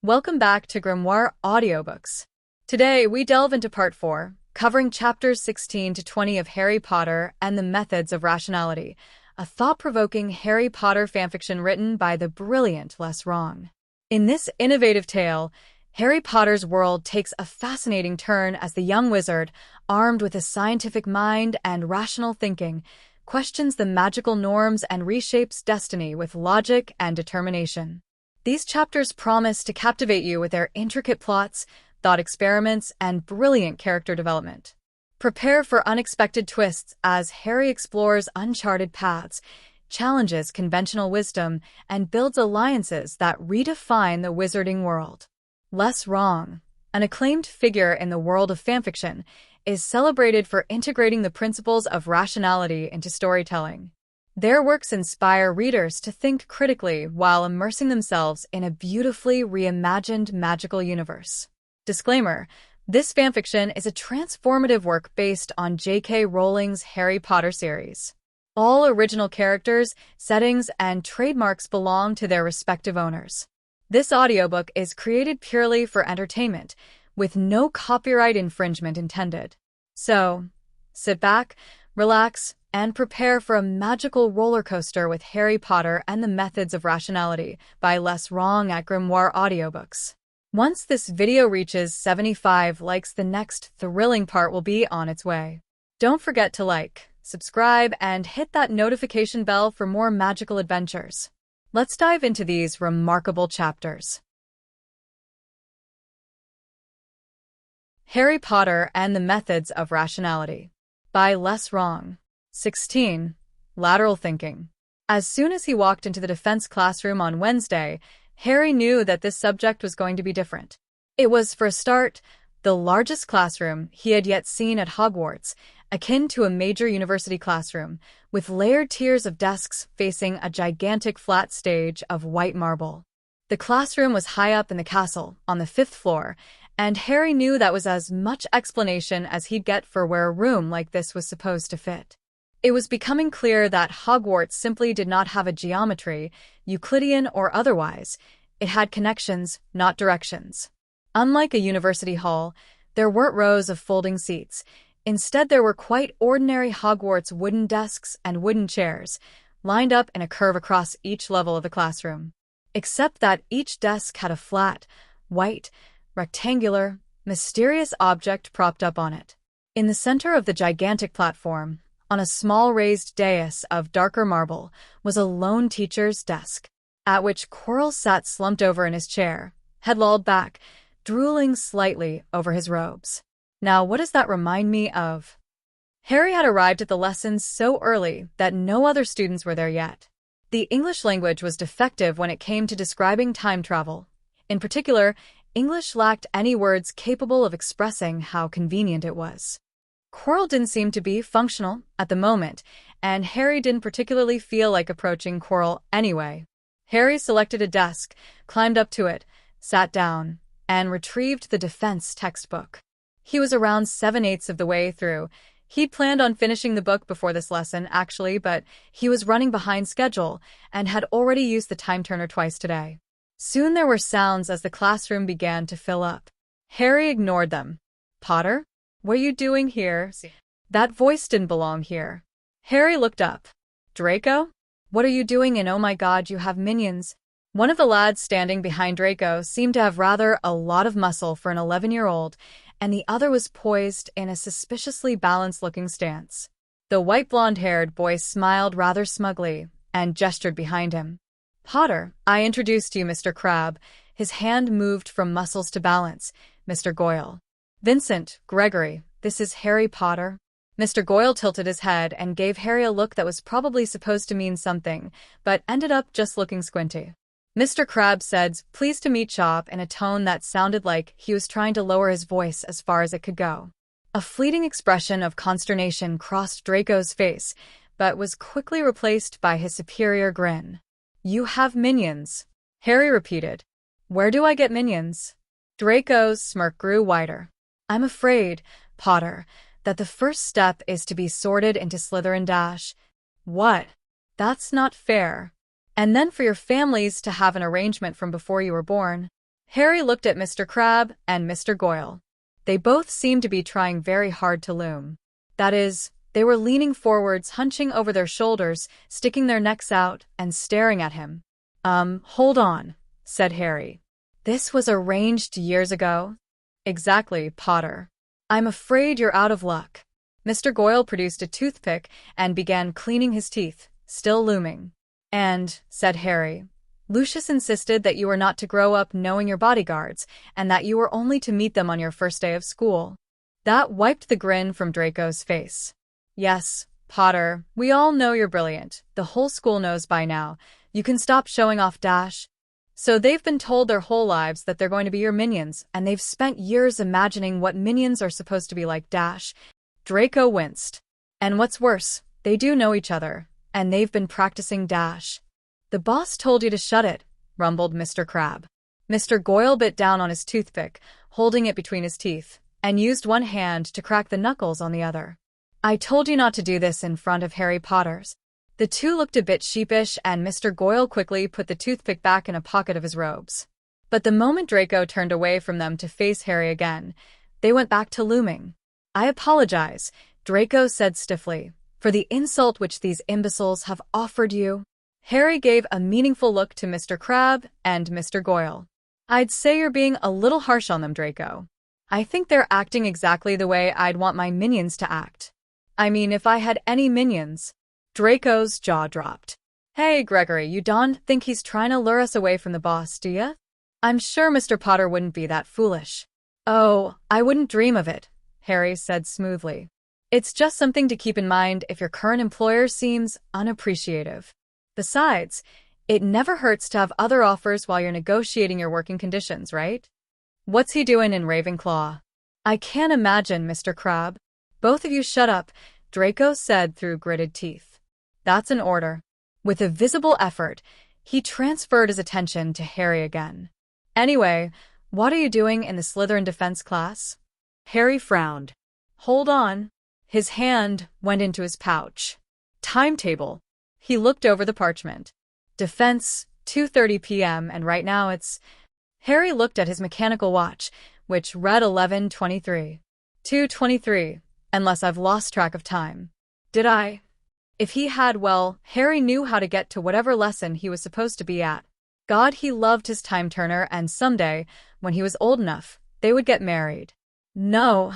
Welcome back to Grimoire Audiobooks. Today, we delve into Part 4, covering chapters 16 to 20 of Harry Potter and the Methods of Rationality, a thought-provoking Harry Potter fanfiction written by the brilliant Les Wrong. In this innovative tale, Harry Potter's world takes a fascinating turn as the young wizard, armed with a scientific mind and rational thinking, questions the magical norms and reshapes destiny with logic and determination. These chapters promise to captivate you with their intricate plots, thought experiments, and brilliant character development. Prepare for unexpected twists as Harry explores uncharted paths, challenges conventional wisdom, and builds alliances that redefine the wizarding world. Les Wrong, an acclaimed figure in the world of fanfiction, is celebrated for integrating the principles of rationality into storytelling. Their works inspire readers to think critically while immersing themselves in a beautifully reimagined magical universe. Disclaimer: this fanfiction is a transformative work based on J.K. Rowling's Harry Potter series. All original characters, settings, and trademarks belong to their respective owners. This audiobook is created purely for entertainment, with no copyright infringement intended. So, sit back, relax, and prepare for a magical roller coaster with Harry Potter and the Methods of Rationality by Les Wrong at Grimoire Audiobooks. Once this video reaches 75 likes, the next thrilling part will be on its way. Don't forget to like, subscribe, and hit that notification bell for more magical adventures. Let's dive into these remarkable chapters. Harry Potter and the Methods of Rationality by Les Wrong. 16. Lateral thinking. As soon as he walked into the defense classroom on Wednesday, Harry knew that this subject was going to be different. It was, for a start, the largest classroom he had yet seen at Hogwarts, akin to a major university classroom, with layered tiers of desks facing a gigantic flat stage of white marble. The classroom was high up in the castle, on the 5th floor, and Harry knew that was as much explanation as he'd get for where a room like this was supposed to fit. It was becoming clear that Hogwarts simply did not have a geometry, Euclidean or otherwise. It had connections, not directions. Unlike a university hall, there weren't rows of folding seats. Instead, there were quite ordinary Hogwarts wooden desks and wooden chairs, lined up in a curve across each level of the classroom. Except that each desk had a flat, white, rectangular, mysterious object propped up on it. In the center of the gigantic platform, on a small raised dais of darker marble, was a lone teacher's desk, at which Quirrell sat slumped over in his chair, head lolled back, drooling slightly over his robes. Now, what does that remind me of? Harry had arrived at the lessons so early that no other students were there yet. The English language was defective when it came to describing time travel. In particular, English lacked any words capable of expressing how convenient it was. Quirrell didn't seem to be functional at the moment, and Harry didn't particularly feel like approaching Quirrell anyway. Harry selected a desk, climbed up to it, sat down, and retrieved the defense textbook. He was around 7/8 of the way through. He'd planned on finishing the book before this lesson, actually, but he was running behind schedule and had already used the time turner twice today. Soon there were sounds as the classroom began to fill up. Harry ignored them. "Potter? What are you doing here?" That voice didn't belong here. Harry looked up. "Draco? What are you doing in oh my god, you have minions?" One of the lads standing behind Draco seemed to have rather a lot of muscle for an 11-year-old, and the other was poised in a suspiciously balanced-looking stance. The white blonde-haired boy smiled rather smugly and gestured behind him. "Potter, I introduced you, Mr. Crabbe." His hand moved from muscles to balance. "Mr. Goyle. Vincent, Gregory, this is Harry Potter." Mr. Goyle tilted his head and gave Harry a look that was probably supposed to mean something, but ended up just looking squinty. Mr. Crabbe said, "Pleased to meet Chop," in a tone that sounded like he was trying to lower his voice as far as it could go. A fleeting expression of consternation crossed Draco's face, but was quickly replaced by his superior grin. "You have minions," Harry repeated. "Where do I get minions?" Draco's smirk grew wider. "I'm afraid, Potter, that the first step is to be sorted into Slytherin Dash." "What? That's not fair." "And then for your families to have an arrangement from before you were born." Harry looked at Mr. Crabbe and Mr. Goyle. They both seemed to be trying very hard to loom. That is, they were leaning forwards, hunching over their shoulders, sticking their necks out, and staring at him. Hold on, said Harry. This was arranged years ago? Exactly, Potter. I'm afraid you're out of luck. Mr. Goyle produced a toothpick and began cleaning his teeth, still looming. And, said Harry, Lucius insisted that you were not to grow up knowing your bodyguards, and that you were only to meet them on your first day of school. That wiped the grin from Draco's face. Yes, Potter, we all know you're brilliant. The whole school knows by now. You can stop showing off, Dash. So they've been told their whole lives that they're going to be your minions, and they've spent years imagining what minions are supposed to be like, Dash. Draco winced. And what's worse, they do know each other, and they've been practicing, Dash. The boss told you to shut it, rumbled Mr. Crabbe. Mr. Goyle bit down on his toothpick, holding it between his teeth, and used one hand to crack the knuckles on the other. I told you not to do this in front of Harry Potter's. The two looked a bit sheepish, and Mr. Goyle quickly put the toothpick back in a pocket of his robes. But the moment Draco turned away from them to face Harry again, they went back to looming. I apologize, Draco said stiffly, for the insult which these imbeciles have offered you. Harry gave a meaningful look to Mr. Crabbe and Mr. Goyle. I'd say you're being a little harsh on them, Draco. I think they're acting exactly the way I'd want my minions to act. I mean, if I had any minions. Draco's jaw dropped. Hey, Gregory, you don't think he's trying to lure us away from the boss, do ya? I'm sure Mr. Potter wouldn't be that foolish. Oh, I wouldn't dream of it, Harry said smoothly. It's just something to keep in mind if your current employer seems unappreciative. Besides, it never hurts to have other offers while you're negotiating your working conditions, right? What's he doing in Ravenclaw? I can't imagine, Mr. Crabbe. Both of you shut up, Draco said through gritted teeth. That's an order. With a visible effort, he transferred his attention to Harry again. Anyway, what are you doing in the Slytherin defense class? Harry frowned. Hold on. His hand went into his pouch. Timetable. He looked over the parchment. Defense, 2:30 p.m., and right now it's... Harry looked at his mechanical watch, which read 11:23. 2:23, unless I've lost track of time. Did I? If he had, well, Harry knew how to get to whatever lesson he was supposed to be at. God, he loved his time turner, and someday, when he was old enough, they would get married. No,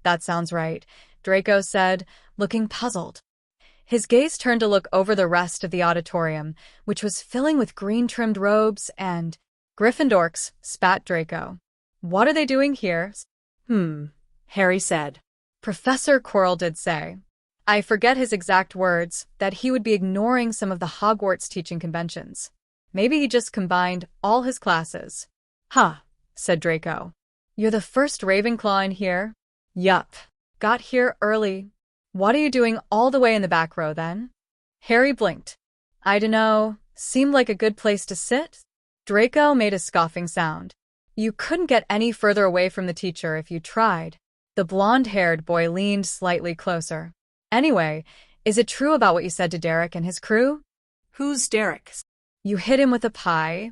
that sounds right, Draco said, looking puzzled. His gaze turned to look over the rest of the auditorium, which was filling with green-trimmed robes and... Gryffindorks, spat Draco. What are they doing here? Harry said. Professor Quirrell did say. I forget his exact words, that he would be ignoring some of the Hogwarts teaching conventions. Maybe he just combined all his classes. Huh, said Draco. You're the first Ravenclaw in here? Yup. Got here early. What are you doing all the way in the back row then? Harry blinked. I dunno, seemed like a good place to sit? Draco made a scoffing sound. You couldn't get any further away from the teacher if you tried. The blonde-haired boy leaned slightly closer. Anyway, is it true about what you said to Derek and his crew? Who's Derek? You hit him with a pie?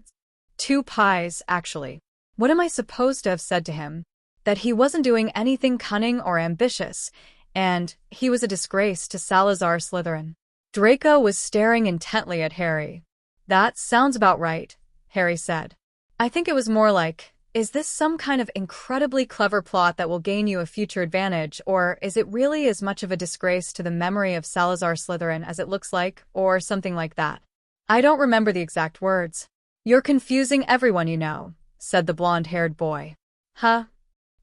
2 pies, actually. What am I supposed to have said to him? That he wasn't doing anything cunning or ambitious, and he was a disgrace to Salazar Slytherin. Draco was staring intently at Harry. That sounds about right, Harry said. I think it was more like, is this some kind of incredibly clever plot that will gain you a future advantage, or is it really as much of a disgrace to the memory of Salazar Slytherin as it looks like, or something like that? I don't remember the exact words. You're confusing everyone you know, said the blonde-haired boy. Huh?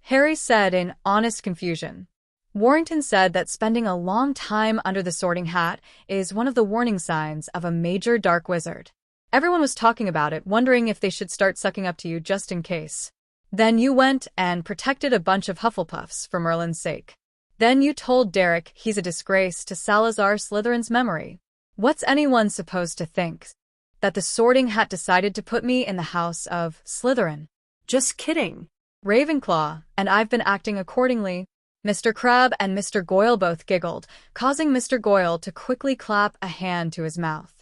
Harry said in honest confusion. Warrington said that spending a long time under the Sorting Hat is one of the warning signs of a major dark wizard. Everyone was talking about it, wondering if they should start sucking up to you just in case. Then you went and protected a bunch of Hufflepuffs for Merlin's sake. Then you told Derek he's a disgrace to Salazar Slytherin's memory. What's anyone supposed to think? That the Sorting Hat decided to put me in the house of Slytherin? Just kidding. Ravenclaw, and I've been acting accordingly. Mr. Crabbe and Mr. Goyle both giggled, causing Mr. Goyle to quickly clap a hand to his mouth.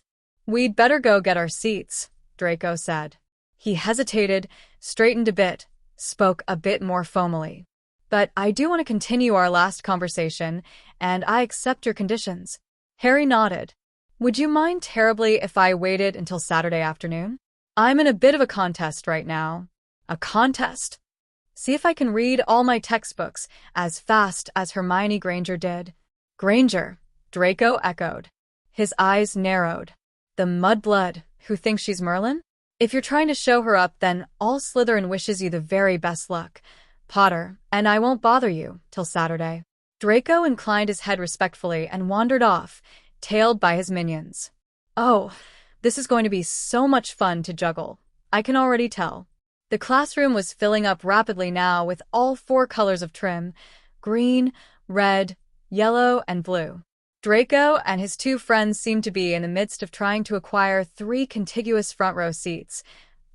We'd better go get our seats, Draco said. He hesitated, straightened a bit, spoke a bit more foamily. "But I do want to continue our last conversation, and I accept your conditions." Harry nodded. "Would you mind terribly if I waited until Saturday afternoon? I'm in a bit of a contest right now." "A contest?" "See if I can read all my textbooks as fast as Hermione Granger did." "Granger," Draco echoed. His eyes narrowed. "The mudblood who thinks she's Merlin? If you're trying to show her up, then all Slytherin wishes you the very best luck, Potter, and I won't bother you till Saturday." Draco inclined his head respectfully and wandered off, tailed by his minions. "Oh, this is going to be so much fun to juggle. I can already tell." The classroom was filling up rapidly now with all 4 colors of trim: green, red, yellow, and blue. Draco and his 2 friends seemed to be in the midst of trying to acquire 3 contiguous front-row seats,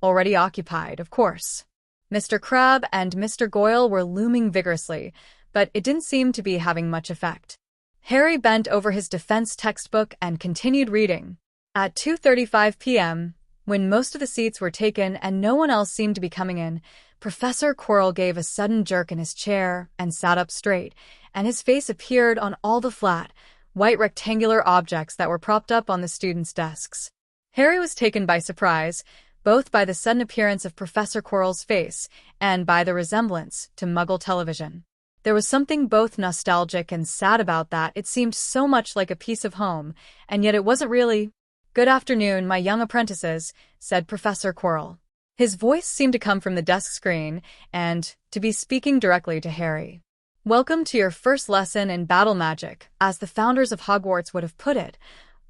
already occupied, of course. Mr. Crabbe and Mr. Goyle were looming vigorously, but it didn't seem to be having much effect. Harry bent over his defense textbook and continued reading. At 2:35 p.m., when most of the seats were taken and no one else seemed to be coming in, Professor Quirrell gave a sudden jerk in his chair and sat up straight, and his face appeared on all the flat, white rectangular objects that were propped up on the students' desks. Harry was taken by surprise, both by the sudden appearance of Professor Quirrell's face and by the resemblance to Muggle television. There was something both nostalgic and sad about that. It seemed so much like a piece of home, and yet it wasn't really. "Good afternoon, my young apprentices," said Professor Quirrell. His voice seemed to come from the desk screen and to be speaking directly to Harry. "Welcome to your first lesson in battle magic, as the founders of Hogwarts would have put it,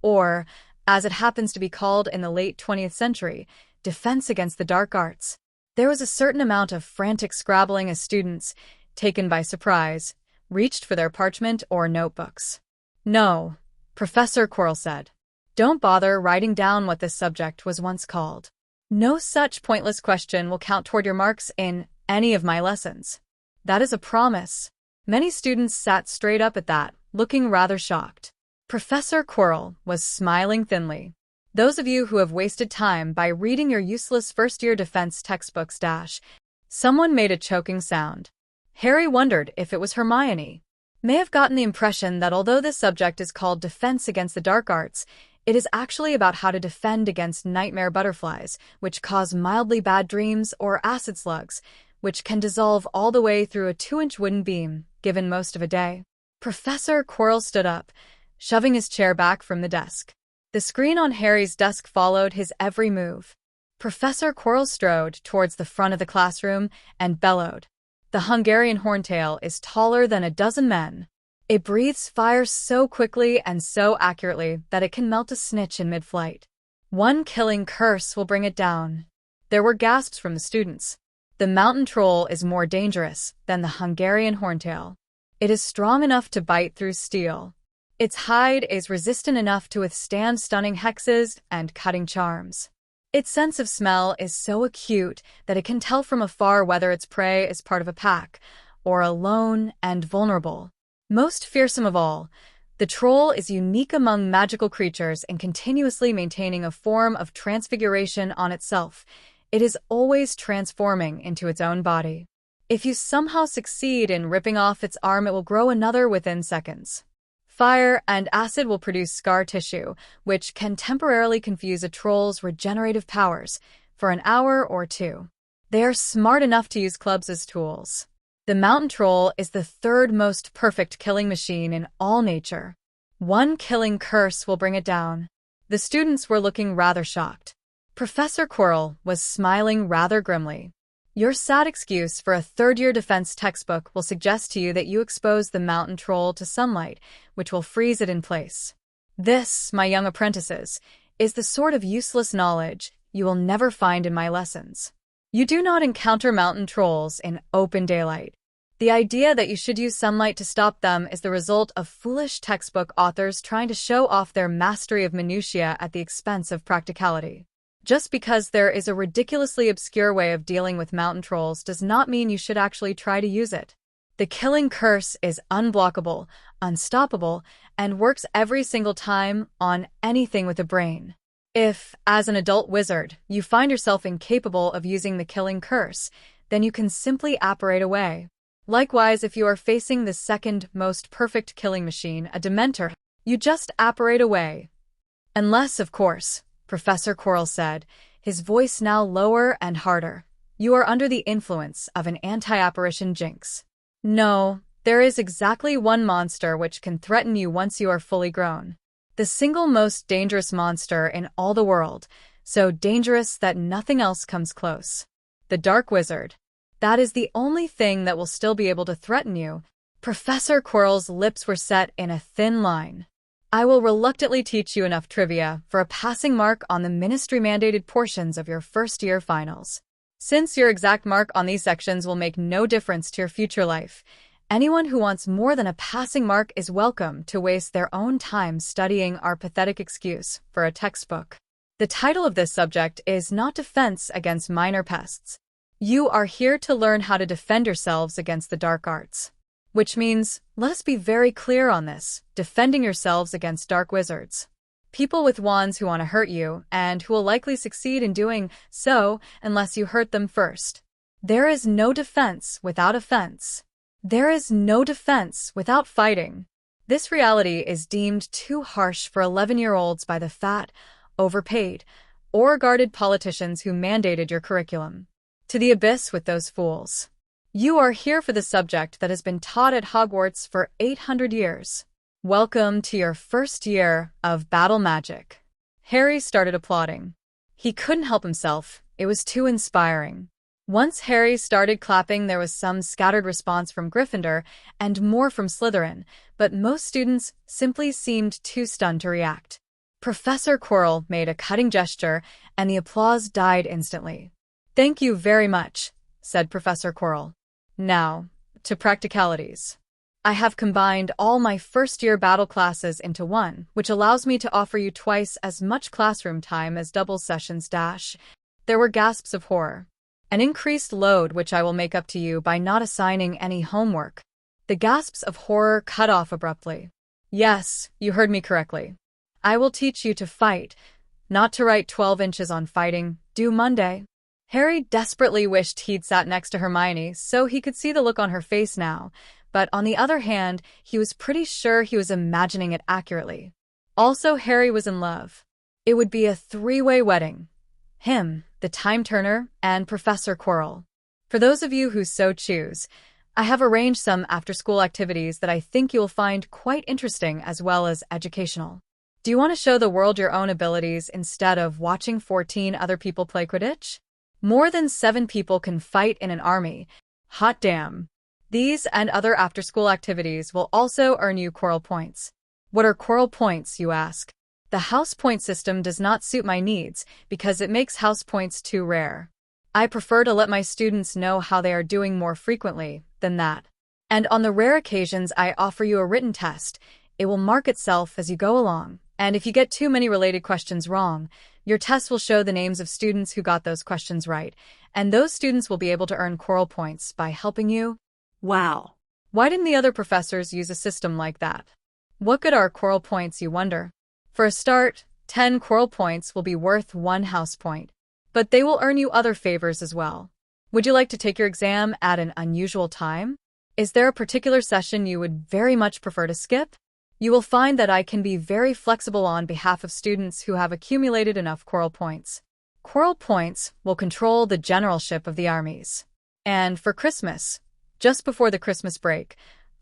or, as it happens to be called in the late 20th century, defense against the dark arts." There was a certain amount of frantic scrabbling as students, taken by surprise, reached for their parchment or notebooks. "No," Professor Quirrell said. "Don't bother writing down what this subject was once called. No such pointless question will count toward your marks in any of my lessons. That is a promise." Many students sat straight up at that, looking rather shocked. Professor Quirrell was smiling thinly. "Those of you who have wasted time by reading your useless first-year defense textbooks " Someone made a choking sound. Harry wondered if it was Hermione. May have gotten the impression that although this subject is called Defense Against the Dark Arts, it is actually about how to defend against nightmare butterflies, which cause mildly bad dreams, or acid slugs, which can dissolve all the way through a 2-inch wooden beam, given most of a day. Professor Quirrell stood up, shoving his chair back from the desk. The screen on Harry's desk followed his every move. Professor Quirrell strode towards the front of the classroom and bellowed. "The Hungarian horntail is taller than a dozen men. It breathes fire so quickly and so accurately that it can melt a snitch in mid-flight. One killing curse will bring it down." There were gasps from the students. "The mountain troll is more dangerous than the Hungarian horntail. It is strong enough to bite through steel. Its hide is resistant enough to withstand stunning hexes and cutting charms. Its sense of smell is so acute that it can tell from afar whether its prey is part of a pack, or alone and vulnerable. Most fearsome of all, the troll is unique among magical creatures in continuously maintaining a form of transfiguration on itself. It is always transforming into its own body. If you somehow succeed in ripping off its arm, it will grow another within seconds. Fire and acid will produce scar tissue, which can temporarily confuse a troll's regenerative powers for an hour or 2. They are smart enough to use clubs as tools. The mountain troll is the 3rd most perfect killing machine in all nature. One killing curse will bring it down." The students were looking rather shocked. Professor Quirrell was smiling rather grimly. "Your sad excuse for a 3rd-year defense textbook will suggest to you that you expose the mountain troll to sunlight, which will freeze it in place. This, my young apprentices, is the sort of useless knowledge you will never find in my lessons. You do not encounter mountain trolls in open daylight. The idea that you should use sunlight to stop them is the result of foolish textbook authors trying to show off their mastery of minutiae at the expense of practicality. Just because there is a ridiculously obscure way of dealing with mountain trolls does not mean you should actually try to use it. The killing curse is unblockable, unstoppable, and works every single time on anything with a brain. If, as an adult wizard, you find yourself incapable of using the killing curse, then you can simply apparate away. Likewise, if you are facing the second most perfect killing machine, a Dementor, you just apparate away. Unless, of course, Professor Quirrell said, his voice now lower and harder, you are under the influence of an anti-apparition jinx. No, there is exactly one monster which can threaten you once you are fully grown. The single most dangerous monster in all the world, so dangerous that nothing else comes close. The Dark Wizard. That is the only thing that will still be able to threaten you. Professor Quirrell's lips were set in a thin line. I will reluctantly teach you enough trivia for a passing mark on the ministry-mandated portions of your first-year finals. Since your exact mark on these sections will make no difference to your future life, anyone who wants more than a passing mark is welcome to waste their own time studying our pathetic excuse for a textbook. The title of this subject is not Defense Against Minor Pests. You are here to learn how to defend yourselves against the dark arts. Which means, let us be very clear on this, defending yourselves against dark wizards. People with wands who want to hurt you, and who will likely succeed in doing so unless you hurt them first. There is no defense without offense. There is no defense without fighting. This reality is deemed too harsh for 11-year-olds by the fat, overpaid, or guarded politicians who mandated your curriculum. To the abyss with those fools. You are here for the subject that has been taught at Hogwarts for 800 years. Welcome to your first year of battle magic. Harry started applauding. He couldn't help himself. It was too inspiring. Once Harry started clapping, there was some scattered response from Gryffindor and more from Slytherin, but most students simply seemed too stunned to react. Professor Quirrell made a cutting gesture, and the applause died instantly. Thank you very much, said Professor Quirrell. Now, to practicalities. I have combined all my first-year battle classes into one, which allows me to offer you twice as much classroom time as double sessions. There were gasps of horror. An increased load which I will make up to you by not assigning any homework. The gasps of horror cut off abruptly. Yes, you heard me correctly. I will teach you to fight, not to write 12 inches on fighting, due Monday. Harry desperately wished he'd sat next to Hermione so he could see the look on her face now, but on the other hand, he was pretty sure he was imagining it accurately. Also, Harry was in love. It would be a three-way wedding. Him, the time-turner, and Professor Quirrell. For those of you who so choose, I have arranged some after-school activities that I think you'll find quite interesting as well as educational. Do you want to show the world your own abilities instead of watching 14 other people play Quidditch? More than 7 people can fight in an army. Hot damn. These and other after-school activities will also earn you Quirrell points. What are Quirrell points, you ask? The house point system does not suit my needs because it makes house points too rare. I prefer to let my students know how they are doing more frequently than that. And on the rare occasions I offer you a written test, it will mark itself as you go along. And if you get too many related questions wrong, your test will show the names of students who got those questions right, and those students will be able to earn Quirrell points by helping you. Wow. Why didn't the other professors use a system like that? What good are Quirrell points, you wonder? For a start, 10 Quirrell points will be worth 1 house point, but they will earn you other favors as well. Would you like to take your exam at an unusual time? Is there a particular session you would very much prefer to skip? You will find that I can be very flexible on behalf of students who have accumulated enough Quirrell points. Quirrell points will control the generalship of the armies. And for Christmas, just before the Christmas break,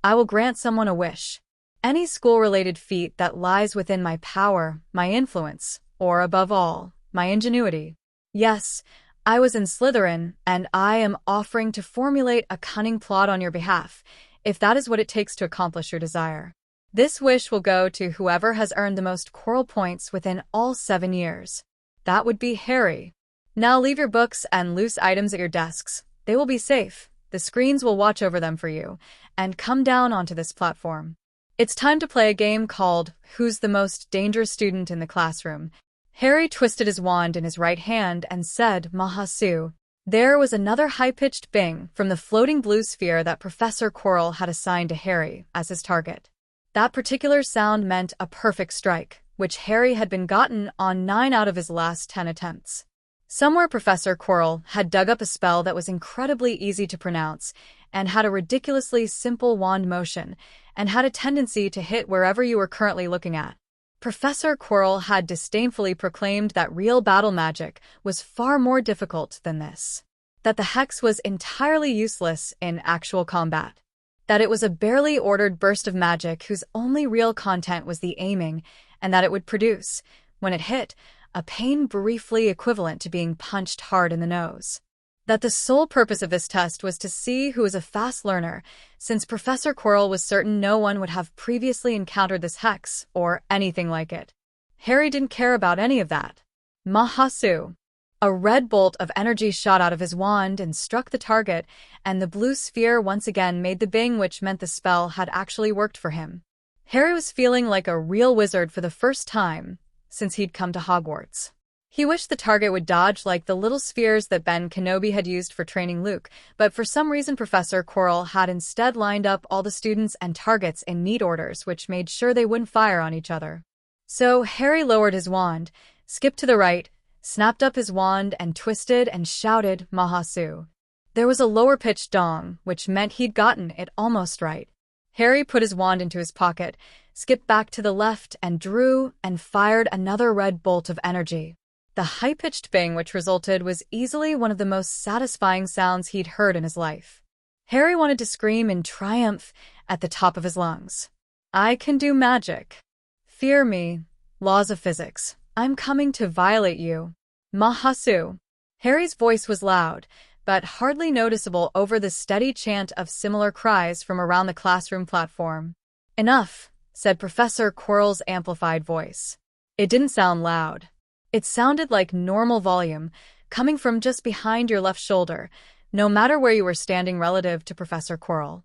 I will grant someone a wish. Any school-related feat that lies within my power, my influence, or above all, my ingenuity. Yes, I was in Slytherin, and I am offering to formulate a cunning plot on your behalf, if that is what it takes to accomplish your desire. This wish will go to whoever has earned the most Quirrell points within all 7 years. That would be Harry. Now leave your books and loose items at your desks. They will be safe. The screens will watch over them for you. And come down onto this platform. It's time to play a game called Who's the Most Dangerous Student in the Classroom? Harry twisted his wand in his right hand and said, Mahasu. There was another high-pitched bing from the floating blue sphere that Professor Quirrell had assigned to Harry as his target. That particular sound meant a perfect strike, which Harry had been gotten on 9 out of his last 10 attempts. Somewhere Professor Quirrell had dug up a spell that was incredibly easy to pronounce and had a ridiculously simple wand motion and had a tendency to hit wherever you were currently looking at. Professor Quirrell had disdainfully proclaimed that real battle magic was far more difficult than this, that the hex was entirely useless in actual combat, that it was a barely ordered burst of magic whose only real content was the aiming, and that it would produce, when it hit, a pain briefly equivalent to being punched hard in the nose. That the sole purpose of this test was to see who was a fast learner, since Professor Quirrell was certain no one would have previously encountered this hex or anything like it. Harry didn't care about any of that. Mahasu! A red bolt of energy shot out of his wand and struck the target, and the blue sphere once again made the bing, which meant the spell had actually worked for him. Harry was feeling like a real wizard for the first time since he'd come to Hogwarts. He wished the target would dodge like the little spheres that Ben Kenobi had used for training Luke, but for some reason Professor Quirrell had instead lined up all the students and targets in neat orders, which made sure they wouldn't fire on each other. So Harry lowered his wand, skipped to the right, snapped up his wand and twisted and shouted, Mahasu. There was a lower-pitched dong, which meant he'd gotten it almost right. Harry put his wand into his pocket, skipped back to the left and drew and fired another red bolt of energy. The high-pitched bang which resulted was easily one of the most satisfying sounds he'd heard in his life. Harry wanted to scream in triumph at the top of his lungs. I can do magic. Fear me, laws of physics. I'm coming to violate you. Mahasu. Harry's voice was loud, but hardly noticeable over the steady chant of similar cries from around the classroom platform. Enough, said Professor Quirrell's amplified voice. It didn't sound loud. It sounded like normal volume, coming from just behind your left shoulder, no matter where you were standing relative to Professor Quirrell.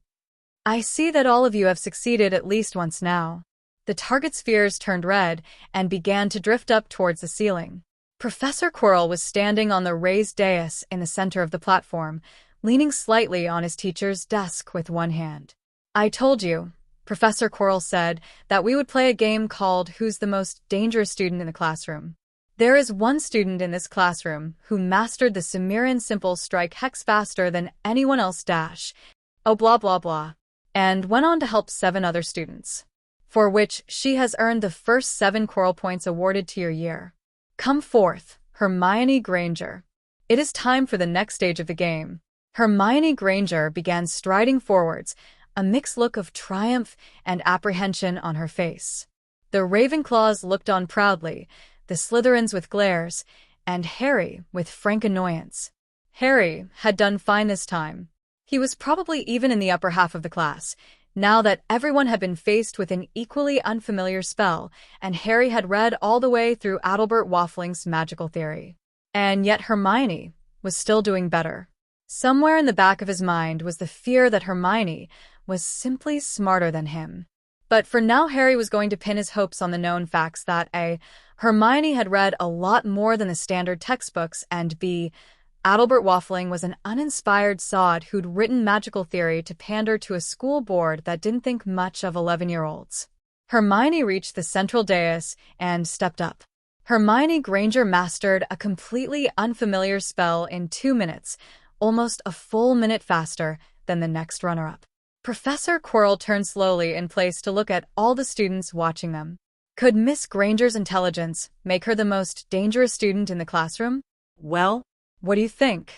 I see that all of you have succeeded at least once now. The target spheres turned red and began to drift up towards the ceiling. Professor Quirrell was standing on the raised dais in the center of the platform, leaning slightly on his teacher's desk with one hand. I told you, Professor Quirrell said, that we would play a game called Who's the Most Dangerous Student in the Classroom. There is one student in this classroom who mastered the Sumerian simple strike hex faster than anyone else oh blah blah blah, and went on to help 7 other students, for which she has earned the first 7 Quirrell points awarded to your year. Come forth, Hermione Granger. It is time for the next stage of the game. Hermione Granger began striding forwards, a mixed look of triumph and apprehension on her face. The Ravenclaws looked on proudly, the Slytherins with glares, and Harry with frank annoyance. Harry had done fine this time. He was probably even in the upper half of the class, now that everyone had been faced with an equally unfamiliar spell, and Harry had read all the way through Adalbert Waffling's magical theory. And yet Hermione was still doing better. Somewhere in the back of his mind was the fear that Hermione was simply smarter than him. But for now Harry was going to pin his hopes on the known facts that A. Hermione had read a lot more than the standard textbooks, and B. Adalbert Waffling was an uninspired sod who'd written magical theory to pander to a school board that didn't think much of 11-year-olds. Hermione reached the central dais and stepped up. Hermione Granger mastered a completely unfamiliar spell in 2 minutes, almost a full minute faster than the next runner-up. Professor Quirrell turned slowly in place to look at all the students watching them. Could Miss Granger's intelligence make her the most dangerous student in the classroom? Well, what do you think?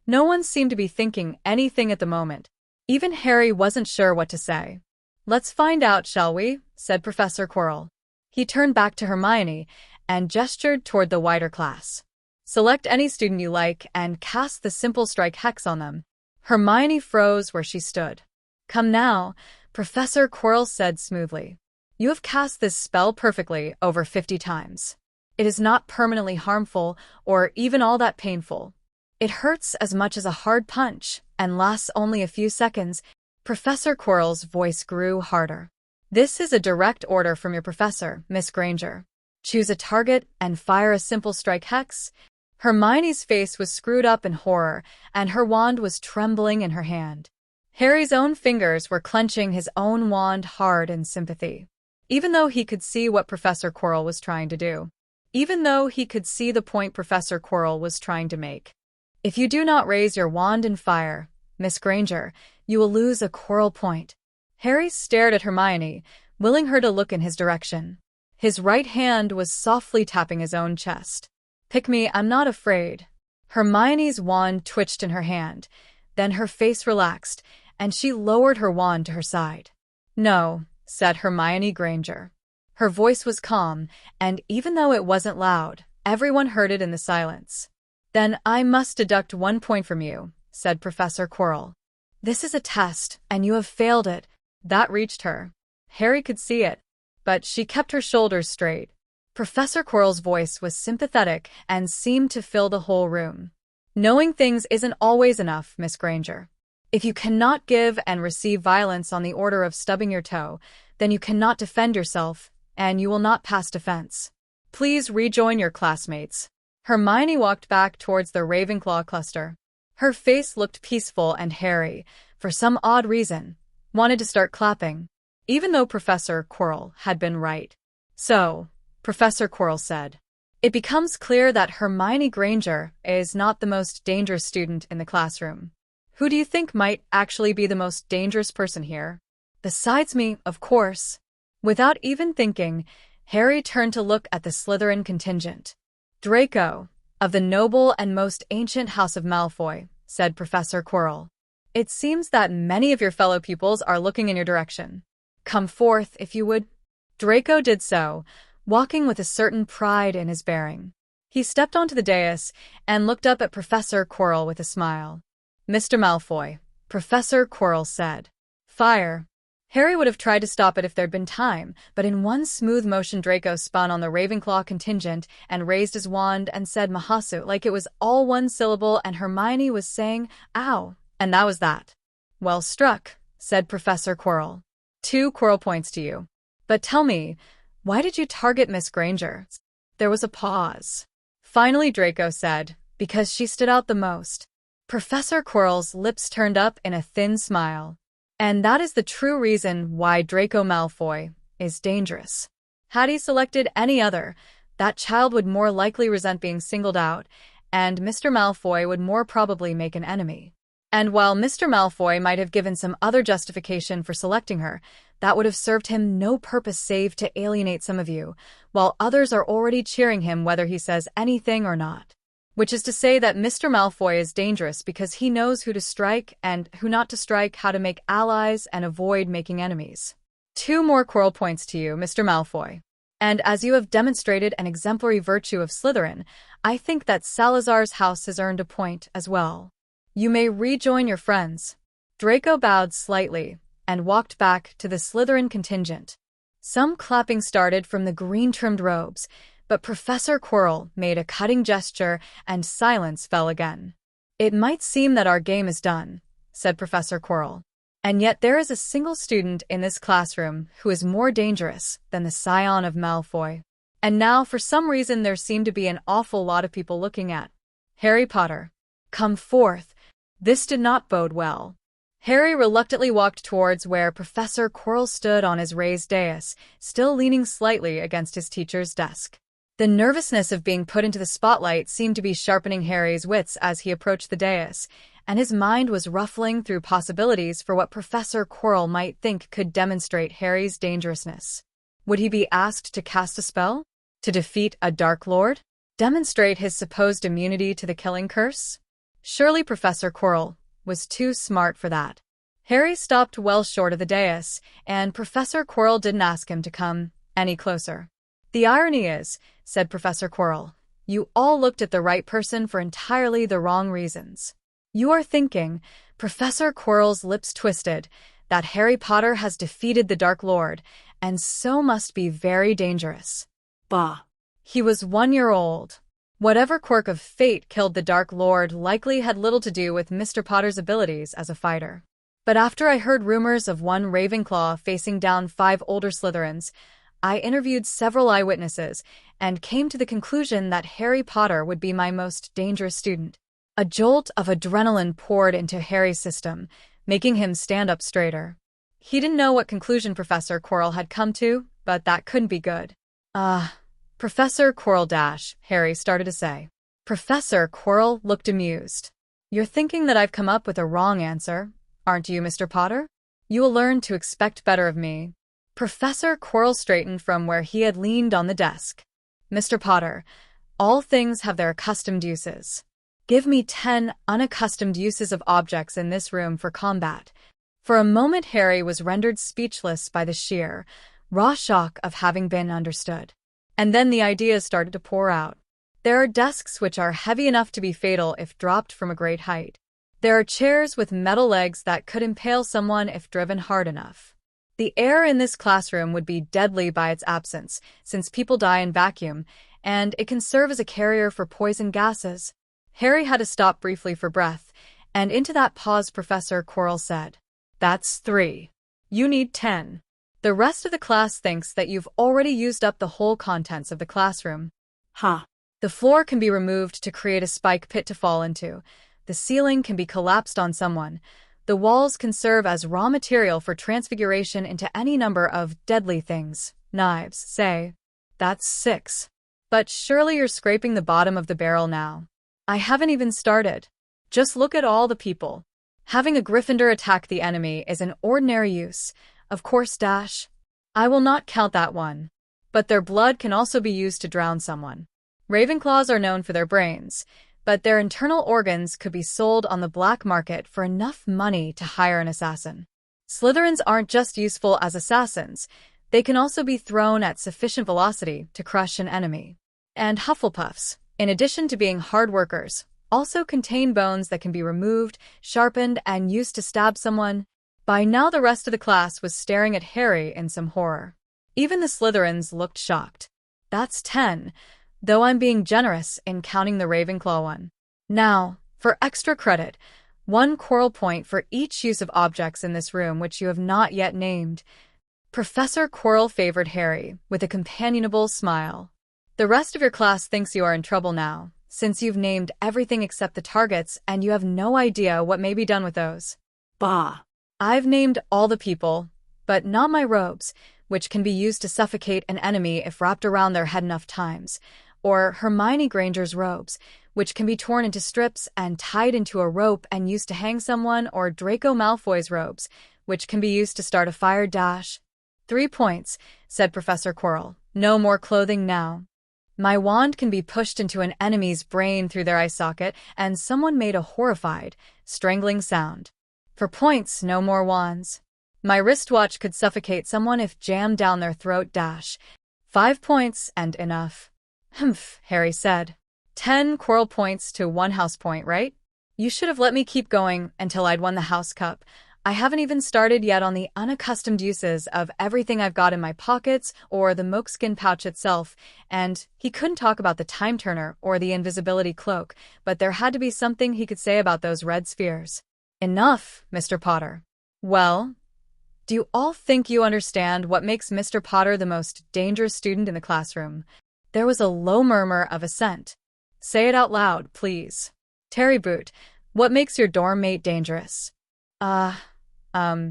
No one seemed to be thinking anything at the moment. Even Harry wasn't sure what to say. Let's find out, shall we? Said Professor Quirrell. He turned back to Hermione and gestured toward the wider class. Select any student you like and cast the simple strike hex on them. Hermione froze where she stood. Come now, Professor Quirrell said smoothly. You have cast this spell perfectly over 50 times. It is not permanently harmful or even all that painful. It hurts as much as a hard punch and lasts only a few seconds. Professor Quirrell's voice grew harder. This is a direct order from your professor, Miss Granger. Choose a target and fire a simple strike hex. Hermione's face was screwed up in horror, and her wand was trembling in her hand. Harry's own fingers were clenching his own wand hard in sympathy. even though he could see what Professor Quirrell was trying to do. Even though he could see the point Professor Quirrell was trying to make. If you do not raise your wand in fire, Miss Granger, you will lose a Quirrell point. Harry stared at Hermione, willing her to look in his direction. His right hand was softly tapping his own chest. Pick me, I'm not afraid. Hermione's wand twitched in her hand, then her face relaxed, and she lowered her wand to her side. No, said Hermione Granger. Her voice was calm, and even though it wasn't loud, everyone heard it in the silence. Then I must deduct 1 point from you, said Professor Quirrell. This is a test, and you have failed it. That reached her. Harry could see it, but she kept her shoulders straight. Professor Quirrell's voice was sympathetic and seemed to fill the whole room. Knowing things isn't always enough, Miss Granger. If you cannot give and receive violence on the order of stubbing your toe, then you cannot defend yourself, and you will not pass defense. Please rejoin your classmates. Hermione walked back towards the Ravenclaw cluster. Her face looked peaceful, and Harry, for some odd reason, wanted to start clapping, even though Professor Quirrell had been right. So, Professor Quirrell said, it becomes clear that Hermione Granger is not the most dangerous student in the classroom. Who do you think might actually be the most dangerous person here? Besides me, of course. Without even thinking, Harry turned to look at the Slytherin contingent. Draco, of the noble and most ancient house of Malfoy, said Professor Quirrell. It seems that many of your fellow pupils are looking in your direction. Come forth, if you would. Draco did so, walking with a certain pride in his bearing. He stepped onto the dais and looked up at Professor Quirrell with a smile. Mr. Malfoy, Professor Quirrell said. Fire. Harry would have tried to stop it if there'd been time, but in one smooth motion Draco spun on the Ravenclaw contingent and raised his wand and said Mahasu like it was all one syllable and Hermione was saying, ow, and that was that. Well struck, said Professor Quirrell. 2 Quirrell points to you. But tell me, why did you target Miss Granger? There was a pause. Finally Draco said, because she stood out the most. Professor Quirrell's lips turned up in a thin smile. And that is the true reason why Draco Malfoy is dangerous. Had he selected any other, that child would more likely resent being singled out, and Mr. Malfoy would more probably make an enemy. And while Mr. Malfoy might have given some other justification for selecting her, that would have served him no purpose save to alienate some of you, while others are already cheering him whether he says anything or not. Which is to say that Mr. Malfoy is dangerous because he knows who to strike and who not to strike, how to make allies and avoid making enemies. 2 more Quirrell points to you, Mr. Malfoy. And as you have demonstrated an exemplary virtue of Slytherin, I think that Salazar's house has earned a point as well. You may rejoin your friends. Draco bowed slightly and walked back to the Slytherin contingent. Some clapping started from the green-trimmed robes, but Professor Quirrell made a cutting gesture and silence fell again. It might seem that our game is done, said Professor Quirrell, and yet there is a single student in this classroom who is more dangerous than the scion of Malfoy. And now, for some reason, there seem to be an awful lot of people looking at Harry Potter. Come forth. This did not bode well. Harry reluctantly walked towards where Professor Quirrell stood on his raised dais, still leaning slightly against his teacher's desk. The nervousness of being put into the spotlight seemed to be sharpening Harry's wits as he approached the dais, and his mind was ruffling through possibilities for what Professor Quirrell might think could demonstrate Harry's dangerousness. Would he be asked to cast a spell? To defeat a Dark Lord? Demonstrate his supposed immunity to the killing curse? Surely Professor Quirrell was too smart for that. Harry stopped well short of the dais, and Professor Quirrell didn't ask him to come any closer. The irony is, said Professor Quirrell, you all looked at the right person for entirely the wrong reasons. You are thinking, Professor Quirrell's lips twisted, that Harry Potter has defeated the Dark Lord, and so must be very dangerous. Bah. He was 1 year old. Whatever quirk of fate killed the Dark Lord likely had little to do with Mr. Potter's abilities as a fighter. But after I heard rumors of one Ravenclaw facing down 5 older Slytherins, I interviewed several eyewitnesses and came to the conclusion that Harry Potter would be my most dangerous student. A jolt of adrenaline poured into Harry's system, making him stand up straighter. He didn't know what conclusion Professor Quirrell had come to, but that couldn't be good. Professor Quirrell, Harry started to say. Professor Quirrell looked amused. You're thinking that I've come up with a wrong answer, aren't you, Mr. Potter? You will learn to expect better of me. Professor Quirrell straightened from where he had leaned on the desk. Mr. Potter, all things have their accustomed uses. Give me 10 unaccustomed uses of objects in this room for combat. For a moment Harry was rendered speechless by the sheer, raw shock of having been understood. And then the ideas started to pour out. There are desks which are heavy enough to be fatal if dropped from a great height. There are chairs with metal legs that could impale someone if driven hard enough. The air in this classroom would be deadly by its absence, since people die in vacuum, and it can serve as a carrier for poison gases. Harry had to stop briefly for breath, and into that pause Professor Quirrell said, That's 3. You need 10. The rest of the class thinks that you've already used up the whole contents of the classroom. The floor can be removed to create a spike pit to fall into. The ceiling can be collapsed on someone. The walls can serve as raw material for transfiguration into any number of deadly things. Knives, say. That's 6. But surely you're scraping the bottom of the barrel now. I haven't even started. Just look at all the people. Having a Gryffindor attack the enemy is an ordinary use. Of course, I will not count that one. But their blood can also be used to drown someone. Ravenclaws are known for their brains, but their internal organs could be sold on the black market for enough money to hire an assassin. Slytherins aren't just useful as assassins, they can also be thrown at sufficient velocity to crush an enemy. And Hufflepuffs, in addition to being hard workers, also contain bones that can be removed, sharpened, and used to stab someone. By now the rest of the class was staring at Harry in some horror. Even the Slytherins looked shocked. That's 10. Though I'm being generous in counting the Ravenclaw one. Now, for extra credit, 1 Quirrell point for each use of objects in this room which you have not yet named. Professor Quirrell favored Harry with a companionable smile. The rest of your class thinks you are in trouble now, since you've named everything except the targets and you have no idea what may be done with those. I've named all the people, but not my robes, which can be used to suffocate an enemy if wrapped around their head enough times. Or Hermione Granger's robes, which can be torn into strips and tied into a rope and used to hang someone, or Draco Malfoy's robes, which can be used to start a fire. 3 points, said Professor Quirrell. No more clothing now. My wand can be pushed into an enemy's brain through their eye socket, and someone made a horrified, strangling sound. For points, no more wands. My wristwatch could suffocate someone if jammed down their throat. 5 points and enough. Humph, Harry said. 10 Quirrell points to 1 house point, right? You should have let me keep going until I'd won the house cup. I haven't even started yet on the unaccustomed uses of everything I've got in my pockets or the moleskin pouch itself, and he couldn't talk about the time turner or the invisibility cloak, but there had to be something he could say about those red spheres. Enough, Mr. Potter. Well, do you all think you understand what makes Mr. Potter the most dangerous student in the classroom? There was a low murmur of assent. Say it out loud, please. Terry Boot, what makes your dorm mate dangerous?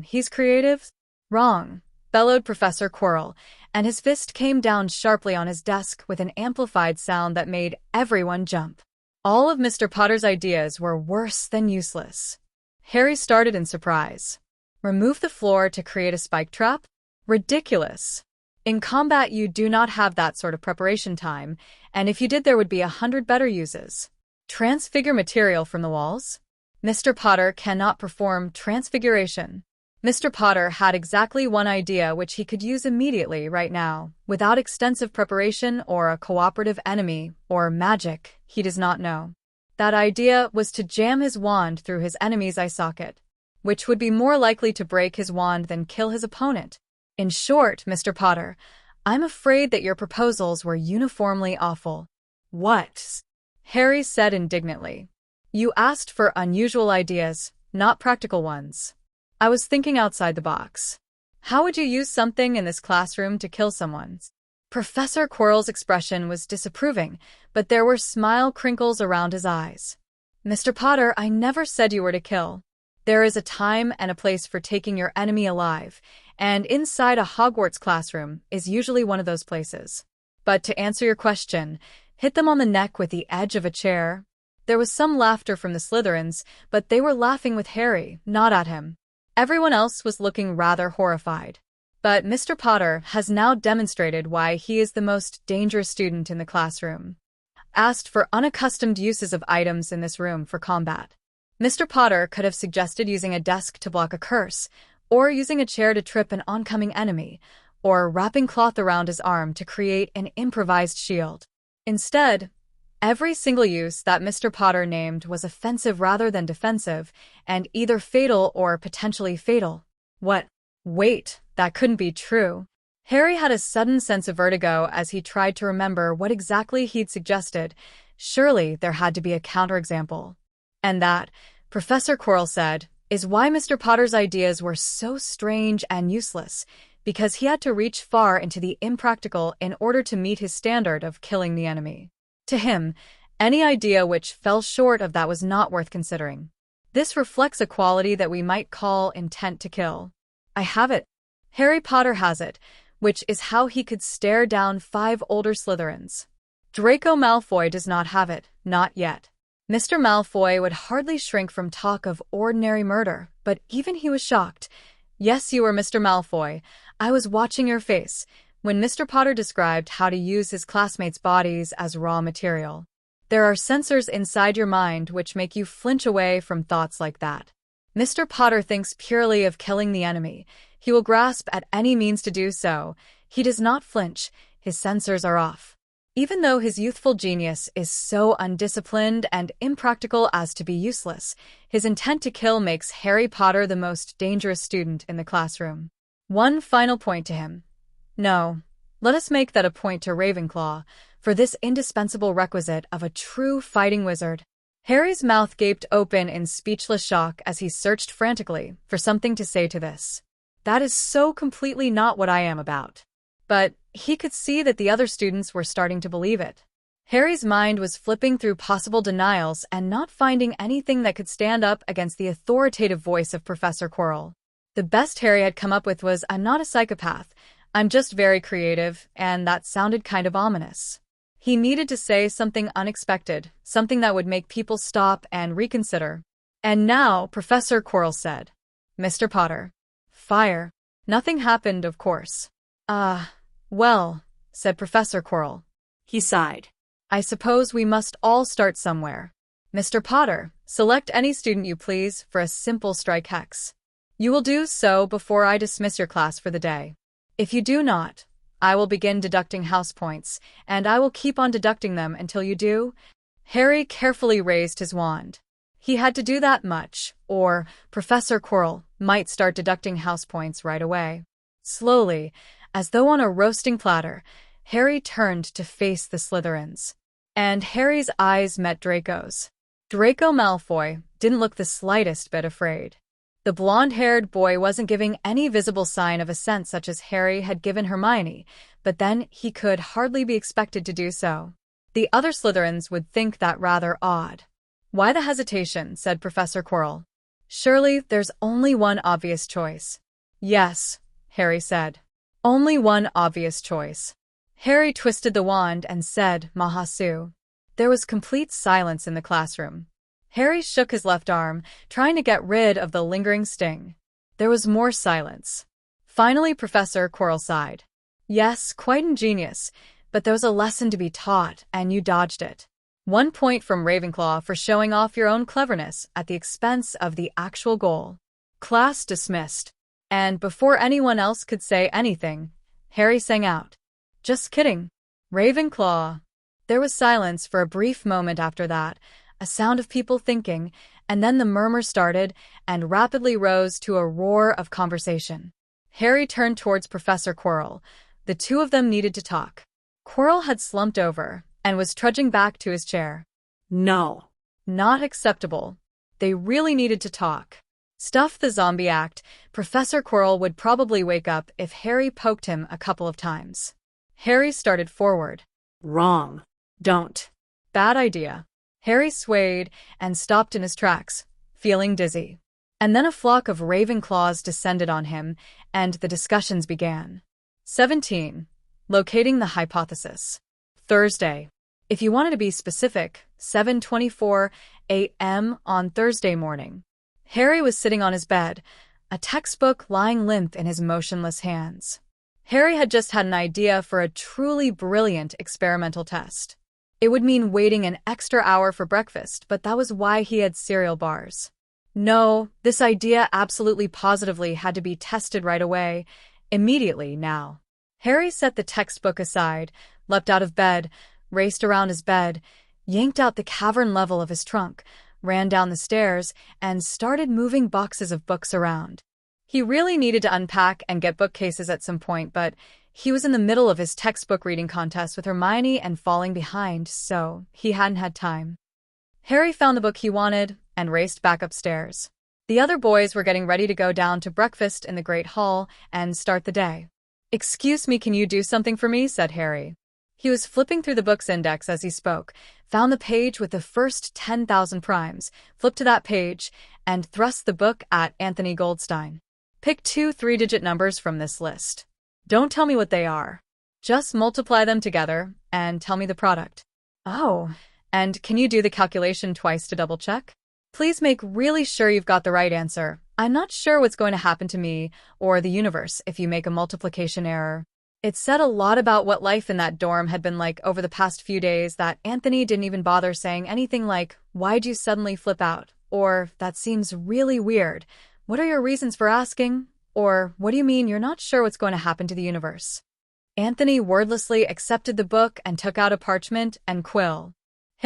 He's creative? Wrong, bellowed Professor Quirrell, and his fist came down sharply on his desk with an amplified sound that made everyone jump. All of Mr. Potter's ideas were worse than useless. Harry started in surprise. Remove the floor to create a spike trap? Ridiculous. In combat you do not have that sort of preparation time, and if you did there would be 100 better uses. Transfigure material from the walls? Mr. Potter cannot perform transfiguration. Mr. Potter had exactly one idea which he could use immediately right now, without extensive preparation or a cooperative enemy, or magic, he does not know. That idea was to jam his wand through his enemy's eye socket, which would be more likely to break his wand than kill his opponent. In short, Mr. Potter, I'm afraid that your proposals were uniformly awful. What? Harry said indignantly. You asked for unusual ideas, not practical ones. I was thinking outside the box. How would you use something in this classroom to kill someone? Professor Quirrell's expression was disapproving, but there were smile crinkles around his eyes. Mr. Potter, I never said you were to kill. There is a time and a place for taking your enemy alive, and inside a Hogwarts classroom is usually one of those places. But to answer your question, hit them on the neck with the edge of a chair? There was some laughter from the Slytherins, but they were laughing with Harry, not at him. Everyone else was looking rather horrified. But Mr. Potter has now demonstrated why he is the most dangerous student in the classroom. Asked for unaccustomed uses of items in this room for combat. Mr. Potter could have suggested using a desk to block a curse, or using a chair to trip an oncoming enemy, or wrapping cloth around his arm to create an improvised shield. Instead, every single use that Mr. Potter named was offensive rather than defensive, and either fatal or potentially fatal. What? Wait, that couldn't be true. Harry had a sudden sense of vertigo as he tried to remember what exactly he'd suggested. Surely there had to be a counterexample. And that, Professor Quirrell said, is why Mr. Potter's ideas were so strange and useless, because he had to reach far into the impractical in order to meet his standard of killing the enemy. To him, any idea which fell short of that was not worth considering. This reflects a quality that we might call intent to kill. I have it. Harry Potter has it, which is how he could stare down 5 older Slytherins. Draco Malfoy does not have it, not yet. Mr. Malfoy would hardly shrink from talk of ordinary murder, but even he was shocked. Yes, you were Mr. Malfoy. I was watching your face when Mr. Potter described how to use his classmates' bodies as raw material. There are sensors inside your mind which make you flinch away from thoughts like that. Mr. Potter thinks purely of killing the enemy. He will grasp at any means to do so. He does not flinch. His sensors are off. Even though his youthful genius is so undisciplined and impractical as to be useless, his intent to kill makes Harry Potter the most dangerous student in the classroom. One final point to him. No, let us make that a point to Ravenclaw, for this indispensable requisite of a true fighting wizard. Harry's mouth gaped open in speechless shock as he searched frantically for something to say to this. That is so completely not what I am about. But he could see that the other students were starting to believe it. Harry's mind was flipping through possible denials and not finding anything that could stand up against the authoritative voice of Professor Quirrell. The best Harry had come up with was, I'm not a psychopath, I'm just very creative, and that sounded kind of ominous. He needed to say something unexpected, something that would make people stop and reconsider. And now, Professor Quirrell said, Mr. Potter. Fire. Nothing happened, of course. Well, said Professor Quirrell. He sighed. I suppose we must all start somewhere. Mr. Potter, select any student you please for a simple strike hex. You will do so before I dismiss your class for the day. If you do not, I will begin deducting house points, and I will keep on deducting them until you do. Harry carefully raised his wand. He had to do that much, or Professor Quirrell might start deducting house points right away. Slowly, as though on a roasting platter, Harry turned to face the Slytherins. And Harry's eyes met Draco's. Draco Malfoy didn't look the slightest bit afraid. The blonde-haired boy wasn't giving any visible sign of assent such as Harry had given Hermione, but then he could hardly be expected to do so. The other Slytherins would think that rather odd. Why the hesitation, said Professor Quirrell. Surely there's only one obvious choice. Yes, Harry said. Only one obvious choice. Harry twisted the wand and said, Mahasu. There was complete silence in the classroom. Harry shook his left arm, trying to get rid of the lingering sting. There was more silence. Finally, Professor Quirrell sighed. Yes, quite ingenious, but there was a lesson to be taught, and you dodged it. 1 point from Ravenclaw for showing off your own cleverness at the expense of the actual goal. Class dismissed. And before anyone else could say anything, Harry sang out. Just kidding. Ravenclaw. There was silence for a brief moment after that, a sound of people thinking, and then the murmur started and rapidly rose to a roar of conversation. Harry turned towards Professor Quirrell. The two of them needed to talk. Quirrell had slumped over and was trudging back to his chair. No. Not acceptable. They really needed to talk. Stuff the zombie act. Professor Quirrell would probably wake up if Harry poked him a couple of times. Harry started forward. Wrong. Don't. Bad idea. Harry swayed and stopped in his tracks, feeling dizzy. And then a flock of Ravenclaws descended on him, and the discussions began. 17. Locating the hypothesis. Thursday. If you wanted to be specific, 7:24 a.m. on Thursday morning. Harry was sitting on his bed, a textbook lying limp in his motionless hands. Harry had just had an idea for a truly brilliant experimental test. It would mean waiting an extra hour for breakfast, but that was why he had cereal bars. No, this idea absolutely positively had to be tested right away, immediately now. Harry set the textbook aside, leapt out of bed, raced around his bed, yanked out the cavern level of his trunk, ran down the stairs, and started moving boxes of books around. He really needed to unpack and get bookcases at some point, but he was in the middle of his textbook reading contest with Hermione and falling behind, so he hadn't had time. Harry found the book he wanted and raced back upstairs. The other boys were getting ready to go down to breakfast in the Great Hall and start the day. "Excuse me, can you do something for me?" said Harry. He was flipping through the book's index as he spoke, found the page with the first 10,000 primes, flipped to that page, and thrust the book at Anthony Goldstein. "Pick 2 three-digit numbers from this list. Don't tell me what they are. Just multiply them together and tell me the product." "Oh, and can you do the calculation twice to double-check? Please make really sure you've got the right answer. I'm not sure what's going to happen to me or the universe if you make a multiplication error." It said a lot about what life in that dorm had been like over the past few days that Anthony didn't even bother saying anything like, "Why'd you suddenly flip out?" Or, "That seems really weird. What are your reasons for asking?" Or, "What do you mean you're not sure what's going to happen to the universe?" Anthony wordlessly accepted the book and took out a parchment and quill.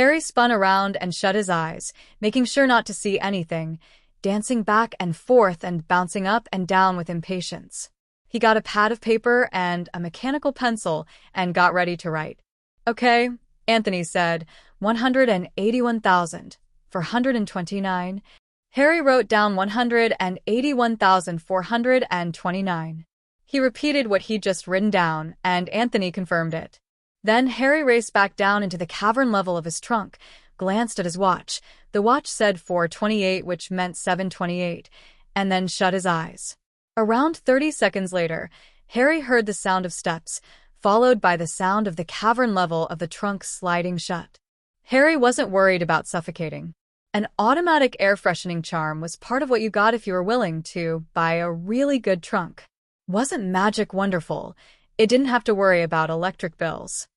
Harry spun around and shut his eyes, making sure not to see anything, dancing back and forth and bouncing up and down with impatience. He got a pad of paper and a mechanical pencil and got ready to write. "Okay," Anthony said, 181,429. Harry wrote down 181,429. He repeated what he'd just written down, and Anthony confirmed it. Then Harry raced back down into the cavern level of his trunk, glanced at his watch. The watch said 4:28, which meant 7:28, and then shut his eyes. Around 30 seconds later, Harry heard the sound of steps, followed by the sound of the cavern level of the trunk sliding shut. Harry wasn't worried about suffocating. An automatic air freshening charm was part of what you got if you were willing to buy a really good trunk. Wasn't magic wonderful? It didn't have to worry about electric bills.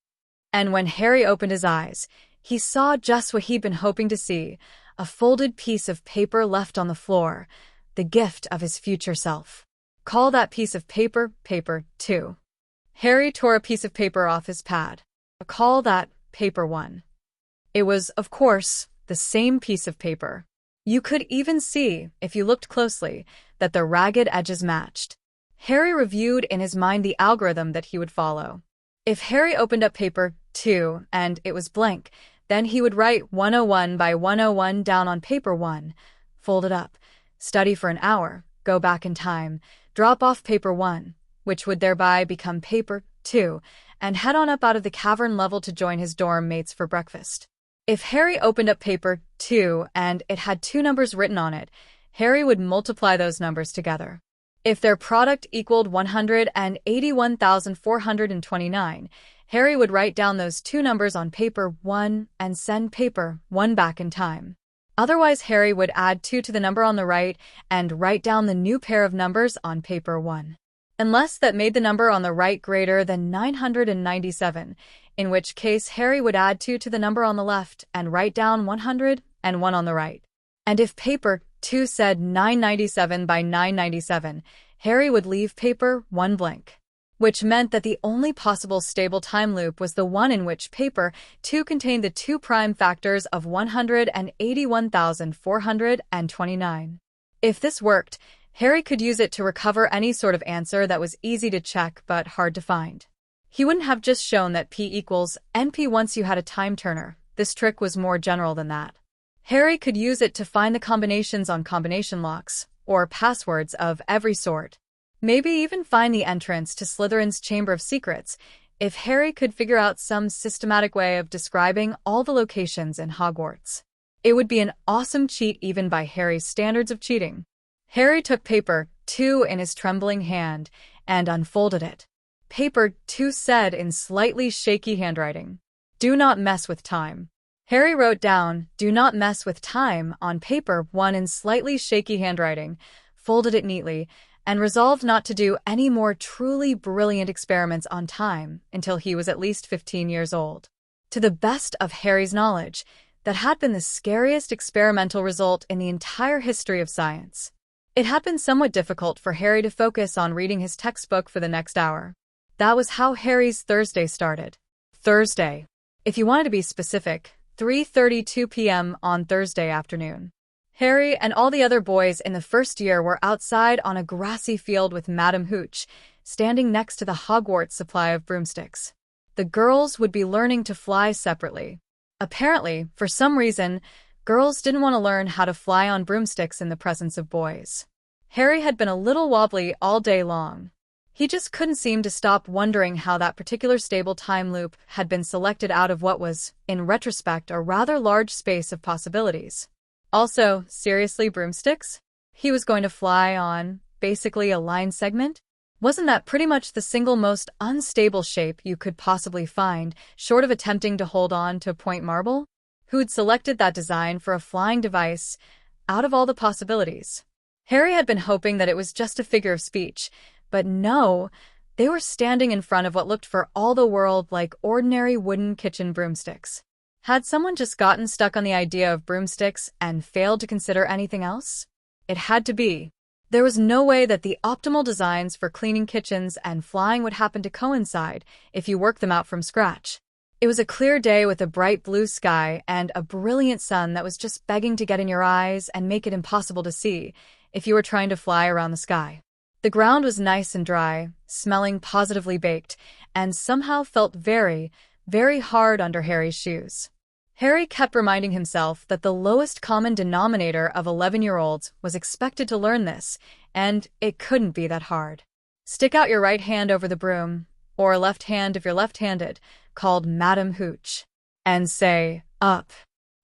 And when Harry opened his eyes, he saw just what he'd been hoping to see, a folded piece of paper left on the floor, the gift of his future self. Call that piece of paper, paper 2. Harry tore a piece of paper off his pad. Call that paper 1. It was, of course, the same piece of paper. You could even see, if you looked closely, that the ragged edges matched. Harry reviewed in his mind the algorithm that he would follow. If Harry opened up paper 2 and it was blank, then he would write 101 by 101 down on paper 1, fold it up, study for an hour, go back in time, drop off paper 1, which would thereby become paper 2, and head on up out of the cavern level to join his dorm mates for breakfast. If Harry opened up paper 2 and it had 2 numbers written on it, Harry would multiply those numbers together. If their product equaled 181,429, Harry would write down those 2 numbers on paper 1 and send paper 1 back in time. Otherwise, Harry would add 2 to the number on the right and write down the new pair of numbers on paper 1. Unless that made the number on the right greater than 997, in which case Harry would add 2 to the number on the left and write down 101 on the right. And if paper 2 said 997 by 997, Harry would leave paper 1 blank, which meant that the only possible stable time loop was the one in which paper 2 contained the 2 prime factors of 181,429. If this worked, Harry could use it to recover any sort of answer that was easy to check but hard to find. He wouldn't have just shown that P equals NP once you had a time turner. This trick was more general than that. Harry could use it to find the combinations on combination locks, or passwords of every sort. Maybe even find the entrance to Slytherin's Chamber of Secrets, if Harry could figure out some systematic way of describing all the locations in Hogwarts. It would be an awesome cheat even by Harry's standards of cheating. Harry took paper 2 in his trembling hand and unfolded it. Paper 2 said in slightly shaky handwriting, "Do not mess with time." Harry wrote down, "Do not mess with time" on paper 1 in slightly shaky handwriting, folded it neatly, and resolved not to do any more truly brilliant experiments on time until he was at least 15 years old. To the best of Harry's knowledge, that had been the scariest experimental result in the entire history of science. It had been somewhat difficult for Harry to focus on reading his textbook for the next hour. That was how Harry's Thursday started. Thursday. If you wanted to be specific, 3:32 p.m. on Thursday afternoon. Harry and all the other boys in the first year were outside on a grassy field with Madame Hooch, standing next to the Hogwarts supply of broomsticks. The girls would be learning to fly separately. Apparently, for some reason, girls didn't want to learn how to fly on broomsticks in the presence of boys. Harry had been a little wobbly all day long. He just couldn't seem to stop wondering how that particular stable time loop had been selected out of what was, in retrospect, a rather large space of possibilities. Also, seriously, broomsticks? He was going to fly on, basically, a line segment? Wasn't that pretty much the single most unstable shape you could possibly find, short of attempting to hold on to point marble? Who'd selected that design for a flying device out of all the possibilities? Harry had been hoping that it was just a figure of speech, but no, they were standing in front of what looked for all the world like ordinary wooden kitchen broomsticks. Had someone just gotten stuck on the idea of broomsticks and failed to consider anything else? It had to be. There was no way that the optimal designs for cleaning kitchens and flying would happen to coincide if you worked them out from scratch. It was a clear day with a bright blue sky and a brilliant sun that was just begging to get in your eyes and make it impossible to see if you were trying to fly around the sky. The ground was nice and dry, smelling positively baked, and somehow felt very, very hard under Harry's shoes. Harry kept reminding himself that the lowest common denominator of 11-year-olds was expected to learn this, and it couldn't be that hard. Stick out your right hand over the broom, or left hand if you're left-handed, called Madame Hooch, and say, "Up."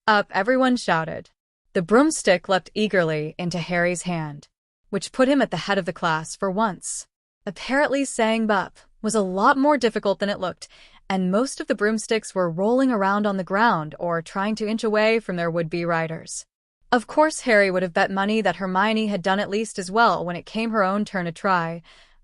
"Up," everyone shouted. The broomstick leapt eagerly into Harry's hand, which put him at the head of the class for once. Apparently saying "bup" was a lot more difficult than it looked, and most of the broomsticks were rolling around on the ground or trying to inch away from their would-be riders. Of course, Harry would have bet money that Hermione had done at least as well when it came her own turn to try,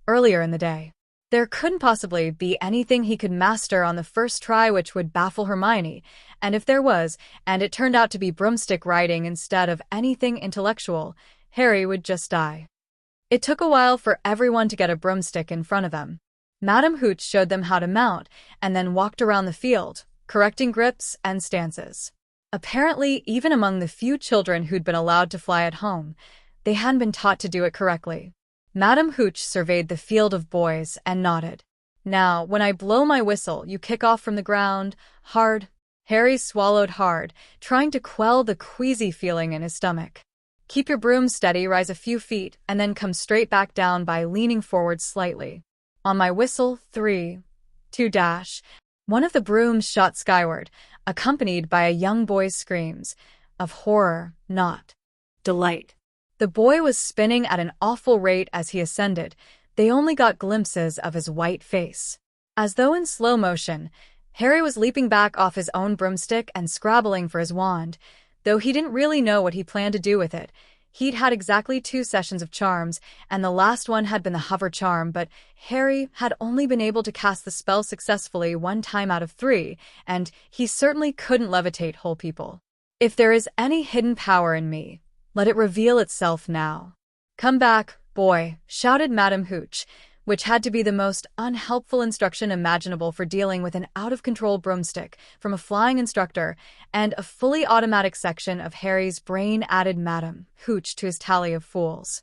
earlier in the day. There couldn't possibly be anything he could master on the first try which would baffle Hermione, and if there was, and it turned out to be broomstick riding instead of anything intellectual, Harry would just die. It took a while for everyone to get a broomstick in front of them. Madame Hooch showed them how to mount, and then walked around the field, correcting grips and stances. Apparently, even among the few children who'd been allowed to fly at home, they hadn't been taught to do it correctly. Madame Hooch surveyed the field of boys and nodded. "Now, when I blow my whistle, you kick off from the ground, hard." Harry swallowed hard, trying to quell the queasy feeling in his stomach. "Keep your broom steady, rise a few feet, and then come straight back down by leaning forward slightly. On my whistle, 3, 2 dash." One of the brooms shot skyward, accompanied by a young boy's screams of horror, not Delight. The boy was spinning at an awful rate as he ascended. They only got glimpses of his white face. As though in slow motion, Harry was leaping back off his own broomstick and scrabbling for his wand, though he didn't really know what he planned to do with it. He'd had exactly 2 sessions of charms, and the last one had been the hover charm, but Harry had only been able to cast the spell successfully 1 time out of 3, and he certainly couldn't levitate whole people. "If there is any hidden power in me, let it reveal itself now. Come back, boy," shouted Madame Hooch, which had to be the most unhelpful instruction imaginable for dealing with an out-of-control broomstick from a flying instructor, and a fully automatic section of Harry's brain added Madame Hooch to his tally of fools.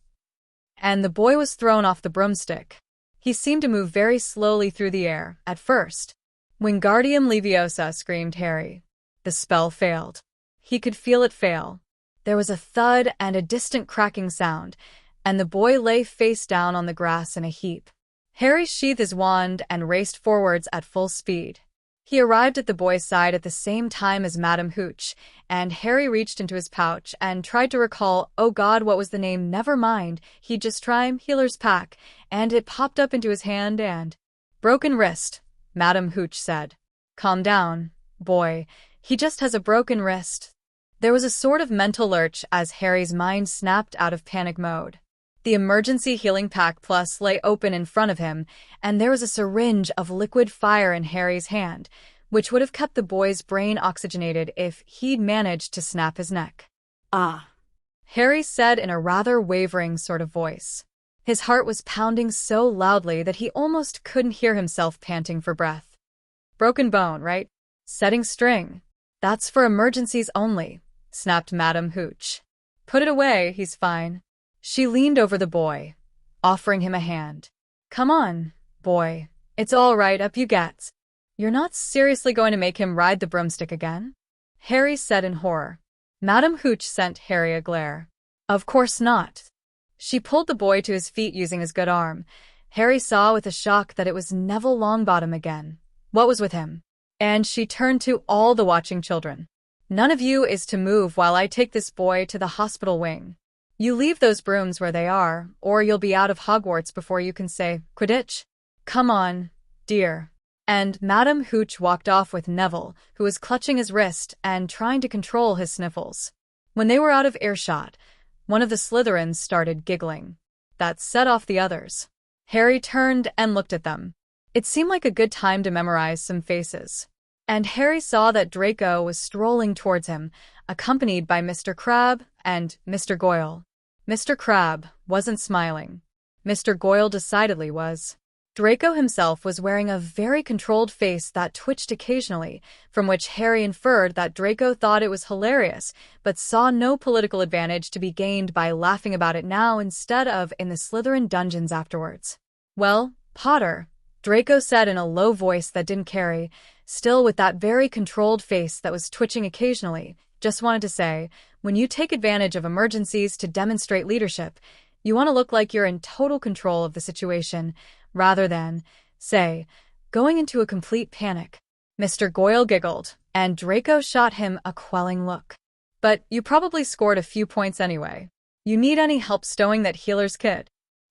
And the boy was thrown off the broomstick. He seemed to move very slowly through the air, at first. "Wingardium Leviosa," screamed Harry. The spell failed. He could feel it fail. There was a thud and a distant cracking sound, and the boy lay face down on the grass in a heap. Harry sheathed his wand and raced forwards at full speed. He arrived at the boy's side at the same time as Madame Hooch, and Harry reached into his pouch and tried to recall, oh God, what was the name? Never mind, he'd just try Healer's Pack, and it popped up into his hand and… Broken wrist, Madame Hooch said. Calm down, boy, he just has a broken wrist. There was a sort of mental lurch as Harry's mind snapped out of panic mode. The emergency healing pack plus lay open in front of him, and there was a syringe of liquid fire in Harry's hand, which would have kept the boy's brain oxygenated if he'd managed to snap his neck. Ah, Harry said in a rather wavering sort of voice. His heart was pounding so loudly that he almost couldn't hear himself panting for breath. Broken bone, right? Setting string. That's for emergencies only, snapped Madame Hooch. Put it away, he's fine. She leaned over the boy, offering him a hand. Come on, boy. It's all right, up you get. You're not seriously going to make him ride the broomstick again? Harry said in horror. Madame Hooch sent Harry a glare. Of course not. She pulled the boy to his feet using his good arm. Harry saw with a shock that it was Neville Longbottom again. What was with him? And she turned to all the watching children. None of you is to move while I take this boy to the hospital wing. You leave those brooms where they are, or you'll be out of Hogwarts before you can say, Quidditch. Come on, dear. And Madame Hooch walked off with Neville, who was clutching his wrist and trying to control his sniffles. When they were out of earshot, one of the Slytherins started giggling. That set off the others. Harry turned and looked at them. It seemed like a good time to memorize some faces. And Harry saw that Draco was strolling towards him, accompanied by Mr. Crabbe and Mr. Goyle. Mr. Crabbe wasn't smiling. Mr. Goyle decidedly was. Draco himself was wearing a very controlled face that twitched occasionally, from which Harry inferred that Draco thought it was hilarious, but saw no political advantage to be gained by laughing about it now instead of in the Slytherin dungeons afterwards. Well, Potter, Draco said in a low voice that didn't carry, still with that very controlled face that was twitching occasionally, just wanted to say, when you take advantage of emergencies to demonstrate leadership, you want to look like you're in total control of the situation, rather than, say, going into a complete panic. Mr. Goyle giggled, and Draco shot him a quelling look. But you probably scored a few points anyway. You need any help stowing that healer's kit?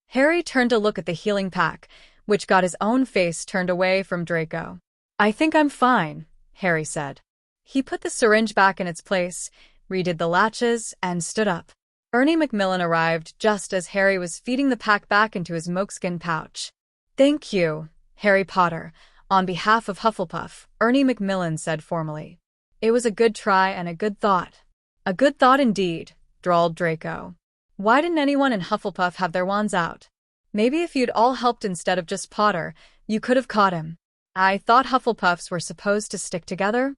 Harry turned to look at the healing pack, which got his own face turned away from Draco. I think I'm fine, Harry said. He put the syringe back in its place, redid the latches, and stood up. Ernie Macmillan arrived just as Harry was feeding the pack back into his moleskin pouch. Thank you, Harry Potter. On behalf of Hufflepuff, Ernie Macmillan said formally. It was a good try and a good thought. A good thought indeed, drawled Draco. Why didn't anyone in Hufflepuff have their wands out? Maybe if you'd all helped instead of just Potter, you could have caught him. I thought Hufflepuffs were supposed to stick together.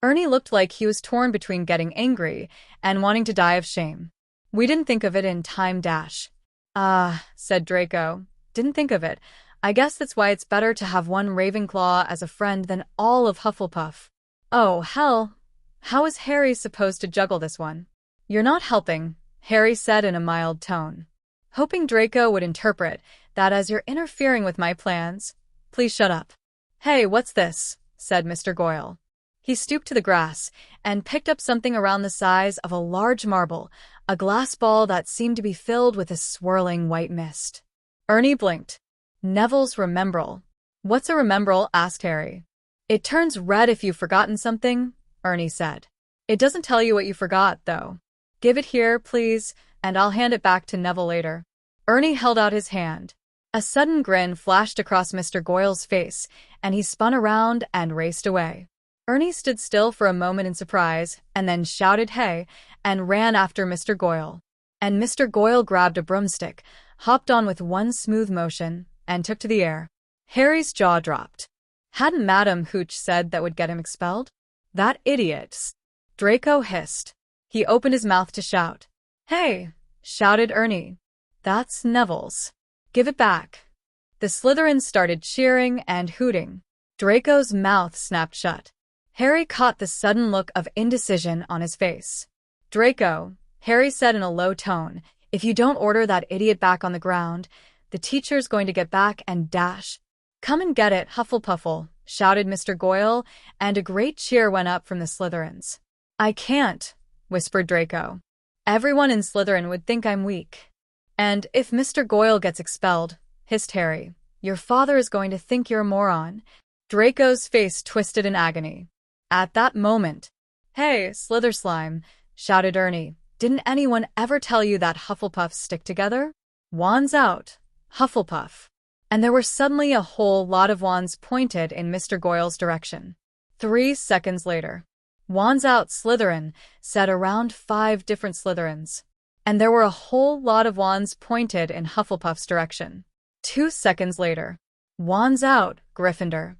Ernie looked like he was torn between getting angry and wanting to die of shame. We didn't think of it in time dash. Ah, said Draco. Didn't think of it. I guess that's why it's better to have one Ravenclaw as a friend than all of Hufflepuff. Oh, hell. How is Harry supposed to juggle this one? You're not helping, Harry said in a mild tone. Hoping Draco would interpret that as you're interfering with my plans. Please shut up. Hey, what's this? Said Mr. Goyle. He stooped to the grass and picked up something around the size of a large marble, a glass ball that seemed to be filled with a swirling white mist. Ernie blinked. Neville's Remembrall. What's a Remembrall? Asked Harry. It turns red if you've forgotten something, Ernie said. It doesn't tell you what you forgot, though. Give it here, please, and I'll hand it back to Neville later. Ernie held out his hand. A sudden grin flashed across Mr. Goyle's face, and he spun around and raced away. Ernie stood still for a moment in surprise, and then shouted hey, and ran after Mr. Goyle. And Mr. Goyle grabbed a broomstick, hopped on with one smooth motion, and took to the air. Harry's jaw dropped. Hadn't Madame Hooch said that would get him expelled? That idiot! Draco hissed. He opened his mouth to shout. Hey! Shouted Ernie. That's Neville's. Give it back. The Slytherins started cheering and hooting. Draco's mouth snapped shut. Harry caught the sudden look of indecision on his face. Draco, Harry said in a low tone, if you don't order that idiot back on the ground, the teacher's going to get back and dash. Come and get it, Hufflepuffle, shouted Mr. Goyle, and a great cheer went up from the Slytherins. I can't, whispered Draco. Everyone in Slytherin would think I'm weak. And if Mr. Goyle gets expelled, hissed Harry, your father is going to think you're a moron. Draco's face twisted in agony. At that moment, hey, Slither Slime, shouted Ernie, didn't anyone ever tell you that Hufflepuffs stick together? Wands out, Hufflepuff. And there were suddenly a whole lot of wands pointed in Mr. Goyle's direction. 3 seconds later, wands out Slytherin, said around 5 different Slytherins. And there were a whole lot of wands pointed in Hufflepuff's direction. 2 seconds later, wands out, Gryffindor.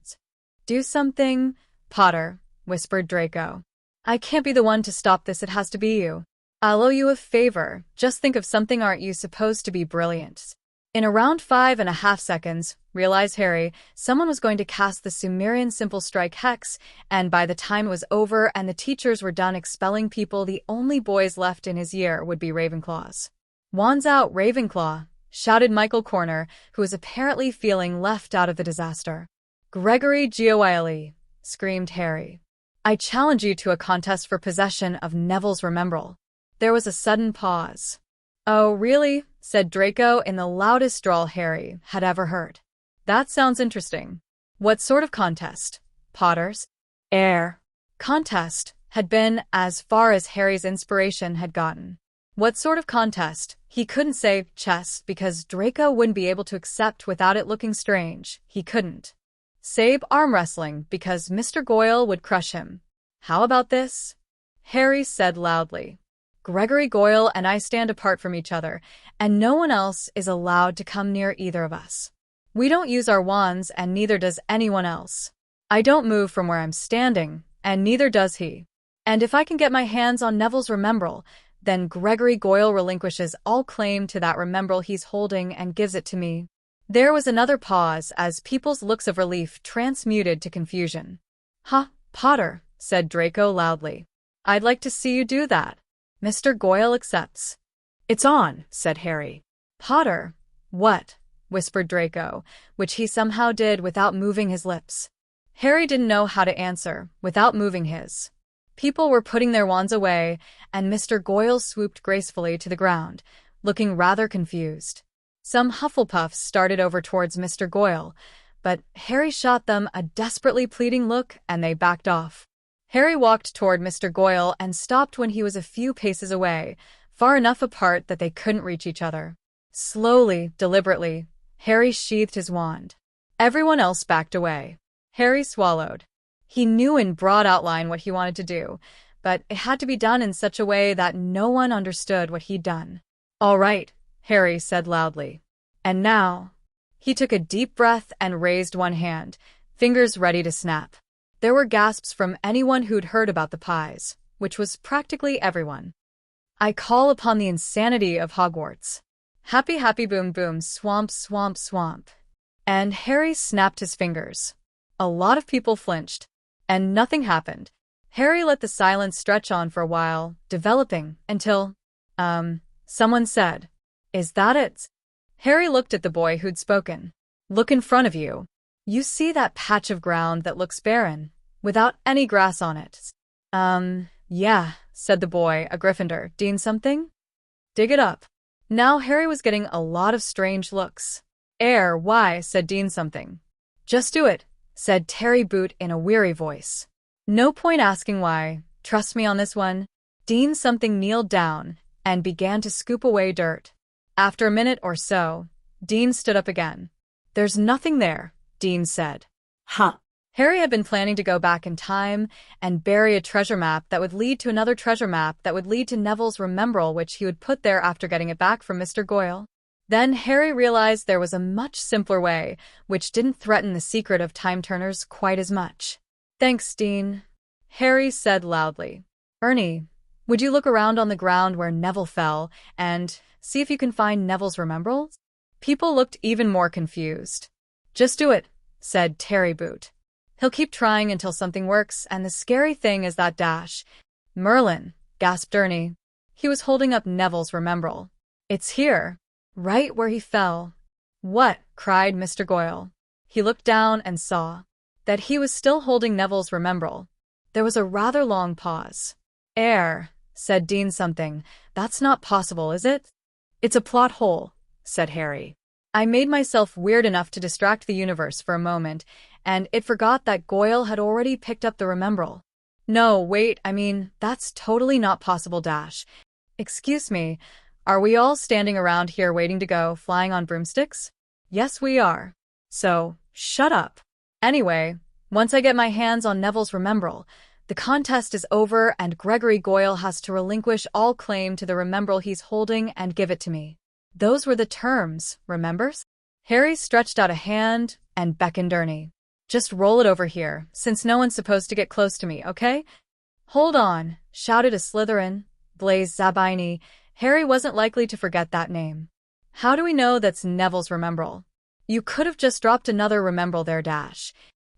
Do something, Potter, whispered Draco. I can't be the one to stop this, it has to be you. I'll owe you a favor, just think of something, aren't you supposed to be brilliant? In around 5.5 seconds, realized Harry, someone was going to cast the Sumerian Simple Strike Hex, and by the time it was over and the teachers were done expelling people, the only boys left in his year would be Ravenclaws. Wands out, Ravenclaw, shouted Michael Corner, who was apparently feeling left out of the disaster. Gregory Goyle, screamed Harry. I challenge you to a contest for possession of Neville's Remembrall. There was a sudden pause. Oh, really? Said Draco in the loudest drawl Harry had ever heard. That sounds interesting. What sort of contest? Potter's? Contest had been as far as Harry's inspiration had gotten. What sort of contest? He couldn't say chess because Draco wouldn't be able to accept without it looking strange. He couldn't. Say arm wrestling because Mr. Goyle would crush him. How about this? Harry said loudly. Gregory Goyle and I stand apart from each other, and no one else is allowed to come near either of us. We don't use our wands, and neither does anyone else. I don't move from where I'm standing, and neither does he. And if I can get my hands on Neville's Remembrall, then Gregory Goyle relinquishes all claim to that Remembrall he's holding and gives it to me. There was another pause as people's looks of relief transmuted to confusion. Potter, said Draco loudly. I'd like to see you do that. Mr. Goyle accepts. It's on, said Harry. Potter, what? Whispered Draco, which he somehow did without moving his lips. Harry didn't know how to answer without moving his. People were putting their wands away, and Mr. Goyle swooped gracefully to the ground, looking rather confused. Some Hufflepuffs started over towards Mr. Goyle, but Harry shot them a desperately pleading look and they backed off. Harry walked toward Mr. Goyle and stopped when he was a few paces away, far enough apart that they couldn't reach each other. Slowly, deliberately, Harry sheathed his wand. Everyone else backed away. Harry swallowed. He knew in broad outline what he wanted to do, but it had to be done in such a way that no one understood what he'd done. All right, Harry said loudly. And now? He took a deep breath and raised one hand, fingers ready to snap. There were gasps from anyone who'd heard about the pies, which was practically everyone. I call upon the insanity of Hogwarts. Happy, happy, boom, boom, swamp, swamp, swamp. And Harry snapped his fingers. A lot of people flinched, and nothing happened. Harry let the silence stretch on for a while, developing, until, someone said, Is that it? Harry looked at the boy who'd spoken. Look in front of you. You see that patch of ground that looks barren, without any grass on it? Yeah, said the boy, a Gryffindor. Dean something? Dig it up. Now Harry was getting a lot of strange looks. Why, said Dean something. Just do it, said Terry Boot in a weary voice. No point asking why, trust me on this one. Dean something kneeled down and began to scoop away dirt. After a minute or so, Dean stood up again. There's nothing there, Dean said. Harry had been planning to go back in time and bury a treasure map that would lead to another treasure map that would lead to Neville's Remembrall, which he would put there after getting it back from Mr. Goyle. Then Harry realized there was a much simpler way, which didn't threaten the secret of time turners quite as much. Thanks, Dean, Harry said loudly. Ernie, would you look around on the ground where Neville fell and see if you can find Neville's Remembrall? People looked even more confused. Just do it, said Terry Boot. He'll keep trying until something works, and the scary thing is that dash. Merlin, gasped Ernie. He was holding up Neville's Remembrall. It's here, right where he fell. What? Cried Mr. Goyle. He looked down and saw. that he was still holding Neville's Remembrall. There was a rather long pause. Said Dean something. That's not possible, is it? It's a plot hole, said Harry. I made myself weird enough to distract the universe for a moment, and it forgot that Goyle had already picked up the Remembrall. No, wait, that's totally not possible, Dash. Excuse me, are we all standing around here waiting to go flying on broomsticks? Yes, we are. So, shut up. Anyway, once I get my hands on Neville's Remembrall, the contest is over and Gregory Goyle has to relinquish all claim to the Remembrall he's holding and give it to me. Those were the terms, remembers? Harry stretched out a hand and beckoned Ernie. Just roll it over here, since no one's supposed to get close to me, okay? Hold on, shouted a Slytherin, Blaise Zabini. Harry wasn't likely to forget that name. How do we know that's Neville's Remembrall? You could have just dropped another Remembrall there, Dash.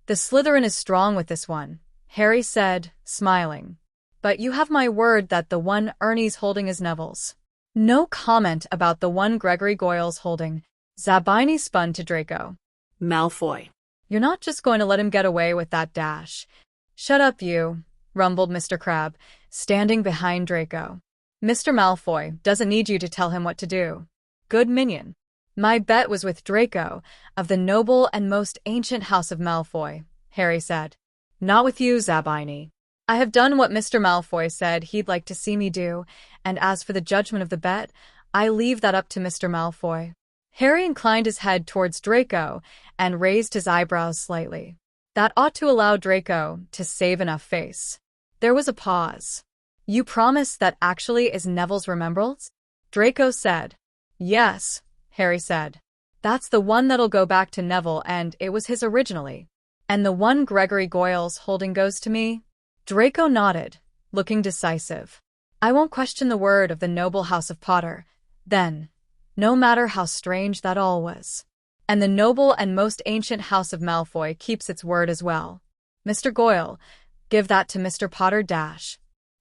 The Slytherin is strong with this one, Harry said, smiling. But you have my word that the one Ernie's holding is Neville's. No comment about the one Gregory Goyle's holding. Zabini spun to Draco. Malfoy. You're not just going to let him get away with that, Dash. Shut up, you, rumbled Mr. Crabbe, standing behind Draco. Mr. Malfoy doesn't need you to tell him what to do. Good minion. My bet was with Draco, of the noble and most ancient house of Malfoy, Harry said. Not with you, Zabini. I have done what Mr. Malfoy said he'd like to see me do, and as for the judgment of the bet, I leave that up to Mr. Malfoy. Harry inclined his head towards Draco and raised his eyebrows slightly. That ought to allow Draco to save enough face. There was a pause. You promise that actually is Neville's Remembrall? Draco said. Yes, Harry said. That's the one that'll go back to Neville, and it was his originally. And the one Gregory Goyle's holding goes to me? Draco nodded, looking decisive. I won't question the word of the noble house of Potter, then, no matter how strange that all was. And the noble and most ancient house of Malfoy keeps its word as well. Mr. Goyle, give that to Mr. Potter Dash.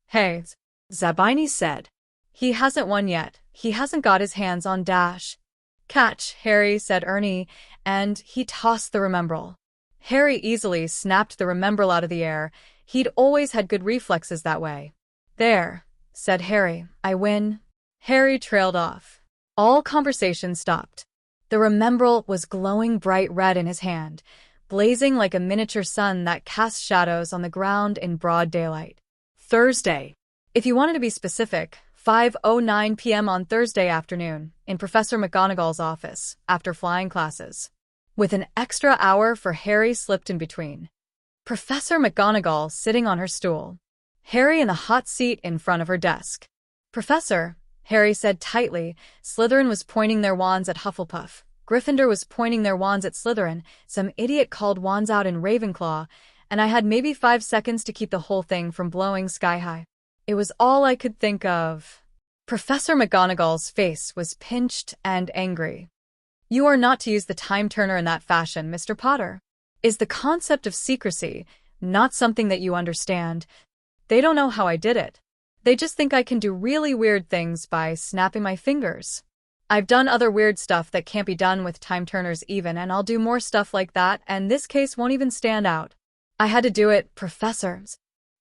Hey, Zabini said. He hasn't won yet. He hasn't got his hands on Dash. Catch, Harry, said Ernie, and he tossed the Remembrall. Harry easily snapped the Remembrall out of the air. He'd always had good reflexes that way. There, said Harry, I win. Harry trailed off. All conversation stopped. The Remembrall was glowing bright red in his hand, blazing like a miniature sun that cast shadows on the ground in broad daylight. Thursday. If you wanted to be specific, 5:09 p.m. on Thursday afternoon, in Professor McGonagall's office, after flying classes. With an extra hour for Harry slipped in between. Professor McGonagall sitting on her stool. Harry in the hot seat in front of her desk. Professor, Harry said tightly. Slytherin was pointing their wands at Hufflepuff. Gryffindor was pointing their wands at Slytherin. Some idiot called wands out in Ravenclaw, and I had maybe 5 seconds to keep the whole thing from blowing sky high. It was all I could think of. Professor McGonagall's face was pinched and angry. You are not to use the time turner in that fashion, Mr. Potter. Is the concept of secrecy not something that you understand? They don't know how I did it. They just think I can do really weird things by snapping my fingers. I've done other weird stuff that can't be done with time turners even, and I'll do more stuff like that, and this case won't even stand out. I had to do it, Professor.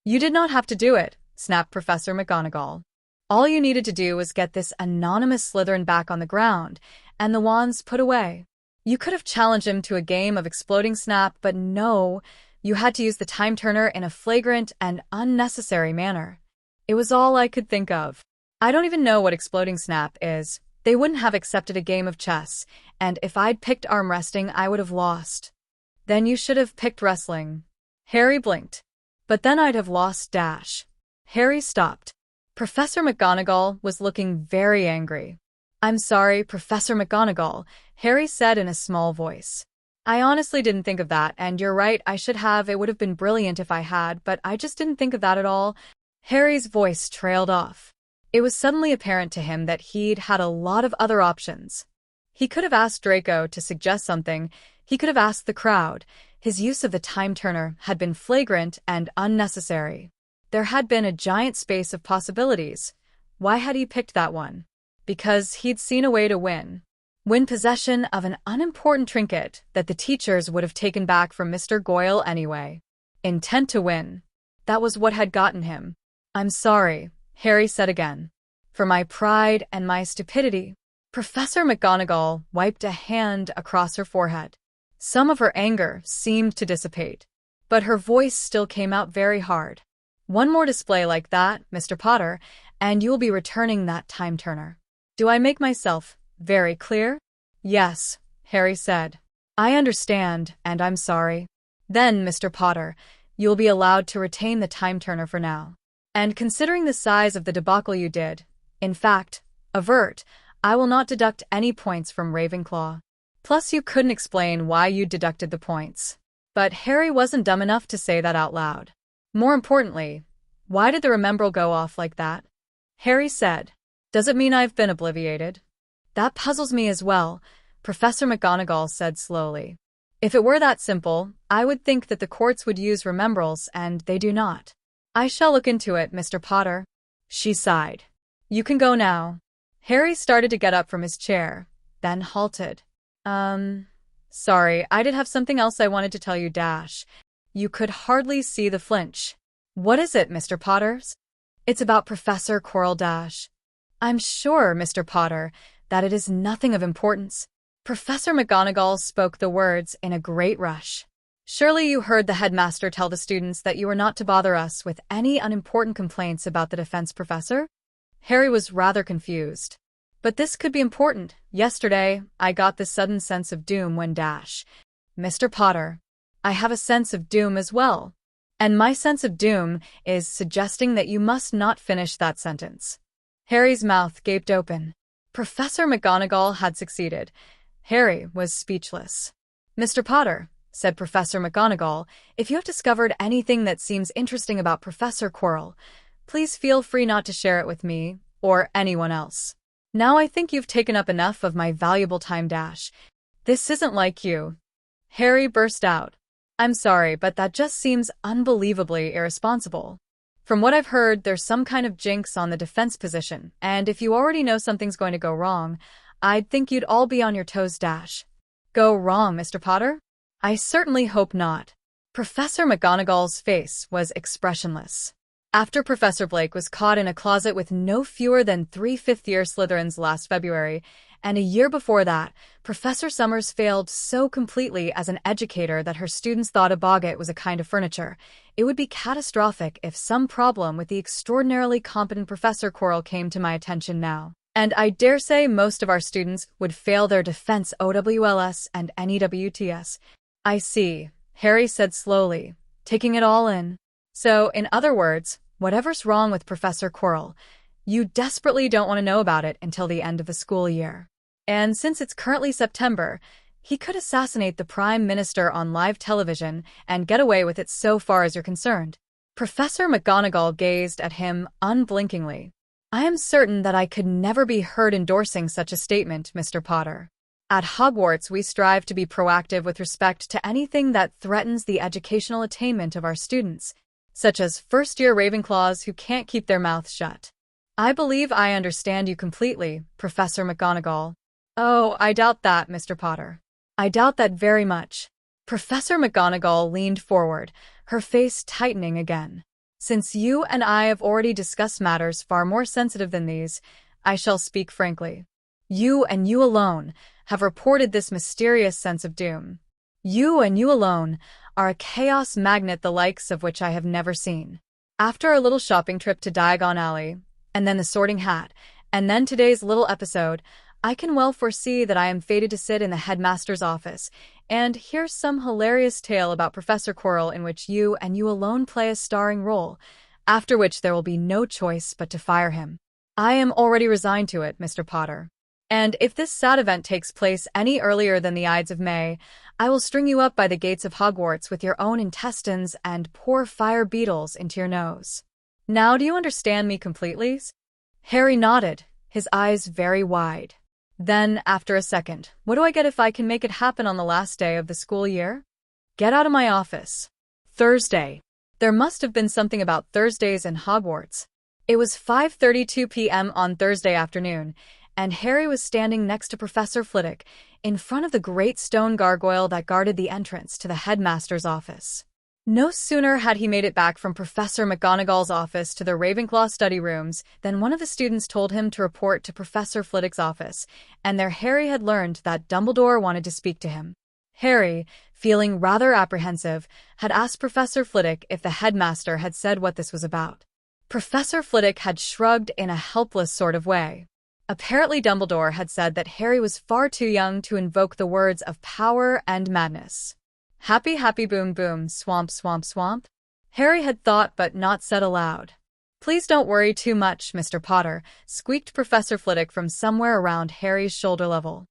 You did not have to do it, snapped Professor McGonagall. All you needed to do was get this anonymous Slytherin back on the ground, and the wands put away. You could have challenged him to a game of exploding snap, but no, you had to use the time turner in a flagrant and unnecessary manner. It was all I could think of. I don't even know what exploding snap is. They wouldn't have accepted a game of chess, and if I'd picked arm wrestling, I would have lost. Then you should have picked wrestling. Harry blinked. But then I'd have lost Dash. Harry stopped. Professor McGonagall was looking very angry. I'm sorry, Professor McGonagall, Harry said in a small voice. I honestly didn't think of that, and you're right, I should have. It would have been brilliant if I had, but I just didn't think of that at all. Harry's voice trailed off. It was suddenly apparent to him that he'd had a lot of other options. He could have asked Draco to suggest something. He could have asked the crowd. His use of the time turner had been flagrant and unnecessary. There had been a giant space of possibilities. Why had he picked that one? Because he'd seen a way to win. Win possession of an unimportant trinket that the teachers would have taken back from Mr. Goyle anyway. Intent to win. That was what had gotten him. "I'm sorry," Harry said again. "For my pride and my stupidity." Professor McGonagall wiped a hand across her forehead. Some of her anger seemed to dissipate, but her voice still came out very hard. "One more display like that, Mr. Potter, and you will be returning that time-turner. Do I make myself very clear?" "Yes," Harry said. "I understand, and I'm sorry." "Then, Mr. Potter, you will be allowed to retain the time-turner for now. And considering the size of the debacle you did, in fact, avert, I will not deduct any points from Ravenclaw. Plus you couldn't explain why you deducted the points." But Harry wasn't dumb enough to say that out loud. More importantly, why did the Remembrall go off like that? Harry said. "Does it mean I've been obliviated?" "That puzzles me as well," Professor McGonagall said slowly. "If it were that simple, I would think that the courts would use Remembralls, and they do not." "I shall look into it, Mr. Potter." She sighed. "You can go now." Harry started to get up from his chair, then halted. Sorry, I did have something else I wanted to tell you, Dash." You could hardly see the flinch. "What is it, Mr. Potters?" "It's about Professor Quirrell, Dash." "I'm sure, Mr. Potter, that it is nothing of importance." Professor McGonagall spoke the words in a great rush. "Surely you heard the headmaster tell the students that you were not to bother us with any unimportant complaints about the defense professor?" Harry was rather confused. "But this could be important. Yesterday, I got this sudden sense of doom when Dash." "Mr. Potter, I have a sense of doom as well. And my sense of doom is suggesting that you must not finish that sentence." Harry's mouth gaped open. Professor McGonagall had succeeded. Harry was speechless. "Mr. Potter," said Professor McGonagall, "if you have discovered anything that seems interesting about Professor Quirrell, please feel free not to share it with me or anyone else. Now I think you've taken up enough of my valuable time, Dash. This isn't like you." Harry burst out. "I'm sorry, but that just seems unbelievably irresponsible. From what I've heard, there's some kind of jinx on the defense position, and if you already know something's going to go wrong, I'd think you'd all be on your toes, Dash." "Go wrong, Mr. Potter? I certainly hope not." Professor McGonagall's face was expressionless. After Professor Blake was caught in a closet with no fewer than 3 fifth-year Slytherins last February, and a year before that, Professor Summers failed so completely as an educator that her students thought a boggart was a kind of furniture, it would be catastrophic if some problem with the extraordinarily competent Professor Quirrell came to my attention now. And I dare say most of our students would fail their defense OWLS and NEWTS. "I see," Harry said slowly, taking it all in. "So, in other words, whatever's wrong with Professor Quirrell, you desperately don't want to know about it until the end of the school year. And since it's currently September, he could assassinate the Prime Minister on live television and get away with it so far as you're concerned." Professor McGonagall gazed at him unblinkingly. "I am certain that I could never be heard endorsing such a statement, Mr. Potter. At Hogwarts, we strive to be proactive with respect to anything that threatens the educational attainment of our students, such as first-year Ravenclaws who can't keep their mouths shut." "I believe I understand you completely, Professor McGonagall." "Oh, I doubt that, Mr. Potter. I doubt that very much." Professor McGonagall leaned forward, her face tightening again. "Since you and I have already discussed matters far more sensitive than these, I shall speak frankly. You and you alone have reported this mysterious sense of doom. You and you alone are a chaos magnet the likes of which I have never seen. After our little shopping trip to Diagon Alley, and then the Sorting Hat, and then today's little episode, I can well foresee that I am fated to sit in the headmaster's office and hear some hilarious tale about Professor Quirrell in which you and you alone play a starring role, after which there will be no choice but to fire him. I am already resigned to it, Mr. Potter. And if this sad event takes place any earlier than the Ides of May, I will string you up by the gates of Hogwarts with your own intestines and pour fire beetles into your nose. Now do you understand me completely?" Harry nodded, his eyes very wide. Then, after a second, "What do I get if I can make it happen on the last day of the school year?" "Get out of my office." Thursday. There must have been something about Thursdays in Hogwarts. It was 5:32 p.m. on Thursday afternoon, and Harry was standing next to Professor Flitwick, in front of the great stone gargoyle that guarded the entrance to the headmaster's office. No sooner had he made it back from Professor McGonagall's office to the Ravenclaw study rooms than one of the students told him to report to Professor Flitwick's office, and there Harry had learned that Dumbledore wanted to speak to him. Harry, feeling rather apprehensive, had asked Professor Flitwick if the headmaster had said what this was about. Professor Flitwick had shrugged in a helpless sort of way. Apparently Dumbledore had said that Harry was far too young to invoke the words of power and madness. Happy, happy, boom, boom, swamp, swamp, swamp? Harry had thought but not said aloud. Please don't worry too much, Mr. Potter, squeaked Professor Flitwick from somewhere around Harry's shoulder level.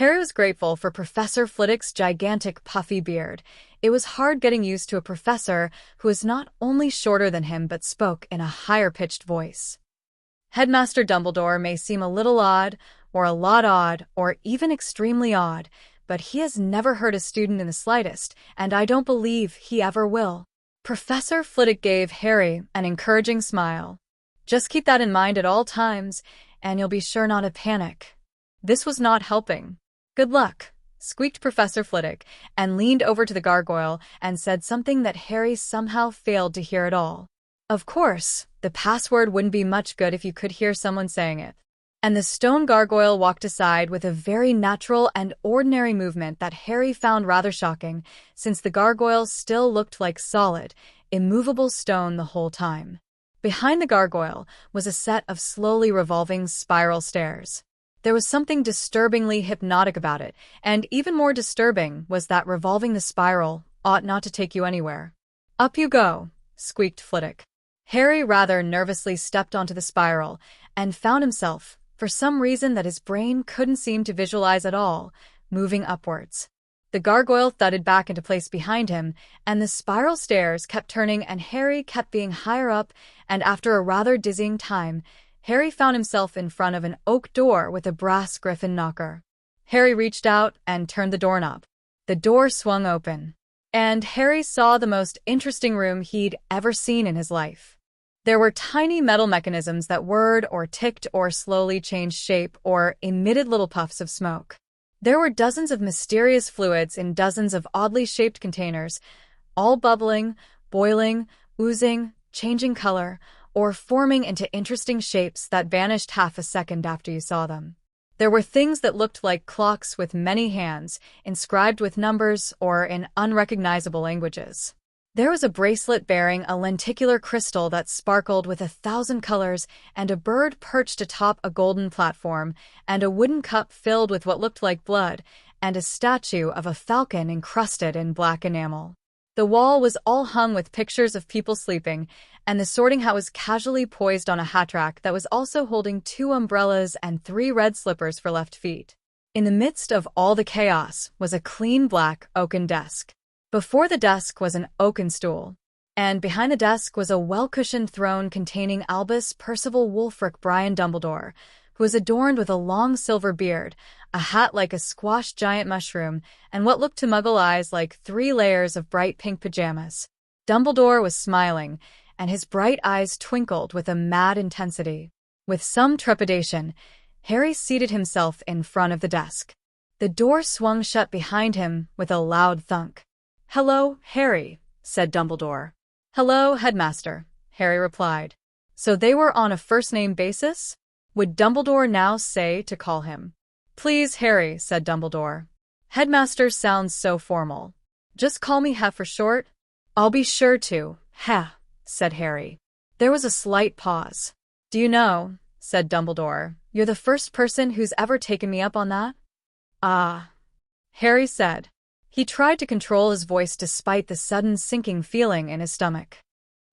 Harry was grateful for Professor Flitwick's gigantic puffy beard. It was hard getting used to a professor who was not only shorter than him but spoke in a higher-pitched voice. Headmaster Dumbledore may seem a little odd, or a lot odd, or even extremely odd, but he has never hurt a student in the slightest, and I don't believe he ever will. Professor Flitwick gave Harry an encouraging smile. Just keep that in mind at all times, and you'll be sure not to panic. This was not helping. Good luck, squeaked Professor Flitwick, and leaned over to the gargoyle and said something that Harry somehow failed to hear at all. Of course, the password wouldn't be much good if you could hear someone saying it. And the stone gargoyle walked aside with a very natural and ordinary movement that Harry found rather shocking, since the gargoyle still looked like solid, immovable stone the whole time. Behind the gargoyle was a set of slowly revolving spiral stairs. There was something disturbingly hypnotic about it, and even more disturbing was that revolving the spiral ought not to take you anywhere. Up you go, squeaked Flitwick. Harry rather nervously stepped onto the spiral, and found himself, for some reason that his brain couldn't seem to visualize at all, moving upwards. The gargoyle thudded back into place behind him, and the spiral stairs kept turning and Harry kept being higher up, and after a rather dizzying time, Harry found himself in front of an oak door with a brass griffin knocker. Harry reached out and turned the doorknob. The door swung open, and Harry saw the most interesting room he'd ever seen in his life. There were tiny metal mechanisms that whirred or ticked or slowly changed shape or emitted little puffs of smoke. There were dozens of mysterious fluids in dozens of oddly shaped containers, all bubbling, boiling, oozing, changing color, or forming into interesting shapes that vanished half a second after you saw them. There were things that looked like clocks with many hands, inscribed with numbers or in unrecognizable languages. There was a bracelet bearing a lenticular crystal that sparkled with 1,000 colors, and a bird perched atop a golden platform, and a wooden cup filled with what looked like blood, and a statue of a falcon encrusted in black enamel. The wall was all hung with pictures of people sleeping, and the sorting hat was casually poised on a hat rack that was also holding 2 umbrellas and 3 red slippers for left feet. In the midst of all the chaos was a clean black oaken desk. Before the desk was an oaken stool, and behind the desk was a well-cushioned throne containing Albus Percival Wulfric Brian Dumbledore, who was adorned with a long silver beard, a hat like a squashed giant mushroom, and what looked to Muggle eyes like 3 layers of bright pink pajamas. Dumbledore was smiling, and his bright eyes twinkled with a mad intensity. With some trepidation, Harry seated himself in front of the desk. The door swung shut behind him with a loud thunk. "Hello, Harry," said Dumbledore. "Hello, Headmaster," Harry replied. So they were on a first-name basis? Would Dumbledore now say to call him? "Please, Harry," said Dumbledore. "Headmaster sounds so formal. Just call me Hef for short." "I'll be sure to, Hef," said Harry. There was a slight pause. "Do you know," said Dumbledore, "you're the first person who's ever taken me up on that?" "Ah," Harry said. He tried to control his voice despite the sudden sinking feeling in his stomach.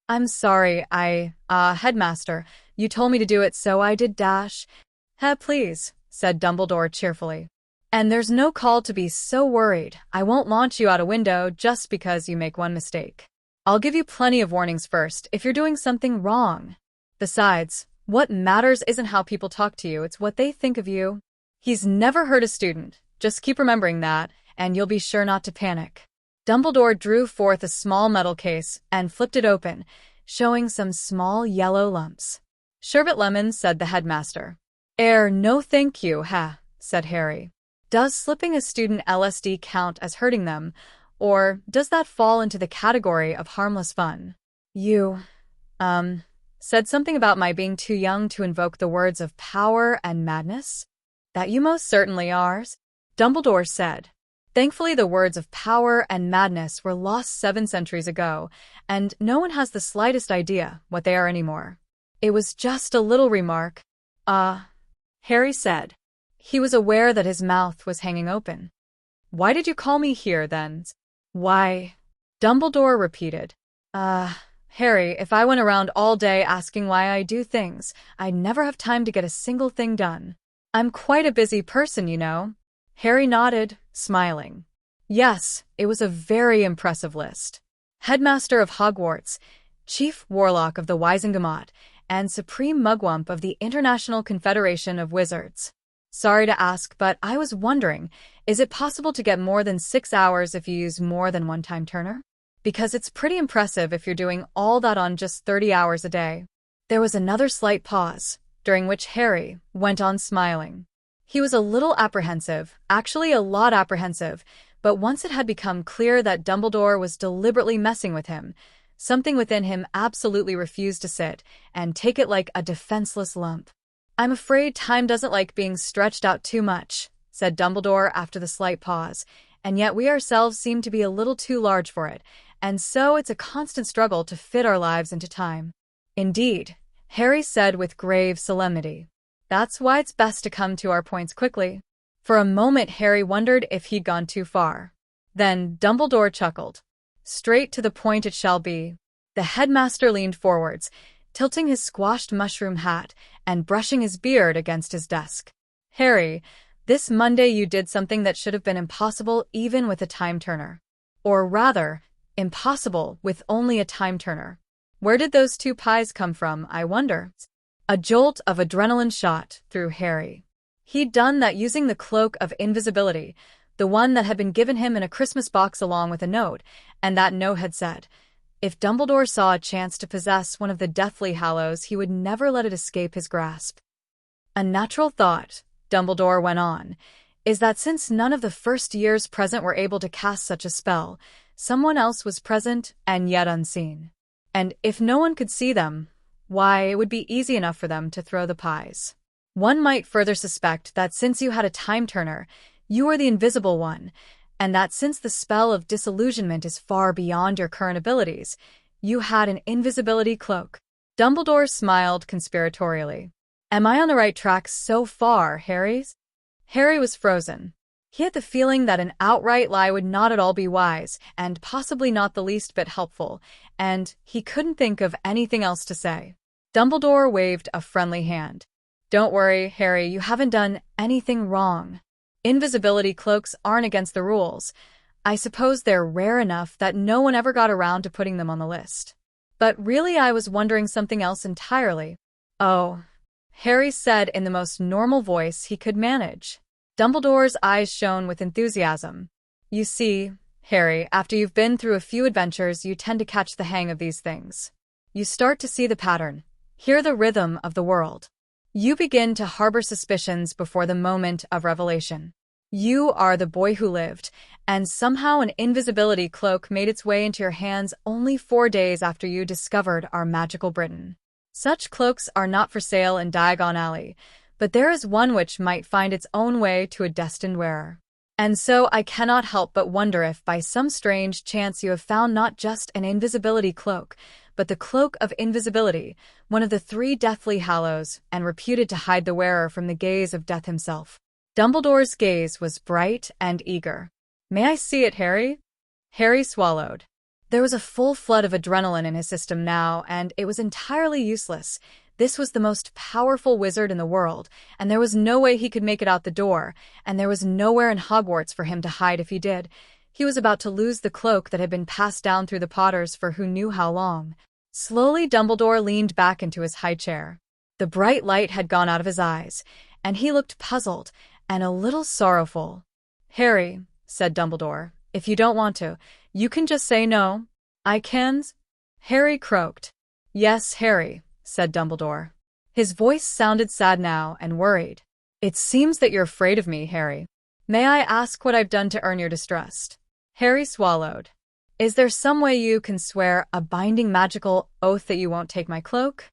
"I'm sorry, Headmaster, you told me to do it, so I did dash." Please," said Dumbledore cheerfully. "And there's no call to be so worried. I won't launch you out a window just because you make one mistake. I'll give you plenty of warnings first if you're doing something wrong. Besides, what matters isn't how people talk to you, it's what they think of you. He's never hurt a student. Just keep remembering that, and you'll be sure not to panic." Dumbledore drew forth a small metal case and flipped it open, showing some small yellow lumps. "Sherbet lemons," said the headmaster. No thank you, said Harry. Does slipping a student LSD count as hurting them, or does that fall into the category of harmless fun? You, said something about my being too young to invoke the words of power and madness? That you most certainly are, Dumbledore said. Thankfully, the words of power and madness were lost 7 centuries ago, and no one has the slightest idea what they are anymore. It was just a little remark. Harry said. He was aware that his mouth was hanging open. Why did you call me here, then? Why? Dumbledore repeated. Harry, if I went around all day asking why I do things, I'd never have time to get a single thing done. I'm quite a busy person, you know. Harry nodded, smiling. Yes, it was a very impressive list. Headmaster of Hogwarts, Chief Warlock of the Wizengamot, and Supreme Mugwump of the International Confederation of Wizards. Sorry to ask, but I was wondering, is it possible to get more than 6 hours if you use more than one time turner? Because it's pretty impressive if you're doing all that on just 30 hours a day. There was another slight pause, during which Harry went on smiling. He was a little apprehensive, actually a lot apprehensive, but once it had become clear that Dumbledore was deliberately messing with him, something within him absolutely refused to sit and take it like a defenseless lump. I'm afraid time doesn't like being stretched out too much, said Dumbledore after the slight pause, and yet we ourselves seem to be a little too large for it, and so it's a constant struggle to fit our lives into time. Indeed, Harry said with grave solemnity. That's why it's best to come to our points quickly. For a moment Harry wondered if he'd gone too far. Then Dumbledore chuckled. Straight to the point it shall be. The headmaster leaned forwards, tilting his squashed mushroom hat and brushing his beard against his desk. Harry, this Monday you did something that should have been impossible even with a time turner. Or rather, impossible with only a time turner. Where did those 2 pies come from, I wonder? A jolt of adrenaline shot through Harry. He'd done that using the cloak of invisibility, the one that had been given him in a Christmas box along with a note, and that note had said, if Dumbledore saw a chance to possess one of the Deathly Hallows, he would never let it escape his grasp. A natural thought, Dumbledore went on, is that since none of the first years present were able to cast such a spell, someone else was present and yet unseen. And if no one could see them, why, it would be easy enough for them to throw the pies. One might further suspect that since you had a time turner, you were the invisible one, and that since the spell of disillusionment is far beyond your current abilities, you had an invisibility cloak. Dumbledore smiled conspiratorially. Am I on the right track so far, Harry? Harry was frozen. He had the feeling that an outright lie would not at all be wise, and possibly not the least bit helpful, and he couldn't think of anything else to say. Dumbledore waved a friendly hand. Don't worry, Harry, you haven't done anything wrong. Invisibility cloaks aren't against the rules. I suppose they're rare enough that no one ever got around to putting them on the list. But really I was wondering something else entirely. Oh, Harry said in the most normal voice he could manage. Dumbledore's eyes shone with enthusiasm. You see, Harry, after you've been through a few adventures, you tend to catch the hang of these things. You start to see the pattern, hear the rhythm of the world. You begin to harbor suspicions before the moment of revelation. You are the boy who lived, and somehow an invisibility cloak made its way into your hands only 4 days after you discovered our magical Britain. Such cloaks are not for sale in Diagon Alley, but there is one which might find its own way to a destined wearer. And so I cannot help but wonder if by some strange chance you have found not just an invisibility cloak, but the cloak of invisibility, one of the 3 Deathly Hallows, and reputed to hide the wearer from the gaze of death himself. Dumbledore's gaze was bright and eager. May I see it, Harry? Harry swallowed. There was a full flood of adrenaline in his system now, and it was entirely useless. This was the most powerful wizard in the world, and there was no way he could make it out the door, and there was nowhere in Hogwarts for him to hide if he did. He was about to lose the cloak that had been passed down through the Potters for who knew how long. Slowly, Dumbledore leaned back into his high chair. The bright light had gone out of his eyes, and he looked puzzled and a little sorrowful. Harry, said Dumbledore, if you don't want to, you can just say no. I can? Harry croaked. Yes, Harry, said Dumbledore. His voice sounded sad now and worried. It seems that you're afraid of me, Harry. May I ask what I've done to earn your distrust? Harry swallowed. Is there some way you can swear a binding magical oath that you won't take my cloak?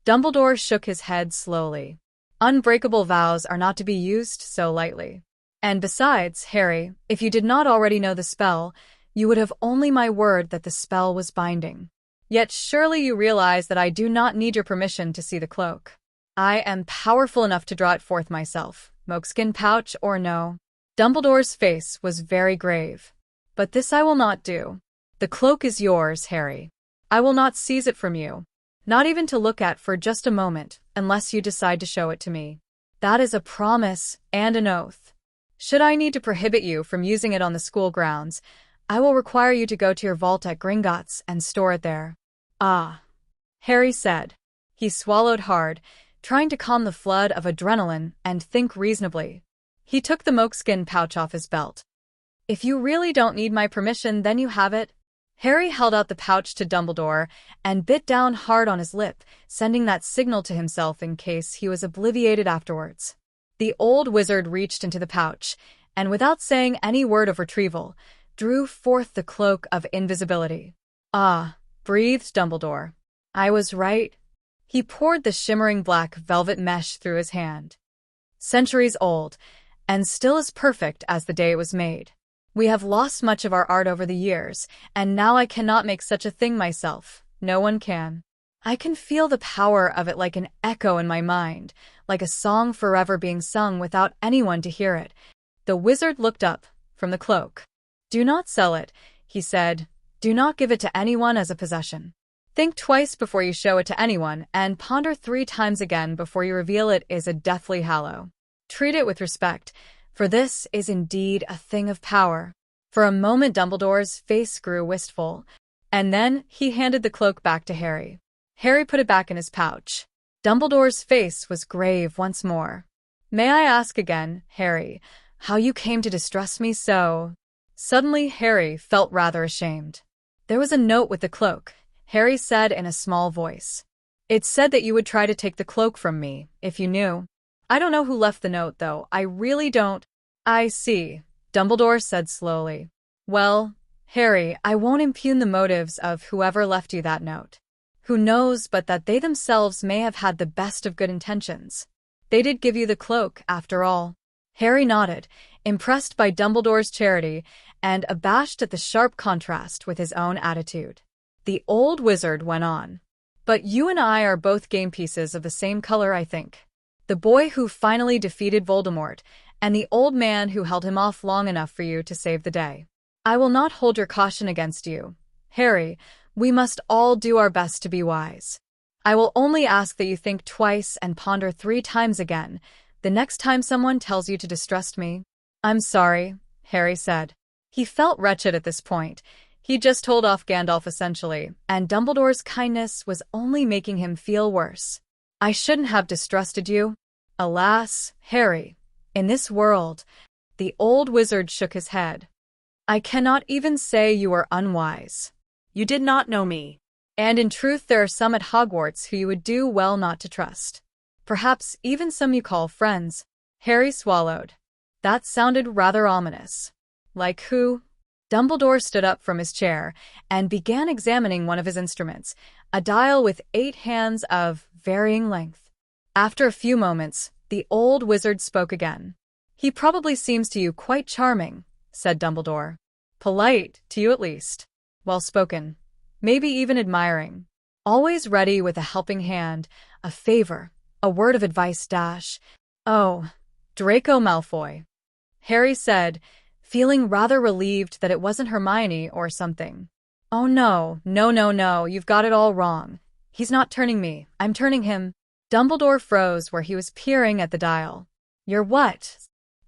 Dumbledore shook his head slowly. Unbreakable vows are not to be used so lightly. And besides, Harry, if you did not already know the spell, you would have only my word that the spell was binding. Yet surely you realize that I do not need your permission to see the cloak. I am powerful enough to draw it forth myself, moleskin pouch or no. Dumbledore's face was very grave. But this I will not do. The cloak is yours, Harry. I will not seize it from you. Not even to look at for just a moment, unless you decide to show it to me. That is a promise and an oath. Should I need to prohibit you from using it on the school grounds, I will require you to go to your vault at Gringotts and store it there. Ah, Harry said. He swallowed hard, trying to calm the flood of adrenaline and think reasonably. He took the moleskin pouch off his belt. If you really don't need my permission, then you have it. Harry held out the pouch to Dumbledore and bit down hard on his lip, sending that signal to himself in case he was obliviated afterwards. The old wizard reached into the pouch, and without saying any word of retrieval, drew forth the cloak of invisibility. Ah, breathed Dumbledore. I was right. He poured the shimmering black velvet mesh through his hand. Centuries old, and still as perfect as the day it was made. We have lost much of our art over the years, and now I cannot make such a thing myself. No one can. I can feel the power of it like an echo in my mind, like a song forever being sung without anyone to hear it. The wizard looked up from the cloak. Do not sell it, he said. Do not give it to anyone as a possession. Think twice before you show it to anyone, and ponder 3 times again before you reveal it is a deathly hallow. Treat it with respect, for this is indeed a thing of power. For a moment Dumbledore's face grew wistful, and then he handed the cloak back to Harry. Harry put it back in his pouch. Dumbledore's face was grave once more. May I ask again, Harry, how you came to distress me so? Suddenly Harry felt rather ashamed. There was a note with the cloak, Harry said in a small voice. It said that you would try to take the cloak from me, if you knew. I don't know who left the note, though. I really don't. I see, Dumbledore said slowly. Well, Harry, I won't impugn the motives of whoever left you that note. Who knows but that they themselves may have had the best of good intentions. They did give you the cloak, after all. Harry nodded, impressed by Dumbledore's charity and abashed at the sharp contrast with his own attitude. The old wizard went on. But you and I are both game pieces of the same color, I think. The boy who finally defeated Voldemort, and the old man who held him off long enough for you to save the day. I will not hold your caution against you. Harry, we must all do our best to be wise. I will only ask that you think twice and ponder 3 times again, the next time someone tells you to distrust me. I'm sorry, Harry said. He felt wretched at this point. He just told off Gandalf essentially, and Dumbledore's kindness was only making him feel worse. I shouldn't have distrusted you. Alas, Harry, in this world, the old wizard shook his head. I cannot even say you are unwise. You did not know me. And in truth there are some at Hogwarts who you would do well not to trust. Perhaps even some you call friends. Harry swallowed. That sounded rather ominous. Like who? Dumbledore stood up from his chair and began examining one of his instruments, a dial with 8 hands of varying length. After a few moments, the old wizard spoke again. He probably seems to you quite charming, said Dumbledore. Polite, to you at least. Well spoken. Maybe even admiring. Always ready with a helping hand, a favor, a word of advice dash. Oh, Draco Malfoy. Harry said, feeling rather relieved that it wasn't Hermione or something. Oh no, you've got it all wrong. He's not turning me, I'm turning him. Dumbledore froze where he was peering at the dial. You're what?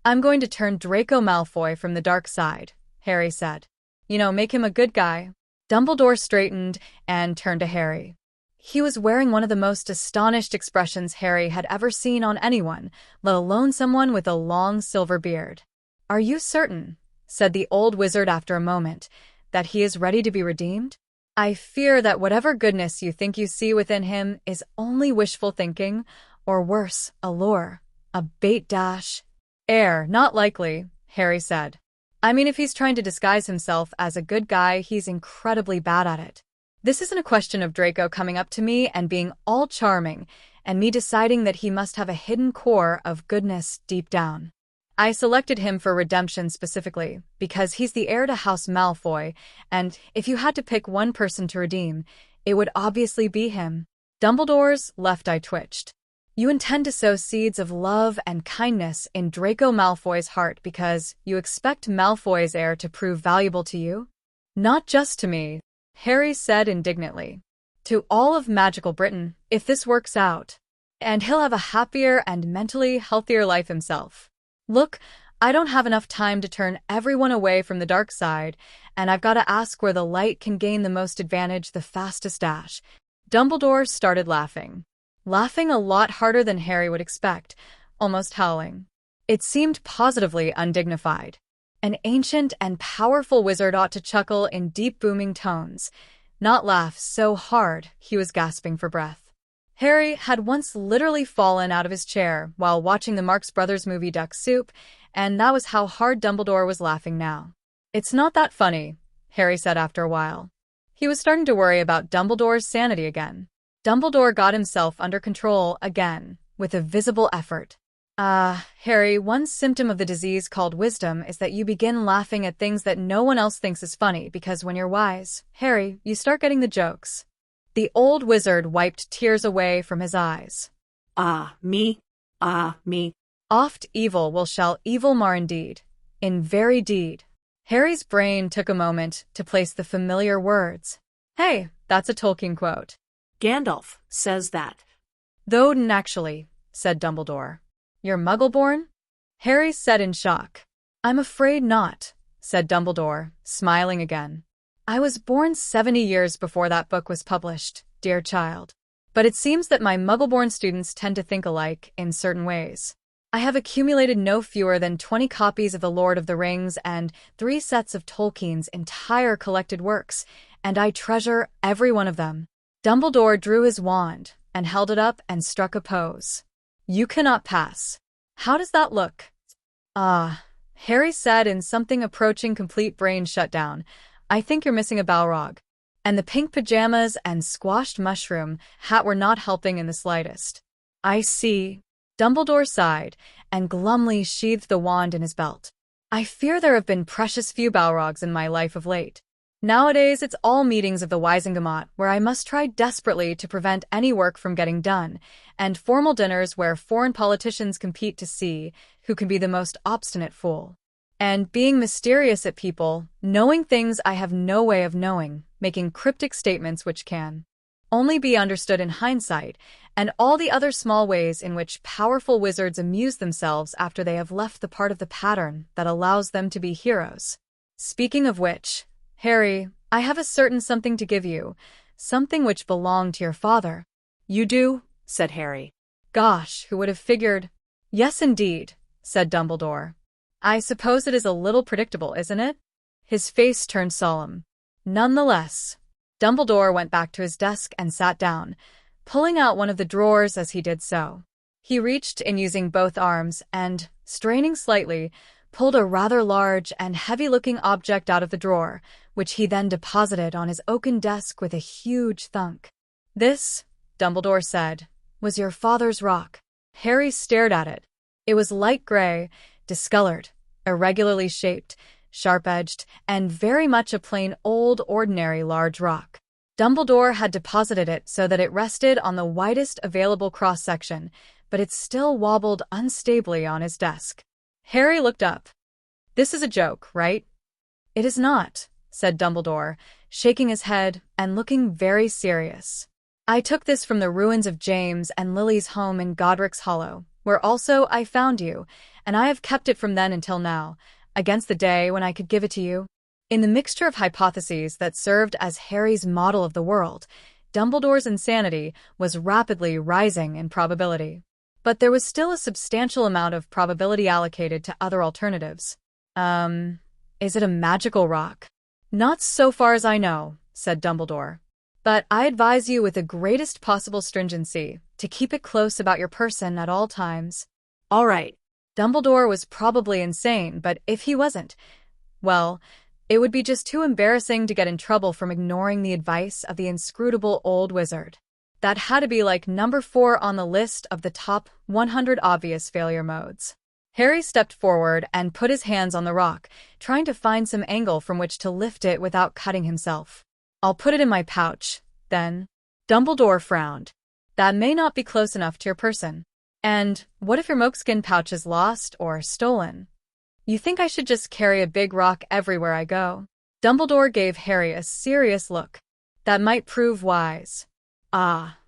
I'm going to turn Draco Malfoy from the dark side, Harry said. You know, make him a good guy. Dumbledore straightened and turned to Harry. He was wearing one of the most astonished expressions Harry had ever seen on anyone, let alone someone with a long silver beard. Are you certain, said the old wizard after a moment, that he is ready to be redeemed? I fear that whatever goodness you think you see within him is only wishful thinking, or worse, a lure, a bait-air. Not likely, Harry said. I mean, if he's trying to disguise himself as a good guy, he's incredibly bad at it. This isn't a question of Draco coming up to me and being all charming, and me deciding that he must have a hidden core of goodness deep down. I selected him for redemption specifically, because he's the heir to House Malfoy, and if you had to pick one person to redeem, it would obviously be him. Dumbledore's left eye twitched. You intend to sow seeds of love and kindness in Draco Malfoy's heart because you expect Malfoy's heir to prove valuable to you? Not just to me, Harry said indignantly. To all of magical Britain, if this works out. And he'll have a happier and mentally healthier life himself. Look, I don't have enough time to turn everyone away from the dark side, and I've got to ask where the light can gain the most advantage the fastest dash. Dumbledore started laughing. Laughing a lot harder than Harry would expect, almost howling. It seemed positively undignified. An ancient and powerful wizard ought to chuckle in deep booming tones, not laugh so hard he was gasping for breath. Harry had once literally fallen out of his chair while watching the Marx Brothers movie Duck Soup, and that was how hard Dumbledore was laughing now. It's not that funny, Harry said after a while. He was starting to worry about Dumbledore's sanity again. Dumbledore got himself under control again, with a visible effort. Harry, one symptom of the disease called wisdom is that you begin laughing at things that no one else thinks is funny because when you're wise, Harry, you start getting the jokes. The old wizard wiped tears away from his eyes. Me. Oft evil will shall evil mar indeed, in very deed. Harry's brain took a moment to place the familiar words. Hey, that's a Tolkien quote. Gandalf says that. Though actually, said Dumbledore. You're Muggle-born? Harry said in shock. I'm afraid not, said Dumbledore, smiling again. I was born 70 years before that book was published, dear child. But it seems that my Muggle-born students tend to think alike in certain ways. I have accumulated no fewer than 20 copies of The Lord of the Rings and 3 sets of Tolkien's entire collected works, and I treasure every one of them. Dumbledore drew his wand and held it up and struck a pose. You cannot pass. How does that look? Harry said in something approaching complete brain shutdown. I think you're missing a Balrog. And the pink pajamas and squashed mushroom hat were not helping in the slightest. I see. Dumbledore sighed and glumly sheathed the wand in his belt. I fear there have been precious few Balrogs in my life of late. Nowadays it's all meetings of the Wisengamot where I must try desperately to prevent any work from getting done, and formal dinners where foreign politicians compete to see who can be the most obstinate fool. And being mysterious at people, knowing things I have no way of knowing, making cryptic statements which can only be understood in hindsight, and all the other small ways in which powerful wizards amuse themselves after they have left the part of the pattern that allows them to be heroes. Speaking of which, Harry, I have a certain something to give you, something which belonged to your father. You do? Said Harry. Gosh, who would have figured? Yes, indeed, said Dumbledore. I suppose it is a little predictable, isn't it? His face turned solemn. Nonetheless, Dumbledore went back to his desk and sat down, pulling out one of the drawers as he did so. He reached in using both arms and, straining slightly, pulled a rather large and heavy-looking object out of the drawer, which he then deposited on his oaken desk with a huge thunk. This, Dumbledore said, was your father's rock. Harry stared at it. It was light gray, discolored, irregularly shaped, sharp-edged, and very much a plain old ordinary large rock. Dumbledore had deposited it so that it rested on the widest available cross-section, but it still wobbled unstably on his desk. Harry looked up. This is a joke, right? It is not, said Dumbledore, shaking his head and looking very serious. I took this from the ruins of James and Lily's home in Godric's Hollow, where also I found you, and I have kept it from then until now, against the day when I could give it to you. In the mixture of hypotheses that served as Harry's model of the world, Dumbledore's insanity was rapidly rising in probability. But there was still a substantial amount of probability allocated to other alternatives. Is it a magical rock? Not so far as I know, said Dumbledore. "But I advise you with the greatest possible stringency to keep it close about your person at all times." All right. Dumbledore was probably insane, but if he wasn't, well, it would be just too embarrassing to get in trouble from ignoring the advice of the inscrutable old wizard. That had to be like number 4 on the list of the top 100 obvious failure modes. Harry stepped forward and put his hands on the rock, trying to find some angle from which to lift it without cutting himself. "I'll put it in my pouch, then." Dumbledore frowned. "That may not be close enough to your person. And what if your moleskin pouch is lost or stolen? You think I should just carry a big rock everywhere I go?" Dumbledore gave Harry a serious look. "That might prove wise." "Ah,"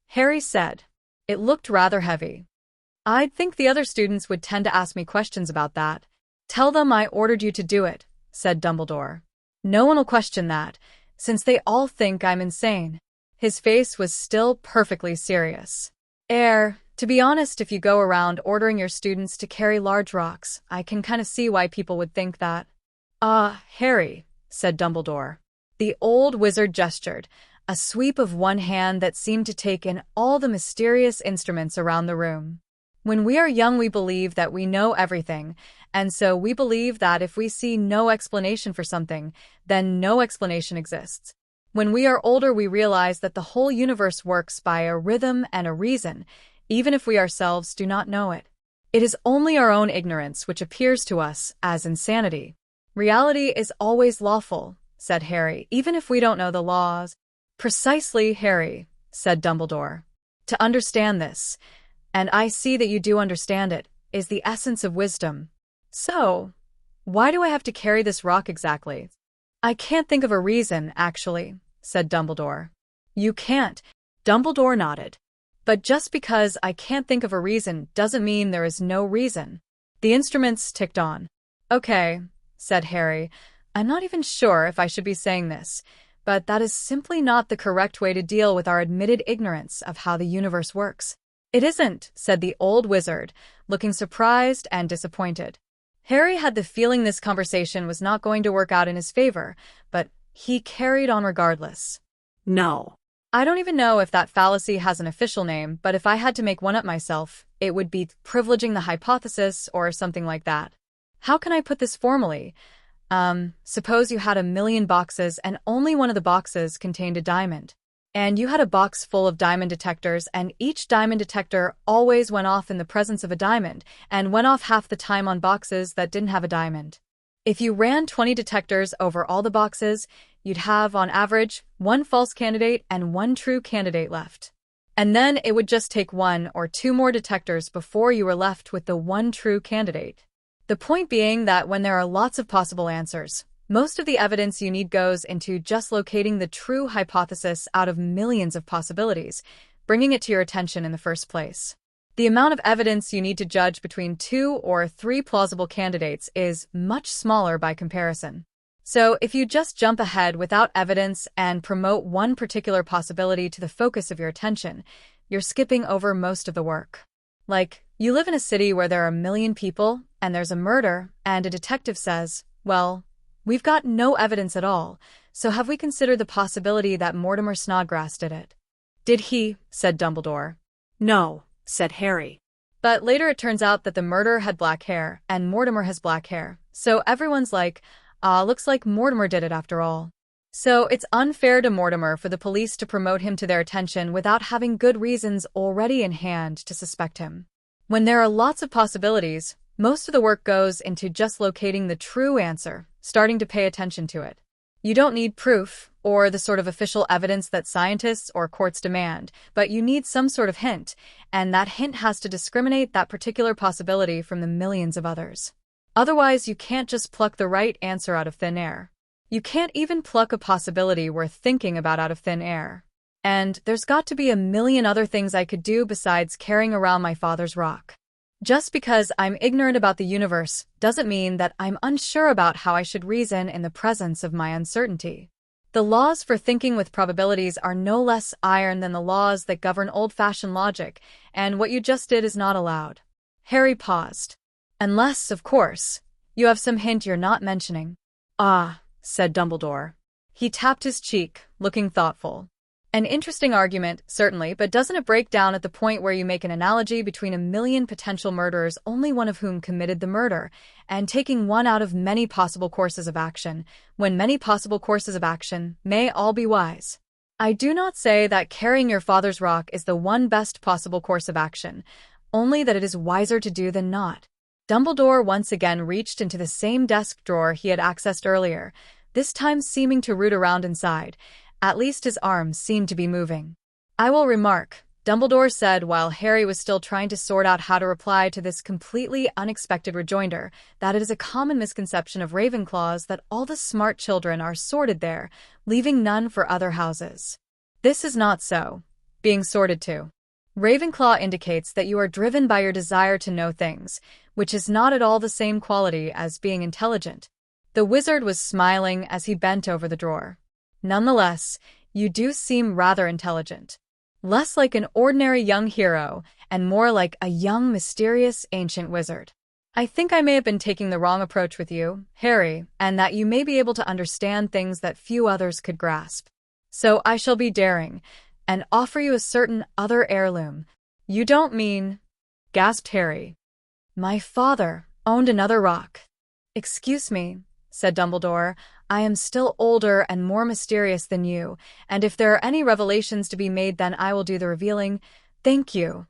Harry said. It looked rather heavy. "I'd think the other students would tend to ask me questions about that." "Tell them I ordered you to do it," said Dumbledore. "No one will question that, since they all think I'm insane." His face was still perfectly serious. To be honest, if you go around ordering your students to carry large rocks, I can kind of see why people would think that." Harry," said Dumbledore. The old wizard gestured, a sweep of one hand that seemed to take in all the mysterious instruments around the room. "When we are young, we believe that we know everything, and so we believe that if we see no explanation for something, then no explanation exists. When we are older, we realize that the whole universe works by a rhythm and a reason, even if we ourselves do not know it. It is only our own ignorance which appears to us as insanity." "Reality is always lawful," said Harry, "even if we don't know the laws." "Precisely, Harry," said Dumbledore. "To understand this, and I see that you do understand it, is the essence of wisdom. So, why do I have to carry this rock exactly?" "I can't think of a reason, actually," said Dumbledore. "You can't?" Dumbledore nodded. "But just because I can't think of a reason doesn't mean there is no reason." The instruments ticked on. "Okay," said Harry. "I'm not even sure if I should be saying this, but that is simply not the correct way to deal with our admitted ignorance of how the universe works." "It isn't," said the old wizard, looking surprised and disappointed. Harry had the feeling this conversation was not going to work out in his favor, but he carried on regardless. "No. I don't even know if that fallacy has an official name, but if I had to make one up myself, it would be privileging the hypothesis or something like that. How can I put this formally? Suppose you had 1,000,000 boxes and only one of the boxes contained a diamond. And you had a box full of diamond detectors, and each diamond detector always went off in the presence of a diamond, and went off half the time on boxes that didn't have a diamond. If you ran 20 detectors over all the boxes, you'd have, on average, 1 false candidate and 1 true candidate left. And then it would just take 1 or 2 more detectors before you were left with the 1 true candidate. The point being that when there are lots of possible answers, most of the evidence you need goes into just locating the true hypothesis out of millions of possibilities, bringing it to your attention in the first place. The amount of evidence you need to judge between 2 or 3 plausible candidates is much smaller by comparison. So if you just jump ahead without evidence and promote one particular possibility to the focus of your attention, you're skipping over most of the work. Like, you live in a city where there are 1,000,000 people, and there's a murder, and a detective says, "Well, we've got no evidence at all, so have we considered the possibility that Mortimer Snodgrass did it?" "Did he?" said Dumbledore. "No," said Harry. But later it turns out that the murderer had black hair, and Mortimer has black hair, so everyone's like, looks like Mortimer did it after all. So it's unfair to Mortimer for the police to promote him to their attention without having good reasons already in hand to suspect him. When there are lots of possibilities, most of the work goes into just locating the true answer, starting to pay attention to it. You don't need proof, or the sort of official evidence that scientists or courts demand, but you need some sort of hint, and that hint has to discriminate that particular possibility from the millions of others. Otherwise, you can't just pluck the right answer out of thin air. You can't even pluck a possibility worth thinking about out of thin air. And there's got to be 1,000,000 other things I could do besides carrying around my father's rock. Just because I'm ignorant about the universe doesn't mean that I'm unsure about how I should reason in the presence of my uncertainty. The laws for thinking with probabilities are no less iron than the laws that govern old-fashioned logic, and what you just did is not allowed. Harry paused. Unless, of course, you have some hint you're not mentioning. "Ah," said Dumbledore. He tapped his cheek, looking thoughtful. An interesting argument, certainly, but doesn't it break down at the point where you make an analogy between a million potential murderers, only one of whom committed the murder, and taking one out of many possible courses of action, when many possible courses of action may all be wise? I do not say that carrying your father's rock is the one best possible course of action, only that it is wiser to do than not. Dumbledore once again reached into the same desk drawer he had accessed earlier, this time seeming to root around inside. At least his arms seemed to be moving. I will remark, Dumbledore said while Harry was still trying to sort out how to reply to this completely unexpected rejoinder, that it is a common misconception of Ravenclaws that all the smart children are sorted there, leaving none for other houses. This is not so. Being sorted to Ravenclaw indicates that you are driven by your desire to know things, which is not at all the same quality as being intelligent. The wizard was smiling as he bent over the drawer. Nonetheless, you do seem rather intelligent. Less like an ordinary young hero, and more like a young, mysterious, ancient wizard. I think I may have been taking the wrong approach with you, Harry, and that you may be able to understand things that few others could grasp. So I shall be daring, and offer you a certain other heirloom. You don't mean... gasped Harry. My father owned another rock. Excuse me, said Dumbledore. I am still older and more mysterious than you, and if there are any revelations to be made, then I will do the revealing. Thank you.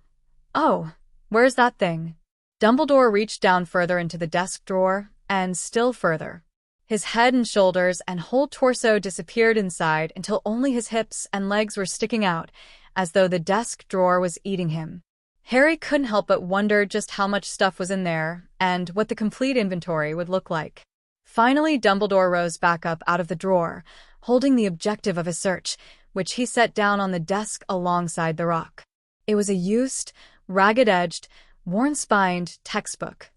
Oh, where's that thing? Dumbledore reached down further into the desk drawer, and still further. His head and shoulders and whole torso disappeared inside until only his hips and legs were sticking out, as though the desk drawer was eating him. Harry couldn't help but wonder just how much stuff was in there, and what the complete inventory would look like. Finally, Dumbledore rose back up out of the drawer, holding the objective of his search, which he set down on the desk alongside the rock. It was a used, ragged-edged, worn-spined textbook.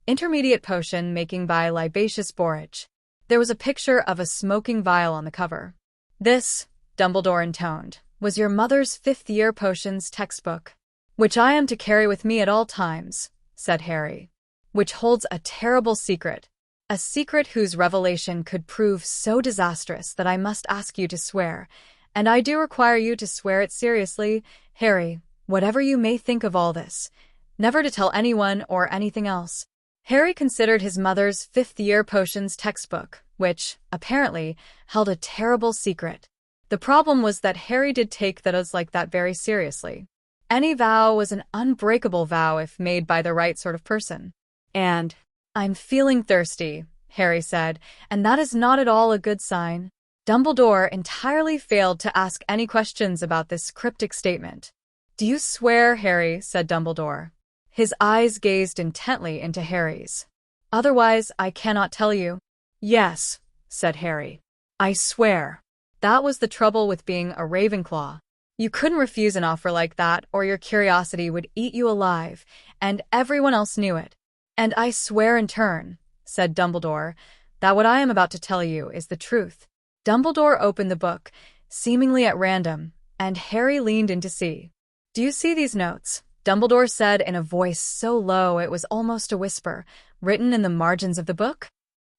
Intermediate potion making by Libaceous Borage. There was a picture of a smoking vial on the cover. This, Dumbledore intoned, was your mother's fifth-year potions textbook, which I am to carry with me at all times, said Harry, which holds a terrible secret. A secret whose revelation could prove so disastrous that I must ask you to swear, and I do require you to swear it seriously, Harry, whatever you may think of all this, never to tell anyone or anything else. Harry considered his mother's fifth-year potions textbook, which, apparently, held a terrible secret. The problem was that Harry did take those like that very seriously. Any vow was an unbreakable vow if made by the right sort of person. And, I'm feeling thirsty, Harry said, and that is not at all a good sign. Dumbledore entirely failed to ask any questions about this cryptic statement. Do you swear, Harry? Said Dumbledore. His eyes gazed intently into Harry's. Otherwise, I cannot tell you. Yes, said Harry. I swear. That was the trouble with being a Ravenclaw. You couldn't refuse an offer like that, or your curiosity would eat you alive, and everyone else knew it. And I swear in turn, said Dumbledore, that what I am about to tell you is the truth. Dumbledore opened the book, seemingly at random, and Harry leaned in to see. Do you see these notes? Dumbledore said in a voice so low it was almost a whisper, written in the margins of the book.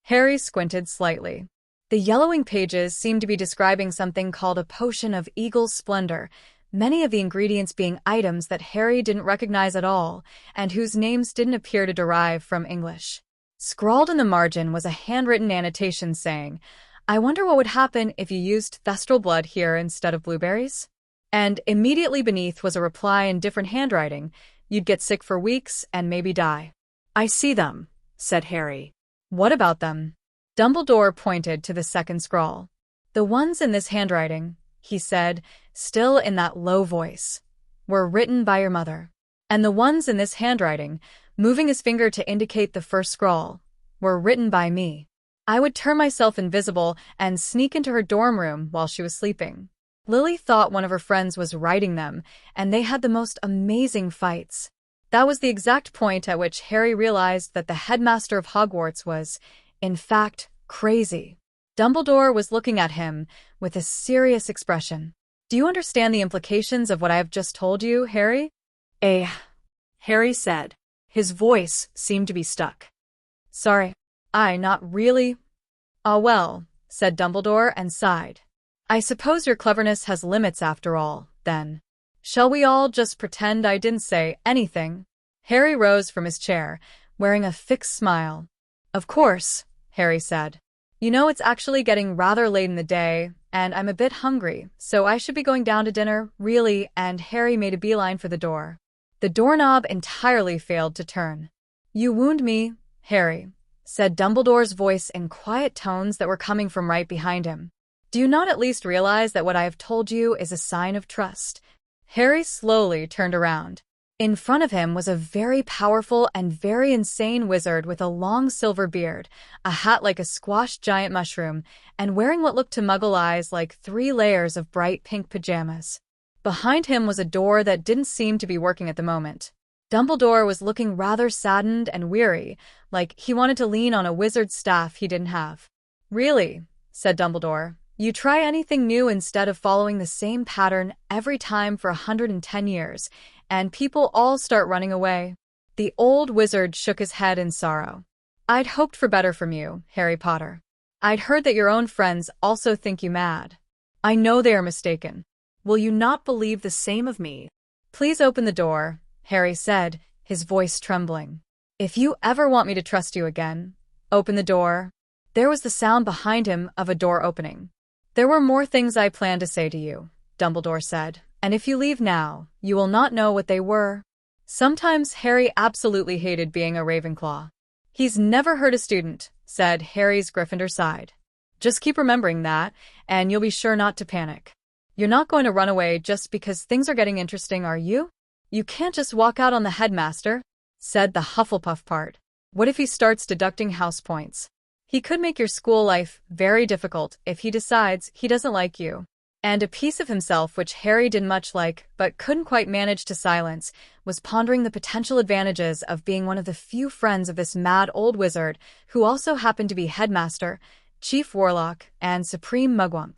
Harry squinted slightly. The yellowing pages seemed to be describing something called a potion of eagle splendor, many of the ingredients being items that Harry didn't recognize at all, and whose names didn't appear to derive from English. Scrawled in the margin was a handwritten annotation saying, I wonder what would happen if you used thestral blood here instead of blueberries? And immediately beneath was a reply in different handwriting, you'd get sick for weeks and maybe die. I see them, said Harry. What about them? Dumbledore pointed to the second scrawl. The ones in this handwriting, he said, still in that low voice, were written by your mother. And the ones in this handwriting, moving his finger to indicate the first scrawl, were written by me. I would turn myself invisible and sneak into her dorm room while she was sleeping. Lily thought one of her friends was writing them, and they had the most amazing fights. That was the exact point at which Harry realized that the headmaster of Hogwarts was, in fact, crazy. Dumbledore was looking at him with a serious expression. Do you understand the implications of what I have just told you, Harry? Harry said. His voice seemed to be stuck. Sorry, not really. Ah well, said Dumbledore and sighed. I suppose your cleverness has limits after all, then. Shall we all just pretend I didn't say anything? Harry rose from his chair, wearing a fixed smile. Of course, Harry said. You know, it's actually getting rather late in the day, and I'm a bit hungry, so I should be going down to dinner, really, and Harry made a beeline for the door. The doorknob entirely failed to turn. You wound me, Harry, said Dumbledore's voice in quiet tones that were coming from right behind him. Do you not at least realize that what I have told you is a sign of trust? Harry slowly turned around. In front of him was a very powerful and very insane wizard with a long silver beard, a hat like a squashed giant mushroom, and wearing what looked to Muggle eyes like 3 layers of bright pink pajamas. Behind him was a door that didn't seem to be working at the moment. Dumbledore was looking rather saddened and weary, like he wanted to lean on a wizard's staff he didn't have. Really, said Dumbledore, you try anything new instead of following the same pattern every time for 110 years, and people all start running away. The old wizard shook his head in sorrow. I'd hoped for better from you, Harry Potter. I'd heard that your own friends also think you mad. I know they are mistaken. Will you not believe the same of me? Please open the door, Harry said, his voice trembling. If you ever want me to trust you again, open the door. There was the sound behind him of a door opening. There were more things I planned to say to you, Dumbledore said, and if you leave now, you will not know what they were. Sometimes Harry absolutely hated being a Ravenclaw. He's never hurt a student, said Harry's Gryffindor side. Just keep remembering that, and you'll be sure not to panic. You're not going to run away just because things are getting interesting, are you? You can't just walk out on the headmaster, said the Hufflepuff part. What if he starts deducting house points? He could make your school life very difficult if he decides he doesn't like you. And a piece of himself which Harry didn't much like, but couldn't quite manage to silence, was pondering the potential advantages of being one of the few friends of this mad old wizard, who also happened to be headmaster, chief warlock, and supreme mugwump.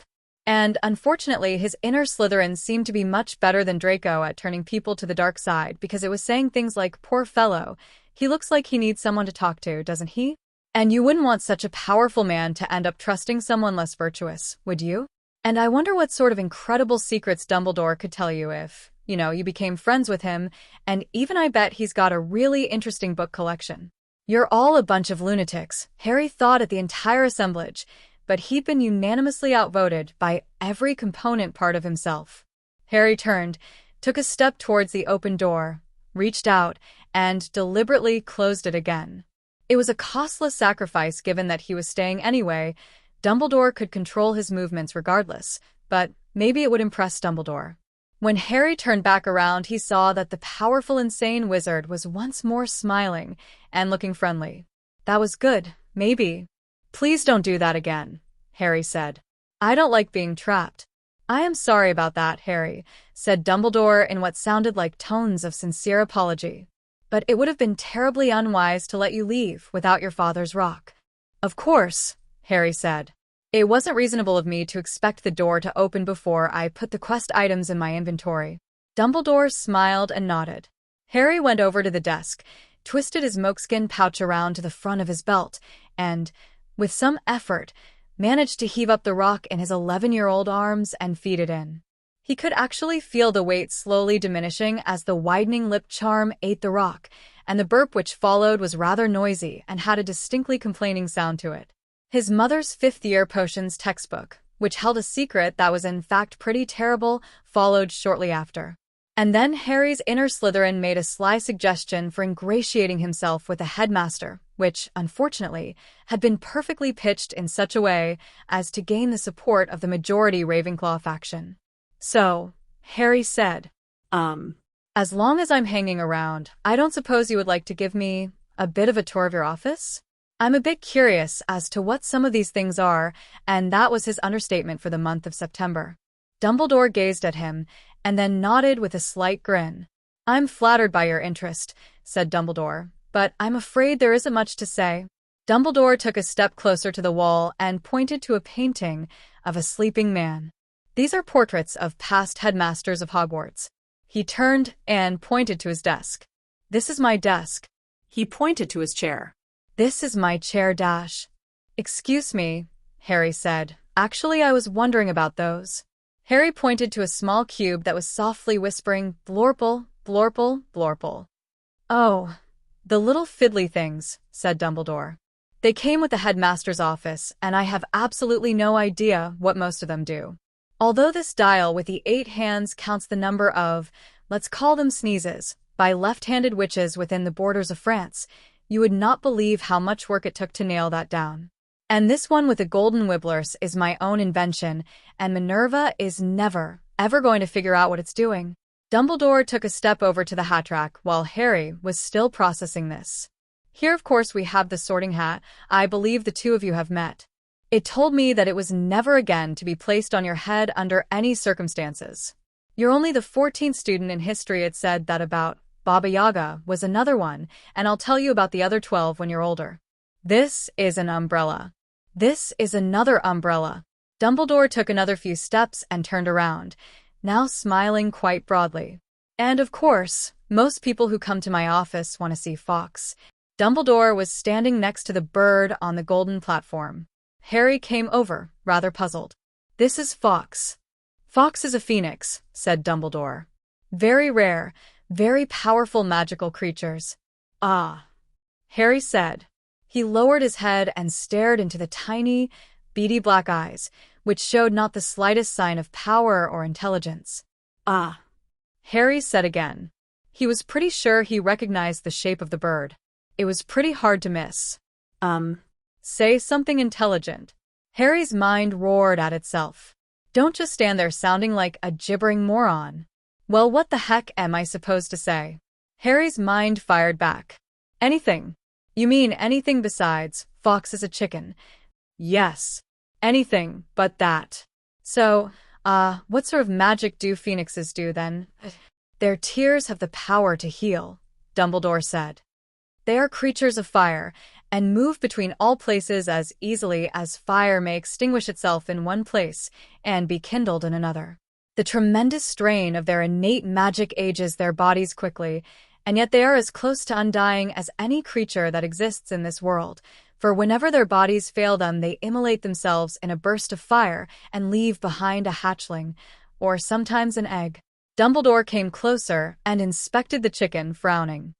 And, unfortunately, his inner Slytherin seemed to be much better than Draco at turning people to the dark side, because it was saying things like, poor fellow, he looks like he needs someone to talk to, doesn't he? And you wouldn't want such a powerful man to end up trusting someone less virtuous, would you? And I wonder what sort of incredible secrets Dumbledore could tell you if, you became friends with him, and even I bet he's got a really interesting book collection. You're all a bunch of lunatics, Harry thought at the entire assemblage, but he'd been unanimously outvoted by every component part of himself. Harry turned, took a step towards the open door, reached out, and deliberately closed it again. It was a costless sacrifice given that he was staying anyway. Dumbledore could control his movements regardless, but maybe it would impress Dumbledore. When Harry turned back around, he saw that the powerful, insane wizard was once more smiling and looking friendly. That was good, maybe. Please don't do that again, Harry said. I don't like being trapped. I am sorry about that, Harry, said Dumbledore in what sounded like tones of sincere apology. But it would have been terribly unwise to let you leave without your father's rock. Of course, Harry said. It wasn't reasonable of me to expect the door to open before I put the quest items in my inventory. Dumbledore smiled and nodded. Harry went over to the desk, twisted his moleskin pouch around to the front of his belt, and, with some effort, managed to heave up the rock in his 11-year-old arms and feed it in. He could actually feel the weight slowly diminishing as the widening lip charm ate the rock, and the burp which followed was rather noisy and had a distinctly complaining sound to it. His mother's fifth-year potions textbook, which held a secret that was in fact pretty terrible, followed shortly after. And then Harry's inner Slytherin made a sly suggestion for ingratiating himself with the headmaster, which, unfortunately, had been perfectly pitched in such a way as to gain the support of the majority Ravenclaw faction. So, Harry said, As long as I'm hanging around, I don't suppose you would like to give me a bit of a tour of your office? I'm a bit curious as to what some of these things are, and that was his understatement for the month of September. Dumbledore gazed at him, and then nodded with a slight grin. I'm flattered by your interest, said Dumbledore, but I'm afraid there isn't much to say. Dumbledore took a step closer to the wall and pointed to a painting of a sleeping man. These are portraits of past headmasters of Hogwarts. He turned and pointed to his desk. This is my desk. He pointed to his chair. This is my chair. Excuse me, Harry said. Actually, I was wondering about those. Harry pointed to a small cube that was softly whispering, "Blorple, blorple, blorple." "Oh, the little fiddly things," said Dumbledore. "They came with the headmaster's office, and I have absolutely no idea what most of them do. Although this dial with the 8 hands counts the number of, let's call them sneezes, by left-handed witches within the borders of France, you would not believe how much work it took to nail that down. And this one with the golden wibblers is my own invention, and Minerva is never, ever going to figure out what it's doing." Dumbledore took a step over to the hat rack while Harry was still processing this. "Here, of course, we have the sorting hat. I believe the two of you have met. It told me that it was never again to be placed on your head under any circumstances. You're only the 14th student in history it said that about. Baba Yaga was another one, and I'll tell you about the other 12 when you're older. This is an umbrella. This is another umbrella." Dumbledore took another few steps and turned around, now smiling quite broadly. "And of course, most people who come to my office want to see Fawkes." Dumbledore was standing next to the bird on the golden platform. Harry came over, rather puzzled. "This is Fawkes." "Fawkes is a phoenix," said Dumbledore. "Very rare, very powerful magical creatures." "Ah," Harry said. He lowered his head and stared into the tiny, beady black eyes, which showed not the slightest sign of power or intelligence. "Ah," Harry said again. He was pretty sure he recognized the shape of the bird. It was pretty hard to miss. Say something intelligent." Harry's mind roared at itself. "Don't just stand there sounding like a gibbering moron." "Well, what the heck am I supposed to say?" Harry's mind fired back. "Anything." "You mean anything besides, Fawkes is a chicken?" "Yes. Anything but that." "So, what sort of magic do phoenixes do then?" "Their tears have the power to heal," Dumbledore said. "They are creatures of fire, and move between all places as easily as fire may extinguish itself in one place and be kindled in another. The tremendous strain of their innate magic ages their bodies quickly, and yet they are as close to undying as any creature that exists in this world, for whenever their bodies fail them, they immolate themselves in a burst of fire and leave behind a hatchling, or sometimes an egg." Dumbledore came closer and inspected the chicken, frowning.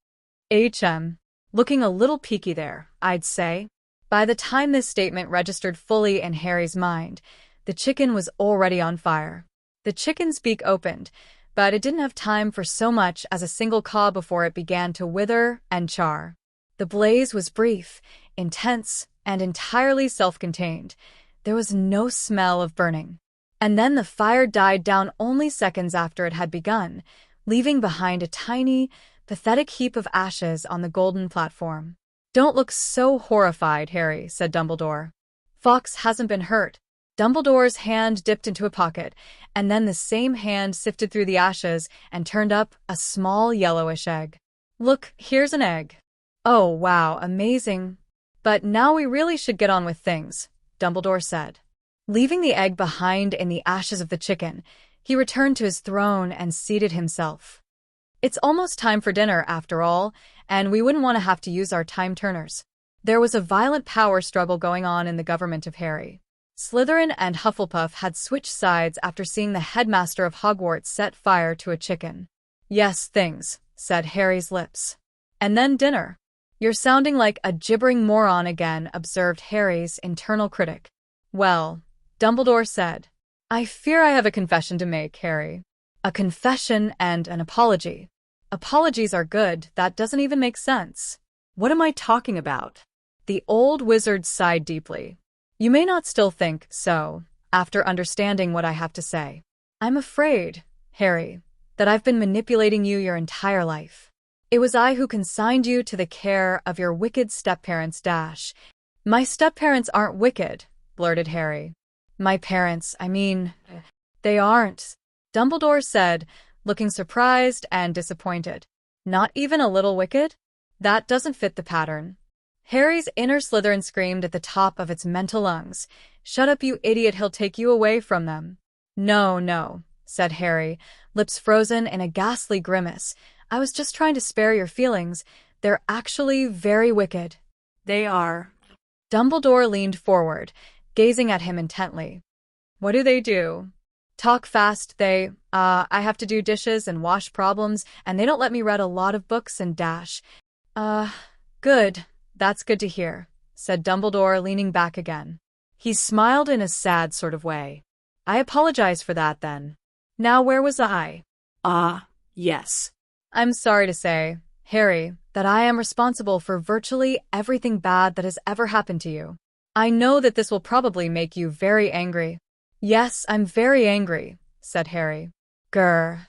Looking a little peaky there, I'd say." By the time this statement registered fully in Harry's mind, the chicken was already on fire. The chicken's beak opened, but it didn't have time for so much as a single caw before it began to wither and char. The blaze was brief, intense, and entirely self-contained. There was no smell of burning. And then the fire died down only seconds after it had begun, leaving behind a tiny, pathetic heap of ashes on the golden platform. "Don't look so horrified, Harry," said Dumbledore. "Fawkes hasn't been hurt." Dumbledore's hand dipped into a pocket, and then the same hand sifted through the ashes and turned up a small yellowish egg. "Look, here's an egg." "Oh, wow, amazing. But now we really should get on with things," Dumbledore said. Leaving the egg behind in the ashes of the chicken, he returned to his throne and seated himself. "It's almost time for dinner, after all, and we wouldn't want to have to use our time-turners." There was a violent power struggle going on in the government of Harry. Slytherin and Hufflepuff had switched sides after seeing the headmaster of Hogwarts set fire to a chicken. "Yes, things," said Harry's lips. "And then dinner." "You're sounding like a gibbering moron again," observed Harry's internal critic. "Well," Dumbledore said, "I fear I have a confession to make, Harry." "A confession and an apology." "Apologies are good, that doesn't even make sense." "What am I talking about?" The old wizard sighed deeply. "You may not still think so, after understanding what I have to say. I'm afraid, Harry, that I've been manipulating you your entire life. It was I who consigned you to the care of your wicked step-parents. "My step-parents aren't wicked," blurted Harry. "My parents, I mean, they aren't," Dumbledore said, looking surprised and disappointed. "Not even a little wicked? That doesn't fit the pattern." Harry's inner Slytherin screamed at the top of its mental lungs. "Shut up, you idiot, he'll take you away from them." "No, no," said Harry, lips frozen in a ghastly grimace. "I was just trying to spare your feelings. They're actually very wicked." "They are." Dumbledore leaned forward, gazing at him intently. What do they do? Talk fast, I have to do dishes and wash problems, and they don't let me read a lot of books and dash. Good, that's good to hear, said Dumbledore, leaning back again. He smiled in a sad sort of way. I apologize for that, then. Now where was I? Yes. I'm sorry to say, Harry, that I am responsible for virtually everything bad that has ever happened to you. I know that this will probably make you very angry. Yes, I'm very angry, said Harry. Grr.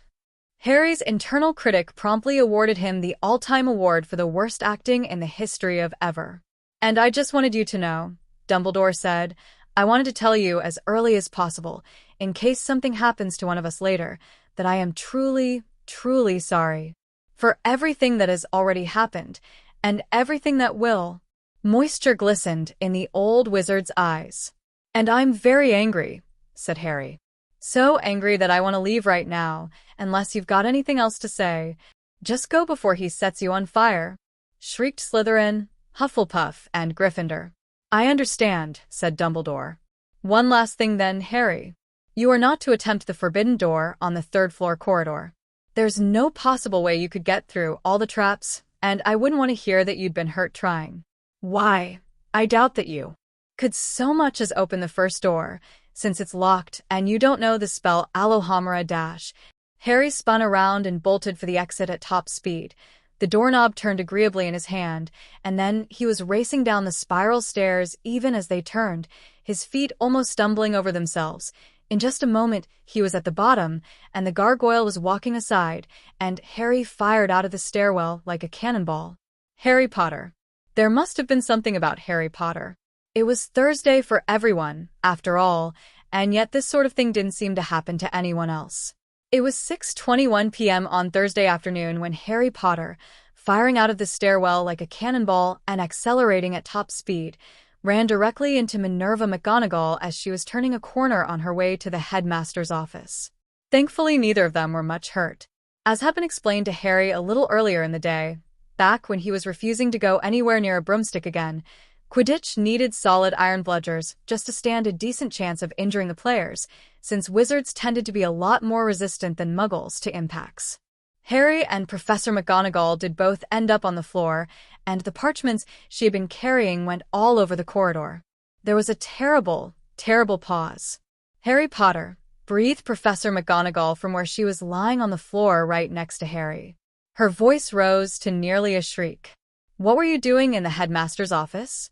Harry's internal critic promptly awarded him the all-time award for the worst acting in the history of ever. And I just wanted you to know, Dumbledore said, I wanted to tell you as early as possible, in case something happens to one of us later, that I am truly, truly sorry. For everything that has already happened, and everything that will. Moisture glistened in the old wizard's eyes. And I'm very angry, said Harry. So angry that I want to leave right now, unless you've got anything else to say. Just go before he sets you on fire, shrieked Slytherin, Hufflepuff, and Gryffindor. I understand, said Dumbledore. One last thing then, Harry. You are not to attempt the forbidden door on the third-floor corridor. There's no possible way you could get through all the traps, and I wouldn't want to hear that you'd been hurt trying. Why? I doubt that you could so much as open the first door, since it's locked and you don't know the spell Alohomora dash. Harry spun around and bolted for the exit at top speed. The doorknob turned agreeably in his hand, and then he was racing down the spiral stairs even as they turned, his feet almost stumbling over themselves. In just a moment, he was at the bottom, and the gargoyle was walking aside, and Harry fired out of the stairwell like a cannonball. Harry Potter. There must have been something about Harry Potter. It was Thursday for everyone, after all, and yet this sort of thing didn't seem to happen to anyone else. It was 6:21 p.m. on Thursday afternoon when Harry Potter, firing out of the stairwell like a cannonball and accelerating at top speed, ran directly into Minerva McGonagall as she was turning a corner on her way to the headmaster's office. Thankfully, neither of them were much hurt. As had been explained to Harry a little earlier in the day, back when he was refusing to go anywhere near a broomstick again, Quidditch needed solid iron bludgers just to stand a decent chance of injuring the players, since wizards tended to be a lot more resistant than muggles to impacts. Harry and Professor McGonagall did both end up on the floor, and the parchments she had been carrying went all over the corridor. There was a terrible, terrible pause. Harry Potter, breathed Professor McGonagall from where she was lying on the floor right next to Harry. Her voice rose to nearly a shriek. What were you doing in the headmaster's office?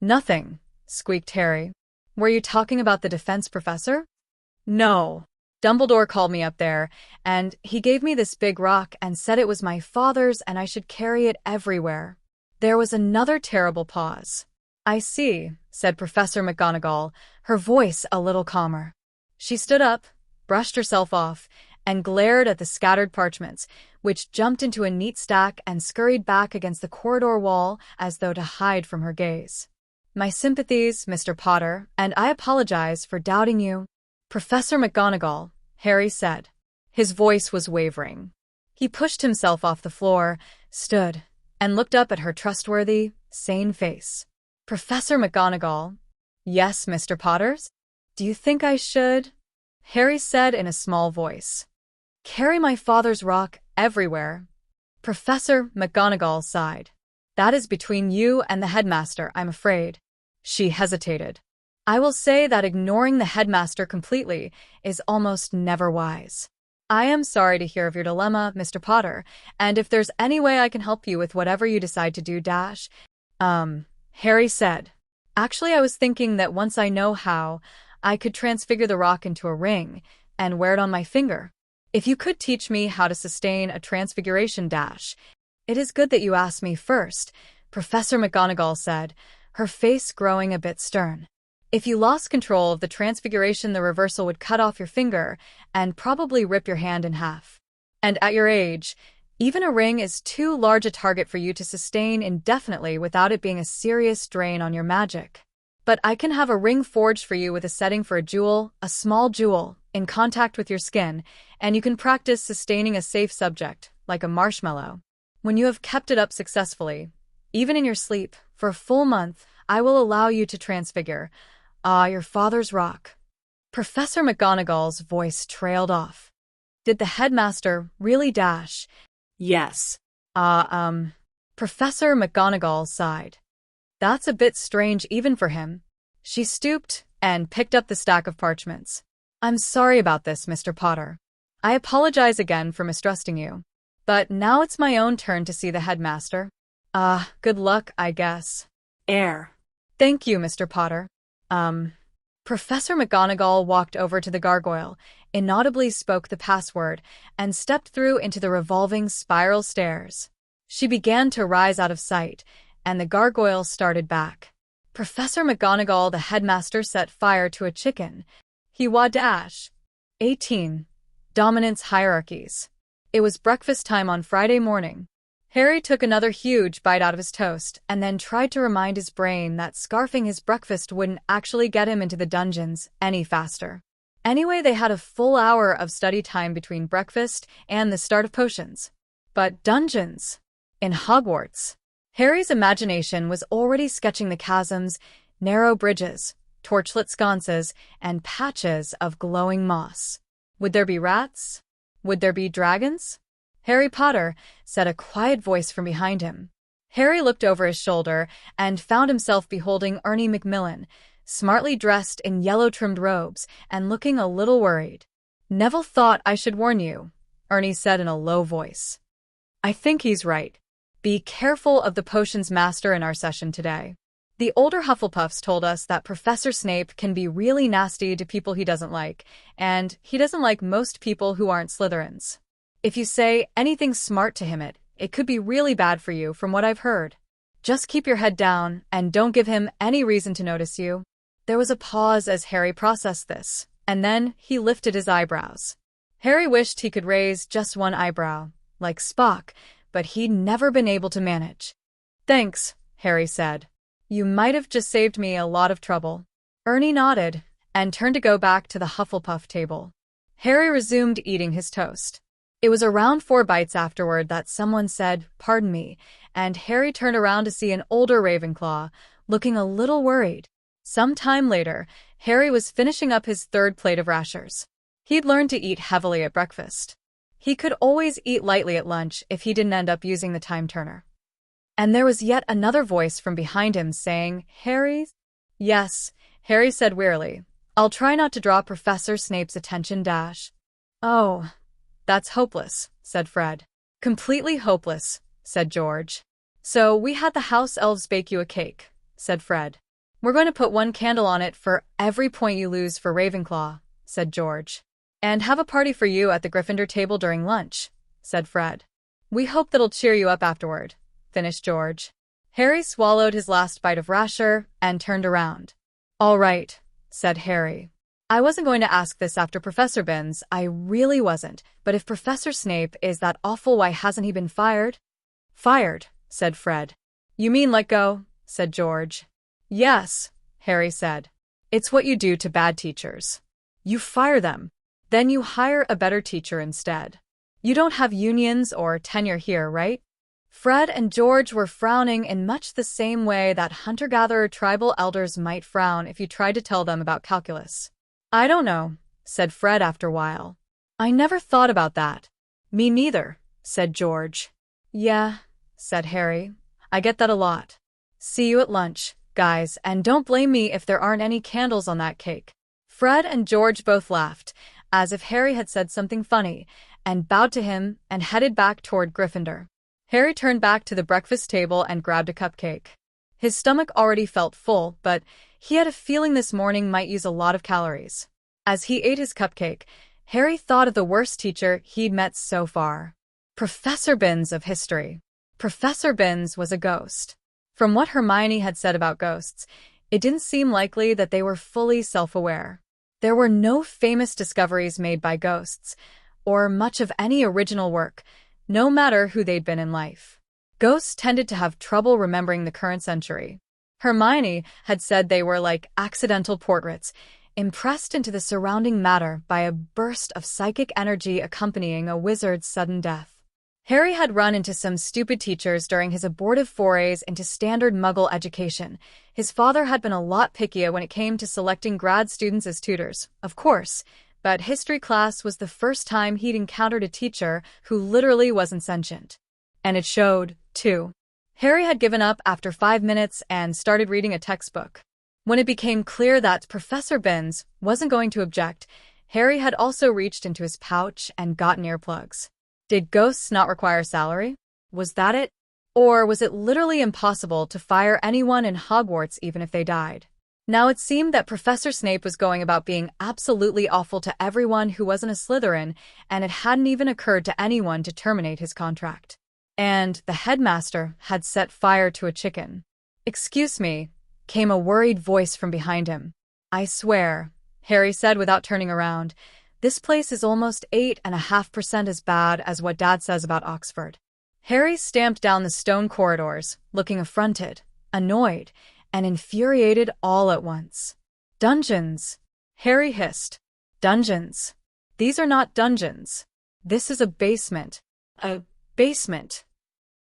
Nothing, squeaked Harry. Were you talking about the defense professor? No. Dumbledore called me up there, and he gave me this big rock and said it was my father's and I should carry it everywhere. There was another terrible pause. I see, said Professor McGonagall, her voice a little calmer. She stood up, brushed herself off, and glared at the scattered parchments, which jumped into a neat stack and scurried back against the corridor wall as though to hide from her gaze. My sympathies, Mr. Potter, and I apologize for doubting you. Professor McGonagall, Harry said. His voice was wavering. He pushed himself off the floor, stood, and looked up at her trustworthy, sane face. Professor McGonagall. Yes, Mr. Potters? Do you think I should? Harry said in a small voice. Carry my father's rock everywhere. Professor McGonagall sighed. That is between you and the headmaster, I'm afraid. She hesitated. I will say that ignoring the headmaster completely is almost never wise. I am sorry to hear of your dilemma, Mr. Potter, and if there's any way I can help you with whatever you decide to do, Harry said. Actually, I was thinking that once I know how, I could transfigure the rock into a ring and wear it on my finger. If you could teach me how to sustain a transfiguration dash. It is good that you asked me first, Professor McGonagall said, her face growing a bit stern. If you lost control of the transfiguration, the reversal would cut off your finger and probably rip your hand in half. And at your age, even a ring is too large a target for you to sustain indefinitely without it being a serious drain on your magic. But I can have a ring forged for you with a setting for a jewel, a small jewel, in contact with your skin, and you can practice sustaining a safe subject, like a marshmallow. When you have kept it up successfully, even in your sleep, for a full month, I will allow you to transfigure. Ah, your father's rock. Professor McGonagall's voice trailed off. Did the headmaster really dash? Yes. Professor McGonagall sighed. That's a bit strange even for him. She stooped and picked up the stack of parchments. I'm sorry about this, Mr. Potter. I apologize again for mistrusting you. But now it's my own turn to see the headmaster. Good luck, I guess. Air. Thank you, Mr. Potter. Professor McGonagall walked over to the gargoyle, inaudibly spoke the password, and stepped through into the revolving spiral stairs. She began to rise out of sight, and the gargoyle started back. Professor McGonagall, the headmaster, set fire to a chicken. He wadash. 18. Dominance hierarchies. It was breakfast time on Friday morning. Harry took another huge bite out of his toast and then tried to remind his brain that scarfing his breakfast wouldn't actually get him into the dungeons any faster. Anyway, they had a full hour of study time between breakfast and the start of potions. But dungeons? In Hogwarts? Harry's imagination was already sketching the chasms, narrow bridges, torchlit sconces, and patches of glowing moss. Would there be rats? Would there be dragons? Harry Potter, said a quiet voice from behind him. Harry looked over his shoulder and found himself beholding Ernie Macmillan, smartly dressed in yellow-trimmed robes and looking a little worried. Neville thought I should warn you, Ernie said in a low voice. I think he's right. Be careful of the potions master in our session today. The older Hufflepuffs told us that Professor Snape can be really nasty to people he doesn't like, and he doesn't like most people who aren't Slytherins. If you say anything smart to him, it could be really bad for you from what I've heard. Just keep your head down and don't give him any reason to notice you. There was a pause as Harry processed this, and then he lifted his eyebrows. Harry wished he could raise just one eyebrow, like Spock, but he'd never been able to manage. Thanks, Harry said. You might have just saved me a lot of trouble. Ernie nodded and turned to go back to the Hufflepuff table. Harry resumed eating his toast. It was around 4 bites afterward that someone said, "Pardon me," and Harry turned around to see an older Ravenclaw, looking a little worried. Some time later, Harry was finishing up his 3rd plate of rashers. He'd learned to eat heavily at breakfast. He could always eat lightly at lunch if he didn't end up using the time turner. And there was yet another voice from behind him saying, Harry? Yes, Harry said wearily. I'll try not to draw Professor Snape's attention. Oh, that's hopeless, said Fred. Completely hopeless, said George. So we had the house elves bake you a cake, said Fred. We're going to put 1 candle on it for every point you lose for Ravenclaw, said George. And have a party for you at the Gryffindor table during lunch, said Fred. We hope that'll cheer you up afterward, finished George. Harry swallowed his last bite of rasher and turned around. All right, said Harry. I wasn't going to ask this after Professor Binns, I really wasn't, but if Professor Snape is that awful, why hasn't he been fired? Fired, said Fred. You mean let go, said George. Yes, Harry said. It's what you do to bad teachers. You fire them. Then you hire a better teacher instead. You don't have unions or tenure here, right? Fred and George were frowning in much the same way that hunter-gatherer tribal elders might frown if you tried to tell them about calculus. I don't know, said Fred after a while. I never thought about that. Me neither, said George. Yeah, said Harry. I get that a lot. See you at lunch, guys, and don't blame me if there aren't any candles on that cake. Fred and George both laughed, as if Harry had said something funny, and bowed to him and headed back toward Gryffindor. Harry turned back to the breakfast table and grabbed a cupcake. His stomach already felt full, but he had a feeling this morning might use a lot of calories. As he ate his cupcake, Harry thought of the worst teacher he'd met so far. Professor Binns of history. Professor Binns was a ghost. From what Hermione had said about ghosts, it didn't seem likely that they were fully self-aware. There were no famous discoveries made by ghosts, or much of any original work, no matter who they'd been in life. Ghosts tended to have trouble remembering the current century. Hermione had said they were like accidental portraits, impressed into the surrounding matter by a burst of psychic energy accompanying a wizard's sudden death. Harry had run into some stupid teachers during his abortive forays into standard Muggle education. His father had been a lot pickier when it came to selecting grad students as tutors, of course, but history class was the first time he'd encountered a teacher who literally wasn't sentient. And it showed, too. Harry had given up after 5 minutes and started reading a textbook. When it became clear that Professor Binns wasn't going to object, Harry had also reached into his pouch and gotten earplugs. Did ghosts not require salary? Was that it? Or was it literally impossible to fire anyone in Hogwarts even if they died? Now it seemed that Professor Snape was going about being absolutely awful to everyone who wasn't a Slytherin, and it hadn't even occurred to anyone to terminate his contract. And the headmaster had set fire to a chicken. "Excuse me," came a worried voice from behind him. "I swear," Harry said without turning around, "this place is almost 8.5% as bad as what Dad says about Oxford." Harry stamped down the stone corridors, looking affronted, annoyed, and infuriated all at once. "Dungeons!" Harry hissed. "Dungeons? These are not dungeons. This is a basement." "A basement?"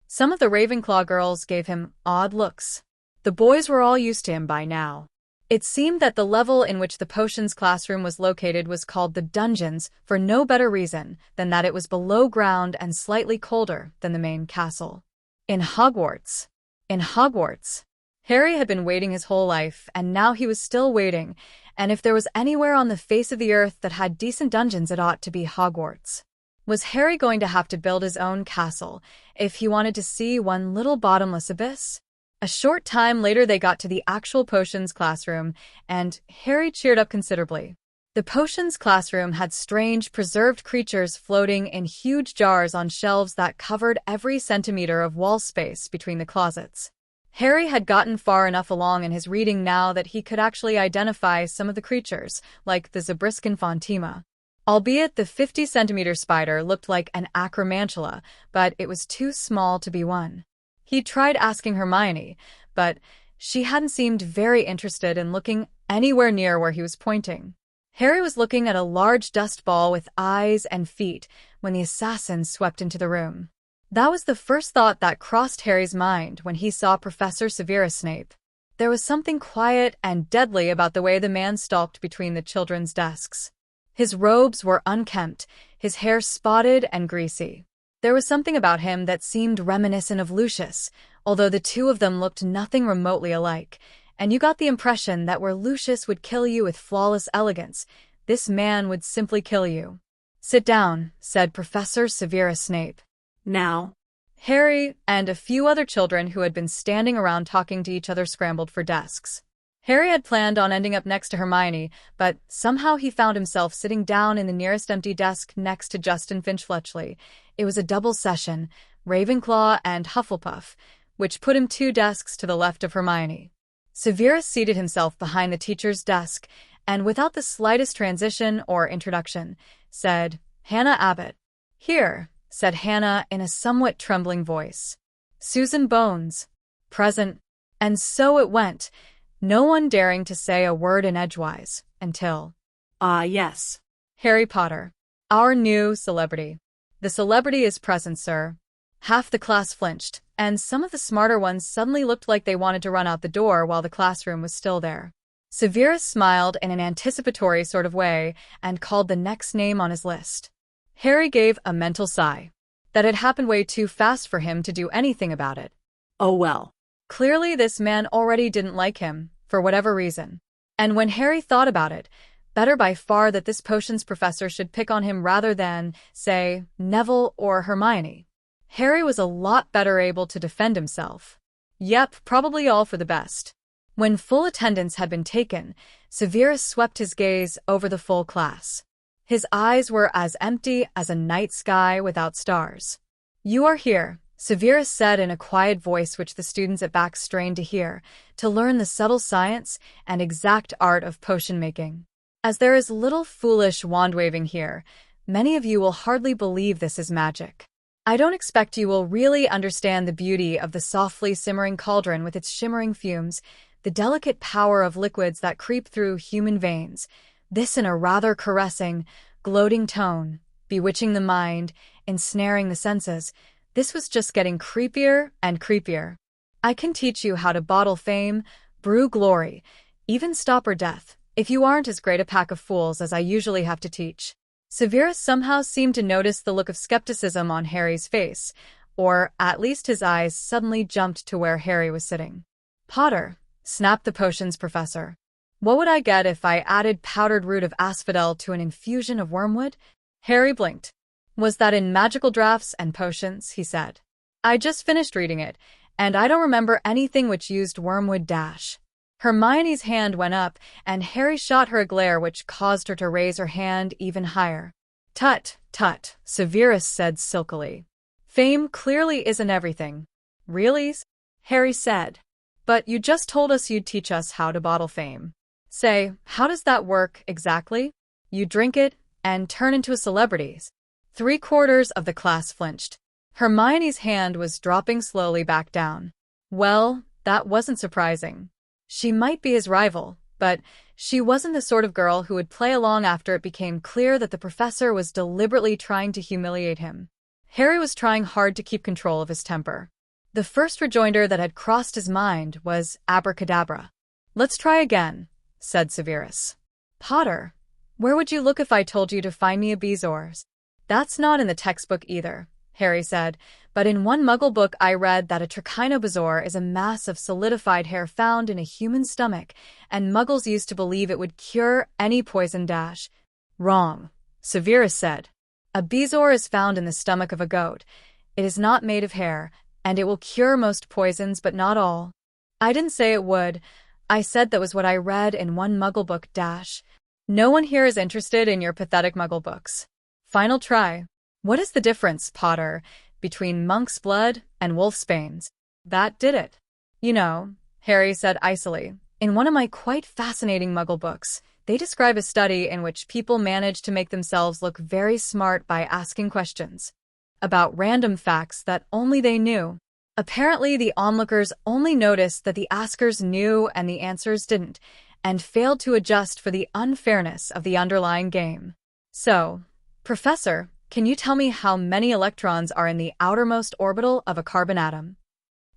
Some of the Ravenclaw girls gave him odd looks. The boys were all used to him by now. It seemed that the level in which the potions classroom was located was called the dungeons for no better reason than that it was below ground and slightly colder than the main castle. In Hogwarts. In Hogwarts. Harry had been waiting his whole life, and now he was still waiting, and if there was anywhere on the face of the earth that had decent dungeons, it ought to be Hogwarts. Was Harry going to have to build his own castle if he wanted to see one little bottomless abyss? A short time later they got to the actual potions classroom, and Harry cheered up considerably. The potions classroom had strange, preserved creatures floating in huge jars on shelves that covered every centimeter of wall space between the closets. Harry had gotten far enough along in his reading now that he could actually identify some of the creatures, like the Zabriskan Fontima. Albeit the 50-centimeter spider looked like an acromantula, but it was too small to be one. He tried asking Hermione, but she hadn't seemed very interested in looking anywhere near where he was pointing. Harry was looking at a large dust ball with eyes and feet when the assassin swept into the room. That was the first thought that crossed Harry's mind when he saw Professor Severus Snape. There was something quiet and deadly about the way the man stalked between the children's desks. His robes were unkempt, his hair spotted and greasy. There was something about him that seemed reminiscent of Lucius, although the two of them looked nothing remotely alike, and you got the impression that where Lucius would kill you with flawless elegance, this man would simply kill you. "Sit down," said Professor Severus Snape. "Now." Harry and a few other children who had been standing around talking to each other scrambled for desks. Harry had planned on ending up next to Hermione, but somehow he found himself sitting down in the nearest empty desk next to Justin Finch-Fletchley. It was a double session, Ravenclaw and Hufflepuff, which put him 2 desks to the left of Hermione. Severus seated himself behind the teacher's desk, and without the slightest transition or introduction, said, "Hannah Abbott." "Here," said Hannah in a somewhat trembling voice. "Susan Bones." "Present." And so it went, no one daring to say a word in edgewise, until, Yes. "Harry Potter. Our new celebrity." "The celebrity is present, sir." Half the class flinched, and some of the smarter ones suddenly looked like they wanted to run out the door while the classroom was still there. Severus smiled in an anticipatory sort of way and called the next name on his list. Harry gave a mental sigh. That had happened way too fast for him to do anything about it. Oh well. Clearly this man already didn't like him, for whatever reason. And when Harry thought about it, better by far that this potions professor should pick on him rather than, say, Neville or Hermione. Harry was a lot better able to defend himself. Yep, probably all for the best. When full attendance had been taken, Severus swept his gaze over the full class. His eyes were as empty as a night sky without stars. "You are here," Severus said in a quiet voice which the students at back strained to hear, "to learn the subtle science and exact art of potion making. As there is little foolish wand-waving here, many of you will hardly believe this is magic. I don't expect you will really understand the beauty of the softly simmering cauldron with its shimmering fumes, the delicate power of liquids that creep through human veins, this in a rather caressing, gloating tone, bewitching the mind, ensnaring the senses, This was just getting creepier and creepier. I can teach you how to bottle fame, brew glory, even stop or death, if you aren't as great a pack of fools as I usually have to teach. Severus somehow seemed to notice the look of skepticism on Harry's face, or at least his eyes suddenly jumped to where Harry was sitting. Potter, snapped the potions professor. What would I get if I added powdered root of asphodel to an infusion of wormwood? Harry blinked. Was that in magical drafts and potions? He said. I just finished reading it, and I don't remember anything which used wormwood dash. Hermione's hand went up, and Harry shot her a glare which caused her to raise her hand even higher. Tut, tut, Severus said silkily. Fame clearly isn't everything. Really? Harry said. But you just told us you'd teach us how to bottle fame. Say, how does that work exactly? You drink it and turn into a celebrity. 3/4 of the class flinched. Hermione's hand was dropping slowly back down. Well, that wasn't surprising. She might be his rival, but she wasn't the sort of girl who would play along after it became clear that the professor was deliberately trying to humiliate him. Harry was trying hard to keep control of his temper. The first rejoinder that had crossed his mind was abracadabra. Let's try again, said Severus. Potter, where would you look if I told you to find me a bezoar? That's not in the textbook either, Harry said, but in one Muggle book I read that a trichinobezoar is a mass of solidified hair found in a human stomach, and Muggles used to believe it would cure any poison dash. Wrong, Severus said. A bezoar is found in the stomach of a goat. It is not made of hair, and it will cure most poisons but not all. I didn't say it would. I said that was what I read in one Muggle book dash. No one here is interested in your pathetic Muggle books. Final try. What is the difference, Potter, between monk's blood and wolfsbane's? That did it. You know, Harry said icily, in one of my quite fascinating Muggle books, they describe a study in which people manage to make themselves look very smart by asking questions about random facts that only they knew. Apparently, the onlookers only noticed that the askers knew and the answers didn't, and failed to adjust for the unfairness of the underlying game. So, Professor, can you tell me how many electrons are in the outermost orbital of a carbon atom?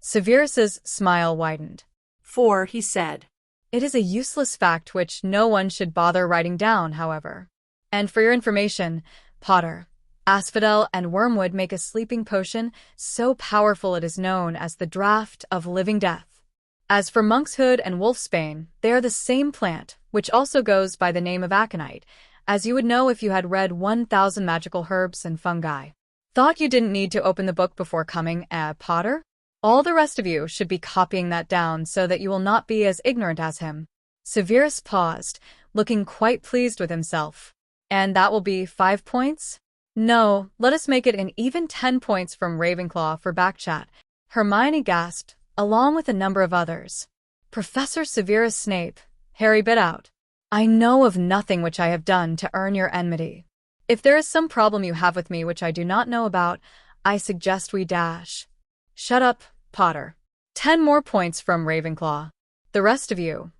Severus's smile widened. 4, he said. It is a useless fact which no one should bother writing down, however. And for your information, Potter, asphodel and wormwood make a sleeping potion so powerful it is known as the draught of living death. As for monkshood and wolfsbane, they are the same plant, which also goes by the name of aconite, as you would know if you had read 1,000 magical herbs and fungi. Thought you didn't need to open the book before coming, Potter? All the rest of you should be copying that down so that you will not be as ignorant as him. Severus paused, looking quite pleased with himself. And that will be 5 points? No, let us make it an even 10 points from Ravenclaw for backchat. Hermione gasped, along with a number of others. Professor Severus Snape, Harry bit out. I know of nothing which I have done to earn your enmity. If there is some problem you have with me which I do not know about, I suggest we dash. Shut up, Potter. 10 more points from Ravenclaw. The rest of you,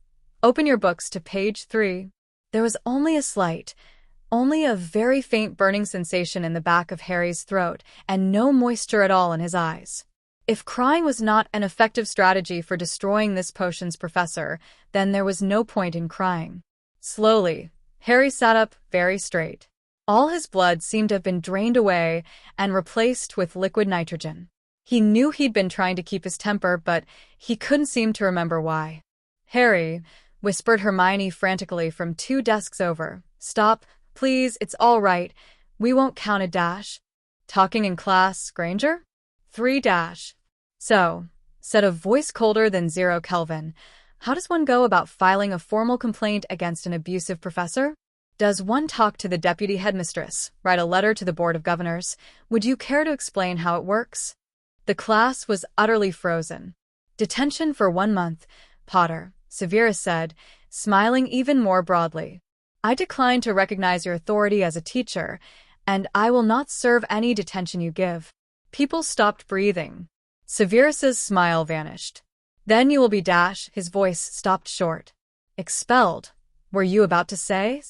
open your books to page 3. There was only a very faint burning sensation in the back of Harry's throat, and no moisture at all in his eyes. If crying was not an effective strategy for destroying this potion's professor, then there was no point in crying. Slowly, Harry sat up very straight. All his blood seemed to have been drained away and replaced with liquid nitrogen. He knew he'd been trying to keep his temper, but he couldn't seem to remember why. Harry, whispered Hermione frantically from 2 desks over. Stop, please, it's all right. We won't count a dash. Talking in class, Granger? 3 dash. So, said a voice colder than 0 Kelvin, how does one go about filing a formal complaint against an abusive professor? Does one talk to the deputy headmistress, write a letter to the board of governors? Would you care to explain how it works? The class was utterly frozen. Detention for 1 month, Potter, Severus said, smiling even more broadly. I decline to recognize your authority as a teacher, and I will not serve any detention you give. People stopped breathing. Severus's smile vanished. Then you will be dash, his voice stopped short. Expelled, were you about to say?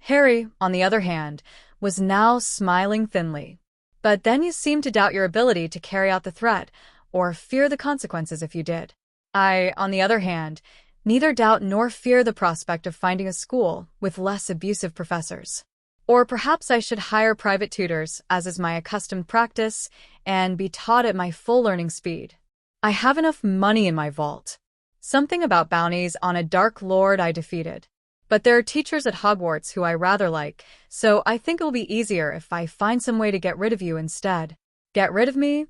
Harry, on the other hand, was now smiling thinly. But then you seem to doubt your ability to carry out the threat, or fear the consequences if you did. I, on the other hand, neither doubt nor fear the prospect of finding a school with less abusive professors. Or perhaps I should hire private tutors, as is my accustomed practice, and be taught at my full learning speed. I have enough money in my vault. Something about bounties on a dark lord I defeated. But there are teachers at Hogwarts who I rather like, so I think it will be easier if I find some way to get rid of you instead. Get rid of me?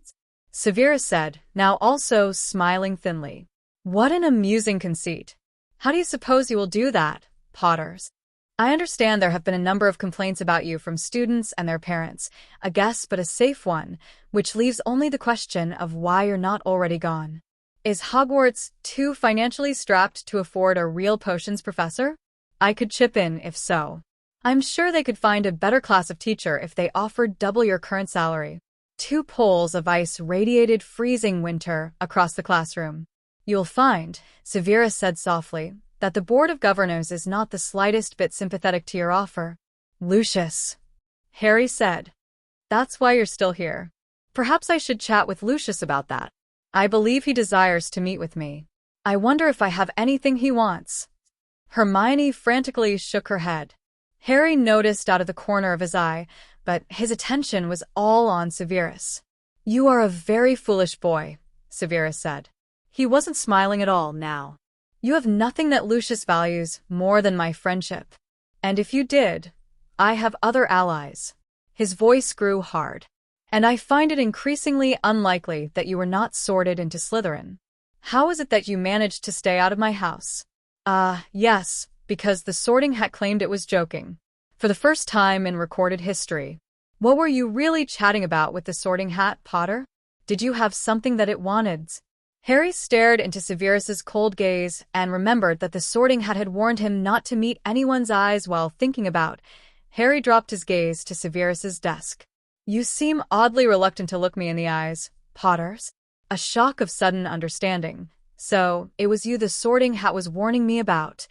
Severus said, now also smiling thinly. What an amusing conceit. How do you suppose you will do that, Potters? I understand there have been a number of complaints about you from students and their parents, a guess but a safe one, which leaves only the question of why you're not already gone. Is Hogwarts too financially strapped to afford a real potions professor? I could chip in if so. I'm sure they could find a better class of teacher if they offered double your current salary. 2 poles of ice radiated freezing winter across the classroom. You'll find, Severus said softly, that the Board of Governors is not the slightest bit sympathetic to your offer. Lucius, Harry said. That's why you're still here. Perhaps I should chat with Lucius about that. I believe he desires to meet with me. I wonder if I have anything he wants. Hermione frantically shook her head. Harry noticed out of the corner of his eye, but his attention was all on Severus. You are a very foolish boy, Severus said. He wasn't smiling at all now. You have nothing that Lucius values more than my friendship. And if you did, I have other allies. His voice grew hard. And I find it increasingly unlikely that you were not sorted into Slytherin. How is it that you managed to stay out of my house? Yes, because the Sorting Hat claimed it was joking. For the first time in recorded history. What were you really chatting about with the Sorting Hat, Potter? Did you have something that it wanted? Harry stared into Severus's cold gaze and remembered that the Sorting Hat had warned him not to meet anyone's eyes while thinking about. Harry dropped his gaze to Severus's desk. You seem oddly reluctant to look me in the eyes, Potters. A shock of sudden understanding. So, it was you the Sorting Hat was warning me about.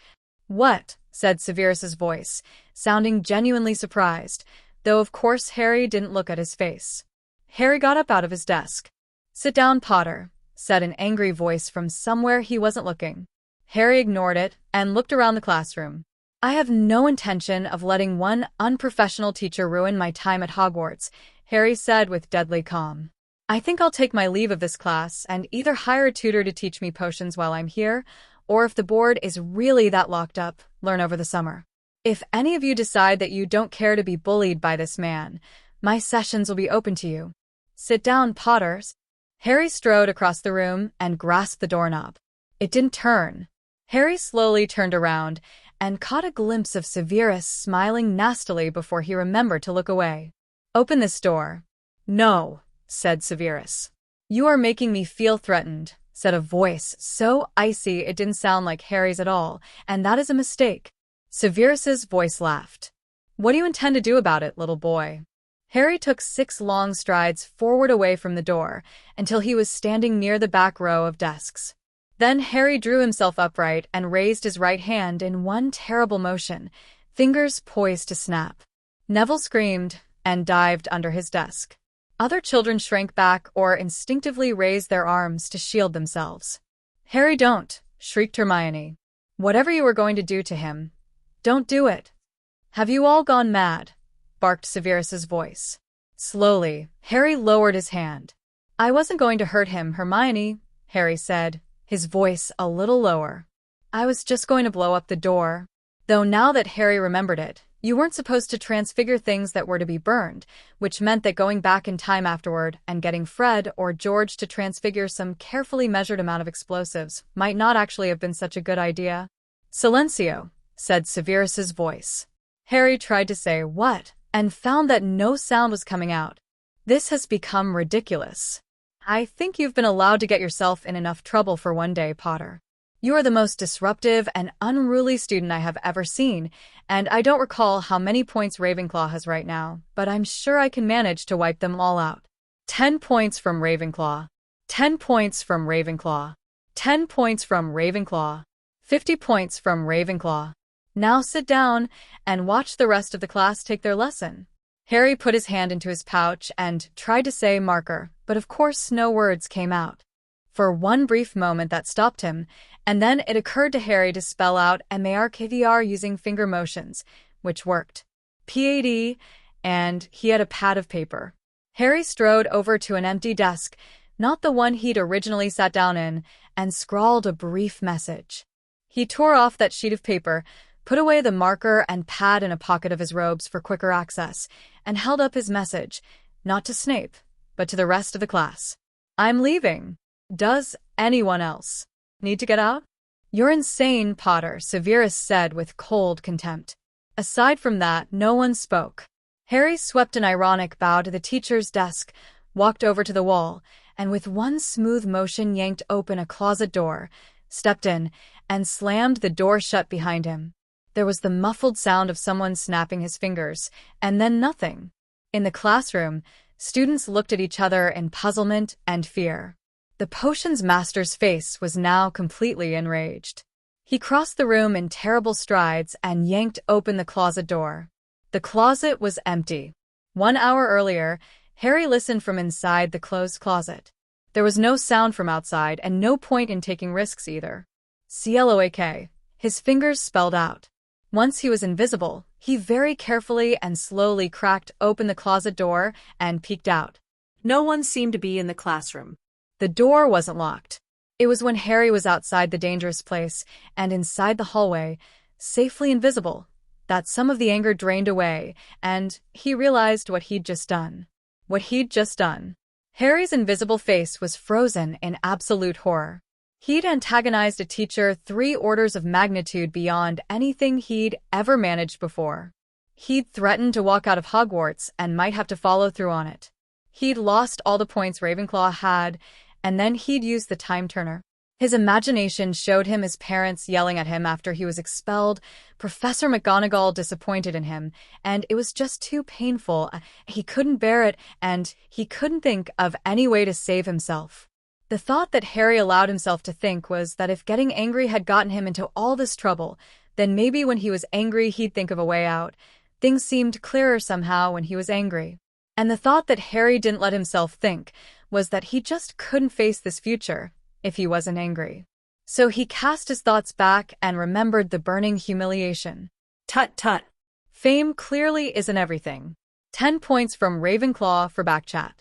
What? Said Severus's voice, sounding genuinely surprised, though of course Harry didn't look at his face. Harry got up out of his desk. Sit down, Potter, said an angry voice from somewhere he wasn't looking. Harry ignored it and looked around the classroom. I have no intention of letting one unprofessional teacher ruin my time at Hogwarts, Harry said with deadly calm. I think I'll take my leave of this class and either hire a tutor to teach me potions while I'm here, or if the board is really that locked up, learn over the summer. If any of you decide that you don't care to be bullied by this man, my sessions will be open to you. Sit down, Potters. Harry strode across the room and grasped the doorknob. It didn't turn. Harry slowly turned around and caught a glimpse of Severus smiling nastily before he remembered to look away. Open this door. No, said Severus. You are making me feel threatened, said a voice so icy it didn't sound like Harry's at all, and that is a mistake. Severus's voice laughed. What do you intend to do about it, little boy? Harry took 6 long strides forward away from the door until he was standing near the back row of desks. Then Harry drew himself upright and raised his right hand in one terrible motion, fingers poised to snap. Neville screamed and dived under his desk. Other children shrank back or instinctively raised their arms to shield themselves. Harry, don't, shrieked Hermione. Whatever you are going to do to him, don't do it. Have you all gone mad? Barked Severus's voice. Slowly, Harry lowered his hand. I wasn't going to hurt him, Hermione, Harry said, his voice a little lower. I was just going to blow up the door. Though now that Harry remembered it, you weren't supposed to transfigure things that were to be burned, which meant that going back in time afterward and getting Fred or George to transfigure some carefully measured amount of explosives might not actually have been such a good idea. Silencio, said Severus's voice. Harry tried to say what, and found that no sound was coming out. This has become ridiculous. I think you've been allowed to get yourself in enough trouble for one day, Potter. You are the most disruptive and unruly student I have ever seen, and I don't recall how many points Ravenclaw has right now, but I'm sure I can manage to wipe them all out. 10 points from Ravenclaw. 10 points from Ravenclaw. 10 points from Ravenclaw. 50 points from Ravenclaw. Now sit down and watch the rest of the class take their lesson. Harry put his hand into his pouch and tried to say marker, but of course no words came out. For one brief moment that stopped him, and then it occurred to Harry to spell out MARKVR using finger motions, which worked. PAD, and he had a pad of paper. Harry strode over to an empty desk, not the one he'd originally sat down in, and scrawled a brief message. He tore off that sheet of paper, put away the marker and pad in a pocket of his robes for quicker access, and held up his message, not to Snape, but to the rest of the class. I'm leaving. Does anyone else need to get out? You're insane, Potter, Severus said with cold contempt. Aside from that, no one spoke. Harry swept an ironic bow to the teacher's desk, walked over to the wall, and with one smooth motion yanked open a closet door, stepped in, and slammed the door shut behind him. There was the muffled sound of someone snapping his fingers, and then nothing. In the classroom, students looked at each other in puzzlement and fear. The potions master's face was now completely enraged. He crossed the room in terrible strides and yanked open the closet door. The closet was empty. 1 hour earlier, Harry listened from inside the closed closet. There was no sound from outside and no point in taking risks either. CLOAK, his fingers spelled out. Once he was invisible, he very carefully and slowly cracked open the closet door and peeked out. No one seemed to be in the classroom. The door wasn't locked. It was when Harry was outside the dangerous place and inside the hallway, safely invisible, that some of the anger drained away, and he realized what he'd just done. Harry's invisible face was frozen in absolute horror. He'd antagonized a teacher 3 orders of magnitude beyond anything he'd ever managed before. He'd threatened to walk out of Hogwarts and might have to follow through on it. He'd lost all the points Ravenclaw had, and then he'd used the time turner. His imagination showed him his parents yelling at him after he was expelled, Professor McGonagall disappointed in him, and it was just too painful. He couldn't bear it, and he couldn't think of any way to save himself. The thought that Harry allowed himself to think was that if getting angry had gotten him into all this trouble, then maybe when he was angry he'd think of a way out. Things seemed clearer somehow when he was angry. And the thought that Harry didn't let himself think was that he just couldn't face this future if he wasn't angry. So he cast his thoughts back and remembered the burning humiliation. Tut tut. Fame clearly isn't everything. 10 points from Ravenclaw for backchat.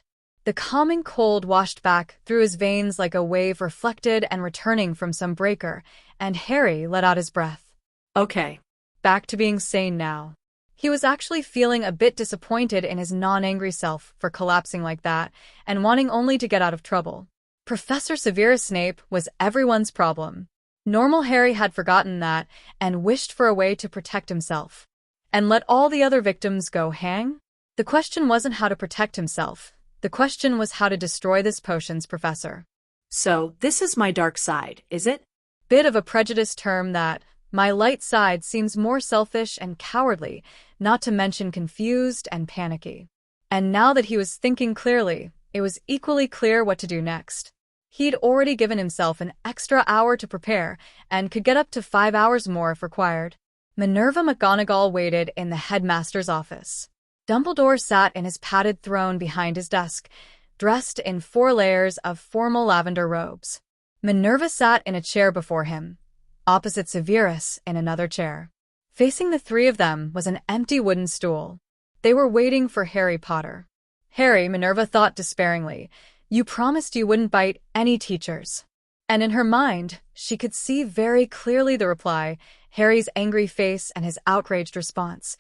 The calming cold washed back through his veins like a wave reflected and returning from some breaker, and Harry let out his breath. Okay. Back to being sane now. He was actually feeling a bit disappointed in his non-angry self for collapsing like that and wanting only to get out of trouble. Professor Severus Snape was everyone's problem. Normal Harry had forgotten that and wished for a way to protect himself. And let all the other victims go hang? The question wasn't how to protect himself. The question was how to destroy this potions professor. So, this is my dark side, is it? Bit of a prejudiced term that my light side seems more selfish and cowardly, not to mention confused and panicky. And now that he was thinking clearly, it was equally clear what to do next. He'd already given himself an extra hour to prepare and could get up to 5 hours more if required. Minerva McGonagall waited in the headmaster's office. Dumbledore sat in his padded throne behind his desk, dressed in 4 layers of formal lavender robes. Minerva sat in a chair before him, opposite Severus in another chair. Facing the 3 of them was an empty wooden stool. They were waiting for Harry Potter. Harry, Minerva thought despairingly, you promised you wouldn't bite any teachers. And in her mind, she could see very clearly the reply, Harry's angry face and his outraged response.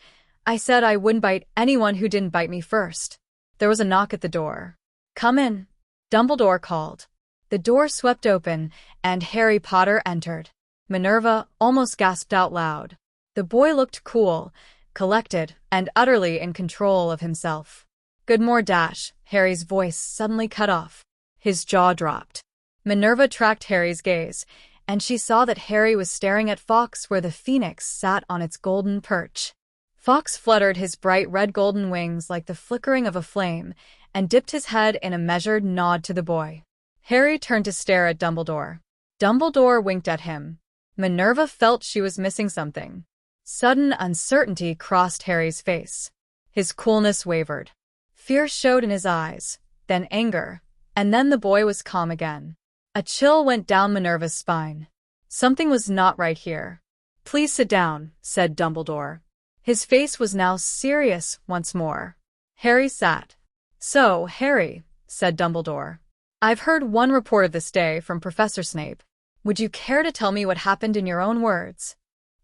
I said I wouldn't bite anyone who didn't bite me first. There was a knock at the door. Come in, Dumbledore called. The door swept open, and Harry Potter entered. Minerva almost gasped out loud. The boy looked cool, collected, and utterly in control of himself. Good more dash, Harry's voice suddenly cut off. His jaw dropped. Minerva tracked Harry's gaze, and she saw that Harry was staring at Fawkes where the phoenix sat on its golden perch. Fawkes fluttered his bright red-golden wings like the flickering of a flame, and dipped his head in a measured nod to the boy. Harry turned to stare at Dumbledore. Dumbledore winked at him. Minerva felt she was missing something. Sudden uncertainty crossed Harry's face. His coolness wavered. Fear showed in his eyes, then anger, and then the boy was calm again. A chill went down Minerva's spine. Something was not right here. "Please sit down," said Dumbledore. His face was now serious once more. Harry sat. "So, Harry," said Dumbledore, "I've heard one report of this day from Professor Snape. Would you care to tell me what happened in your own words?"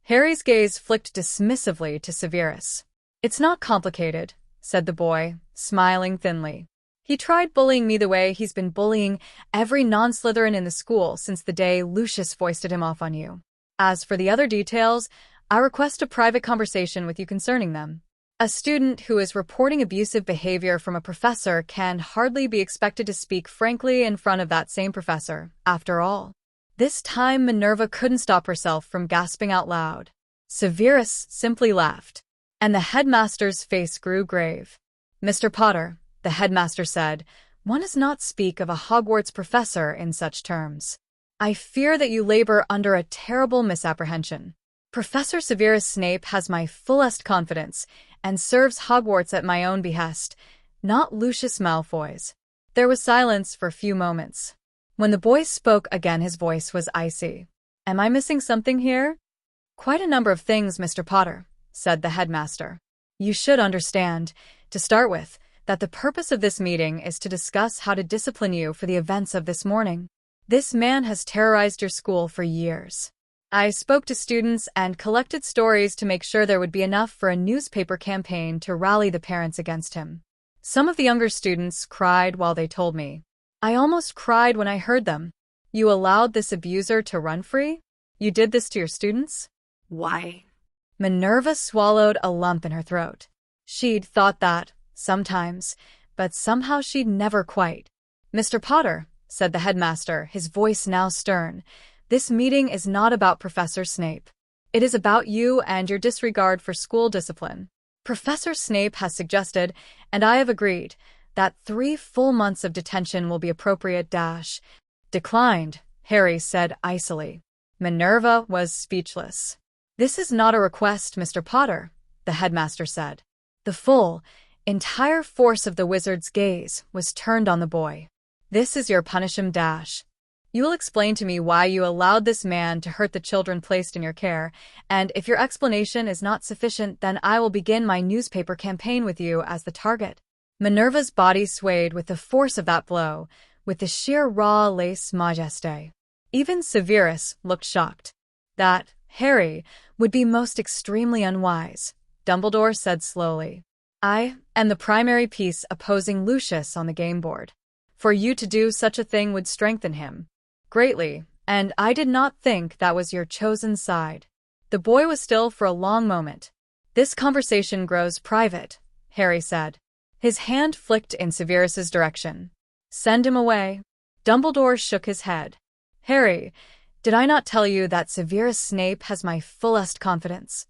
Harry's gaze flicked dismissively to Severus. "It's not complicated," said the boy, smiling thinly. "He tried bullying me the way he's been bullying every non-Slytherin in the school since the day Lucius foisted him off on you. As for the other details, I request a private conversation with you concerning them. A student who is reporting abusive behavior from a professor can hardly be expected to speak frankly in front of that same professor, after all." This time Minerva couldn't stop herself from gasping out loud. Severus simply laughed, and the headmaster's face grew grave. "Mr. Potter," the headmaster said, "one does not speak of a Hogwarts professor in such terms. I fear that you labor under a terrible misapprehension. Professor Severus Snape has my fullest confidence and serves Hogwarts at my own behest, not Lucius Malfoy's." There was silence for a few moments. When the boy spoke again, his voice was icy. "Am I missing something here?" "Quite a number of things, Mr. Potter," said the headmaster. "You should understand, to start with, that the purpose of this meeting is to discuss how to discipline you for the events of this morning. This man has terrorized your school for years. I spoke to students and collected stories to make sure there would be enough for a newspaper campaign to rally the parents against him. Some of the younger students cried while they told me. I almost cried when I heard them. You allowed this abuser to run free? You did this to your students?" Why? Minerva swallowed a lump in her throat. She'd thought that, sometimes, but somehow she'd never quite. "Mr. Potter," said the headmaster, his voice now stern, "this meeting is not about Professor Snape. It is about you and your disregard for school discipline. Professor Snape has suggested, and I have agreed, that 3 full months of detention will be appropriate. Declined," Harry said icily. Minerva was speechless. "This is not a request, Mr. Potter," the headmaster said. The full, entire force of the wizard's gaze was turned on the boy. "This is your punishment. You will explain to me why you allowed this man to hurt the children placed in your care, and if your explanation is not sufficient, then I will begin my newspaper campaign with you as the target." Minerva's body swayed with the force of that blow, with the sheer raw lèse majesté. Even Severus looked shocked. "That, Harry, would be most extremely unwise," Dumbledore said slowly. "I am the primary piece opposing Lucius on the game board. For you to do such a thing would strengthen him greatly, and I did not think that was your chosen side." The boy was still for a long moment. "This conversation grows private," Harry said. His hand flicked in Severus's direction. "Send him away." Dumbledore shook his head. "Harry, did I not tell you that Severus Snape has my fullest confidence?"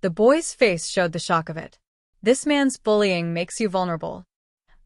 The boy's face showed the shock of it. "This man's bullying makes you vulnerable.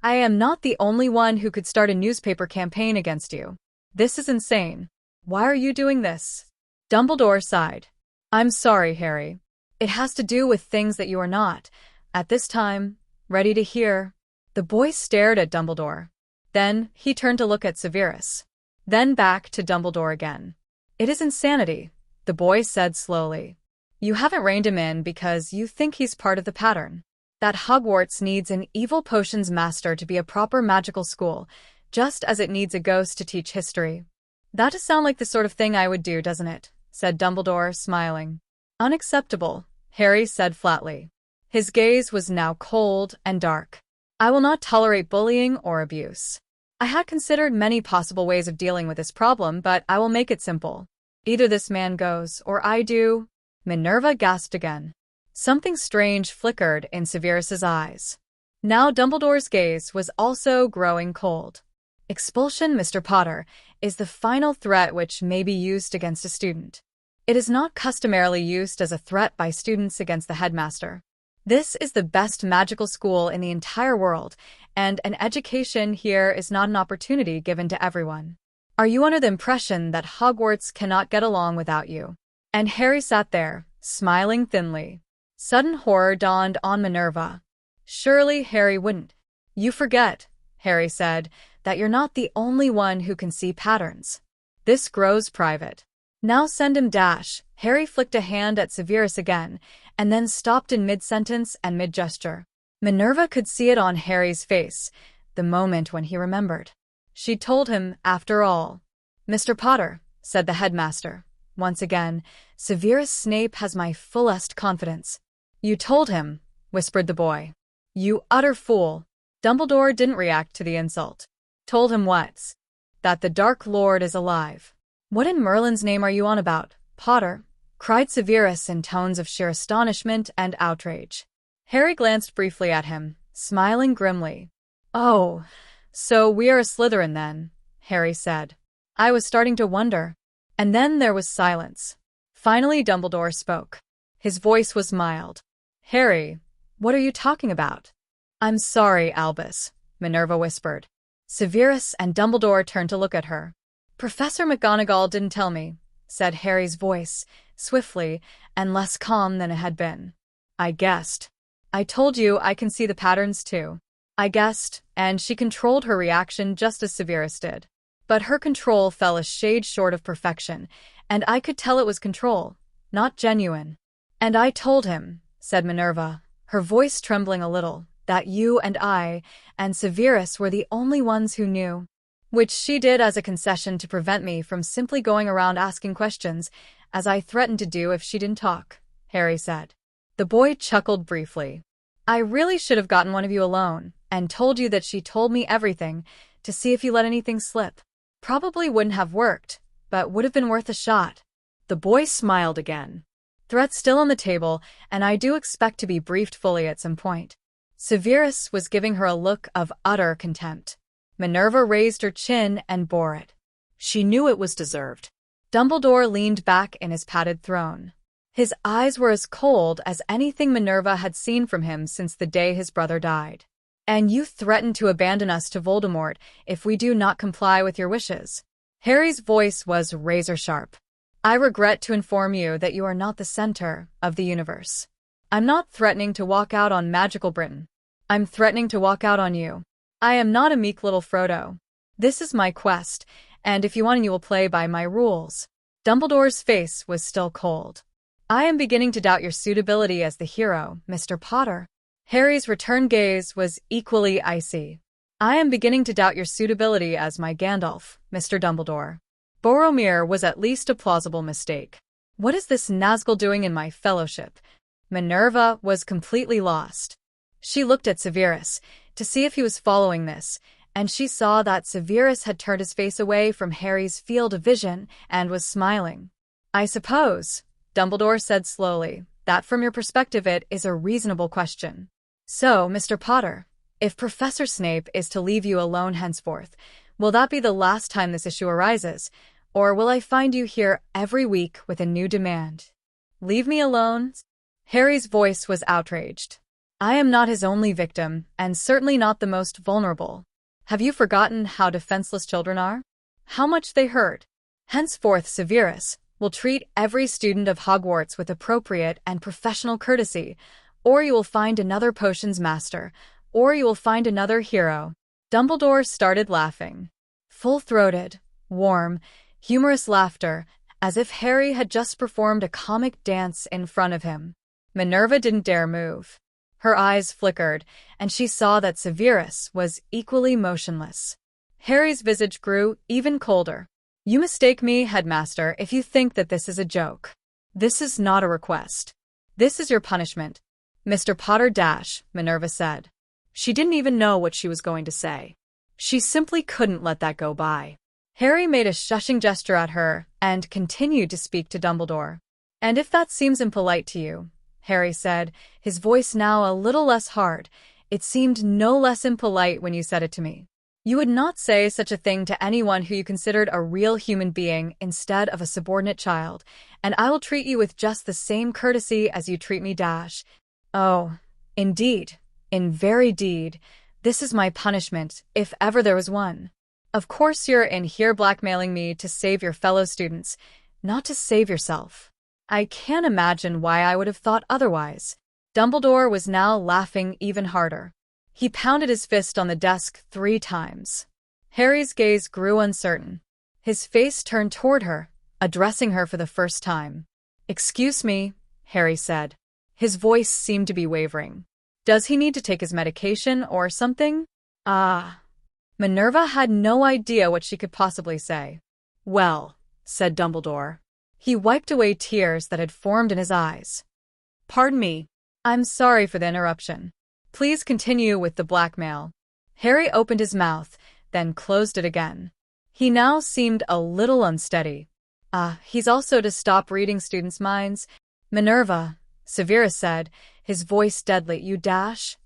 I am not the only one who could start a newspaper campaign against you. This is insane. Why are you doing this?" Dumbledore sighed. "I'm sorry, Harry. It has to do with things that you are not, at this time, ready to hear." The boy stared at Dumbledore. Then he turned to look at Severus. Then back to Dumbledore again. "It is insanity," the boy said slowly. "You haven't reined him in because you think he's part of the pattern. That Hogwarts needs an evil potions master to be a proper magical school, just as it needs a ghost to teach history." "That does sound like the sort of thing I would do, doesn't it?" said Dumbledore, smiling. "Unacceptable," Harry said flatly. His gaze was now cold and dark. "I will not tolerate bullying or abuse. I had considered many possible ways of dealing with this problem, but I will make it simple. Either this man goes, or I do." Minerva gasped again. Something strange flickered in Severus's eyes. Now Dumbledore's gaze was also growing cold. "Expulsion, Mr. Potter, is the final threat which may be used against a student. It is not customarily used as a threat by students against the headmaster. This is the best magical school in the entire world, and an education here is not an opportunity given to everyone. Are you under the impression that Hogwarts cannot get along without you?" And Harry sat there, smiling thinly. Sudden horror dawned on Minerva. Surely Harry wouldn't. You forget, Harry said, that you're not the only one who can see patterns. This grows private. Now send him dash. Harry flicked a hand at Severus again, and then stopped in mid-sentence and mid-gesture. Minerva could see it on Harry's face, the moment when he remembered. She'd told him, after all. Mr. Potter, said the headmaster. Once again, Severus Snape has my fullest confidence. You told him, whispered the boy. You utter fool. Dumbledore didn't react to the insult. Told him what? That the Dark Lord is alive. What in Merlin's name are you on about, Potter? Cried Severus in tones of sheer astonishment and outrage. Harry glanced briefly at him, smiling grimly. Oh, so we are a Slytherin then, Harry said. I was starting to wonder. And then there was silence. Finally Dumbledore spoke. His voice was mild. Harry, what are you talking about? I'm sorry, Albus, Minerva whispered. Severus and Dumbledore turned to look at her. Professor McGonagall didn't tell me, said Harry's voice, swiftly and less calm than it had been. I guessed. I told you I can see the patterns too. I guessed, and she controlled her reaction just as Severus did. But her control fell a shade short of perfection, and I could tell it was control, not genuine. And I told him, said Minerva, her voice trembling a little, that you and I and Severus were the only ones who knew. Which she did as a concession to prevent me from simply going around asking questions, as I threatened to do if she didn't talk, Harry said. The boy chuckled briefly. I really should have gotten one of you alone, and told you that she told me everything, to see if you let anything slip. Probably wouldn't have worked, but would have been worth a shot. The boy smiled again. Threat's still on the table, and I do expect to be briefed fully at some point. Severus was giving her a look of utter contempt. Minerva raised her chin and bore it. She knew it was deserved. Dumbledore leaned back in his padded throne. His eyes were as cold as anything Minerva had seen from him since the day his brother died. And you threaten to abandon us to Voldemort if we do not comply with your wishes. Harry's voice was razor-sharp. I regret to inform you that you are not the center of the universe. I'm not threatening to walk out on magical Britain. I'm threatening to walk out on you. I am not a meek little Frodo. This is my quest, and if you want you will play by my rules. Dumbledore's face was still cold. I am beginning to doubt your suitability as the hero, Mr. Potter. Harry's return gaze was equally icy. I am beginning to doubt your suitability as my Gandalf, Mr. Dumbledore. Boromir was at least a plausible mistake. What is this Nazgul doing in my fellowship? Minerva was completely lost. She looked at Severus to see if he was following this, and she saw that Severus had turned his face away from Harry's field of vision and was smiling. I suppose, Dumbledore said slowly, that from your perspective it is a reasonable question. So, Mr. Potter, if Professor Snape is to leave you alone henceforth, will that be the last time this issue arises, or will I find you here every week with a new demand? Leave me alone? Harry's voice was outraged. I am not his only victim, and certainly not the most vulnerable. Have you forgotten how defenseless children are? How much they hurt? Henceforth Severus will treat every student of Hogwarts with appropriate and professional courtesy, or you will find another potions master, or you will find another hero. Dumbledore started laughing. Full-throated, warm, humorous laughter, as if Harry had just performed a comic dance in front of him. Minerva didn't dare move. Her eyes flickered, and she saw that Severus was equally motionless. Harry's visage grew even colder. You mistake me, headmaster, if you think that this is a joke. This is not a request. This is your punishment. Mr. Potter Minerva said. She didn't even know what she was going to say. She simply couldn't let that go by. Harry made a shushing gesture at her and continued to speak to Dumbledore. And if that seems impolite to you, Harry said, his voice now a little less hard, it seemed no less impolite when you said it to me. You would not say such a thing to anyone who you considered a real human being instead of a subordinate child, and I will treat you with just the same courtesy as you treat me. Oh, indeed, in very deed, this is my punishment, if ever there was one. Of course you're in here blackmailing me to save your fellow students, not to save yourself. I can't imagine why I would have thought otherwise. Dumbledore was now laughing even harder. He pounded his fist on the desk 3 times. Harry's gaze grew uncertain. His face turned toward her, addressing her for the first time. "Excuse me," Harry said. His voice seemed to be wavering. "Does he need to take his medication or something?" "Ah." Minerva had no idea what she could possibly say. "Well," said Dumbledore. He wiped away tears that had formed in his eyes. "Pardon me. I'm sorry for the interruption. Please continue with the blackmail." Harry opened his mouth, then closed it again. He now seemed a little unsteady. He's also to stop reading students' minds." "Minerva," Severus said, his voice deadly. "You dash?"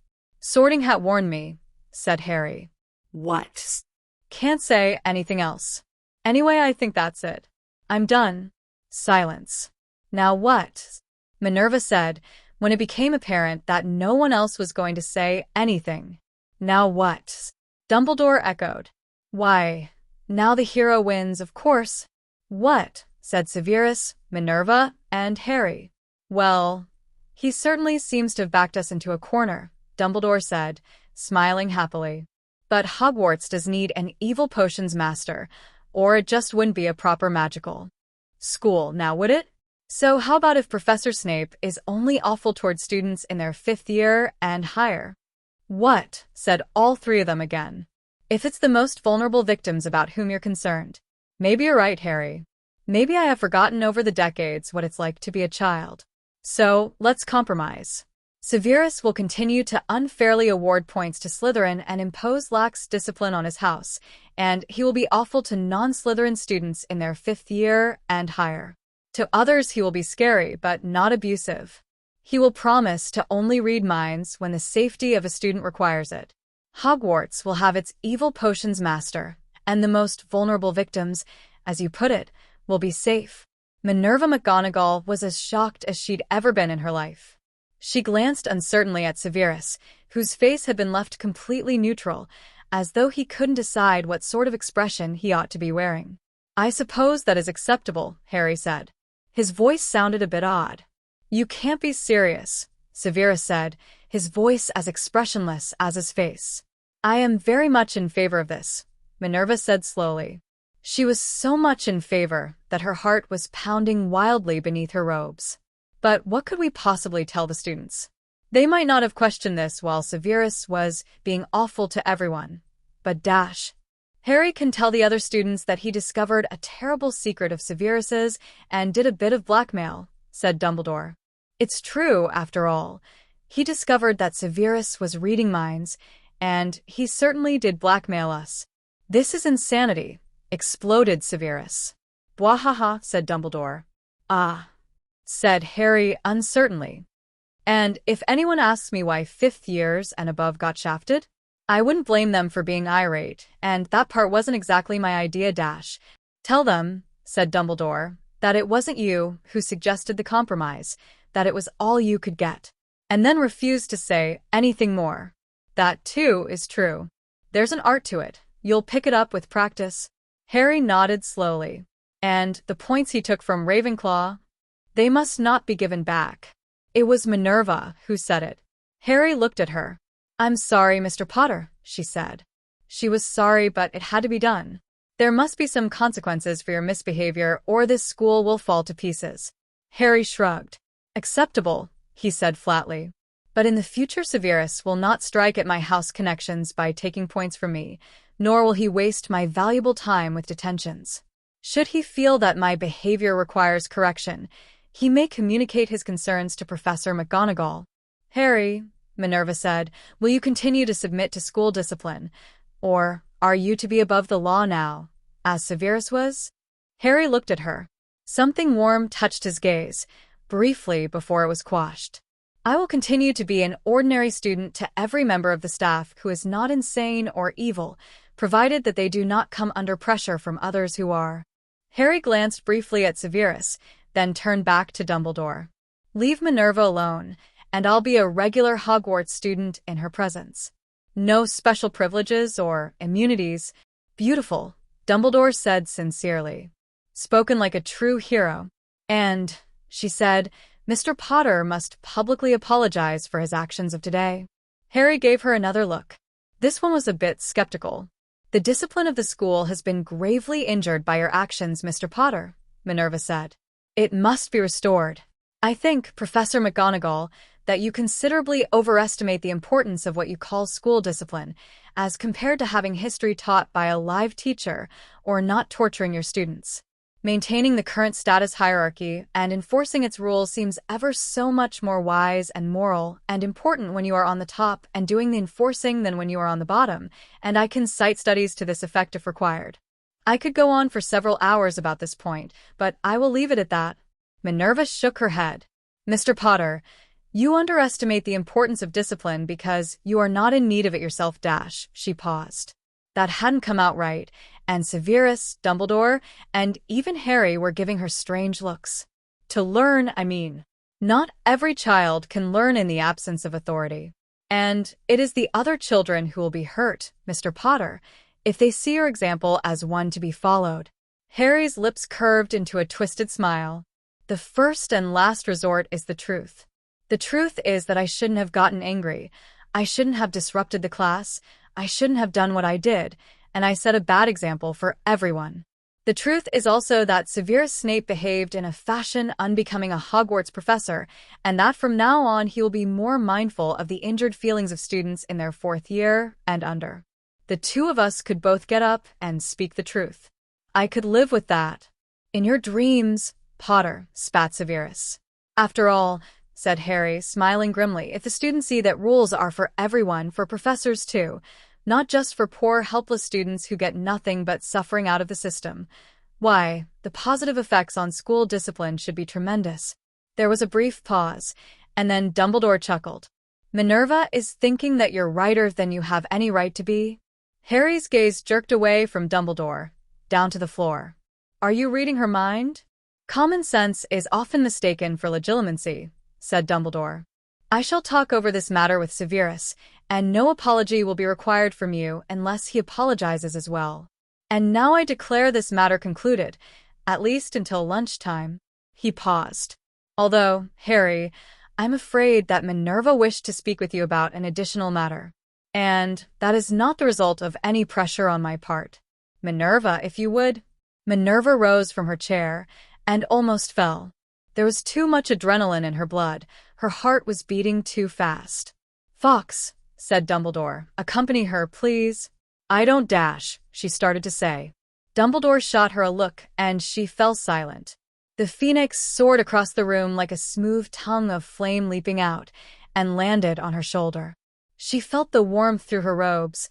"Sorting Hat warned me," said Harry. What? "Can't say anything else. Anyway, I think that's it. I'm done." Silence. "Now what?" Minerva said, when it became apparent that no one else was going to say anything. "Now what?" Dumbledore echoed. "Why, now the hero wins, of course." "What?" said Severus, Minerva, and Harry. "Well, he certainly seems to have backed us into a corner," Dumbledore said, smiling happily. "But Hogwarts does need an evil potions master, or it just wouldn't be a proper magical school, now would it? So how about if Professor Snape is only awful toward students in their 5th year and higher?" "What?" said all 3 of them again. "If it's the most vulnerable victims about whom you're concerned." "Maybe you're right, Harry. Maybe I have forgotten over the decades what it's like to be a child. So, let's compromise. Severus will continue to unfairly award points to Slytherin and impose lax discipline on his house, and he will be awful to non-Slytherin students in their 5th year and higher. To others he will be scary, but not abusive. He will promise to only read minds when the safety of a student requires it. Hogwarts will have its evil potions master, and the most vulnerable victims, as you put it, will be safe." Minerva McGonagall was as shocked as she'd ever been in her life. She glanced uncertainly at Severus, whose face had been left completely neutral, as though he couldn't decide what sort of expression he ought to be wearing. "I suppose that is acceptable," Harry said. His voice sounded a bit odd. "You can't be serious," Severus said, his voice as expressionless as his face. "I am very much in favor of this," Minerva said slowly. She was so much in favor that her heart was pounding wildly beneath her robes. But what could we possibly tell the students? They might not have questioned this while Severus was being awful to everyone. But Harry can tell the other students that he discovered a terrible secret of Severus's and did a bit of blackmail, said Dumbledore. It's true, after all. He discovered that Severus was reading minds, and he certainly did blackmail us. "This is insanity," exploded Severus. "Bwahaha," said Dumbledore. "Ah," said Harry uncertainly. "And if anyone asks me why 5th years and above got shafted, I wouldn't blame them for being irate, and that part wasn't exactly my idea. Tell them," said Dumbledore, "that it wasn't you who suggested the compromise, that it was all you could get. And then refuse to say anything more. That, too, is true. There's an art to it. You'll pick it up with practice." Harry nodded slowly. "And the points he took from Ravenclaw? They must not be given back." It was Minerva who said it. Harry looked at her. "I'm sorry, Mr. Potter," she said. She was sorry, but it had to be done. "There must be some consequences for your misbehavior, or this school will fall to pieces." Harry shrugged. "Acceptable," he said flatly. "But in the future Severus will not strike at my house connections by taking points from me, nor will he waste my valuable time with detentions. Should he feel that my behavior requires correction, he may communicate his concerns to Professor McGonagall." "Harry," Minerva said, "will you continue to submit to school discipline, or are you to be above the law now, as Severus was?" Harry looked at her. Something warm touched his gaze, briefly before it was quashed. "I will continue to be an ordinary student to every member of the staff who is not insane or evil, provided that they do not come under pressure from others who are." Harry glanced briefly at Severus, then turned back to Dumbledore. "Leave Minerva alone, and I'll be a regular Hogwarts student in her presence. No special privileges or immunities." "Beautiful," Dumbledore said sincerely. "Spoken like a true hero." "And," she said, Mr. Potter must publicly apologize for his actions of today. Harry gave her another look. This one was a bit skeptical. The discipline of the school has been gravely injured by your actions, Mr. Potter, Minerva said. It must be restored. I think, Professor McGonagall, that you considerably overestimate the importance of what you call school discipline, as compared to having history taught by a live teacher or not torturing your students. Maintaining the current status hierarchy and enforcing its rules seems ever so much more wise and moral and important when you are on the top and doing the enforcing than when you are on the bottom, and I can cite studies to this effect if required. I could go on for several hours about this point, but I will leave it at that. Minerva shook her head. Mr. Potter, you underestimate the importance of discipline because you are not in need of it yourself. She paused. That hadn't come out right, and Severus, Dumbledore, and even Harry were giving her strange looks. To learn, I mean. Not every child can learn in the absence of authority. And it is the other children who will be hurt, Mr. Potter, if they see your example as one to be followed. Harry's lips curved into a twisted smile. The first and last resort is the truth. The truth is that I shouldn't have gotten angry. I shouldn't have disrupted the class. I shouldn't have done what I did, and I set a bad example for everyone. The truth is also that Severus Snape behaved in a fashion unbecoming a Hogwarts professor, and that from now on he will be more mindful of the injured feelings of students in their 4th year and under. The two of us could both get up and speak the truth. I could live with that. In your dreams, Potter, spat Severus. After all, said Harry, smiling grimly, if the students see that rules are for everyone, for professors too, not just for poor, helpless students who get nothing but suffering out of the system, why, the positive effects on school discipline should be tremendous. There was a brief pause, and then Dumbledore chuckled. Minerva is thinking that you're righter than you have any right to be. Harry's gaze jerked away from Dumbledore, down to the floor. Are you reading her mind? Common sense is often mistaken for legitimacy, said Dumbledore. I shall talk over this matter with Severus, and no apology will be required from you unless he apologizes as well. And now I declare this matter concluded, at least until lunchtime. He paused. Although, Harry, I'm afraid that Minerva wished to speak with you about an additional matter. And that is not the result of any pressure on my part. Minerva, if you would. Minerva rose from her chair and almost fell. There was too much adrenaline in her blood. Her heart was beating too fast. Fawkes, said Dumbledore, accompany her, please. I don't. She started to say. Dumbledore shot her a look, and she fell silent. The phoenix soared across the room like a smooth tongue of flame leaping out, and landed on her shoulder. She felt the warmth through her robes,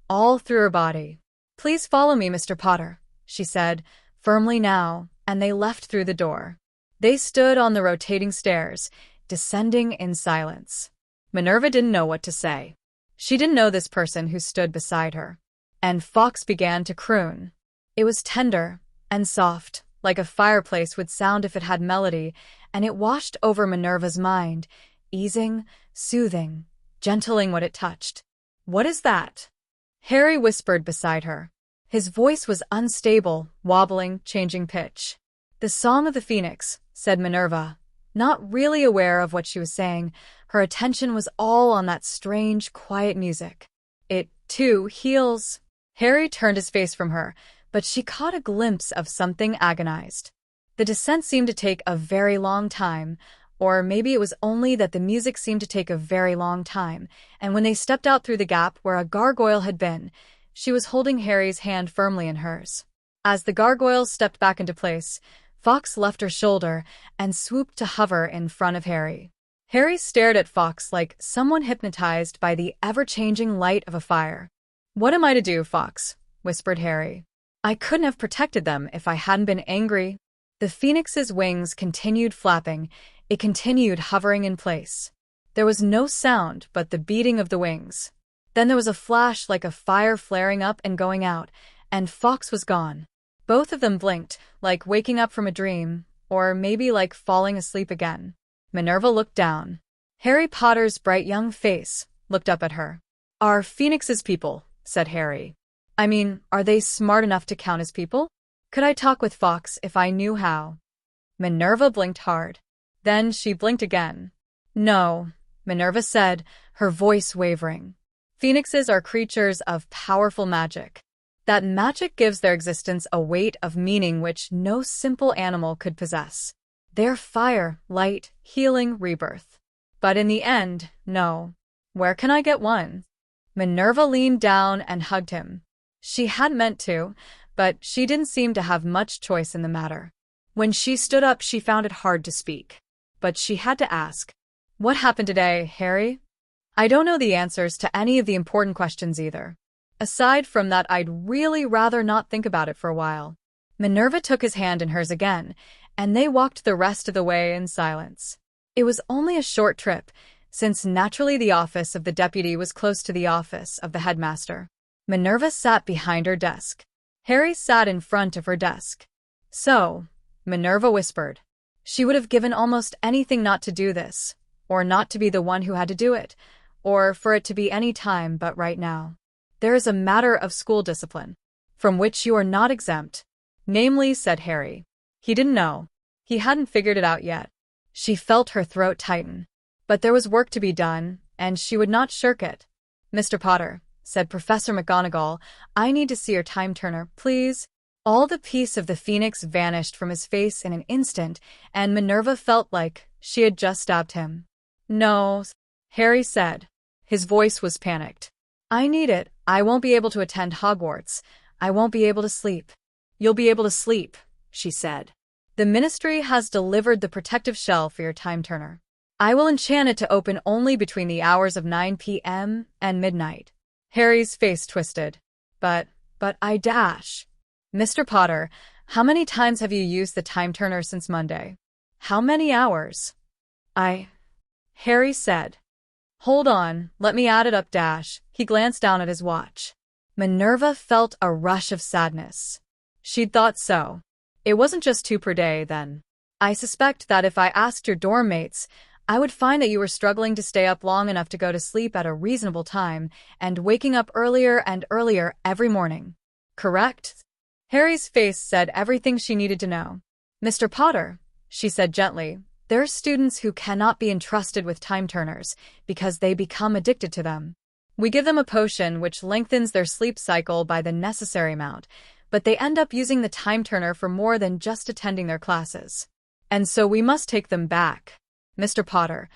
all through her body. Please follow me, Mr. Potter, she said, firmly now, and they left through the door. They stood on the rotating stairs, descending in silence. Minerva didn't know what to say. She didn't know this person who stood beside her. And Fawkes began to croon. It was tender and soft, like a fireplace would sound if it had melody, and it washed over Minerva's mind, easing, soothing, gentling what it touched. What is that? Harry whispered beside her. His voice was unstable, wobbling, changing pitch. The Song of the Phoenix, said Minerva. Not really aware of what she was saying, her attention was all on that strange, quiet music. It, too, heals. Harry turned his face from her, but she caught a glimpse of something agonized. The descent seemed to take a very long time, or maybe it was only that the music seemed to take a very long time, and when they stepped out through the gap where a gargoyle had been, she was holding Harry's hand firmly in hers. As the gargoyle stepped back into place, Fawkes left her shoulder and swooped to hover in front of Harry. Harry stared at Fawkes like someone hypnotized by the ever-changing light of a fire. What am I to do, Fawkes? Whispered Harry. I couldn't have protected them if I hadn't been angry. The phoenix's wings continued flapping. It continued hovering in place. There was no sound but the beating of the wings. Then there was a flash like a fire flaring up and going out, and Fawkes was gone. Both of them blinked, like waking up from a dream, or maybe like falling asleep again. Minerva looked down. Harry Potter's bright young face looked up at her. Are phoenixes people? Said Harry. I mean, are they smart enough to count as people? Could I talk with Fawkes if I knew how? Minerva blinked hard. Then she blinked again. "No," Minerva said, her voice wavering. "Phoenixes are creatures of powerful magic. That magic gives their existence a weight of meaning which no simple animal could possess. They're fire, light, healing, rebirth. But in the end, no. Where can I get one?" Minerva leaned down and hugged him. She hadn't meant to, but she didn't seem to have much choice in the matter. When she stood up, she found it hard to speak. But she had to ask, "What happened today, Harry?" "I don't know the answers to any of the important questions either. Aside from that, I'd really rather not think about it for a while." Minerva took his hand in hers again, and they walked the rest of the way in silence. It was only a short trip, since naturally the office of the deputy was close to the office of the headmaster. Minerva sat behind her desk. Harry sat in front of her desk. "So," Minerva whispered. She would have given almost anything not to do this, or not to be the one who had to do it, or for it to be any time but right now. "There is a matter of school discipline, from which you are not exempt." "Namely," said Harry. He didn't know. He hadn't figured it out yet. She felt her throat tighten. But there was work to be done, and she would not shirk it. "Mr. Potter," said Professor McGonagall, "I need to see your time turner, please." All the peace of the phoenix vanished from his face in an instant, and Minerva felt like she had just stabbed him. "No," Harry said. His voice was panicked. "I need it. I won't be able to attend Hogwarts. I won't be able to sleep." "You'll be able to sleep," she said. "The Ministry has delivered the protective shell for your time turner. I will enchant it to open only between the hours of 9 p.m. and midnight." Harry's face twisted. But I dash. "Mr. Potter, how many times have you used the time turner since Monday? How many hours?" Harry said. "Hold on, let me add it up dash." He glanced down at his watch. Minerva felt a rush of sadness. She'd thought so. It wasn't just 2 per day, then. "I suspect that if I asked your dorm mates, I would find that you were struggling to stay up long enough to go to sleep at a reasonable time and waking up earlier and earlier every morning. Correct?" Harry's face said everything she needed to know. "Mr. Potter," she said gently, "there are students who cannot be entrusted with time turners because they become addicted to them. We give them a potion which lengthens their sleep cycle by the necessary amount, but they end up using the time turner for more than just attending their classes. And so we must take them back. Mr. Potter,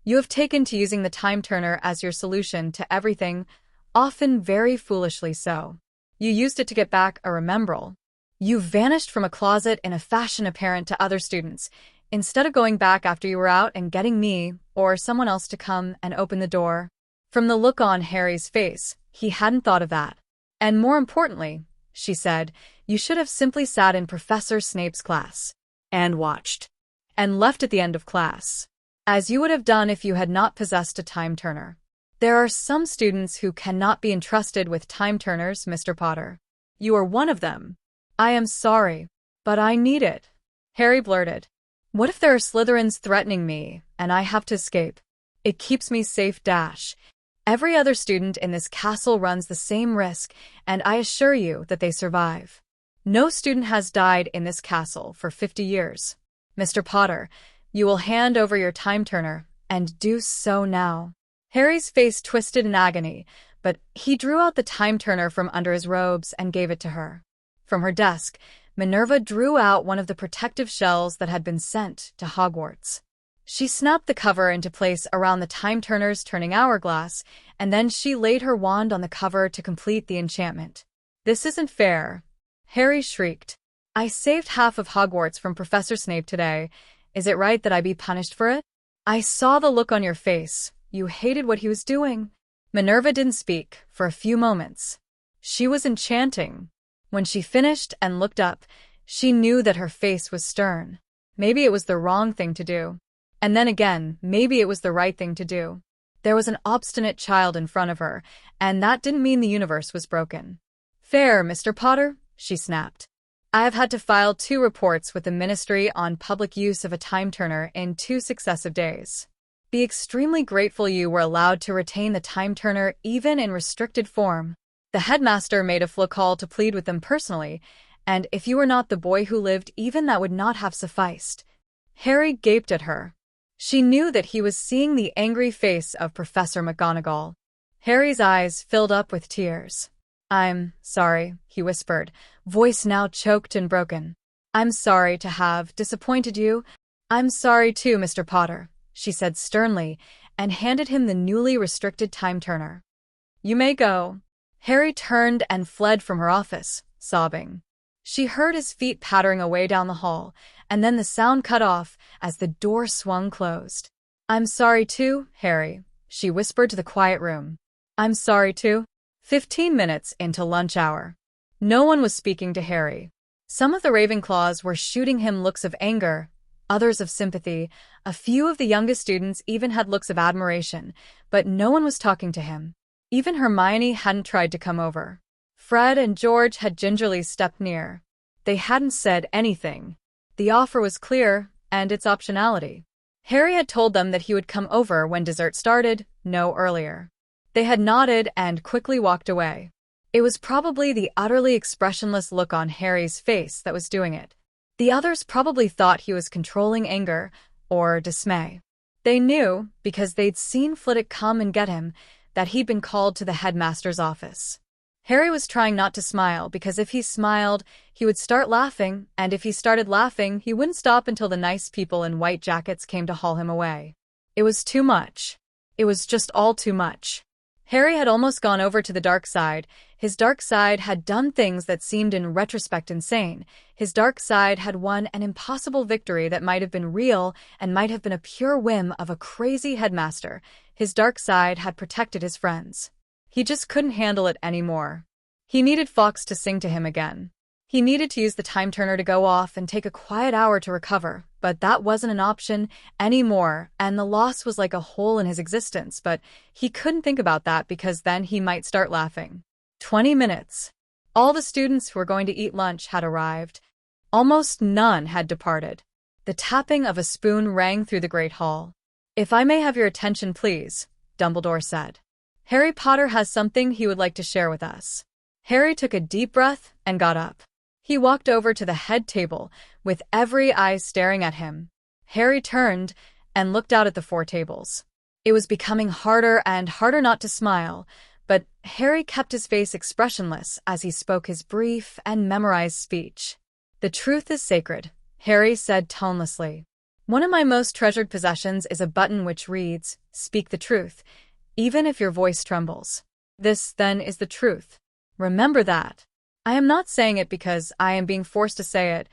you have taken to using the time turner as your solution to everything, often very foolishly so. You used it to get back a remembrall. You vanished from a closet in a fashion apparent to other students, instead of going back after you were out and getting me or someone else to come and open the door." From the look on Harry's face, he hadn't thought of that. "And more importantly," she said, "you should have simply sat in Professor Snape's class and watched, and left at the end of class, as you would have done if you had not possessed a time turner. There are some students who cannot be entrusted with time turners, Mr. Potter. You are one of them." "I am sorry, but I need it," Harry blurted. "What if there are Slytherins threatening me, and I have to escape? It keeps me safe dash. Every other student in this castle runs the same risk, and I assure you that they survive. No student has died in this castle for 50 years. Mr. Potter, you will hand over your time turner, and do so now." Harry's face twisted in agony, but he drew out the time turner from under his robes and gave it to her. From her desk, Minerva drew out one of the protective shells that had been sent to Hogwarts. She snapped the cover into place around the time turner's turning hourglass, and then she laid her wand on the cover to complete the enchantment. "This isn't fair," Harry shrieked. "I saved half of Hogwarts from Professor Snape today. Is it right that I be punished for it? I saw the look on your face. You hated what he was doing." Minerva didn't speak for a few moments. She was enchanting. When she finished and looked up, she knew that her face was stern. Maybe it was the wrong thing to do. And then again, maybe it was the right thing to do. There was an obstinate child in front of her, and that didn't mean the universe was broken. "Fair, Mr. Potter," she snapped. "I have had to file 2 reports with the Ministry on public use of a time turner in 2 successive days. Be extremely grateful you were allowed to retain the time turner even in restricted form. The headmaster made a full call to plead with them personally, and if you were not the boy who lived, even that would not have sufficed." Harry gaped at her. She knew that he was seeing the angry face of Professor McGonagall. Harry's eyes filled up with tears. "I'm sorry," he whispered, voice now choked and broken. "I'm sorry to have disappointed you." "I'm sorry too, Mr. Potter," she said sternly, and handed him the newly restricted time turner. "You may go." Harry turned and fled from her office, sobbing. She heard his feet pattering away down the hall, and then the sound cut off as the door swung closed. "I'm sorry too, Harry," she whispered to the quiet room. "I'm sorry too." 15 minutes into lunch hour. No one was speaking to Harry. Some of the Ravenclaws were shooting him looks of anger, others of sympathy. A few of the youngest students even had looks of admiration, but no one was talking to him. Even Hermione hadn't tried to come over. Fred and George had gingerly stepped near. They hadn't said anything. The offer was clear, and its optionality. Harry had told them that he would come over when dessert started, no earlier. They had nodded and quickly walked away. It was probably the utterly expressionless look on Harry's face that was doing it. The others probably thought he was controlling anger or dismay. They knew, because they'd seen Flitwick come and get him, that he'd been called to the headmaster's office. Harry was trying not to smile because if he smiled, he would start laughing, and if he started laughing, he wouldn't stop until the nice people in white jackets came to haul him away. It was too much. It was just all too much. Harry had almost gone over to the dark side. His dark side had done things that seemed in retrospect insane. His dark side had won an impossible victory that might have been real and might have been a pure whim of a crazy headmaster. His dark side had protected his friends. He just couldn't handle it anymore. He needed Fawkes to sing to him again. He needed to use the time turner to go off and take a quiet hour to recover, but that wasn't an option anymore, and the loss was like a hole in his existence, but he couldn't think about that because then he might start laughing. 20 minutes. All the students who were going to eat lunch had arrived. Almost none had departed. The tapping of a spoon rang through the great hall. "If I may have your attention, please," Dumbledore said. "Harry Potter has something he would like to share with us." Harry took a deep breath and got up. He walked over to the head table, with every eye staring at him. Harry turned and looked out at the 4 tables. It was becoming harder and harder not to smile, but Harry kept his face expressionless as he spoke his brief and memorized speech. "The truth is sacred," Harry said tonelessly. "One of my most treasured possessions is a button which reads, 'Speak the truth,' even if your voice trembles. This, then, is the truth. Remember that. I am not saying it because I am being forced to say it.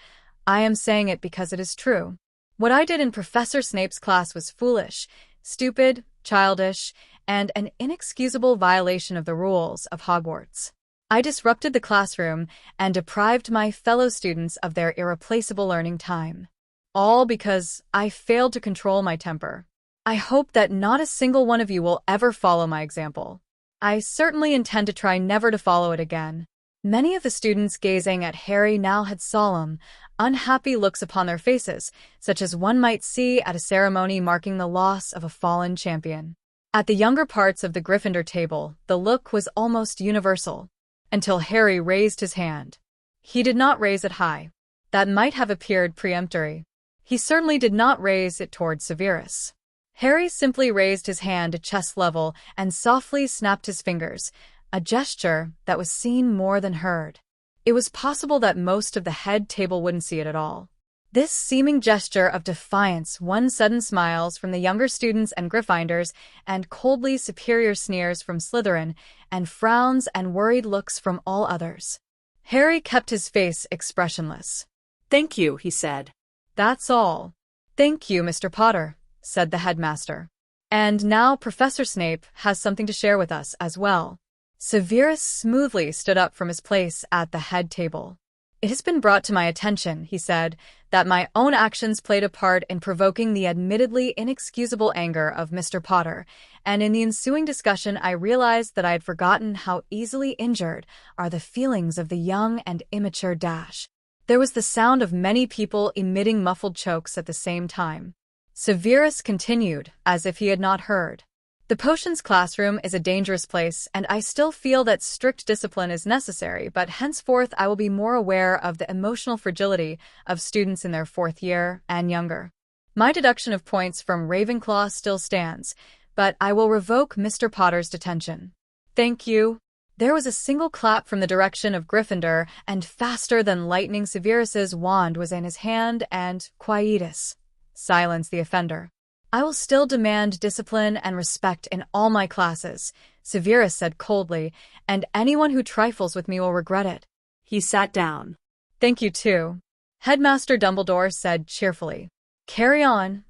I am saying it because it is true. What I did in Professor Snape's class was foolish, stupid, childish, and an inexcusable violation of the rules of Hogwarts. I disrupted the classroom and deprived my fellow students of their irreplaceable learning time. All because I failed to control my temper. I hope that not a single one of you will ever follow my example. I certainly intend to try never to follow it again." Many of the students gazing at Harry now had solemn, unhappy looks upon their faces, such as one might see at a ceremony marking the loss of a fallen champion. At the younger parts of the Gryffindor table, the look was almost universal, until Harry raised his hand. He did not raise it high. That might have appeared peremptory. He certainly did not raise it toward Severus. Harry simply raised his hand to chest level and softly snapped his fingers, a gesture that was seen more than heard. It was possible that most of the head table wouldn't see it at all. This seeming gesture of defiance won sudden smiles from the younger students and Gryffindors, and coldly superior sneers from Slytherin, and frowns and worried looks from all others. Harry kept his face expressionless. "Thank you," he said. "That's all." "Thank you, Mr. Potter," said the headmaster. "And now Professor Snape has something to share with us as well." Severus smoothly stood up from his place at the head table. "It has been brought to my attention," he said, "that my own actions played a part in provoking the admittedly inexcusable anger of Mr. Potter, and in the ensuing discussion I realized that I had forgotten how easily injured are the feelings of the young and immature dash." There was the sound of many people emitting muffled chokes at the same time. Severus continued, as if he had not heard. "The potions classroom is a dangerous place, and I still feel that strict discipline is necessary, but henceforth I will be more aware of the emotional fragility of students in their 4th year and younger. My deduction of points from Ravenclaw still stands, but I will revoke Mr. Potter's detention. Thank you. There was a single clap from the direction of Gryffindor, and faster than lightning Severus's wand was in his hand and, quietus, silence the offender. I will still demand discipline and respect in all my classes, Severus said coldly, and anyone who trifles with me will regret it. He sat down. Thank you too, Headmaster Dumbledore said cheerfully. Carry on.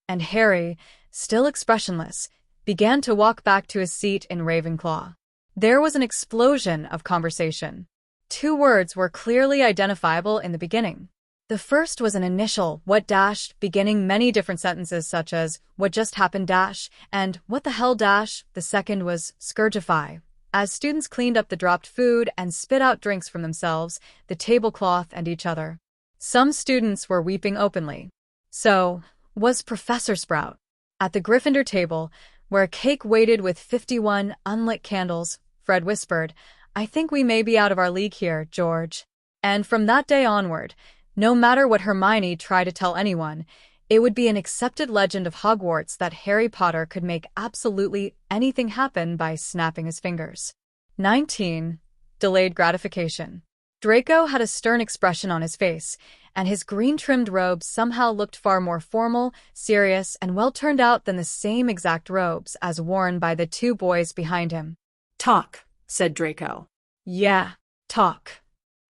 And Harry, still expressionless, began to walk back to his seat in Ravenclaw. There was an explosion of conversation. 2 words were clearly identifiable in the beginning. The first was an initial what dash, beginning many different sentences such as what just happened dash and what the hell dash. The second was scourgify, as students cleaned up the dropped food and spit out drinks from themselves, the tablecloth, and each other. Some students were weeping openly. So was Professor Sprout. At the Gryffindor table, where a cake waited with 51 unlit candles, Fred whispered, I think we may be out of our league here, George. And from that day onward, no matter what Hermione tried to tell anyone, it would be an accepted legend of Hogwarts that Harry Potter could make absolutely anything happen by snapping his fingers. 19. Delayed gratification. Draco had a stern expression on his face, and his green-trimmed robes somehow looked far more formal, serious, and well-turned out than the same exact robes as worn by the 2 boys behind him. Talk, said Draco. Yeah, talk.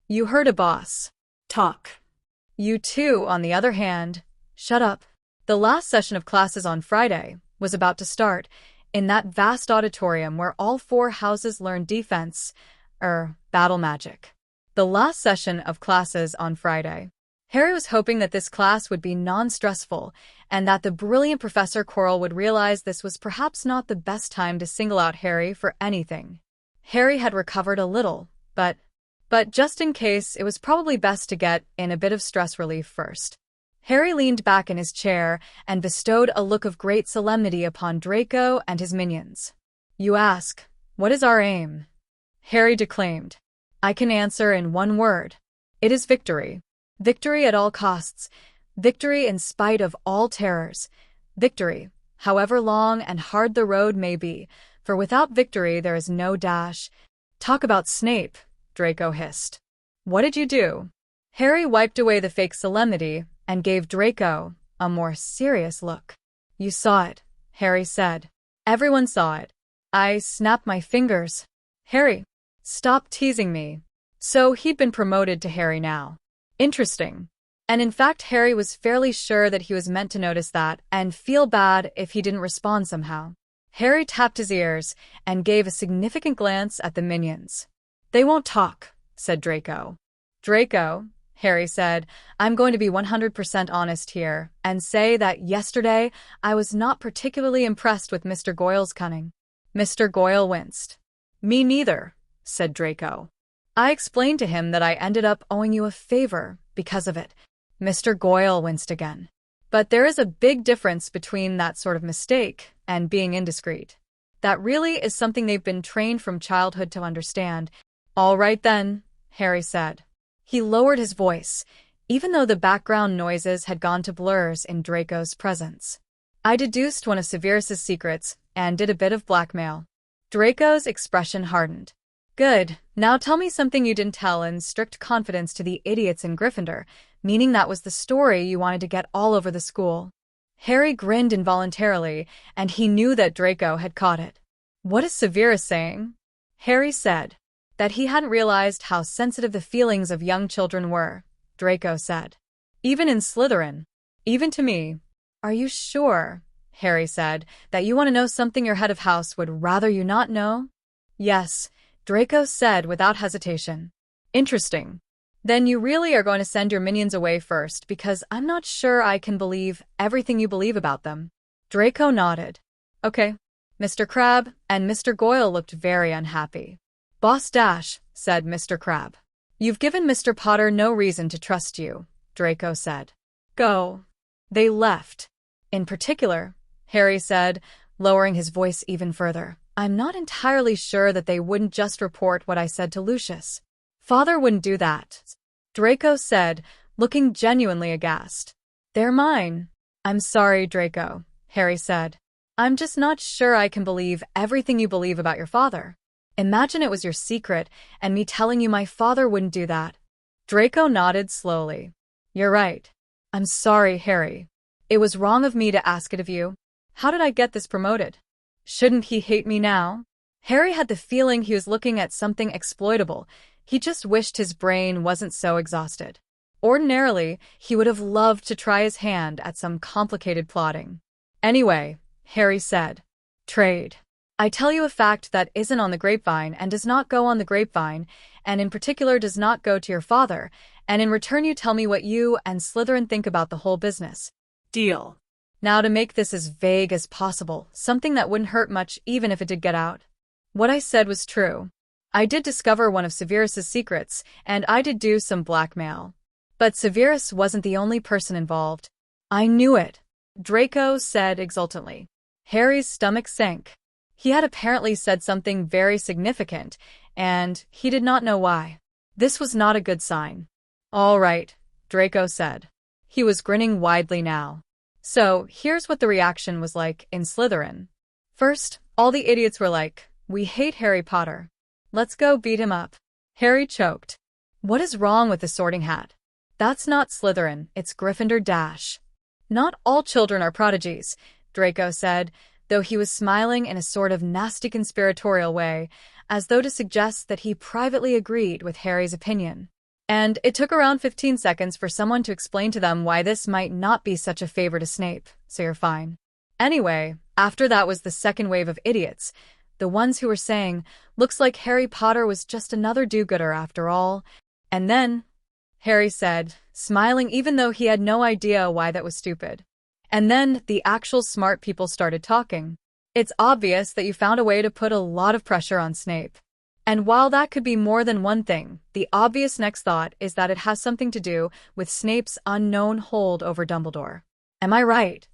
You heard a boss. Talk. You two, on the other hand, shut up. The last session of classes on Friday was about to start, in that vast auditorium where all 4 houses learned defense, battle magic. The last session of classes on Friday. Harry was hoping that this class would be non-stressful, and that the brilliant Professor Quirrell would realize this was perhaps not the best time to single out Harry for anything. Harry had recovered a little, but just in case, it was probably best to get in a bit of stress relief first. Harry leaned back in his chair and bestowed a look of great solemnity upon Draco and his minions. You ask, what is our aim? Harry declaimed. I can answer in one word. It is victory. Victory at all costs. Victory in spite of all terrors. Victory, however long and hard the road may be, for without victory there is no dash. Talk about Snape, Draco hissed. What did you do? Harry wiped away the fake solemnity and gave Draco a more serious look. You saw it, Harry said. Everyone saw it. I snapped my fingers. Harry, stop teasing me. So he'd been promoted to Harry now. Interesting. And in fact, Harry was fairly sure that he was meant to notice that and feel bad if he didn't respond somehow. Harry tapped his ears and gave a significant glance at the minions. They won't talk, said Draco. Draco, Harry said, I'm going to be 100% honest here and say that yesterday I was not particularly impressed with Mr. Goyle's cunning. Mr. Goyle winced. Me neither, said Draco. I explained to him that I ended up owing you a favor because of it. Mr. Goyle winced again. But there is a big difference between that sort of mistake and being indiscreet. That really is something they've been trained from childhood to understand. All right then, Harry said. He lowered his voice, even though the background noises had gone to blurs in Draco's presence. I deduced one of Severus's secrets and did a bit of blackmail. Draco's expression hardened. Good, now tell me something you didn't tell in strict confidence to the idiots in Gryffindor, meaning that was the story you wanted to get all over the school. Harry grinned involuntarily, and he knew that Draco had caught it. What is Severus saying? Harry said. That he hadn't realized how sensitive the feelings of young children were, Draco said. Even in Slytherin. Even to me. Are you sure, Harry said, that you want to know something your head of house would rather you not know? Yes, Draco said without hesitation. Interesting. Then you really are going to send your minions away first because I'm not sure I can believe everything you believe about them. Draco nodded. Okay. Mr. Crabbe and Mr. Goyle looked very unhappy. Boss Dash, said Mr. Crabbe. You've given Mr. Potter no reason to trust you, Draco said. Go. They left. In particular, Harry said, lowering his voice even further, I'm not entirely sure that they wouldn't just report what I said to Lucius. Father wouldn't do that, Draco said, looking genuinely aghast. They're mine. I'm sorry, Draco, Harry said. I'm just not sure I can believe everything you believe about your father. Imagine it was your secret, and me telling you my father wouldn't do that. Draco nodded slowly. You're right. I'm sorry, Harry. It was wrong of me to ask it of you. How did I get this promoted? Shouldn't he hate me now? Harry had the feeling he was looking at something exploitable. He just wished his brain wasn't so exhausted. Ordinarily, he would have loved to try his hand at some complicated plotting. Anyway, Harry said, trade. I tell you a fact that isn't on the grapevine and does not go on the grapevine, and in particular does not go to your father, and in return you tell me what you and Slytherin think about the whole business. Deal. Now to make this as vague as possible, something that wouldn't hurt much even if it did get out. What I said was true. I did discover one of Severus's secrets, and I did do some blackmail. But Severus wasn't the only person involved. I knew it, Draco said exultantly. Harry's stomach sank. He had apparently said something very significant, and he did not know why. This was not a good sign. All right, Draco said. He was grinning widely now. So, here's what the reaction was like in Slytherin. First, all the idiots were like, we hate Harry Potter. Let's go beat him up. Harry choked. What is wrong with the Sorting Hat? That's not Slytherin, it's Gryffindor. Not all children are prodigies, Draco said, though he was smiling in a sort of nasty conspiratorial way, as though to suggest that he privately agreed with Harry's opinion. And it took around 15 seconds for someone to explain to them why this might not be such a favor to Snape, so you're fine. Anyway, after that was the second wave of idiots, the ones who were saying, looks like Harry Potter was just another do-gooder after all. And then, Harry said, smiling even though he had no idea why that was stupid. And then the actual smart people started talking. It's obvious that you found a way to put a lot of pressure on Snape. And while that could be more than one thing, the obvious next thought is that it has something to do with Snape's unknown hold over Dumbledore. Am I right?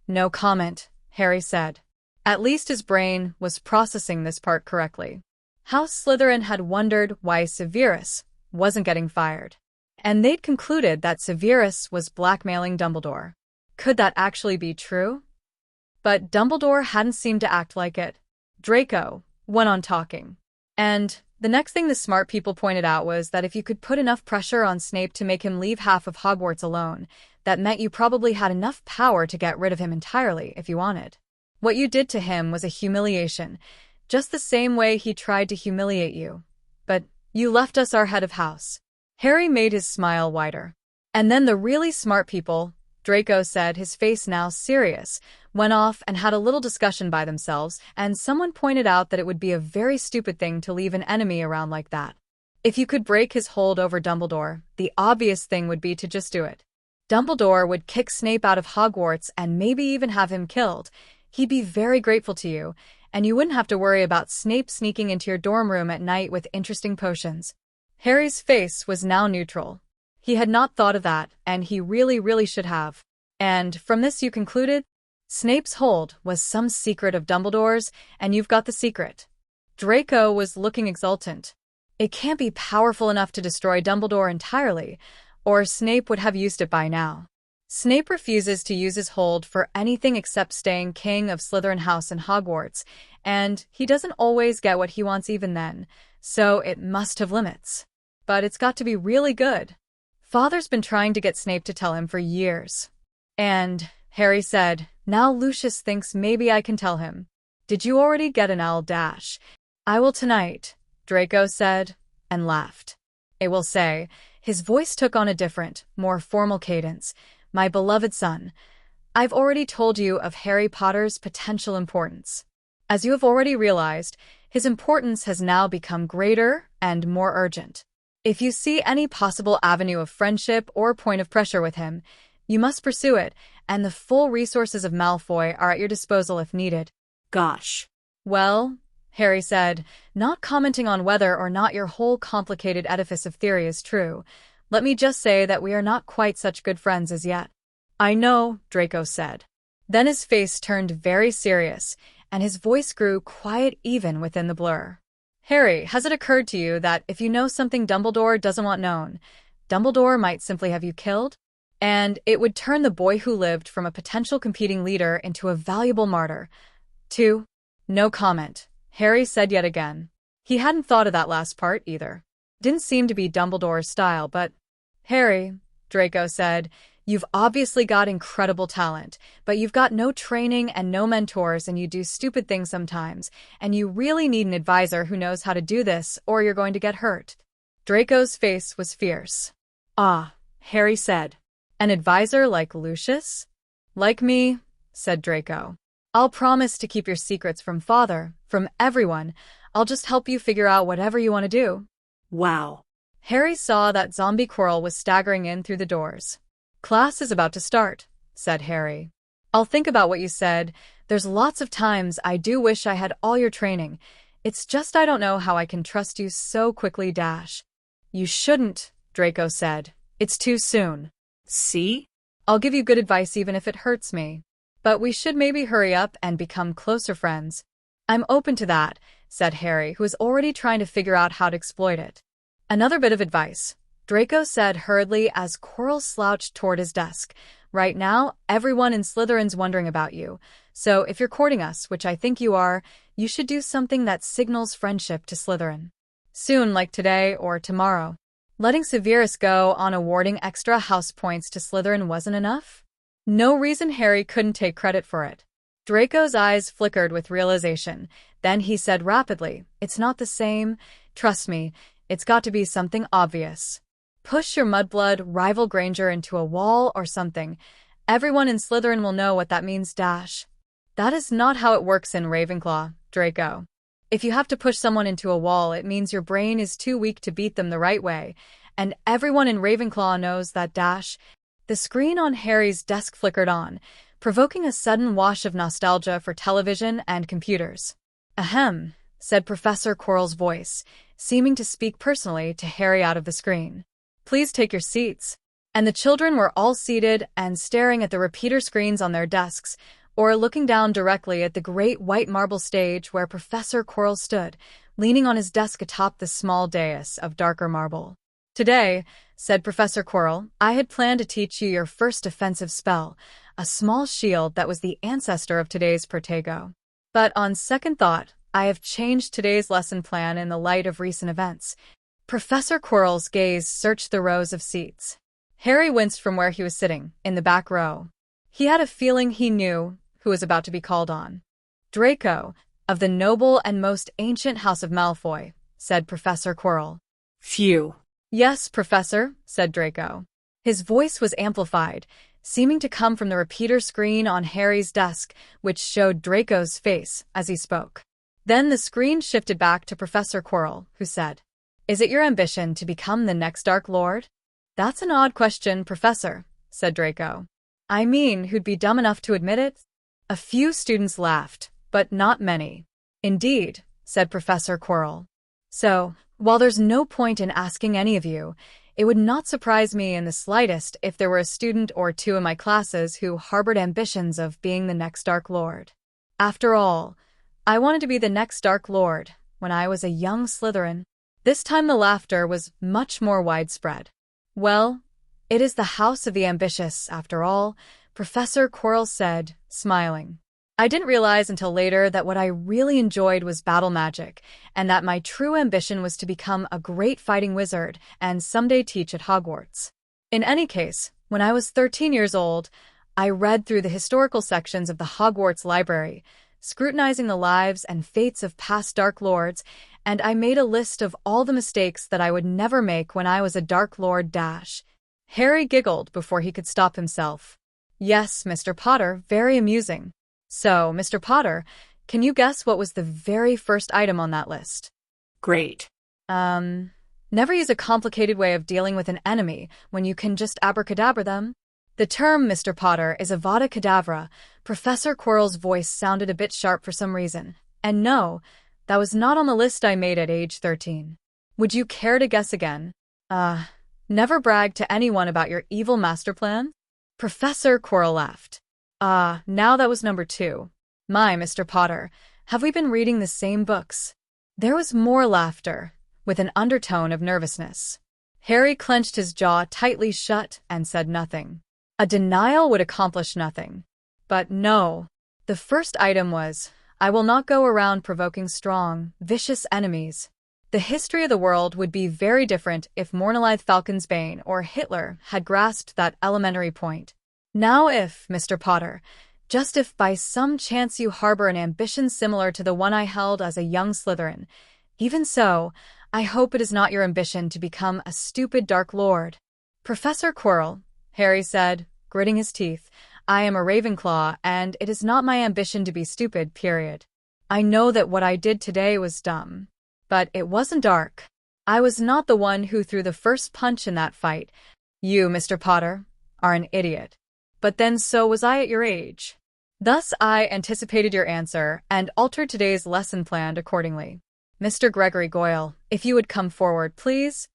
No comment, Harry said. At least his brain was processing this part correctly. House Slytherin had wondered why Severus wasn't getting fired. And they'd concluded that Severus was blackmailing Dumbledore. Could that actually be true? But Dumbledore hadn't seemed to act like it. Draco went on talking. And the next thing the smart people pointed out was that if you could put enough pressure on Snape to make him leave half of Hogwarts alone, that meant you probably had enough power to get rid of him entirely if you wanted. What you did to him was a humiliation, just the same way he tried to humiliate you. But you left us our head of house. Harry made his smile wider. And then the really smart people, Draco said, his face now serious, went off and had a little discussion by themselves, and someone pointed out that it would be a very stupid thing to leave an enemy around like that. If you could break his hold over Dumbledore, the obvious thing would be to just do it. Dumbledore would kick Snape out of Hogwarts and maybe even have him killed. He'd be very grateful to you, and you wouldn't have to worry about Snape sneaking into your dorm room at night with interesting potions. Harry's face was now neutral. He had not thought of that, and he really should have. And from this you concluded? Snape's hold was some secret of Dumbledore's, and you've got the secret. Draco was looking exultant. It can't be powerful enough to destroy Dumbledore entirely, or Snape would have used it by now. Snape refuses to use his hold for anything except staying king of Slytherin House and Hogwarts, and he doesn't always get what he wants even then, so it must have limits. But it's got to be really good. Father's been trying to get Snape to tell him for years. And, Harry said, now Lucius thinks maybe I can tell him. Did you already get an owl dash? I will tonight, Draco said, and laughed. I will say, his voice took on a different, more formal cadence. My beloved son, I've already told you of Harry Potter's potential importance. As you have already realized, his importance has now become greater and more urgent. If you see any possible avenue of friendship or point of pressure with him, you must pursue it, and the full resources of Malfoy are at your disposal if needed. Gosh. Well, Harry said, not commenting on whether or not your whole complicated edifice of theory is true, let me just say that we are not quite such good friends as yet. I know, Draco said. Then his face turned very serious, and his voice grew quiet even within the blur. Harry, has it occurred to you that if you know something Dumbledore doesn't want known, Dumbledore might simply have you killed? And it would turn the boy who lived from a potential competing leader into a valuable martyr. 2. No comment, Harry said yet again. He hadn't thought of that last part either. Didn't seem to be Dumbledore's style, but… Harry, Draco said, you've obviously got incredible talent, but you've got no training and no mentors, and you do stupid things sometimes, and you really need an advisor who knows how to do this, or you're going to get hurt. Draco's face was fierce. Ah, Harry said. An advisor like Lucius? Like me, said Draco. I'll promise to keep your secrets from Father, from everyone. I'll just help you figure out whatever you want to do. Wow. Harry saw that zombie Quirrell was staggering in through the doors. Class is about to start, said Harry. I'll think about what you said. There's lots of times I do wish I had all your training. It's just I don't know how I can trust you so quickly. You shouldn't, Draco said. It's too soon. See? I'll give you good advice even if it hurts me. But we should maybe hurry up and become closer friends. I'm open to that, said Harry, who was already trying to figure out how to exploit it. Another bit of advice, Draco said hurriedly as Quirrell slouched toward his desk. Right now, everyone in Slytherin's wondering about you. So if you're courting us, which I think you are, you should do something that signals friendship to Slytherin. Soon, like today or tomorrow. Letting Severus go on awarding extra house points to Slytherin wasn't enough? No reason Harry couldn't take credit for it. Draco's eyes flickered with realization. Then he said rapidly, it's not the same. Trust me, it's got to be something obvious. Push your mudblood rival Granger into a wall or something. Everyone in Slytherin will know what that means. That is not how it works in Ravenclaw, Draco. If you have to push someone into a wall, it means your brain is too weak to beat them the right way. And everyone in Ravenclaw knows that. The screen on Harry's desk flickered on, provoking a sudden wash of nostalgia for television and computers. Ahem, said Professor Quirrell's voice, seeming to speak personally to Harry out of the screen. Please take your seats. And the children were all seated and staring at the repeater screens on their desks, or looking down directly at the great white marble stage where Professor Quirrell stood, leaning on his desk atop the small dais of darker marble. Today, said Professor Quirrell, I had planned to teach you your first offensive spell, a small shield that was the ancestor of today's Protego. But on second thought, I have changed today's lesson plan in the light of recent events. Professor Quirrell's gaze searched the rows of seats. Harry winced from where he was sitting, in the back row. He had a feeling he knew who was about to be called on. Draco, of the noble and most ancient house of Malfoy, said Professor Quirrell. Phew. Yes, Professor, said Draco. His voice was amplified, seeming to come from the repeater screen on Harry's desk, which showed Draco's face as he spoke. Then the screen shifted back to Professor Quirrell, who said, Is it your ambition to become the next Dark Lord? That's an odd question, Professor, said Draco. I mean, who'd be dumb enough to admit it? A few students laughed, but not many. Indeed, said Professor Quirrell. So, while there's no point in asking any of you, it would not surprise me in the slightest if there were a student or two in my classes who harbored ambitions of being the next Dark Lord. After all, I wanted to be the next Dark Lord when I was a young Slytherin. This time the laughter was much more widespread. Well, it is the house of the ambitious, after all, Professor Quirrell said, smiling. I didn't realize until later that what I really enjoyed was battle magic, and that my true ambition was to become a great fighting wizard and someday teach at Hogwarts. In any case, when I was 13 years old, I read through the historical sections of the Hogwarts library, scrutinizing the lives and fates of past Dark Lords, and I made a list of all the mistakes that I would never make when I was a Dark Lord. Harry giggled before he could stop himself. Yes, Mr. Potter, very amusing. So, Mr. Potter, can you guess what was the very first item on that list? Great. Never use a complicated way of dealing with an enemy when you can just abracadabra them. The term, Mr. Potter, is Avada Kedavra. Professor Quirrell's voice sounded a bit sharp for some reason. And no, that was not on the list I made at age 13. Would you care to guess again? Never brag to anyone about your evil master plan? Professor Quirrell laughed. Now that was number 2. My, Mr. Potter, have we been reading the same books? There was more laughter, with an undertone of nervousness. Harry clenched his jaw tightly shut and said nothing. A denial would accomplish nothing. But no. The first item was, I will not go around provoking strong, vicious enemies. The history of the world would be very different if Mornalithe Falconsbane or Hitler had grasped that elementary point. Now if, Mr. Potter, just if by some chance you harbor an ambition similar to the one I held as a young Slytherin, even so, I hope it is not your ambition to become a stupid Dark Lord. Professor Quirrell, Harry said, gritting his teeth, I am a Ravenclaw, and it is not my ambition to be stupid, period. I know that what I did today was dumb. But it wasn't dark. I was not the one who threw the first punch in that fight. You, Mr. Potter, are an idiot. But then so was I at your age. Thus I anticipated your answer and altered today's lesson plan accordingly. Mr. Gregory Goyle, if you would come forward, please.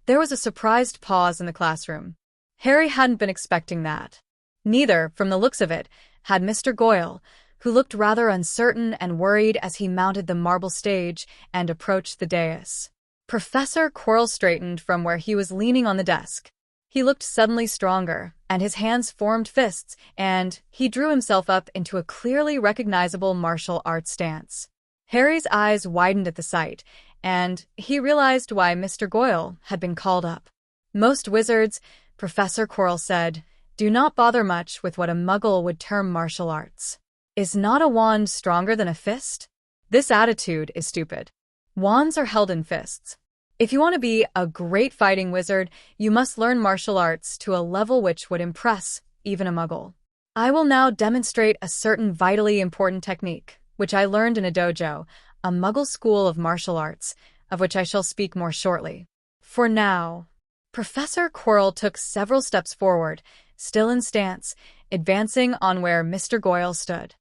There was a surprised pause in the classroom. Harry hadn't been expecting that. Neither, from the looks of it, had Mr. Goyle, who looked rather uncertain and worried as he mounted the marble stage and approached the dais. Professor Quirrell straightened from where he was leaning on the desk. He looked suddenly stronger, and his hands formed fists, and he drew himself up into a clearly recognizable martial arts stance. Harry's eyes widened at the sight, and he realized why Mr. Goyle had been called up. Most wizards, Professor Quirrell said, do not bother much with what a muggle would term martial arts. Is not a wand stronger than a fist? This attitude is stupid. Wands are held in fists. If you want to be a great fighting wizard, you must learn martial arts to a level which would impress even a muggle. I will now demonstrate a certain vitally important technique, which I learned in a dojo, a muggle school of martial arts, of which I shall speak more shortly. For now, Professor Quirrell took several steps forward, still in stance, advancing on where Mr. Goyle stood.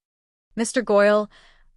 Mr. Goyle,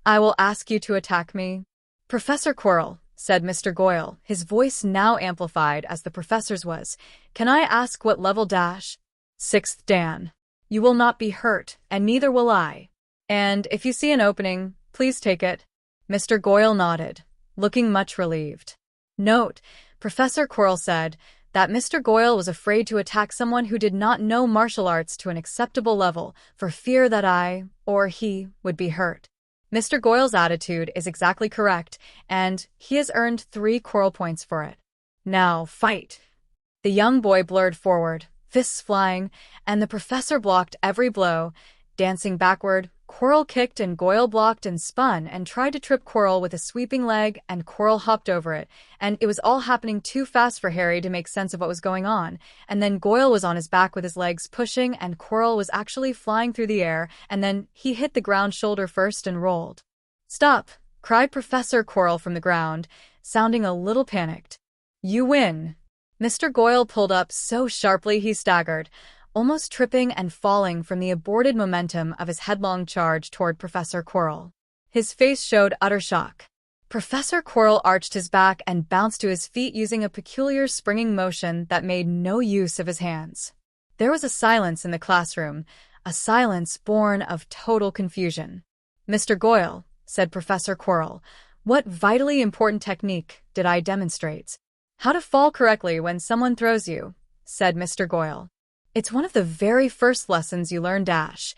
I will ask you to attack me. Professor Quirrell, said Mr. Goyle, his voice now amplified as the professor's was, can I ask what level dash? 6th Dan. You will not be hurt, and neither will I. And if you see an opening, please take it. Mr. Goyle nodded, looking much relieved. Note, Professor Quirrell said, that Mr. Goyle was afraid to attack someone who did not know martial arts to an acceptable level for fear that I, or he, would be hurt. Mr. Goyle's attitude is exactly correct, and he has earned 3 Quirrell points for it. Now, fight! The young boy blurred forward, fists flying, and the professor blocked every blow. Dancing backward, Quirrell kicked and Goyle blocked and spun and tried to trip Quirrell with a sweeping leg, and Quirrell hopped over it, and it was all happening too fast for Harry to make sense of what was going on, and then Goyle was on his back with his legs pushing, and Quirrell was actually flying through the air, and then he hit the ground shoulder first and rolled. Stop! Cried Professor Quirrell from the ground, sounding a little panicked. You win! Mr. Goyle pulled up so sharply he staggered, almost tripping and falling from the aborted momentum of his headlong charge toward Professor Quirrell. His face showed utter shock. Professor Quirrell arched his back and bounced to his feet using a peculiar springing motion that made no use of his hands. There was a silence in the classroom, a silence born of total confusion. Mr. Goyle, said Professor Quirrell, what vitally important technique did I demonstrate? How to fall correctly when someone throws you, said Mr. Goyle. It's one of the very first lessons you learn, Dash.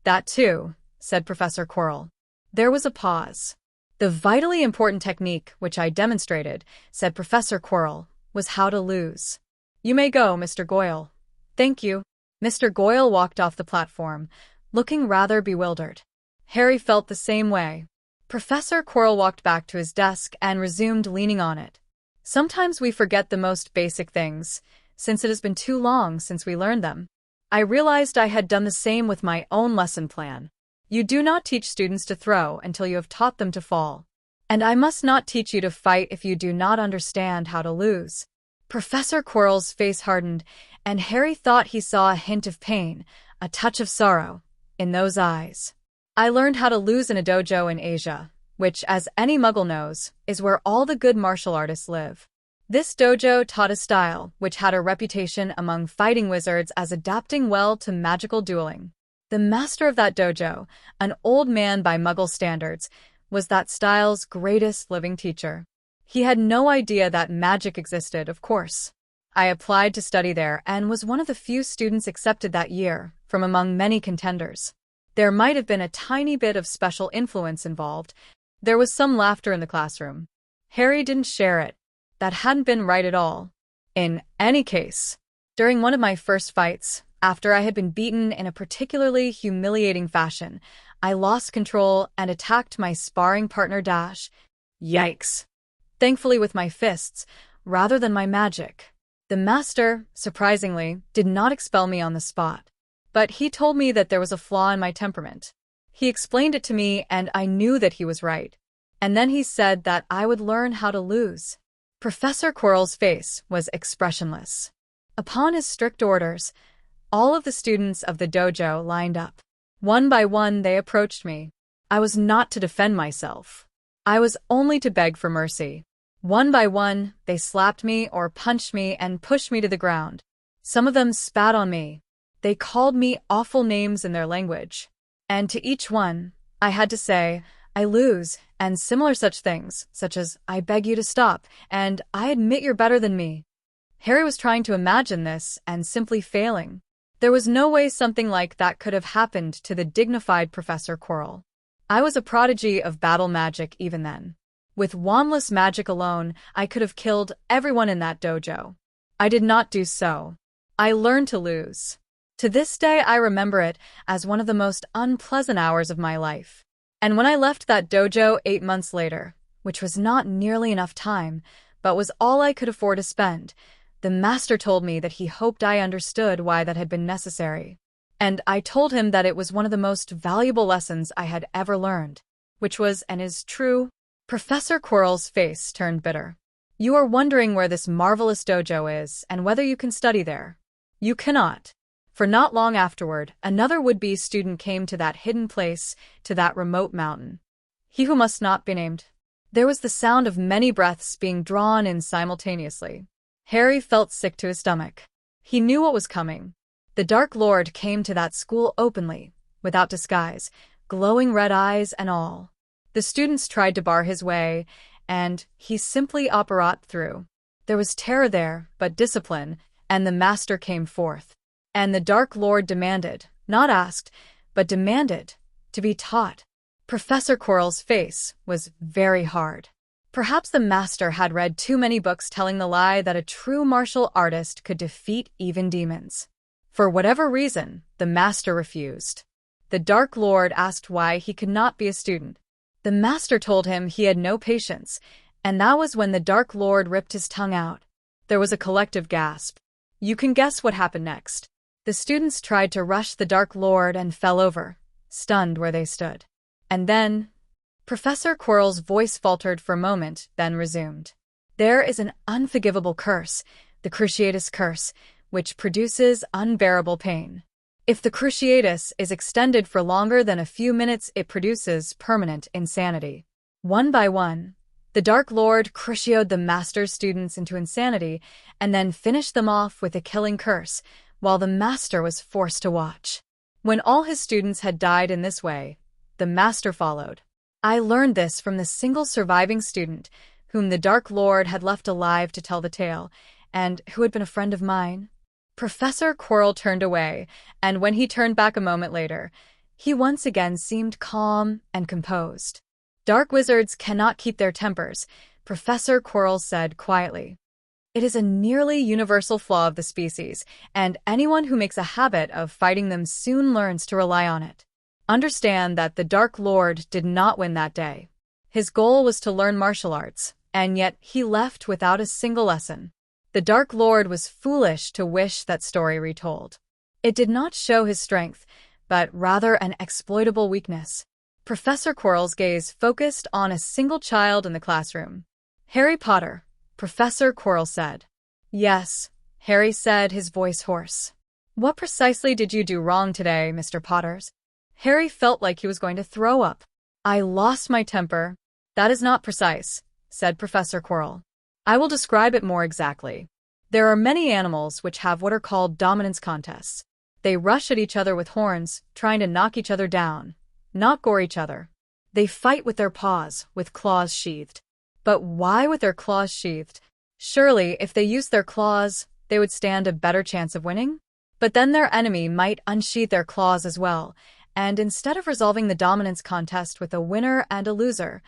That too, said Professor Quirrell. There was a pause. The vitally important technique which I demonstrated, said Professor Quirrell, was how to lose. You may go, Mr. Goyle. Thank you. Mr. Goyle walked off the platform, looking rather bewildered. Harry felt the same way. Professor Quirrell walked back to his desk and resumed leaning on it. Sometimes we forget the most basic things, since it has been too long since we learned them. I realized I had done the same with my own lesson plan. You do not teach students to throw until you have taught them to fall. And I must not teach you to fight if you do not understand how to lose. Professor Quirrell's face hardened, and Harry thought he saw a hint of pain, a touch of sorrow, in those eyes. I learned how to lose in a dojo in Asia, which, as any muggle knows, is where all the good martial artists live. This dojo taught a style which had a reputation among fighting wizards as adapting well to magical dueling. The master of that dojo, an old man by muggle standards, was that style's greatest living teacher. He had no idea that magic existed, of course. I applied to study there and was one of the few students accepted that year, from among many contenders. There might have been a tiny bit of special influence involved. There was some laughter in the classroom. Harry didn't share it. That hadn't been right at all. In any case, during one of my first fights, after I had been beaten in a particularly humiliating fashion, I lost control and attacked my sparring partner Dash. Yikes. Thankfully with my fists, rather than my magic. The master, surprisingly, did not expel me on the spot. But he told me that there was a flaw in my temperament. He explained it to me and I knew that he was right. And then he said that I would learn how to lose. Professor Quirrell's face was expressionless. Upon his strict orders, all of the students of the dojo lined up. One by one they approached me. I was not to defend myself. I was only to beg for mercy. One by one, they slapped me or punched me and pushed me to the ground. Some of them spat on me. They called me awful names in their language. And to each one, I had to say, I lose, and similar such things, such as, I beg you to stop, and I admit you're better than me. Harry was trying to imagine this and simply failing. There was no way something like that could have happened to the dignified Professor Quirrell. I was a prodigy of battle magic even then. With wandless magic alone, I could have killed everyone in that dojo. I did not do so. I learned to lose. To this day, I remember it as one of the most unpleasant hours of my life. And when I left that dojo 8 months later, which was not nearly enough time, but was all I could afford to spend, the master told me that he hoped I understood why that had been necessary. And I told him that it was one of the most valuable lessons I had ever learned, which was and is true. Professor Quirrell's face turned bitter. You are wondering where this marvelous dojo is and whether you can study there. You cannot. For not long afterward, another would-be student came to that hidden place, to that remote mountain. He who must not be named. There was the sound of many breaths being drawn in simultaneously. Harry felt sick to his stomach. He knew what was coming. The Dark Lord came to that school openly, without disguise, glowing red eyes and all. The students tried to bar his way, and he simply operat through. There was terror there, but discipline, and the master came forth. And the Dark Lord demanded, not asked, but demanded, to be taught. Professor Quirrell's face was very hard. Perhaps the master had read too many books telling the lie that a true martial artist could defeat even demons. For whatever reason, the master refused. The Dark Lord asked why he could not be a student. The master told him he had no patience, and that was when the Dark Lord ripped his tongue out. There was a collective gasp. You can guess what happened next. The students tried to rush the Dark Lord and fell over, stunned where they stood. And then, Professor Quirrell's voice faltered for a moment, then resumed. There is an unforgivable curse, the Cruciatus Curse, which produces unbearable pain. If the Cruciatus is extended for longer than a few minutes, it produces permanent insanity. One by one, the Dark Lord crucioed the master's students into insanity and then finished them off with a killing curse, while the master was forced to watch. When all his students had died in this way, the master followed. I learned this from the single surviving student, whom the Dark Lord had left alive to tell the tale, and who had been a friend of mine. Professor Quirrell turned away, and when he turned back a moment later, he once again seemed calm and composed. Dark wizards cannot keep their tempers, Professor Quirrell said quietly. It is a nearly universal flaw of the species, and anyone who makes a habit of fighting them soon learns to rely on it. Understand that the Dark Lord did not win that day. His goal was to learn martial arts, and yet he left without a single lesson. The Dark Lord was foolish to wish that story retold. It did not show his strength, but rather an exploitable weakness. Professor Quirrell's gaze focused on a single child in the classroom. Harry Potter, Professor Quirrell said. Yes, Harry said, his voice hoarse. What precisely did you do wrong today, Mr. Potters? Harry felt like he was going to throw up. I lost my temper. That is not precise, said Professor Quirrell. I will describe it more exactly. There are many animals which have what are called dominance contests. They rush at each other with horns, trying to knock each other down, not gore each other. They fight with their paws, with claws sheathed. But why with their claws sheathed? Surely, if they use their claws, they would stand a better chance of winning? But then their enemy might unsheath their claws as well, and instead of resolving the dominance contest with a winner and a loser,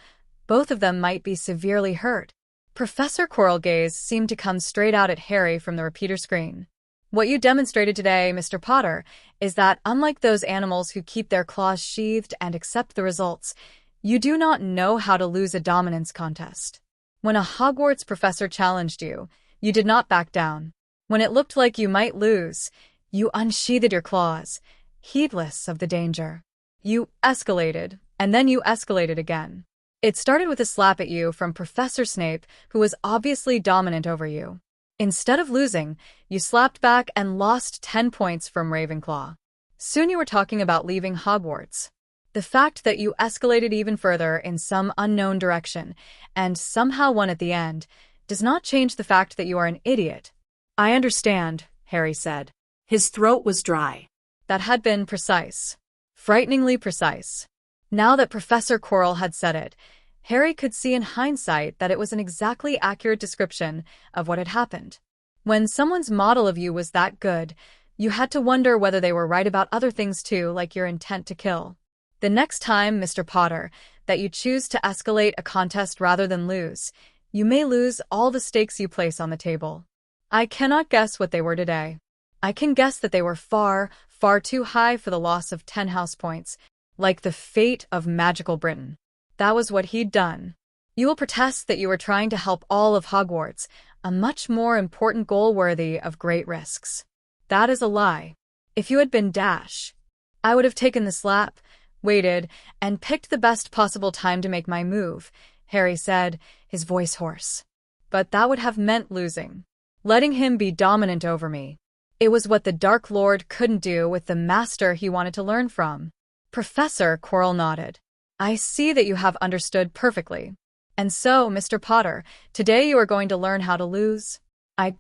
both of them might be severely hurt. Professor Quirrell's gaze seemed to come straight out at Harry from the repeater screen. What you demonstrated today, Mr. Potter, is that unlike those animals who keep their claws sheathed and accept the results, you do not know how to lose a dominance contest. When a Hogwarts professor challenged you, you did not back down. When it looked like you might lose, you unsheathed your claws, heedless of the danger. You escalated, and then you escalated again. It started with a slap at you from Professor Snape, who was obviously dominant over you. Instead of losing, you slapped back and lost 10 points from Ravenclaw. Soon you were talking about leaving Hogwarts. The fact that you escalated even further in some unknown direction, and somehow won at the end, does not change the fact that you are an idiot. I understand, Harry said. His throat was dry. That had been precise. Frighteningly precise. Now that Professor Quirrell had said it, Harry could see in hindsight that it was an exactly accurate description of what had happened. When someone's model of you was that good, you had to wonder whether they were right about other things too, like your intent to kill. The next time, Mr. Potter, that you choose to escalate a contest rather than lose, you may lose all the stakes you place on the table. I cannot guess what they were today. I can guess that they were far, far too high for the loss of 10 house points, like the fate of magical Britain. That was what he'd done. You will protest that you were trying to help all of Hogwarts, a much more important goal worthy of great risks. That is a lie. If you had been Dash, I would have taken the slap, waited, and picked the best possible time to make my move, Harry said, his voice hoarse. But that would have meant losing. Letting him be dominant over me. It was what the Dark Lord couldn't do with the master he wanted to learn from. Professor Quirrell nodded. I see that you have understood perfectly. And so, Mr. Potter, today you are going to learn how to lose. I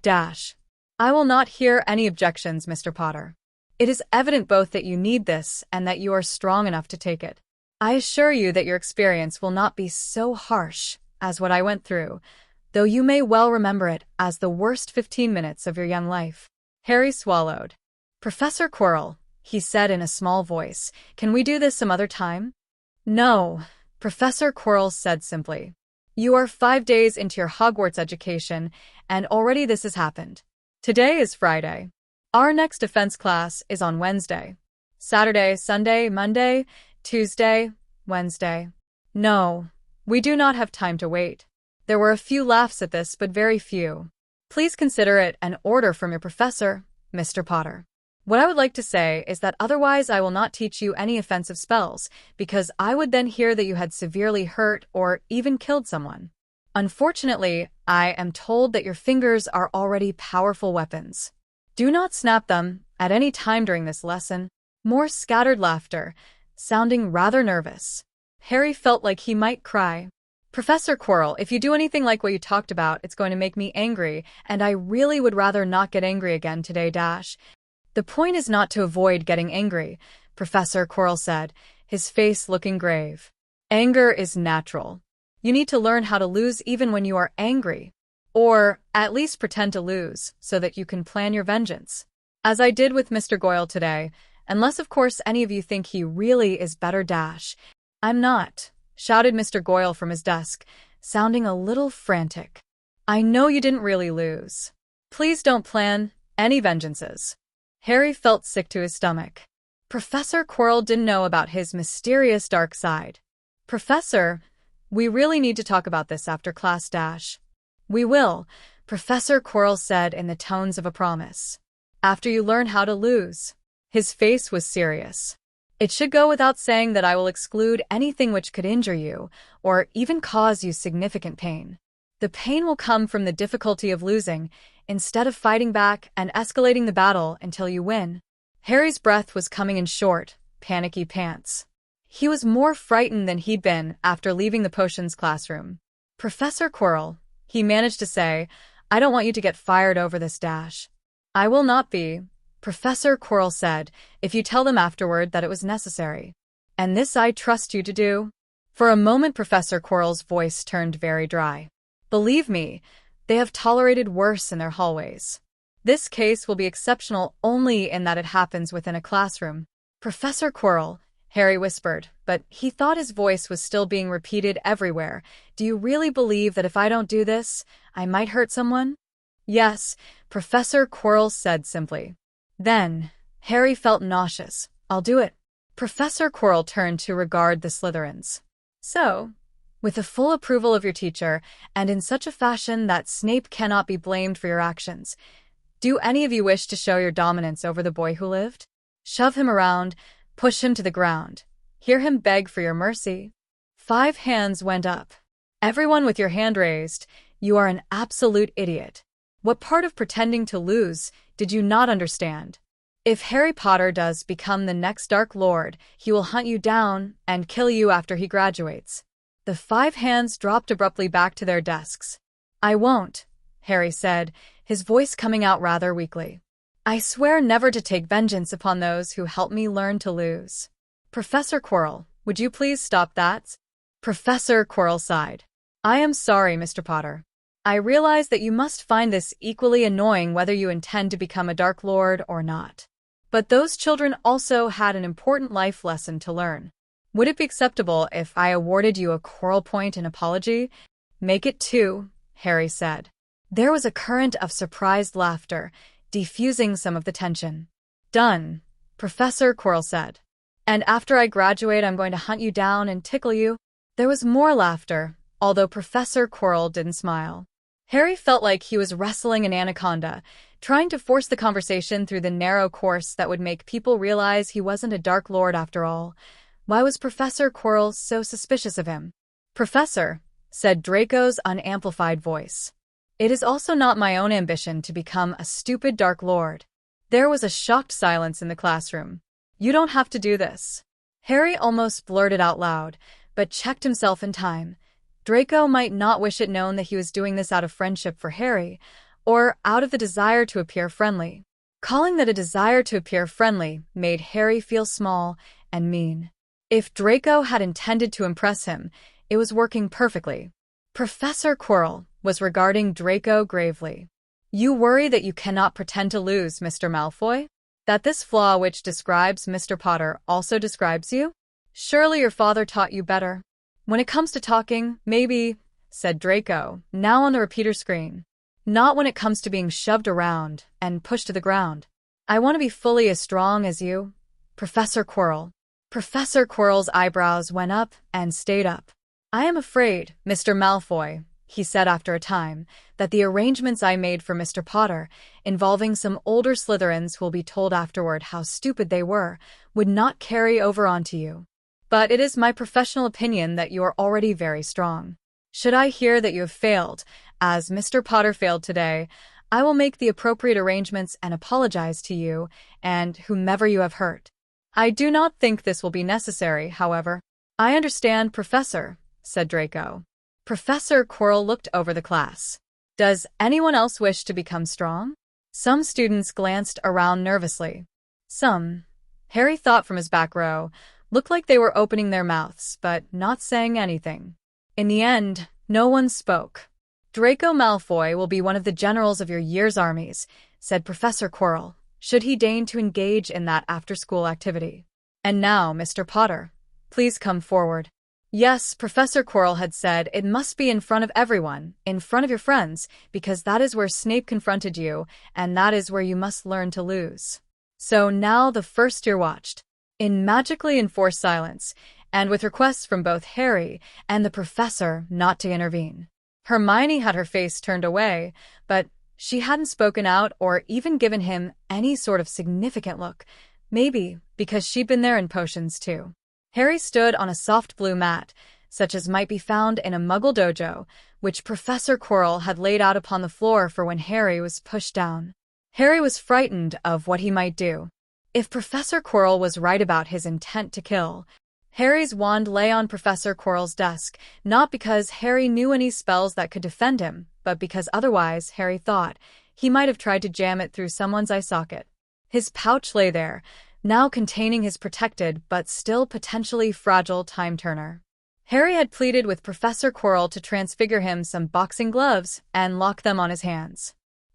will not hear any objections, Mr. Potter. It is evident both that you need this and that you are strong enough to take it. I assure you that your experience will not be so harsh as what I went through, though you may well remember it as the worst 15 minutes of your young life. Harry swallowed. Professor Quirrell, he said in a small voice, can we do this some other time? No, Professor Quirrell said simply. You are 5 days into your Hogwarts education, and already this has happened. Today is Friday. Our next defense class is on Wednesday. Saturday, Sunday, Monday, Tuesday, Wednesday. No, we do not have time to wait. There were a few laughs at this, but very few. Please consider it an order from your professor, Mr. Potter. What I would like to say is that otherwise I will not teach you any offensive spells, because I would then hear that you had severely hurt or even killed someone. Unfortunately, I am told that your fingers are already powerful weapons. Do not snap them at any time during this lesson. More scattered laughter, sounding rather nervous. Harry felt like he might cry. Professor Quirrell, if you do anything like what you talked about, it's going to make me angry, and I really would rather not get angry again today, The point is not to avoid getting angry, Professor Quirrell said, his face looking grave. Anger is natural. You need to learn how to lose even when you are angry. Or, at least pretend to lose, so that you can plan your vengeance. As I did with Mr. Goyle today, unless of course any of you think he really is better. I'm not, shouted Mr. Goyle from his desk, sounding a little frantic. I know you didn't really lose. Please don't plan any vengeances. Harry felt sick to his stomach. Professor Quirrell didn't know about his mysterious dark side. Professor, we really need to talk about this after class. We will, Professor Quirrell said in the tones of a promise. After you learn how to lose. His face was serious. It should go without saying that I will exclude anything which could injure you, or even cause you significant pain. The pain will come from the difficulty of losing, instead of fighting back and escalating the battle until you win. Harry's breath was coming in short, panicky pants. He was more frightened than he'd been after leaving the potions classroom. Professor Quirrell, he managed to say, I don't want you to get fired over this. I will not be, Professor Quirrell said, if you tell them afterward that it was necessary. And this I trust you to do? For a moment Professor Quirrell's voice turned very dry. Believe me, they have tolerated worse in their hallways. This case will be exceptional only in that it happens within a classroom. Professor Quirrell, Harry whispered, but he thought his voice was still being repeated everywhere. Do you really believe that if I don't do this, I might hurt someone? Yes, Professor Quirrell said simply. Then, Harry felt nauseous. I'll do it. Professor Quirrell turned to regard the Slytherins. So, with the full approval of your teacher, and in such a fashion that Snape cannot be blamed for your actions, do any of you wish to show your dominance over the boy who lived? Shove him around, push him to the ground, hear him beg for your mercy. 5 hands went up. Everyone with your hand raised, you are an absolute idiot. What part of pretending to lose did you not understand? If Harry Potter does become the next Dark Lord, he will hunt you down and kill you after he graduates. The 5 hands dropped abruptly back to their desks. I won't, Harry said, his voice coming out rather weakly. I swear never to take vengeance upon those who help me learn to lose. Professor Quirrell, would you please stop that? Professor Quirrell sighed. I am sorry, Mr. Potter. I realize that you must find this equally annoying whether you intend to become a Dark Lord or not. But those children also had an important life lesson to learn. Would it be acceptable if I awarded you a Quirrell point in apology? Make it 2, Harry said. There was a current of surprised laughter, diffusing some of the tension. Done, Professor Quirrell said. And after I graduate, I'm going to hunt you down and tickle you. There was more laughter, although Professor Quirrell didn't smile. Harry felt like he was wrestling an anaconda, trying to force the conversation through the narrow course that would make people realize he wasn't a Dark Lord after all. Why was Professor Quirrell so suspicious of him? Professor, said Draco's unamplified voice. It is also not my own ambition to become a stupid Dark Lord. There was a shocked silence in the classroom. You don't have to do this. Harry almost blurted out loud, but checked himself in time. Draco might not wish it known that he was doing this out of friendship for Harry, or out of the desire to appear friendly. Calling that a desire to appear friendly made Harry feel small and mean. If Draco had intended to impress him, it was working perfectly. Professor Quirrell was regarding Draco gravely. You worry that you cannot pretend to lose, Mr. Malfoy? That this flaw which describes Mr. Potter also describes you? Surely your father taught you better. When it comes to talking, maybe, said Draco, now on the repeater screen. Not when it comes to being shoved around and pushed to the ground. I want to be fully as strong as you, Professor Quirrell. Professor Quirrell's eyebrows went up and stayed up. I am afraid, Mr. Malfoy, he said after a time, that the arrangements I made for Mr. Potter, involving some older Slytherins who will be told afterward how stupid they were, would not carry over onto you. But it is my professional opinion that you are already very strong. Should I hear that you have failed, as Mr. Potter failed today, I will make the appropriate arrangements and apologize to you and whomever you have hurt. I do not think this will be necessary, however. I understand, Professor, said Draco. Professor Quirrell looked over the class. Does anyone else wish to become strong? Some students glanced around nervously. Some, Harry thought from his back row, looked like they were opening their mouths, but not saying anything. In the end, no one spoke. Draco Malfoy will be one of the generals of your year's armies, said Professor Quirrell, should he deign to engage in that after-school activity. And now, Mr. Potter, please come forward. Yes, Professor Quirrell had said it must be in front of everyone, in front of your friends, because that is where Snape confronted you, and that is where you must learn to lose. So now the first year watched. In magically enforced silence, and with requests from both Harry and the professor not to intervene. Hermione had her face turned away, but she hadn't spoken out or even given him any sort of significant look, maybe because she'd been there in potions too. Harry stood on a soft blue mat, such as might be found in a Muggle dojo, which Professor Quirrell had laid out upon the floor for when Harry was pushed down. Harry was frightened of what he might do. If Professor Quirrell was right about his intent to kill, Harry's wand lay on Professor Quirrell's desk, not because Harry knew any spells that could defend him, but because otherwise, Harry thought, he might have tried to jam it through someone's eye socket. His pouch lay there, now containing his protected but still potentially fragile time-turner. Harry had pleaded with Professor Quirrell to transfigure him some boxing gloves and lock them on his hands.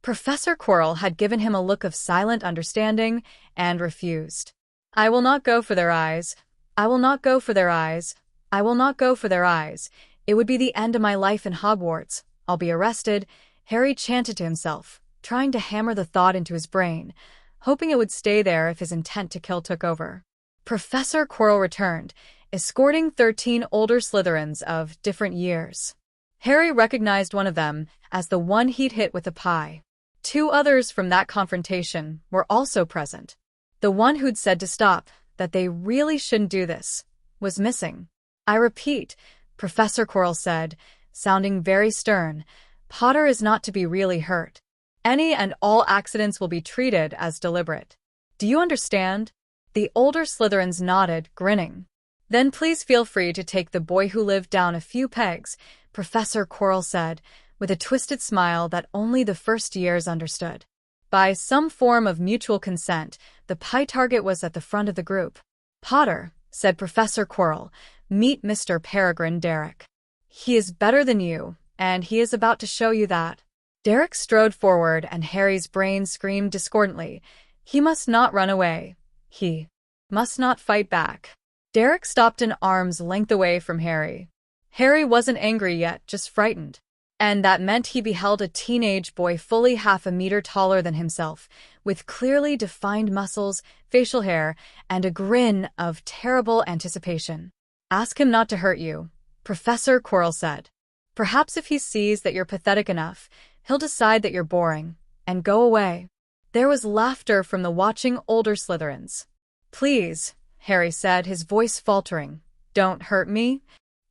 Professor Quirrell had given him a look of silent understanding and refused. I will not go for their eyes. I will not go for their eyes. I will not go for their eyes. It would be the end of my life in Hogwarts. I'll be arrested, Harry chanted to himself, trying to hammer the thought into his brain, hoping it would stay there if his intent to kill took over. Professor Quirrell returned, escorting 13 older Slytherins of different years. Harry recognized one of them as the one he'd hit with a pie. 2 others from that confrontation were also present. The one who'd said to stop, that they really shouldn't do this, was missing. I repeat, Professor Quirrell said, sounding very stern, Potter is not to be really hurt. Any and all accidents will be treated as deliberate. Do you understand? The older Slytherins nodded, grinning. Then please feel free to take the boy who lived down a few pegs, Professor Quirrell said, with a twisted smile that only the first years understood. By some form of mutual consent, the pie target was at the front of the group. Potter, said Professor Quirrell, meet Mr. Peregrine Derek. He is better than you, and he is about to show you that. Derek strode forward and Harry's brain screamed discordantly. He must not run away. He must not fight back. Derek stopped an arm's length away from Harry. Harry wasn't angry yet, just frightened. And that meant he beheld a teenage boy fully half a meter taller than himself, with clearly defined muscles, facial hair, and a grin of terrible anticipation. Ask him not to hurt you, Professor Quirrell said. Perhaps if he sees that you're pathetic enough, he'll decide that you're boring, and go away. There was laughter from the watching older Slytherins. Please, Harry said, his voice faltering. Don't hurt me?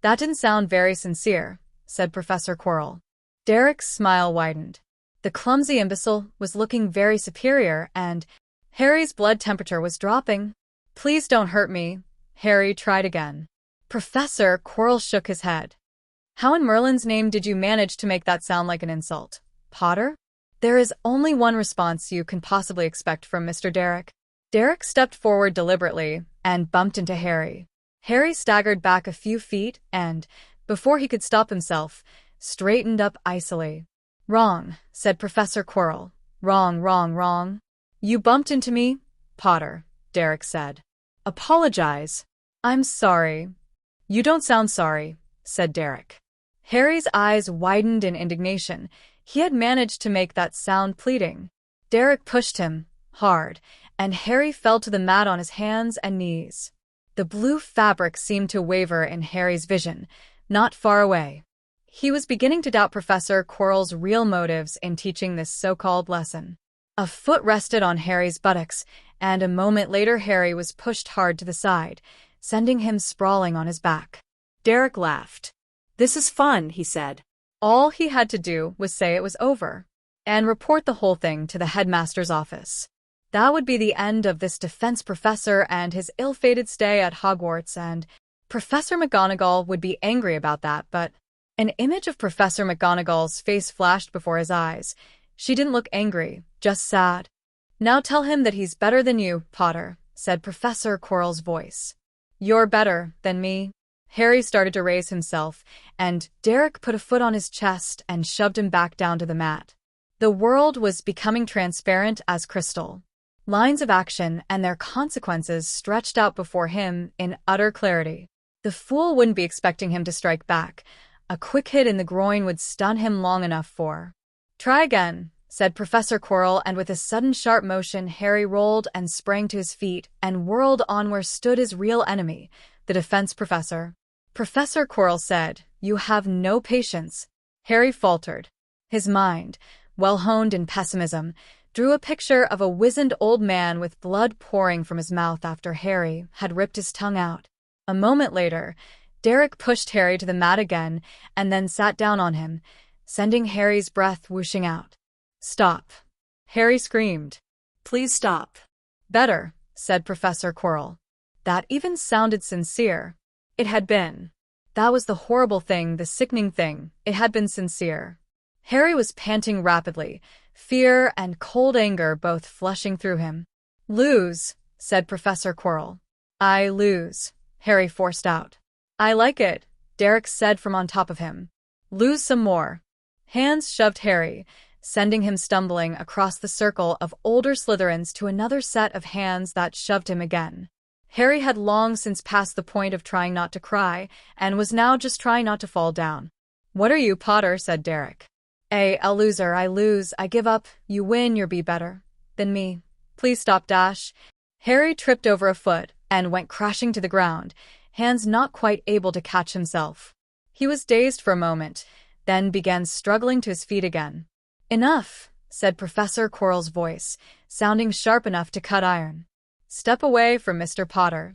That didn't sound very sincere, said Professor Quirrell. Derek's smile widened. The clumsy imbecile was looking very superior, and Harry's blood temperature was dropping. Please don't hurt me, Harry tried again. Professor Quirrell shook his head. How in Merlin's name did you manage to make that sound like an insult, Potter? There is only one response you can possibly expect from Mr. Derek. Derek stepped forward deliberately and bumped into Harry. Harry staggered back a few feet and, before he could stop himself, straightened up icily. Wrong, said Professor Quirrell. Wrong, wrong, wrong. You bumped into me, Potter, Derek said. Apologize. I'm sorry. You don't sound sorry, said Derek. Harry's eyes widened in indignation. He had managed to make that sound pleading. Derek pushed him, hard, and Harry fell to the mat on his hands and knees. The blue fabric seemed to waver in Harry's vision, not far away. He was beginning to doubt Professor Quirrell's real motives in teaching this so-called lesson. A foot rested on Harry's buttocks, and a moment later Harry was pushed hard to the side, sending him sprawling on his back. Derek laughed. This is fun, he said. All he had to do was say it was over, and report the whole thing to the headmaster's office. That would be the end of this defense professor and his ill-fated stay at Hogwarts, and Professor McGonagall would be angry about that, but an image of Professor McGonagall's face flashed before his eyes. She didn't look angry, just sad. Now tell him that he's better than you, Potter, said Professor Quirrell's voice. You're better than me. Harry started to raise himself, and Derek put a foot on his chest and shoved him back down to the mat. The world was becoming transparent as crystal. Lines of action and their consequences stretched out before him in utter clarity. The fool wouldn't be expecting him to strike back. A quick hit in the groin would stun him long enough for. Try again, said Professor Quirrell, and with a sudden sharp motion Harry rolled and sprang to his feet and whirled on where stood his real enemy, the defense professor. Professor Quirrell said, "You have no patience." Harry faltered. His mind, well honed in pessimism, drew a picture of a wizened old man with blood pouring from his mouth after Harry had ripped his tongue out. A moment later, Derek pushed Harry to the mat again and then sat down on him, sending Harry's breath whooshing out. "Stop!" Harry screamed. "Please stop." "Better," said Professor Quirrell. That even sounded sincere. It had been. That was the horrible thing, the sickening thing. It had been sincere. Harry was panting rapidly, fear and cold anger both flushing through him. "Lose," said Professor Quirrell. "I lose," Harry forced out. "I like it," Derek said from on top of him. "Lose some more." Hands shoved Harry, sending him stumbling across the circle of older Slytherins to another set of hands that shoved him again. Harry had long since passed the point of trying not to cry, and was now just trying not to fall down. "What are you, Potter?" said Derek. "A loser. I lose. I give up. You win. You're be better than me. Please stop, Dash." Harry tripped over a foot and went crashing to the ground, hands not quite able to catch himself. He was dazed for a moment, then began struggling to his feet again. "Enough," said Professor Quirrell's voice, sounding sharp enough to cut iron. "Step away from Mr. Potter."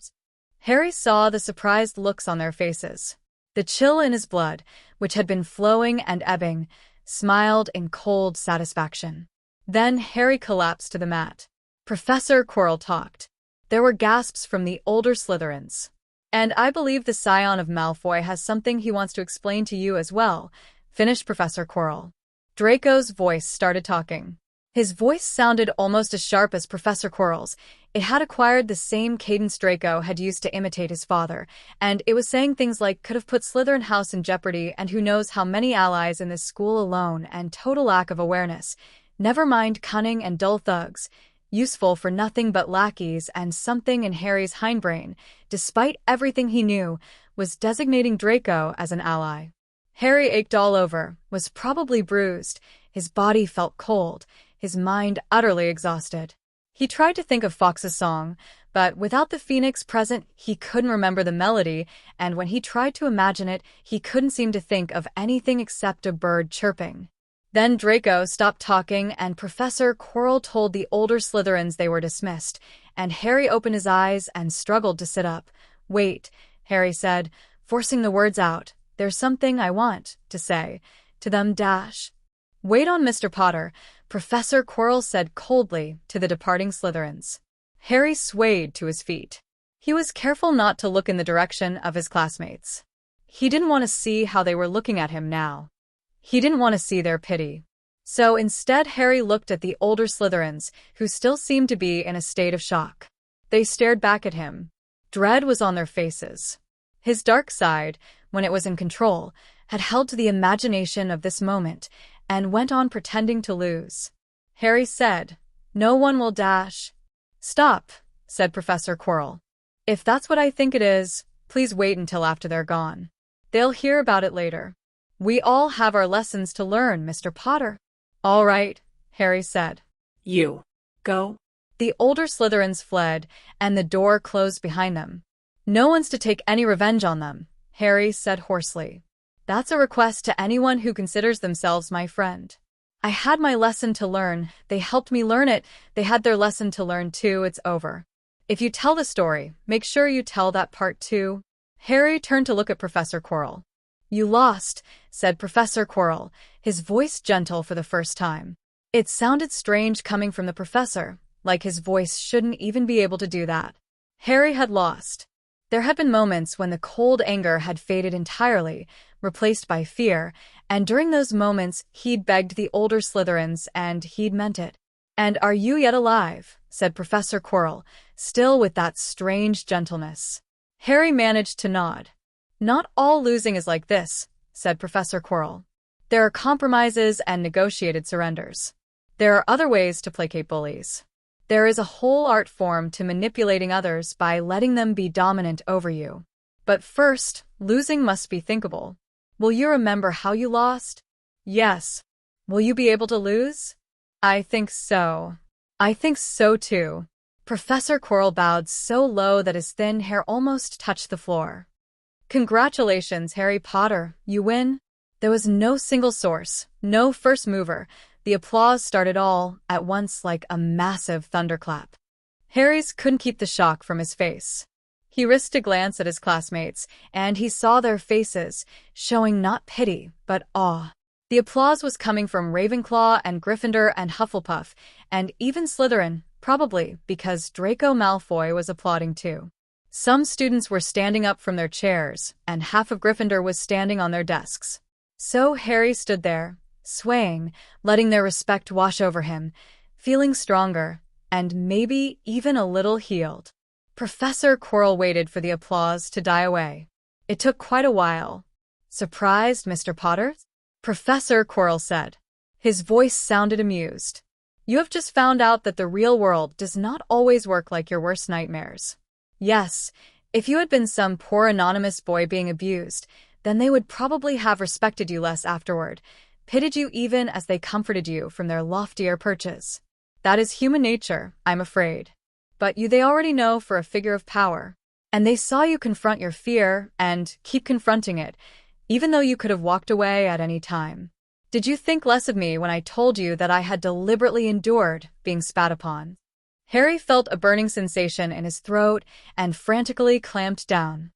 Harry saw the surprised looks on their faces. The chill in his blood, which had been flowing and ebbing, smiled in cold satisfaction. Then Harry collapsed to the mat. Professor Quirrell talked. There were gasps from the older Slytherins. "And I believe the scion of Malfoy has something he wants to explain to you as well," finished Professor Quirrell. Draco's voice started talking. His voice sounded almost as sharp as Professor Quirrell's. It had acquired the same cadence Draco had used to imitate his father, and it was saying things like "could have put Slytherin House in jeopardy and who knows how many allies in this school alone and total lack of awareness. Never mind cunning and dull thugs. Useful for nothing but lackeys," and something in Harry's hindbrain, despite everything he knew, was designating Draco as an ally. Harry ached all over, was probably bruised, his body felt cold, his mind utterly exhausted. He tried to think of Fawkes's song, but without the phoenix present, he couldn't remember the melody, and when he tried to imagine it, he couldn't seem to think of anything except a bird chirping. Then Draco stopped talking, and Professor Quirrell told the older Slytherins they were dismissed, and Harry opened his eyes and struggled to sit up. "Wait," Harry said, forcing the words out. "There's something I want to say to them, Dash." "Wait on Mr. Potter," Professor Quirrell said coldly to the departing Slytherins. Harry swayed to his feet. He was careful not to look in the direction of his classmates. He didn't want to see how they were looking at him now. He didn't want to see their pity. So instead Harry looked at the older Slytherins, who still seemed to be in a state of shock. They stared back at him. Dread was on their faces. His dark side, when it was in control, had held to the imagination of this moment, and went on pretending to lose. Harry said, "No one will dash." "Stop," said Professor Quirrell. "If that's what I think it is, please wait until after they're gone. They'll hear about it later. We all have our lessons to learn, Mr. Potter." "All right," Harry said. "You. Go." The older Slytherins fled, and the door closed behind them. "No one's to take any revenge on them," Harry said hoarsely. "That's a request to anyone who considers themselves my friend. I had my lesson to learn, they helped me learn it, they had their lesson to learn too, it's over. If you tell the story, make sure you tell that part too." Harry turned to look at Professor Quirrell. "You lost," said Professor Quirrell, his voice gentle for the first time. It sounded strange coming from the professor, like his voice shouldn't even be able to do that. Harry had lost. There had been moments when the cold anger had faded entirely, replaced by fear, and during those moments he'd begged the older Slytherins, and he'd meant it. "And are you yet alive?" said Professor Quirrell, still with that strange gentleness. Harry managed to nod. "Not all losing is like this," said Professor Quirrell. "There are compromises and negotiated surrenders. There are other ways to placate bullies. There is a whole art form to manipulating others by letting them be dominant over you. But first, losing must be thinkable. Will you remember how you lost?" "Yes." "Will you be able to lose?" "I think so." "I think so too." Professor Quirrell bowed so low that his thin hair almost touched the floor. "Congratulations, Harry Potter, you win." There was no single source, no first mover. The applause started all at once like a massive thunderclap. Harry's couldn't keep the shock from his face. He risked a glance at his classmates, and he saw their faces, showing not pity, but awe. The applause was coming from Ravenclaw and Gryffindor and Hufflepuff, and even Slytherin, probably because Draco Malfoy was applauding too. Some students were standing up from their chairs, and half of Gryffindor was standing on their desks. So Harry stood there, swaying, letting their respect wash over him, feeling stronger, and maybe even a little healed. Professor Quirrell waited for the applause to die away. It took quite a while. "Surprised, Mr. Potter?" Professor Quirrell said. His voice sounded amused. You have just found out that the real world does not always work like your worst nightmares. Yes, if you had been some poor anonymous boy being abused, then they would probably have respected you less afterward, pitied you even as they comforted you from their loftier perches. That is human nature, I'm afraid. But they already know for a figure of power. And they saw you confront your fear and keep confronting it, even though you could have walked away at any time. Did you think less of me when I told you that I had deliberately endured being spat upon? Harry felt a burning sensation in his throat and frantically clamped down.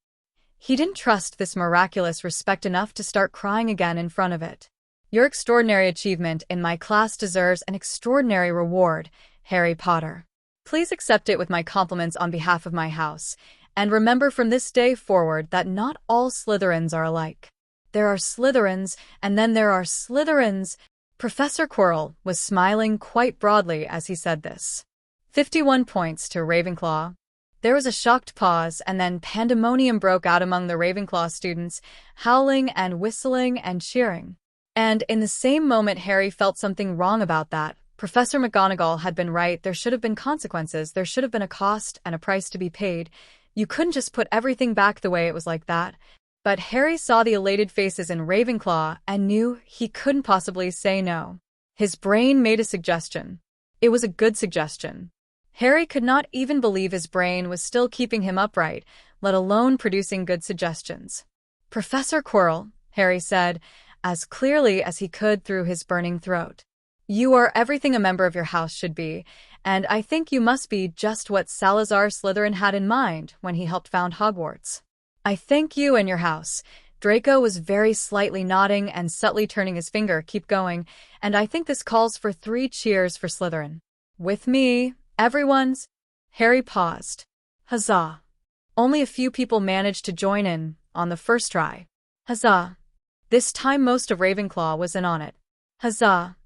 He didn't trust this miraculous respect enough to start crying again in front of it. Your extraordinary achievement in my class deserves an extraordinary reward, Harry Potter. Please accept it with my compliments on behalf of my house, and remember from this day forward that not all Slytherins are alike. There are Slytherins, and then there are Slytherins. Professor Quirrell was smiling quite broadly as he said this. 51 points to Ravenclaw. There was a shocked pause, and then pandemonium broke out among the Ravenclaw students, howling and whistling and cheering. And in the same moment Harry felt something wrong about that. Professor McGonagall had been right. There should have been consequences. There should have been a cost and a price to be paid. You couldn't just put everything back the way it was like that. But Harry saw the elated faces in Ravenclaw and knew he couldn't possibly say no. His brain made a suggestion. It was a good suggestion. Harry could not even believe his brain was still keeping him upright, let alone producing good suggestions. Professor Quirrell, Harry said, as clearly as he could through his burning throat. You are everything a member of your house should be, and I think you must be just what Salazar Slytherin had in mind when he helped found Hogwarts. I thank you and your house. Draco was very slightly nodding and subtly turning his finger. Keep going, and I think this calls for 3 cheers for Slytherin. With me. Everyone's. Harry paused. Huzzah. Only a few people managed to join in on the first try. Huzzah. This time most of Ravenclaw was in on it. Huzzah.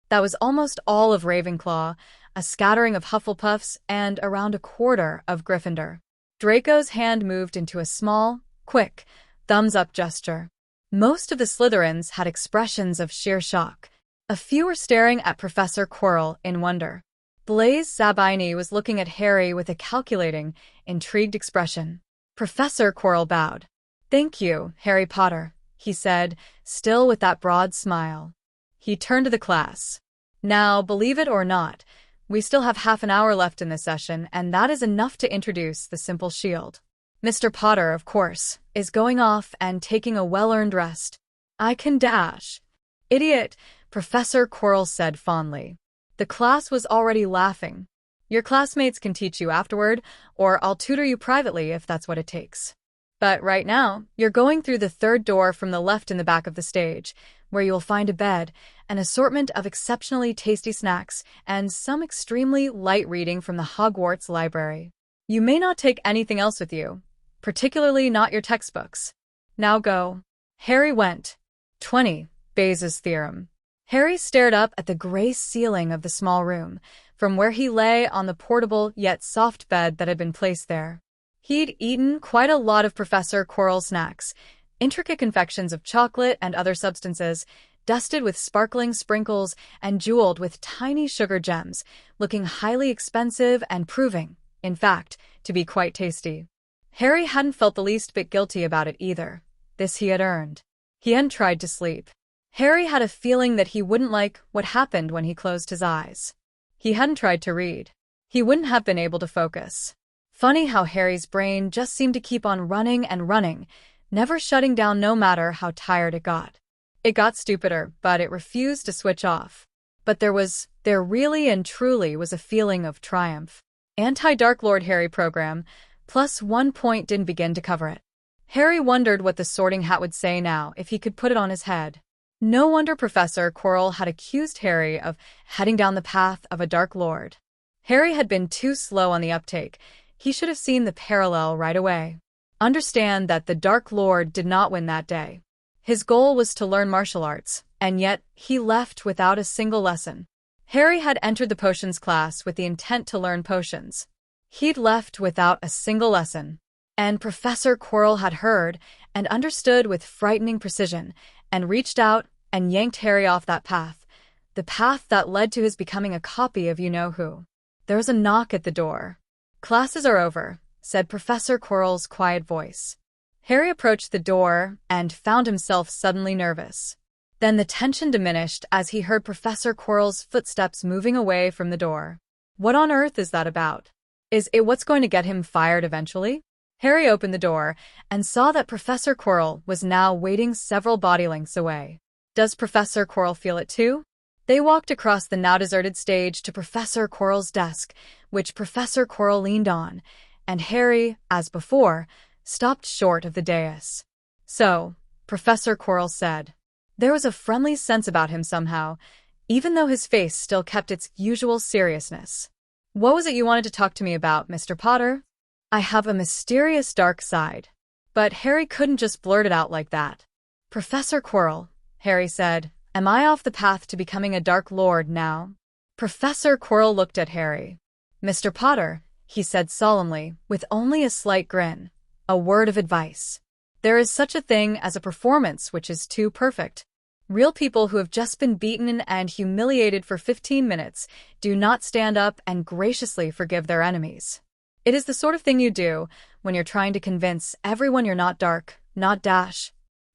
That was almost all of Ravenclaw, a scattering of Hufflepuffs, and around a quarter of Gryffindor. Draco's hand moved into a small, quick, thumbs-up gesture. Most of the Slytherins had expressions of sheer shock. A few were staring at Professor Quirrell in wonder. Blaise Zabini was looking at Harry with a calculating, intrigued expression. Professor Quirrell bowed. Thank you, Harry Potter, he said, still with that broad smile. He turned to the class. Now, believe it or not, we still have half an hour left in this session, and that is enough to introduce the simple shield. Mr. Potter, of course, is going off and taking a well-earned rest. I can dash. Idiot, Professor Quirrell said fondly. The class was already laughing. Your classmates can teach you afterward, or I'll tutor you privately if that's what it takes. But right now, you're going through the 3rd door from the left in the back of the stage, where you'll find a bed, an assortment of exceptionally tasty snacks, and some extremely light reading from the Hogwarts library. You may not take anything else with you, particularly not your textbooks. Now go. Harry went. 20. Bayes' theorem. Harry stared up at the gray ceiling of the small room, from where he lay on the portable yet soft bed that had been placed there. He'd eaten quite a lot of Professor Quirrell's snacks, intricate confections of chocolate and other substances, dusted with sparkling sprinkles and jeweled with tiny sugar gems, looking highly expensive and proving, in fact, to be quite tasty. Harry hadn't felt the least bit guilty about it either. This he had earned. He hadn't tried to sleep. Harry had a feeling that he wouldn't like what happened when he closed his eyes. He hadn't tried to read. He wouldn't have been able to focus. Funny how Harry's brain just seemed to keep on running and running, never shutting down no matter how tired it got. It got stupider, but it refused to switch off. But there really and truly was a feeling of triumph. Anti-Dark Lord Harry program, plus 1 point didn't begin to cover it. Harry wondered what the Sorting Hat would say now if he could put it on his head. No wonder Professor Quirrell had accused Harry of heading down the path of a Dark Lord. Harry had been too slow on the uptake. He should have seen the parallel right away. Understand that the Dark Lord did not win that day. His goal was to learn martial arts, and yet he left without a single lesson. Harry had entered the potions class with the intent to learn potions. He'd left without a single lesson. And Professor Quirrell had heard and understood with frightening precision, and reached out and yanked Harry off that path. the path that led to his becoming a copy of you-know-who. There was a knock at the door. "Classes are over," said Professor Quirrell's quiet voice. Harry approached the door and found himself suddenly nervous. Then the tension diminished as he heard Professor Quirrell's footsteps moving away from the door. What on earth is that about? Is it what's going to get him fired eventually? Harry opened the door and saw that Professor Quirrell was now waiting several body lengths away. Does Professor Quirrell feel it too? They walked across the now deserted stage to Professor Quirrell's desk, which Professor Quirrell leaned on, and Harry, as before, stopped short of the dais. "So," Professor Quirrell said. There was a friendly sense about him somehow, even though his face still kept its usual seriousness. "What was it you wanted to talk to me about, Mr. Potter?" "I have a mysterious dark side." But Harry couldn't just blurt it out like that. "Professor Quirrell," Harry said, "am I off the path to becoming a Dark Lord now?" Professor Quirrell looked at Harry. "Mr. Potter," he said solemnly, with only a slight grin, "a word of advice. There is such a thing as a performance which is too perfect. Real people who have just been beaten and humiliated for 15 minutes do not stand up and graciously forgive their enemies. It is the sort of thing you do when you're trying to convince everyone you're not dark, not dash.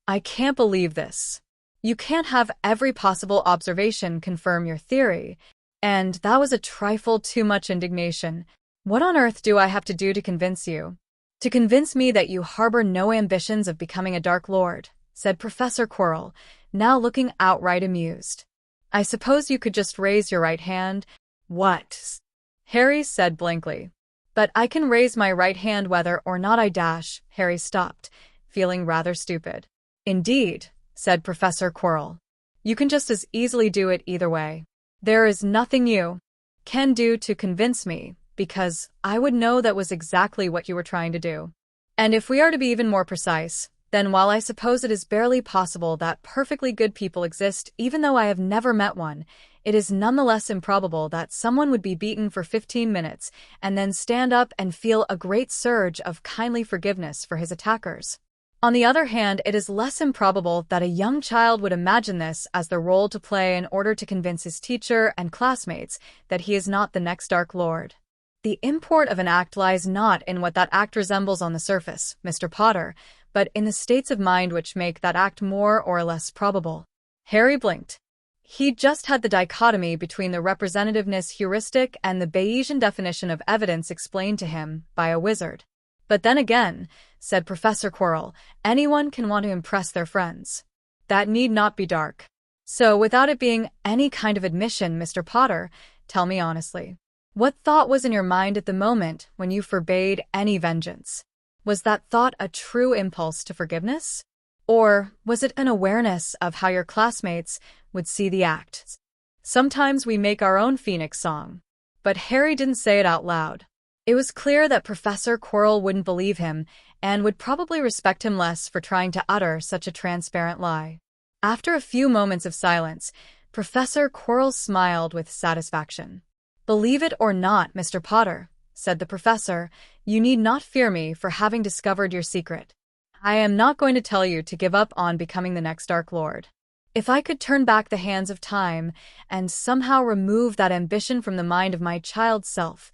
I can't believe this. You can't have every possible observation confirm your theory, and that was a trifle too much indignation. What on earth do I have to do to convince you? To convince me that you harbor no ambitions of becoming a Dark Lord," said Professor Quirrell, now looking outright amused. "I suppose you could just raise your right hand." "What?" Harry said blankly. "But I can raise my right hand whether or not I dash." Harry stopped, feeling rather stupid. "Indeed," said Professor Quirrell. "You can just as easily do it either way. There is nothing you can do to convince me, because I would know that was exactly what you were trying to do. And if we are to be even more precise, then while I suppose it is barely possible that perfectly good people exist even though I have never met one, it is nonetheless improbable that someone would be beaten for 15 minutes and then stand up and feel a great surge of kindly forgiveness for his attackers. On the other hand, it is less improbable that a young child would imagine this as the role to play in order to convince his teacher and classmates that he is not the next Dark Lord. The import of an act lies not in what that act resembles on the surface, Mr. Potter, but in the states of mind which make that act more or less probable." Harry blinked. He just had the dichotomy between the representativeness heuristic and the Bayesian definition of evidence explained to him by a wizard. "But then again," said Professor Quirrell, "anyone can want to impress their friends. That need not be dark. So without it being any kind of admission, Mr. Potter, tell me honestly, what thought was in your mind at the moment when you forbade any vengeance? Was that thought a true impulse to forgiveness? Or was it an awareness of how your classmates would see the act? Sometimes we make our own phoenix song." But Harry didn't say it out loud. It was clear that Professor Quirrell wouldn't believe him and would probably respect him less for trying to utter such a transparent lie. After a few moments of silence, Professor Quirrell smiled with satisfaction. "Believe it or not, Mr. Potter," said the professor, "you need not fear me for having discovered your secret. I am not going to tell you to give up on becoming the next Dark Lord. If I could turn back the hands of time and somehow remove that ambition from the mind of my child self,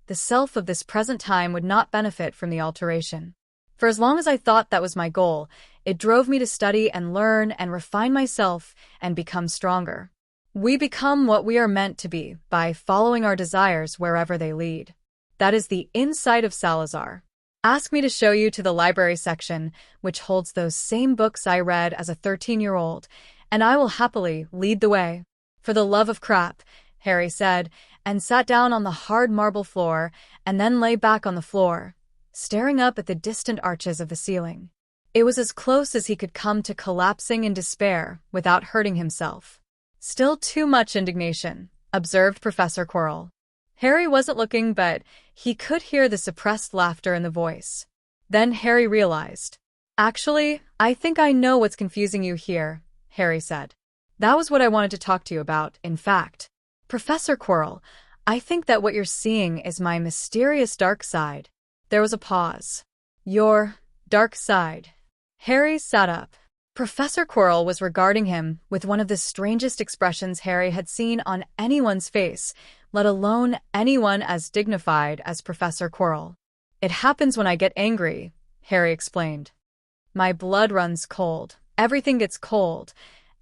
the self of this present time would not benefit from the alteration. For as long as I thought that was my goal, it drove me to study and learn and refine myself and become stronger. We become what we are meant to be by following our desires wherever they lead. That is the insight of Salazar. Ask me to show you to the library section, which holds those same books I read as a 13-year-old, and I will happily lead the way." "For the love of crap," Harry said, and sat down on the hard marble floor and then lay back on the floor, staring up at the distant arches of the ceiling. It was as close as he could come to collapsing in despair without hurting himself. "Still too much indignation," observed Professor Quirrell. Harry wasn't looking, but he could hear the suppressed laughter in the voice. Then Harry realized. "Actually, I think I know what's confusing you here," Harry said. "That was what I wanted to talk to you about, in fact. Professor Quirrell, I think that what you're seeing is my mysterious dark side." There was a pause. "Your dark side." Harry sat up. Professor Quirrell was regarding him with one of the strangest expressions Harry had seen on anyone's face, let alone anyone as dignified as Professor Quirrell. "It happens when I get angry," Harry explained. "My blood runs cold. Everything gets cold.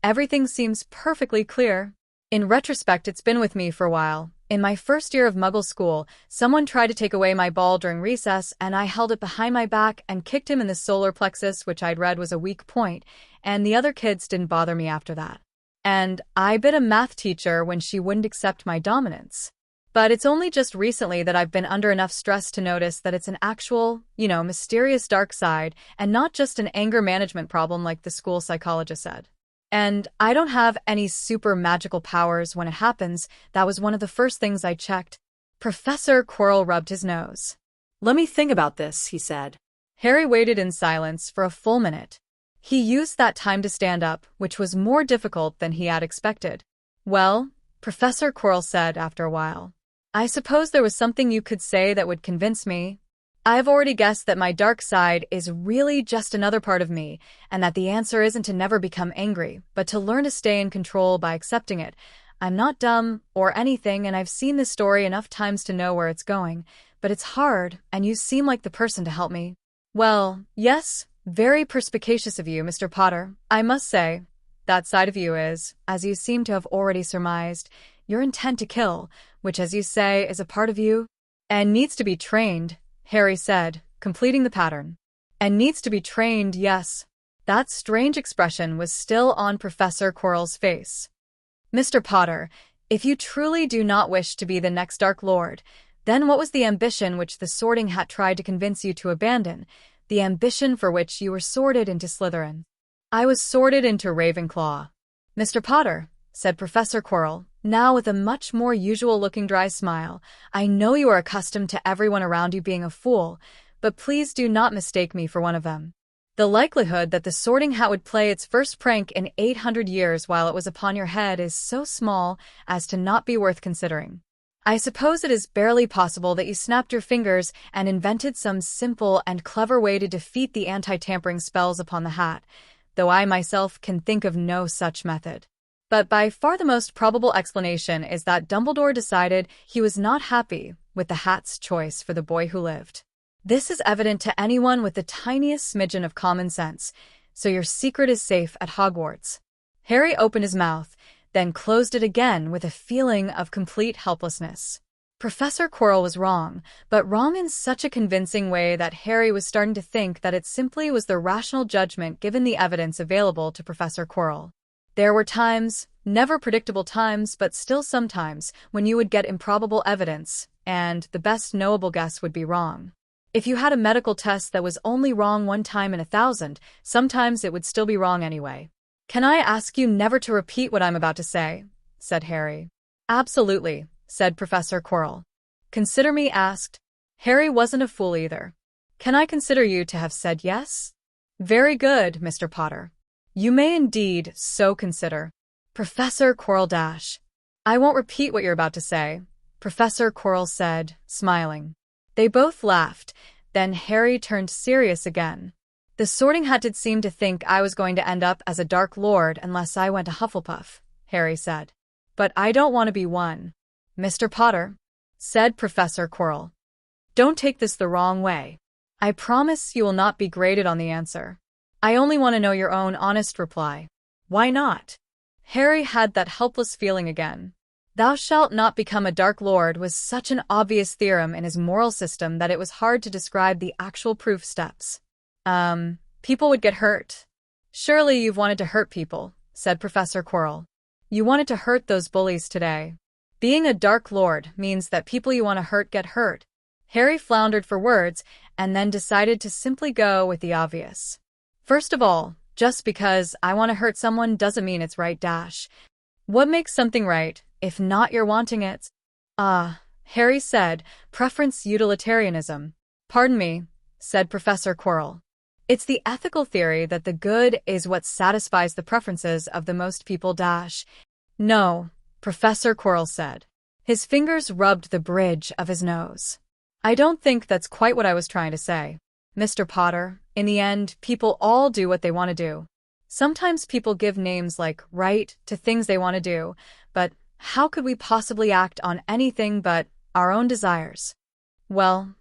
Everything seems perfectly clear. In retrospect, it's been with me for a while. In my first year of Muggle school, someone tried to take away my ball during recess, and I held it behind my back and kicked him in the solar plexus, which I'd read was a weak point, and the other kids didn't bother me after that. And I bit a math teacher when she wouldn't accept my dominance. But it's only just recently that I've been under enough stress to notice that it's an actual, mysterious dark side, and not just an anger management problem like the school psychologist said. And I don't have any super magical powers when it happens. That was one of the first things I checked." Professor Quirrell rubbed his nose. "Let me think about this," he said. Harry waited in silence for a full minute. He used that time to stand up, which was more difficult than he had expected. "Well," Professor Quirrell said after a while, "I suppose there was something you could say that would convince me. I've already guessed that my dark side is really just another part of me, and that the answer isn't to never become angry, but to learn to stay in control by accepting it. I'm not dumb or anything, and I've seen this story enough times to know where it's going, but it's hard, and you seem like the person to help me." "Well, yes, very perspicacious of you, Mr. Potter. I must say, that side of you is, as you seem to have already surmised, your intent to kill, which, as you say, is a part of you, and needs to be trained," Harry said, completing the pattern. "And needs to be trained, yes." That strange expression was still on Professor Quirrell's face. "Mr. Potter, if you truly do not wish to be the next Dark Lord, then what was the ambition which the Sorting Hat tried to convince you to abandon, the ambition for which you were sorted into Slytherin?" "I was sorted into Ravenclaw." "Mr. Potter," said Professor Quirrell, now with a much more usual-looking dry smile, "I know you are accustomed to everyone around you being a fool, but please do not mistake me for one of them. The likelihood that the Sorting Hat would play its first prank in 800 years while it was upon your head is so small as to not be worth considering. I suppose it is barely possible that you snapped your fingers and invented some simple and clever way to defeat the anti-tampering spells upon the hat, though I myself can think of no such method. But by far the most probable explanation is that Dumbledore decided he was not happy with the hat's choice for the boy who lived. This is evident to anyone with the tiniest smidgen of common sense, so your secret is safe at Hogwarts." Harry opened his mouth, then closed it again with a feeling of complete helplessness. Professor Quirrell was wrong, but wrong in such a convincing way that Harry was starting to think that it simply was the rational judgment given the evidence available to Professor Quirrell. There were times, never predictable times, but still sometimes, when you would get improbable evidence, and the best knowable guess would be wrong. If you had a medical test that was only wrong one time in 1,000, sometimes it would still be wrong anyway. "Can I ask you never to repeat what I'm about to say?" said Harry. "Absolutely," said Professor Quirrell. "Consider me asked." Harry wasn't a fool either. "Can I consider you to have said yes?" "Very good, Mr. Potter. You may indeed so consider." Professor Quirrell dash. "I won't repeat what you're about to say," Professor Quirrell said, smiling. They both laughed, then Harry turned serious again. "The Sorting Hat did seem to think I was going to end up as a Dark Lord unless I went to Hufflepuff," Harry said. "But I don't want to be one." "Mr. Potter," said Professor Quirrell, "don't take this the wrong way. I promise you will not be graded on the answer. I only want to know your own honest reply." "Why not?" Harry had that helpless feeling again. "Thou shalt not become a Dark Lord" was such an obvious theorem in his moral system that it was hard to describe the actual proof steps. People would get hurt." "Surely you've wanted to hurt people," said Professor Quirrell. "You wanted to hurt those bullies today. Being a Dark Lord means that people you want to hurt get hurt." Harry floundered for words and then decided to simply go with the obvious. "First of all, just because I want to hurt someone doesn't mean it's right dash. What makes something right, if not you're wanting it?" Harry said, "preference utilitarianism." "Pardon me," said Professor Quirrell. "It's the ethical theory that the good is what satisfies the preferences of the most people dash." "No," Professor Quirrell said. His fingers rubbed the bridge of his nose. "I don't think that's quite what I was trying to say. Mr. Potter, in the end, people all do what they want to do. Sometimes people give names like right to things they want to do, but how could we possibly act on anything but our own desires? Well,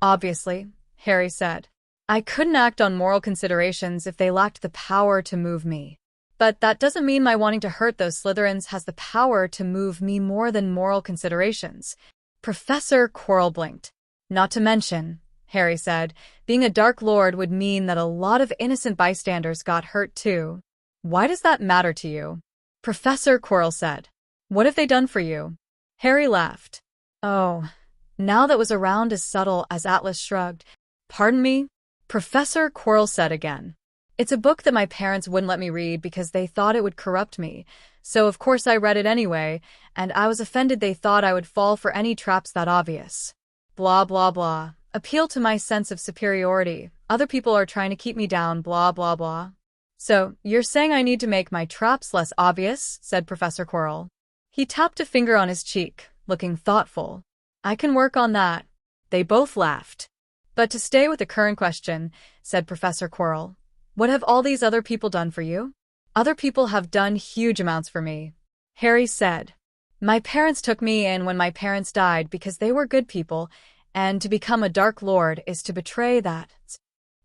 obviously, Harry said. I couldn't act on moral considerations if they lacked the power to move me. But that doesn't mean my wanting to hurt those Slytherins has the power to move me more than moral considerations. Professor Quirrell blinked. Not to mention, Harry said, being a Dark Lord would mean that a lot of innocent bystanders got hurt too. Why does that matter to you? Professor Quirrell said. What have they done for you? Harry laughed. Oh, now that was around as subtle as Atlas shrugged. Pardon me? Professor Quirrell said again. It's a book that my parents wouldn't let me read because they thought it would corrupt me. So of course I read it anyway, and I was offended they thought I would fall for any traps that obvious. Blah blah blah. Appeal to my sense of superiority. Other people are trying to keep me down, blah blah blah. So, you're saying I need to make my traps less obvious? Said Professor Quirrell. He tapped a finger on his cheek, looking thoughtful. I can work on that. They both laughed. But to stay with the current question, said Professor Quirrell, what have all these other people done for you? Other people have done huge amounts for me. Harry said. My parents took me in when my parents died because they were good people, and to become a Dark Lord is to betray that.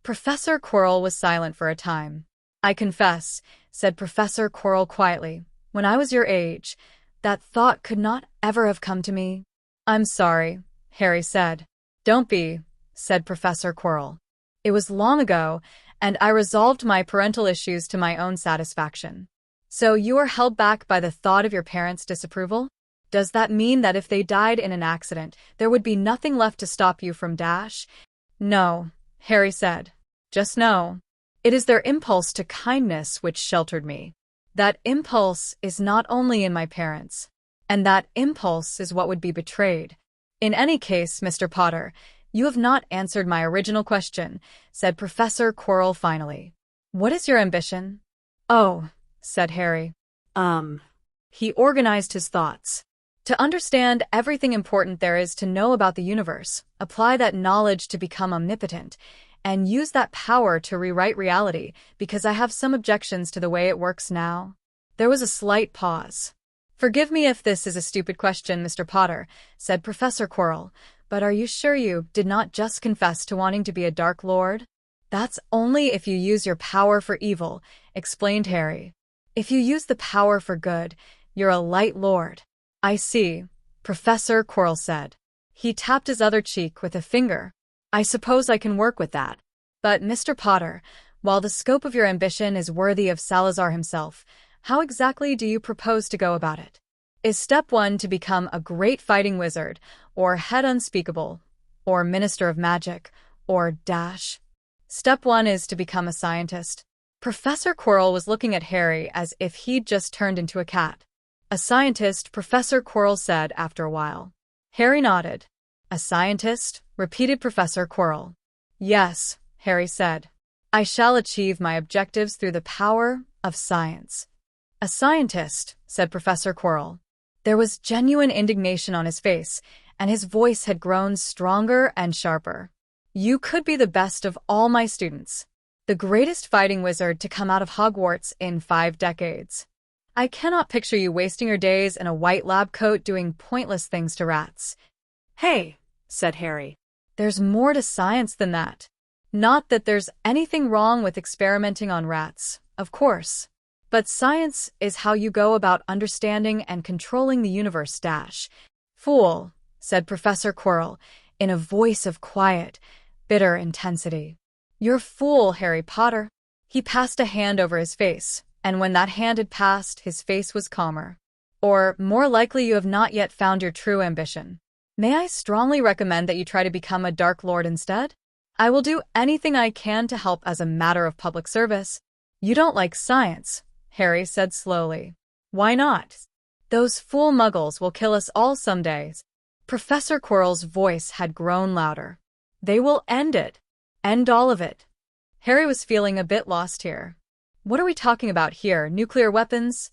Professor Quirrell was silent for a time. I confess, said Professor Quirrell quietly, when I was your age, that thought could not ever have come to me. I'm sorry, Harry said. Don't be, said Professor Quirrell. It was long ago, and I resolved my parental issues to my own satisfaction. So you are held back by the thought of your parents' disapproval? Does that mean that if they died in an accident, there would be nothing left to stop you from dash? No, Harry said. Just no. It is their impulse to kindness which sheltered me. That impulse is not only in my parents, and that impulse is what would be betrayed. In any case, Mr. Potter, you have not answered my original question, said Professor Quirrell finally. What is your ambition? Oh, said Harry. He organized his thoughts. To understand everything important there is to know about the universe, apply that knowledge to become omnipotent, and use that power to rewrite reality, because I have some objections to the way it works now. There was a slight pause. Forgive me if this is a stupid question, Mr. Potter, said Professor Quirrell, but are you sure you did not just confess to wanting to be a Dark Lord? That's only if you use your power for evil, explained Harry. If you use the power for good, you're a light lord. I see, Professor Quirrell said. He tapped his other cheek with a finger. I suppose I can work with that. But, Mr. Potter, while the scope of your ambition is worthy of Salazar himself, how exactly do you propose to go about it? Is step 1 to become a great fighting wizard, or head unspeakable, or minister of magic, or dash? Step 1 is to become a scientist. Professor Quirrell was looking at Harry as if he'd just turned into a cat. A scientist, Professor Quirrell said after a while. Harry nodded. A scientist? Repeated Professor Quirrell. Yes, Harry said. I shall achieve my objectives through the power of science. A scientist, said Professor Quirrell. There was genuine indignation on his face, and his voice had grown stronger and sharper. You could be the best of all my students. The greatest fighting wizard to come out of Hogwarts in 5 decades. I cannot picture you wasting your days in a white lab coat doing pointless things to rats. Hey, said Harry. There's more to science than that. Not that there's anything wrong with experimenting on rats, of course. But science is how you go about understanding and controlling the universe dash. Fool, said Professor Quirrell, in a voice of quiet, bitter intensity. You're fool, Harry Potter. He passed a hand over his face, and when that hand had passed, his face was calmer. Or, more likely, you have not yet found your true ambition. May I strongly recommend that you try to become a Dark Lord instead? I will do anything I can to help as a matter of public service. You don't like science, Harry said slowly. Why not? Those fool muggles will kill us all someday. Professor Quirrell's voice had grown louder. They will end it. End all of it. Harry was feeling a bit lost here. What are we talking about here? Nuclear weapons?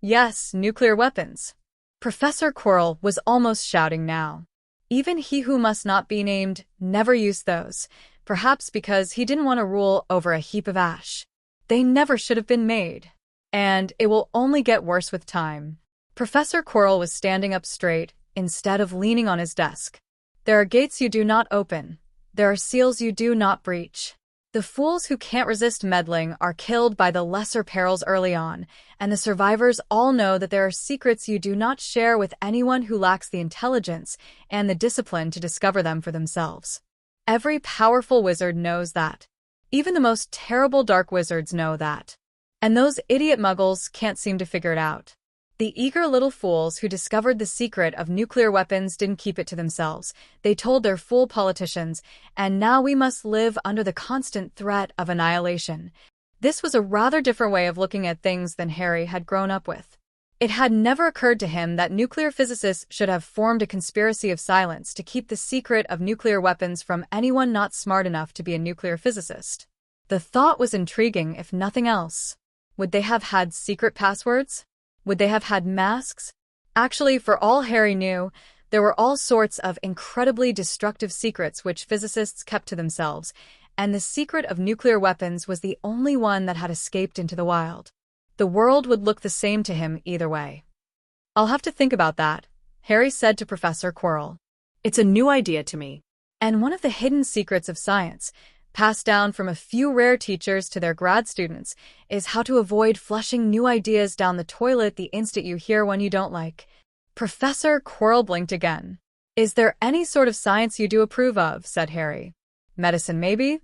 Yes, nuclear weapons. Professor Quirrell was almost shouting now. Even he who must not be named never used those, perhaps because he didn't want to rule over a heap of ash. They never should have been made. And it will only get worse with time. Professor Quirrell was standing up straight, instead of leaning on his desk. There are gates you do not open. There are seals you do not breach. The fools who can't resist meddling are killed by the lesser perils early on, and the survivors all know that there are secrets you do not share with anyone who lacks the intelligence and the discipline to discover them for themselves. Every powerful wizard knows that. Even the most terrible dark wizards know that. And those idiot muggles can't seem to figure it out. The eager little fools who discovered the secret of nuclear weapons didn't keep it to themselves. They told their fool politicians, and now we must live under the constant threat of annihilation. This was a rather different way of looking at things than Harry had grown up with. It had never occurred to him that nuclear physicists should have formed a conspiracy of silence to keep the secret of nuclear weapons from anyone not smart enough to be a nuclear physicist. The thought was intriguing, if nothing else. Would they have had secret passwords? Would they have had masks? Actually, for all Harry knew, there were all sorts of incredibly destructive secrets which physicists kept to themselves, and the secret of nuclear weapons was the only one that had escaped into the wild. The world would look the same to him either way. "I'll have to think about that," Harry said to Professor Quirrell. "It's a new idea to me." And one of the hidden secrets of science, passed down from a few rare teachers to their grad students, is how to avoid flushing new ideas down the toilet the instant you hear one you don't like. Professor Quirrell blinked again. "Is there any sort of science you do approve of?" said Harry. "Medicine, maybe?"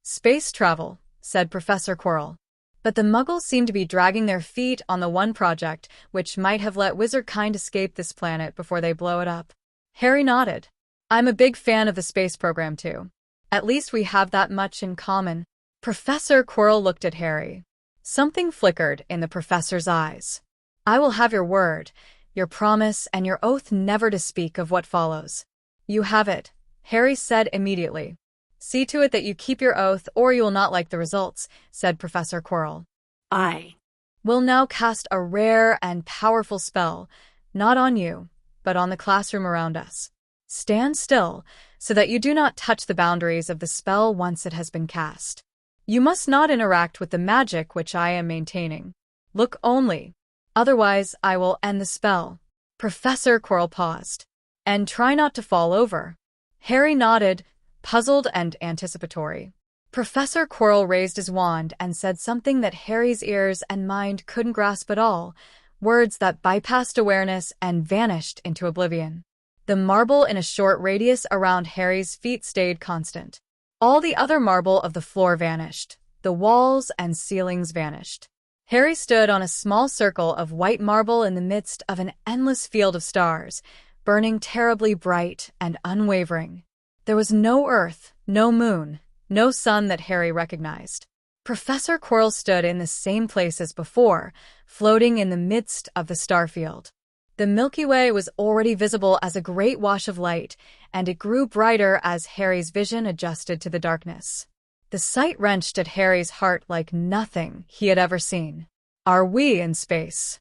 "Space travel," said Professor Quirrell. But the Muggles seemed to be dragging their feet on the one project which might have let wizardkind escape this planet before they blow it up. Harry nodded. "I'm a big fan of the space program, too. At least we have that much in common." Professor Quirrell looked at Harry. Something flickered in the professor's eyes. "I will have your word, your promise, and your oath never to speak of what follows." "You have it," Harry said immediately. "See to it that you keep your oath, or you will not like the results," said Professor Quirrell. "I will now cast a rare and powerful spell, not on you, but on the classroom around us. Stand still, so that you do not touch the boundaries of the spell once it has been cast. You must not interact with the magic which I am maintaining. Look only. Otherwise, I will end the spell." Professor Quirrell paused. "And try not to fall over." Harry nodded, puzzled and anticipatory. Professor Quirrell raised his wand and said something that Harry's ears and mind couldn't grasp at all, words that bypassed awareness and vanished into oblivion. The marble in a short radius around Harry's feet stayed constant. All the other marble of the floor vanished. The walls and ceilings vanished. Harry stood on a small circle of white marble in the midst of an endless field of stars, burning terribly bright and unwavering. There was no earth, no moon, no sun that Harry recognized. Professor Quirrell stood in the same place as before, floating in the midst of the starfield. The Milky Way was already visible as a great wash of light, and it grew brighter as Harry's vision adjusted to the darkness. The sight wrenched at Harry's heart like nothing he had ever seen. "Are we in space?"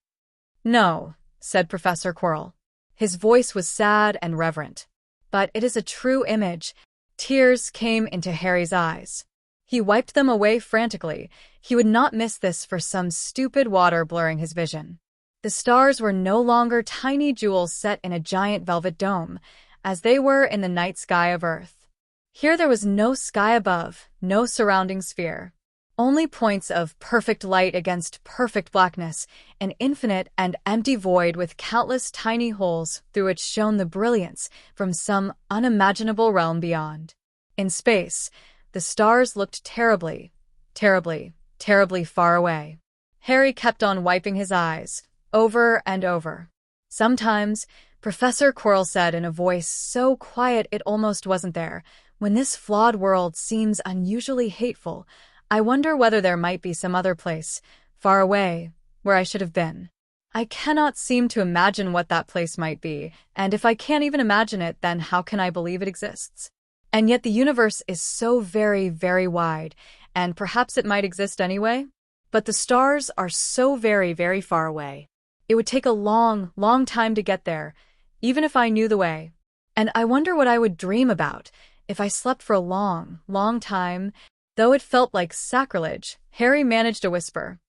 "No," said Professor Quirrell. His voice was sad and reverent. "But it is a true image." Tears came into Harry's eyes. He wiped them away frantically. He would not miss this for some stupid water blurring his vision. The stars were no longer tiny jewels set in a giant velvet dome, as they were in the night sky of Earth. Here there was no sky above, no surrounding sphere. Only points of perfect light against perfect blackness, an infinite and empty void with countless tiny holes through which shone the brilliance from some unimaginable realm beyond. In space, the stars looked terribly, terribly, terribly far away. Harry kept on wiping his eyes, over and over. "Sometimes," Professor Quirrell said in a voice so quiet it almost wasn't there, "when this flawed world seems unusually hateful, I wonder whether there might be some other place, far away, where I should have been. I cannot seem to imagine what that place might be, and if I can't even imagine it, then how can I believe it exists? And yet the universe is so very, very wide, and perhaps it might exist anyway? But the stars are so very, very far away. It would take a long, long time to get there, even if I knew the way. And I wonder what I would dream about if I slept for a long, long time." Though it felt like sacrilege, Harry managed a whisper.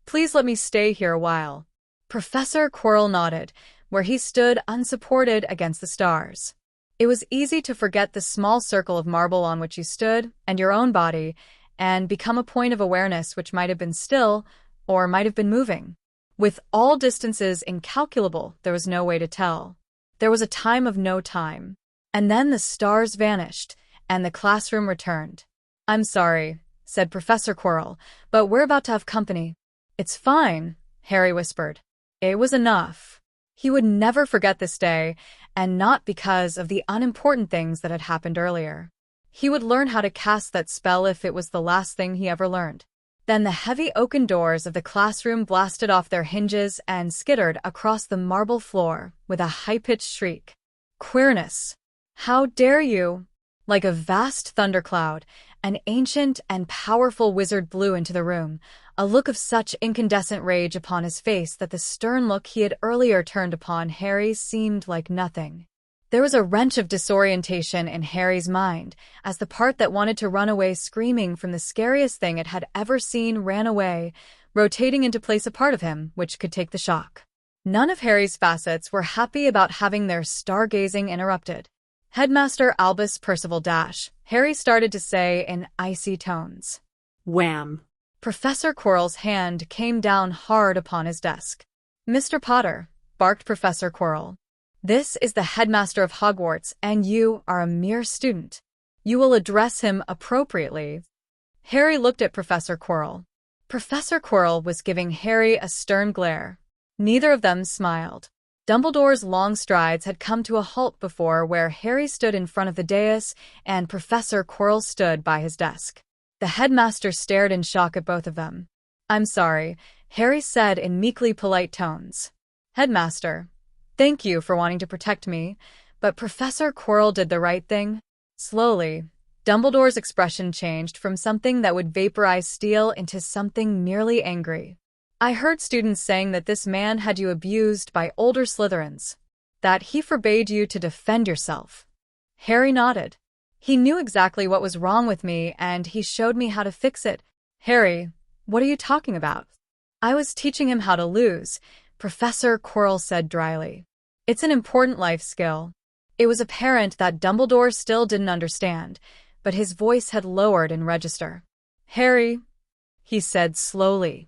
"Please let me stay here a while." Professor Quirrell nodded, where he stood unsupported against the stars. It was easy to forget the small circle of marble on which you stood, and your own body, and become a point of awareness which might have been still, or might have been moving. With all distances incalculable, there was no way to tell. There was a time of no time. And then the stars vanished, and the classroom returned. "I'm sorry," said Professor Quirrell, "but we're about to have company." "It's fine," Harry whispered. It was enough. He would never forget this day, and not because of the unimportant things that had happened earlier. He would learn how to cast that spell if it was the last thing he ever learned. Then the heavy oaken doors of the classroom blasted off their hinges and skittered across the marble floor with a high-pitched shriek. "Queerness! How dare you!" Like a vast thundercloud, an ancient and powerful wizard blew into the room, a look of such incandescent rage upon his face that the stern look he had earlier turned upon Harry seemed like nothing. There was a wrench of disorientation in Harry's mind as the part that wanted to run away screaming from the scariest thing it had ever seen ran away, rotating into place a part of him which could take the shock. None of Harry's facets were happy about having their stargazing interrupted. "Headmaster Albus Percival Dash," Harry started to say in icy tones. Wham! Professor Quirrell's hand came down hard upon his desk. "Mr. Potter," barked Professor Quirrell. "This is the headmaster of Hogwarts, and you are a mere student. You will address him appropriately." Harry looked at Professor Quirrell. Professor Quirrell was giving Harry a stern glare. Neither of them smiled. Dumbledore's long strides had come to a halt before where Harry stood in front of the dais and Professor Quirrell stood by his desk. The headmaster stared in shock at both of them. "I'm sorry," Harry said in meekly polite tones. "Headmaster, thank you for wanting to protect me, but Professor Quirrell did the right thing." Slowly, Dumbledore's expression changed from something that would vaporize steel into something merely angry. "I heard students saying that this man had you abused by older Slytherins, that he forbade you to defend yourself." Harry nodded. "He knew exactly what was wrong with me, and he showed me how to fix it." "Harry, what are you talking about?" "I was teaching him how to lose," Professor Quirrell said dryly. "It's an important life skill." It was apparent that Dumbledore still didn't understand, but his voice had lowered in register. "Harry," he said slowly,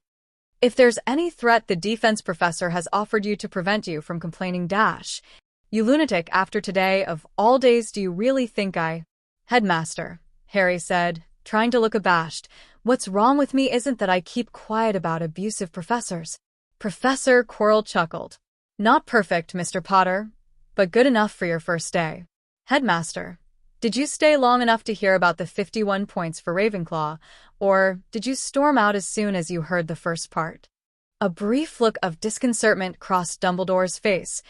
"if there's any threat the defense professor has offered you to prevent you from complaining dash, you lunatic, after today of all days do you really think I—" "Headmaster," Harry said, trying to look abashed, "what's wrong with me isn't that I keep quiet about abusive professors." Professor Quirrell chuckled. "Not perfect, Mr. Potter, but good enough for your first day." "Headmaster, did you stay long enough to hear about the 51 points for Ravenclaw, or did you storm out as soon as you heard the first part?" A brief look of disconcertment crossed Dumbledore's face,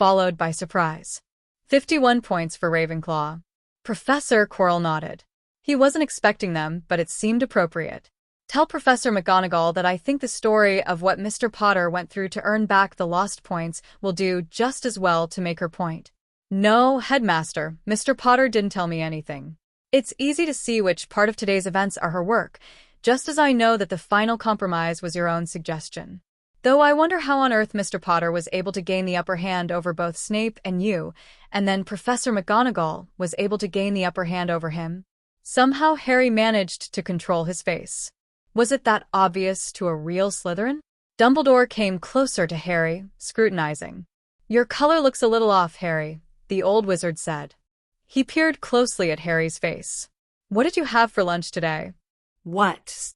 followed by surprise. 51 points for Ravenclaw. Professor Quirrell nodded. He wasn't expecting them, but it seemed appropriate. "Tell Professor McGonagall that I think the story of what Mr. Potter went through to earn back the lost points will do just as well to make her point." "No, Headmaster, Mr. Potter didn't tell me anything. It's easy to see which part of today's events are her work, just as I know that the final compromise was your own suggestion. Though I wonder how on earth Mr. Potter was able to gain the upper hand over both Snape and you, and then Professor McGonagall was able to gain the upper hand over him." Somehow Harry managed to control his face. Was it that obvious to a real Slytherin? Dumbledore came closer to Harry, scrutinizing. "Your color looks a little off, Harry," the old wizard said. He peered closely at Harry's face. "What did you have for lunch today?" What?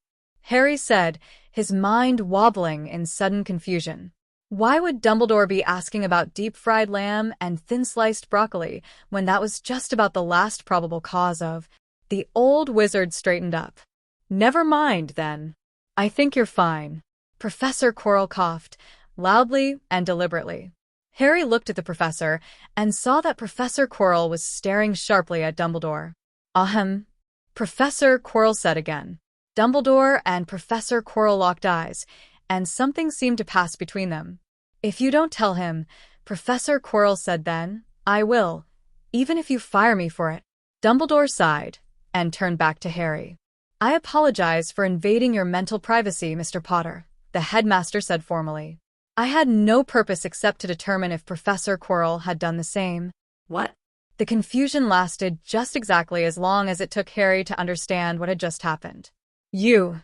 Harry said, his mind wobbling in sudden confusion. Why would Dumbledore be asking about deep-fried lamb and thin-sliced broccoli when that was just about the last probable cause of— The old wizard straightened up. "Never mind, then. I think you're fine." Professor Quirrell coughed, loudly and deliberately. Harry looked at the professor and saw that Professor Quirrell was staring sharply at Dumbledore. "Ahem," Professor Quirrell said again. Dumbledore and Professor Quirrell locked eyes, and something seemed to pass between them. "If you don't tell him," Professor Quirrell said then, "I will, even if you fire me for it." Dumbledore sighed and turned back to Harry. I apologize for invading your mental privacy, Mr. Potter, the headmaster said formally. I had no purpose except to determine if Professor Quirrell had done the same. What? The confusion lasted just exactly as long as it took Harry to understand what had just happened. You.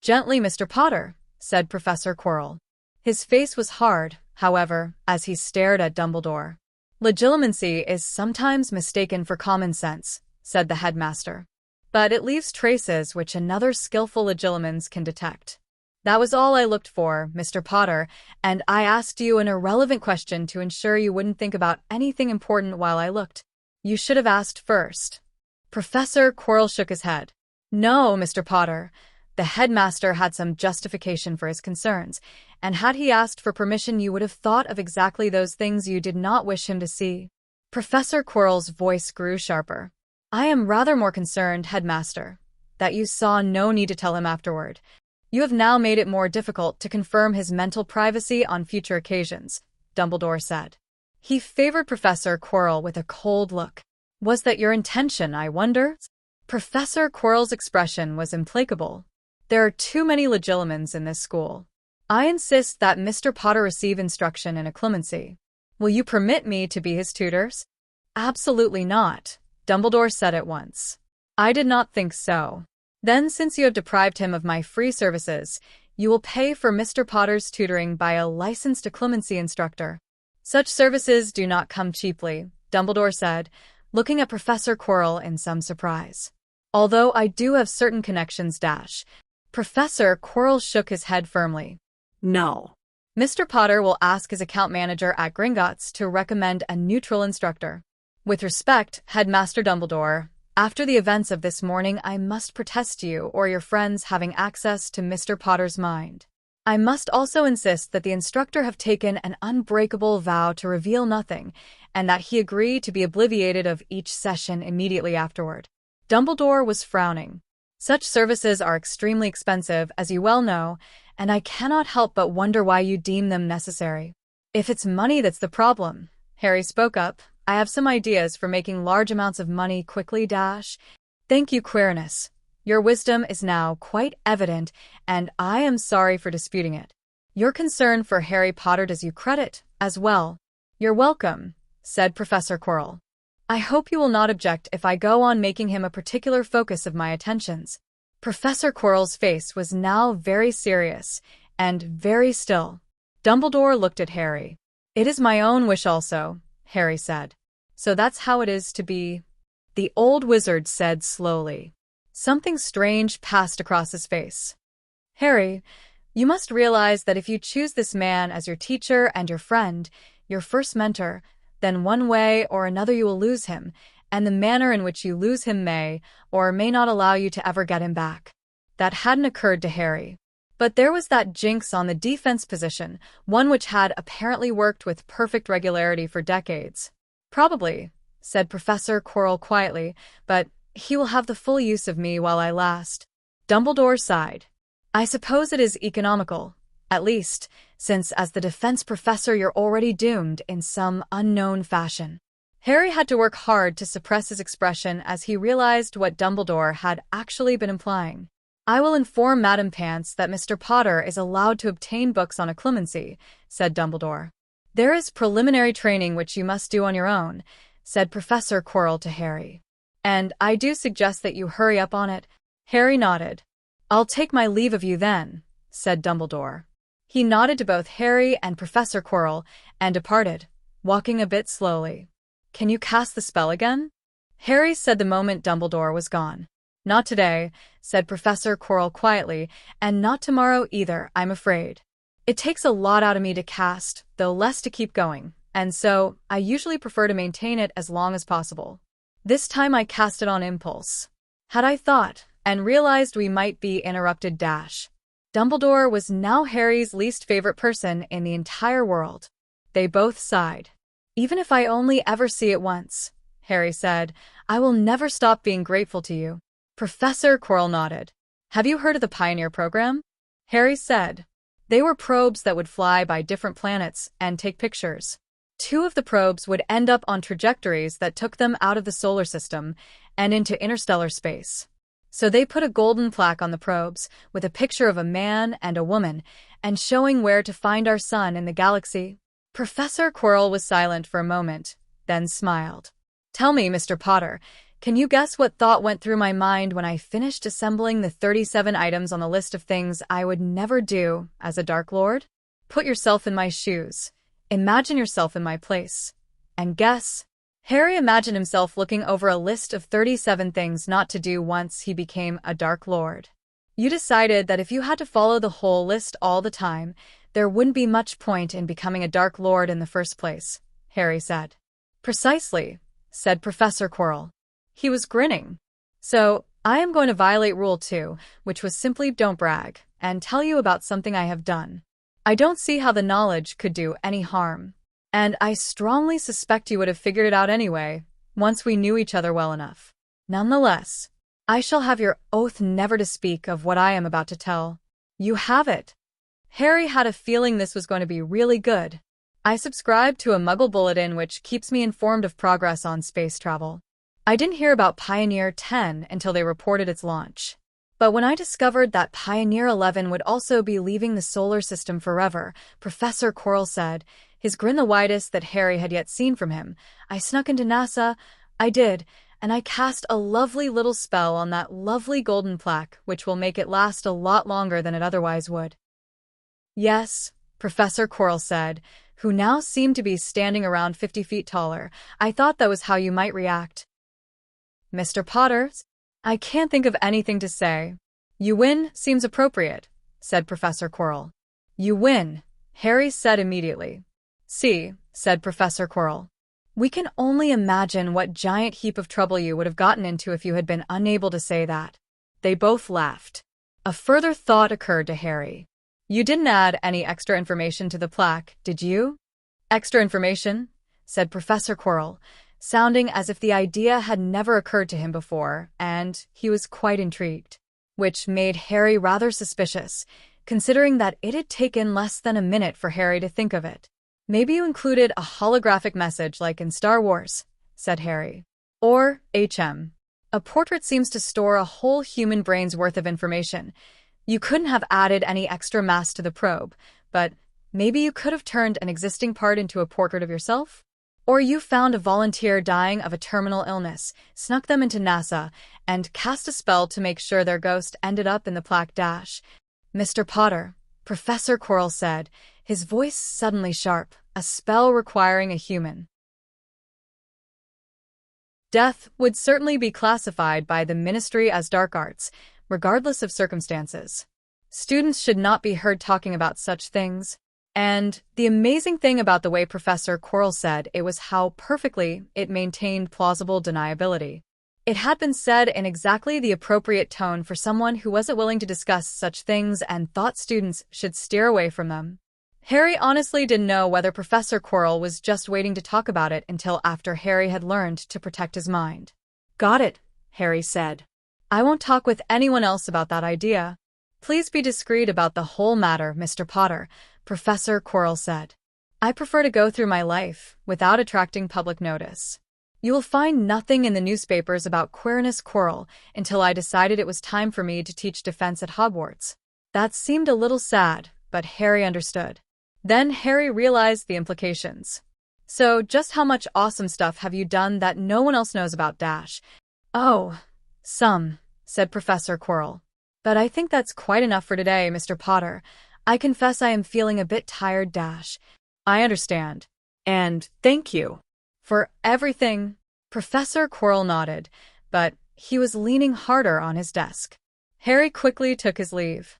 Gently, Mr. Potter, said Professor Quirrell. His face was hard, however, as he stared at Dumbledore. Legilimency is sometimes mistaken for common sense, said the headmaster. But it leaves traces which another skillful legilimens can detect. That was all I looked for, Mr. Potter, and I asked you an irrelevant question to ensure you wouldn't think about anything important while I looked. You should have asked first. Professor Quirrell shook his head. No, Mr. Potter. The headmaster had some justification for his concerns, and had he asked for permission you would have thought of exactly those things you did not wish him to see. Professor Quirrell's voice grew sharper. I am rather more concerned, headmaster, that you saw no need to tell him afterward. You have now made it more difficult to confirm his mental privacy on future occasions, Dumbledore said. He favored Professor Quirrell with a cold look. Was that your intention, I wonder? Professor Quirrell's expression was implacable. There are too many legilimens in this school. I insist that Mr. Potter receive instruction in occlumency. Will you permit me to be his tutors? Absolutely not, Dumbledore said at once. I did not think so. Then, since you have deprived him of my free services, you will pay for Mr. Potter's tutoring by a licensed occlumency instructor. Such services do not come cheaply, Dumbledore said, looking at Professor Quirrell in some surprise. Although I do have certain connections, Professor Quirrell shook his head firmly. No. Mr. Potter will ask his account manager at Gringotts to recommend a neutral instructor. With respect, Headmaster Dumbledore, after the events of this morning, I must protest you or your friends having access to Mr. Potter's mind. I must also insist that the instructor have taken an unbreakable vow to reveal nothing, and that he agree to be obliviated of each session immediately afterward. Dumbledore was frowning. Such services are extremely expensive, as you well know, and I cannot help but wonder why you deem them necessary. If it's money that's the problem, Harry spoke up, I have some ideas for making large amounts of money quickly. Thank you, Quirrell. Your wisdom is now quite evident, and I am sorry for disputing it. Your concern for Harry Potter does you credit, as well. You're welcome, said Professor Quirrell. I hope you will not object if I go on making him a particular focus of my attentions. Professor Quirrell's face was now very serious, and very still. Dumbledore looked at Harry. It is my own wish also, Harry said. So that's how it is to be. The old wizard said slowly. Something strange passed across his face. Harry, you must realize that if you choose this man as your teacher and your friend, your first mentor, then one way or another you will lose him, and the manner in which you lose him may or may not allow you to ever get him back. That hadn't occurred to Harry. But there was that jinx on the defense position, one which had apparently worked with perfect regularity for decades. Probably, said Professor Quirrell quietly, but he will have the full use of me while I last. Dumbledore sighed. I suppose it is economical, at least, since as the defense professor you're already doomed in some unknown fashion. Harry had to work hard to suppress his expression as he realized what Dumbledore had actually been implying. I will inform Madame Pants that Mr. Potter is allowed to obtain books on occlumency, said Dumbledore. There is preliminary training which you must do on your own, said Professor Quirrell to Harry. And I do suggest that you hurry up on it. Harry nodded. I'll take my leave of you then, said Dumbledore. He nodded to both Harry and Professor Quirrell and departed, walking a bit slowly. Can you cast the spell again? Harry said the moment Dumbledore was gone. Not today, said Professor Quirrell quietly, and not tomorrow either, I'm afraid. It takes a lot out of me to cast, though less to keep going, and so I usually prefer to maintain it as long as possible. This time I cast it on impulse. Had I thought, and realized we might be interrupted. Dumbledore was now Harry's least favorite person in the entire world. They both sighed. Even if I only ever see it once, Harry said, I will never stop being grateful to you. Professor Quirrell nodded. Have you heard of the Pioneer program? Harry said. They were probes that would fly by different planets and take pictures. 2 of the probes would end up on trajectories that took them out of the solar system and into interstellar space. So they put a golden plaque on the probes, with a picture of a man and a woman, and showing where to find our sun in the galaxy. Professor Quirrell was silent for a moment, then smiled. Tell me, Mr. Potter, can you guess what thought went through my mind when I finished assembling the 37 items on the list of things I would never do as a Dark Lord? Put yourself in my shoes. Imagine yourself in my place. And guess. Harry imagined himself looking over a list of 37 things not to do once he became a Dark Lord. You decided that if you had to follow the whole list all the time, there wouldn't be much point in becoming a Dark Lord in the first place, Harry said. Precisely, said Professor Quirrell. He was grinning. So, I am going to violate Rule 2, which was simply don't brag, and tell you about something I have done. I don't see how the knowledge could do any harm. And I strongly suspect you would have figured it out anyway, once we knew each other well enough. Nonetheless, I shall have your oath never to speak of what I am about to tell. You have it. Harry had a feeling this was going to be really good. I subscribe to a Muggle bulletin which keeps me informed of progress on space travel. I didn't hear about Pioneer 10 until they reported its launch. But when I discovered that Pioneer 11 would also be leaving the solar system forever, Professor Quirrell said, his grin the widest that Harry had yet seen from him, I snuck into NASA. I did, and I cast a lovely little spell on that lovely golden plaque, which will make it last a lot longer than it otherwise would. Yes, Professor Quirrell said, who now seemed to be standing around 50 feet taller. I thought that was how you might react. Mr. Potter, I can't think of anything to say. You win seems appropriate, said Professor Quirrell. You win, Harry said immediately. See, said Professor Quirrell. We can only imagine what giant heap of trouble you would have gotten into if you had been unable to say that. They both laughed. A further thought occurred to Harry. You didn't add any extra information to the plaque, did you? Extra information? Said Professor Quirrell, sounding as if the idea had never occurred to him before, and he was quite intrigued. Which made Harry rather suspicious, considering that it had taken less than a minute for Harry to think of it. Maybe you included a holographic message like in Star Wars, said Harry. Or, a portrait seems to store a whole human brain's worth of information. You couldn't have added any extra mass to the probe, but maybe you could have turned an existing part into a portrait of yourself? Or you found a volunteer dying of a terminal illness, snuck them into NASA, and cast a spell to make sure their ghost ended up in the plaque dash. Mr. Potter, Professor Quirrell said, his voice suddenly sharp, a spell requiring a human. Death would certainly be classified by the Ministry as dark arts, regardless of circumstances. Students should not be heard talking about such things. And the amazing thing about the way Professor Quirrell said it was how perfectly it maintained plausible deniability. It had been said in exactly the appropriate tone for someone who wasn't willing to discuss such things and thought students should steer away from them. Harry honestly didn't know whether Professor Quirrell was just waiting to talk about it until after Harry had learned to protect his mind. Got it, Harry said. I won't talk with anyone else about that idea. Please be discreet about the whole matter, Mr. Potter, Professor Quirrell said. I prefer to go through my life without attracting public notice. You will find nothing in the newspapers about Quirrell until I decided it was time for me to teach defense at Hogwarts. That seemed a little sad, but Harry understood. Then Harry realized the implications. So, just how much awesome stuff have you done that no one else knows about, Dash? Oh, some, said Professor Quirrell. But I think that's quite enough for today, Mr. Potter. I confess I am feeling a bit tired, Dash. I understand. And thank you. For everything. Professor Quirrell nodded, but he was leaning harder on his desk. Harry quickly took his leave.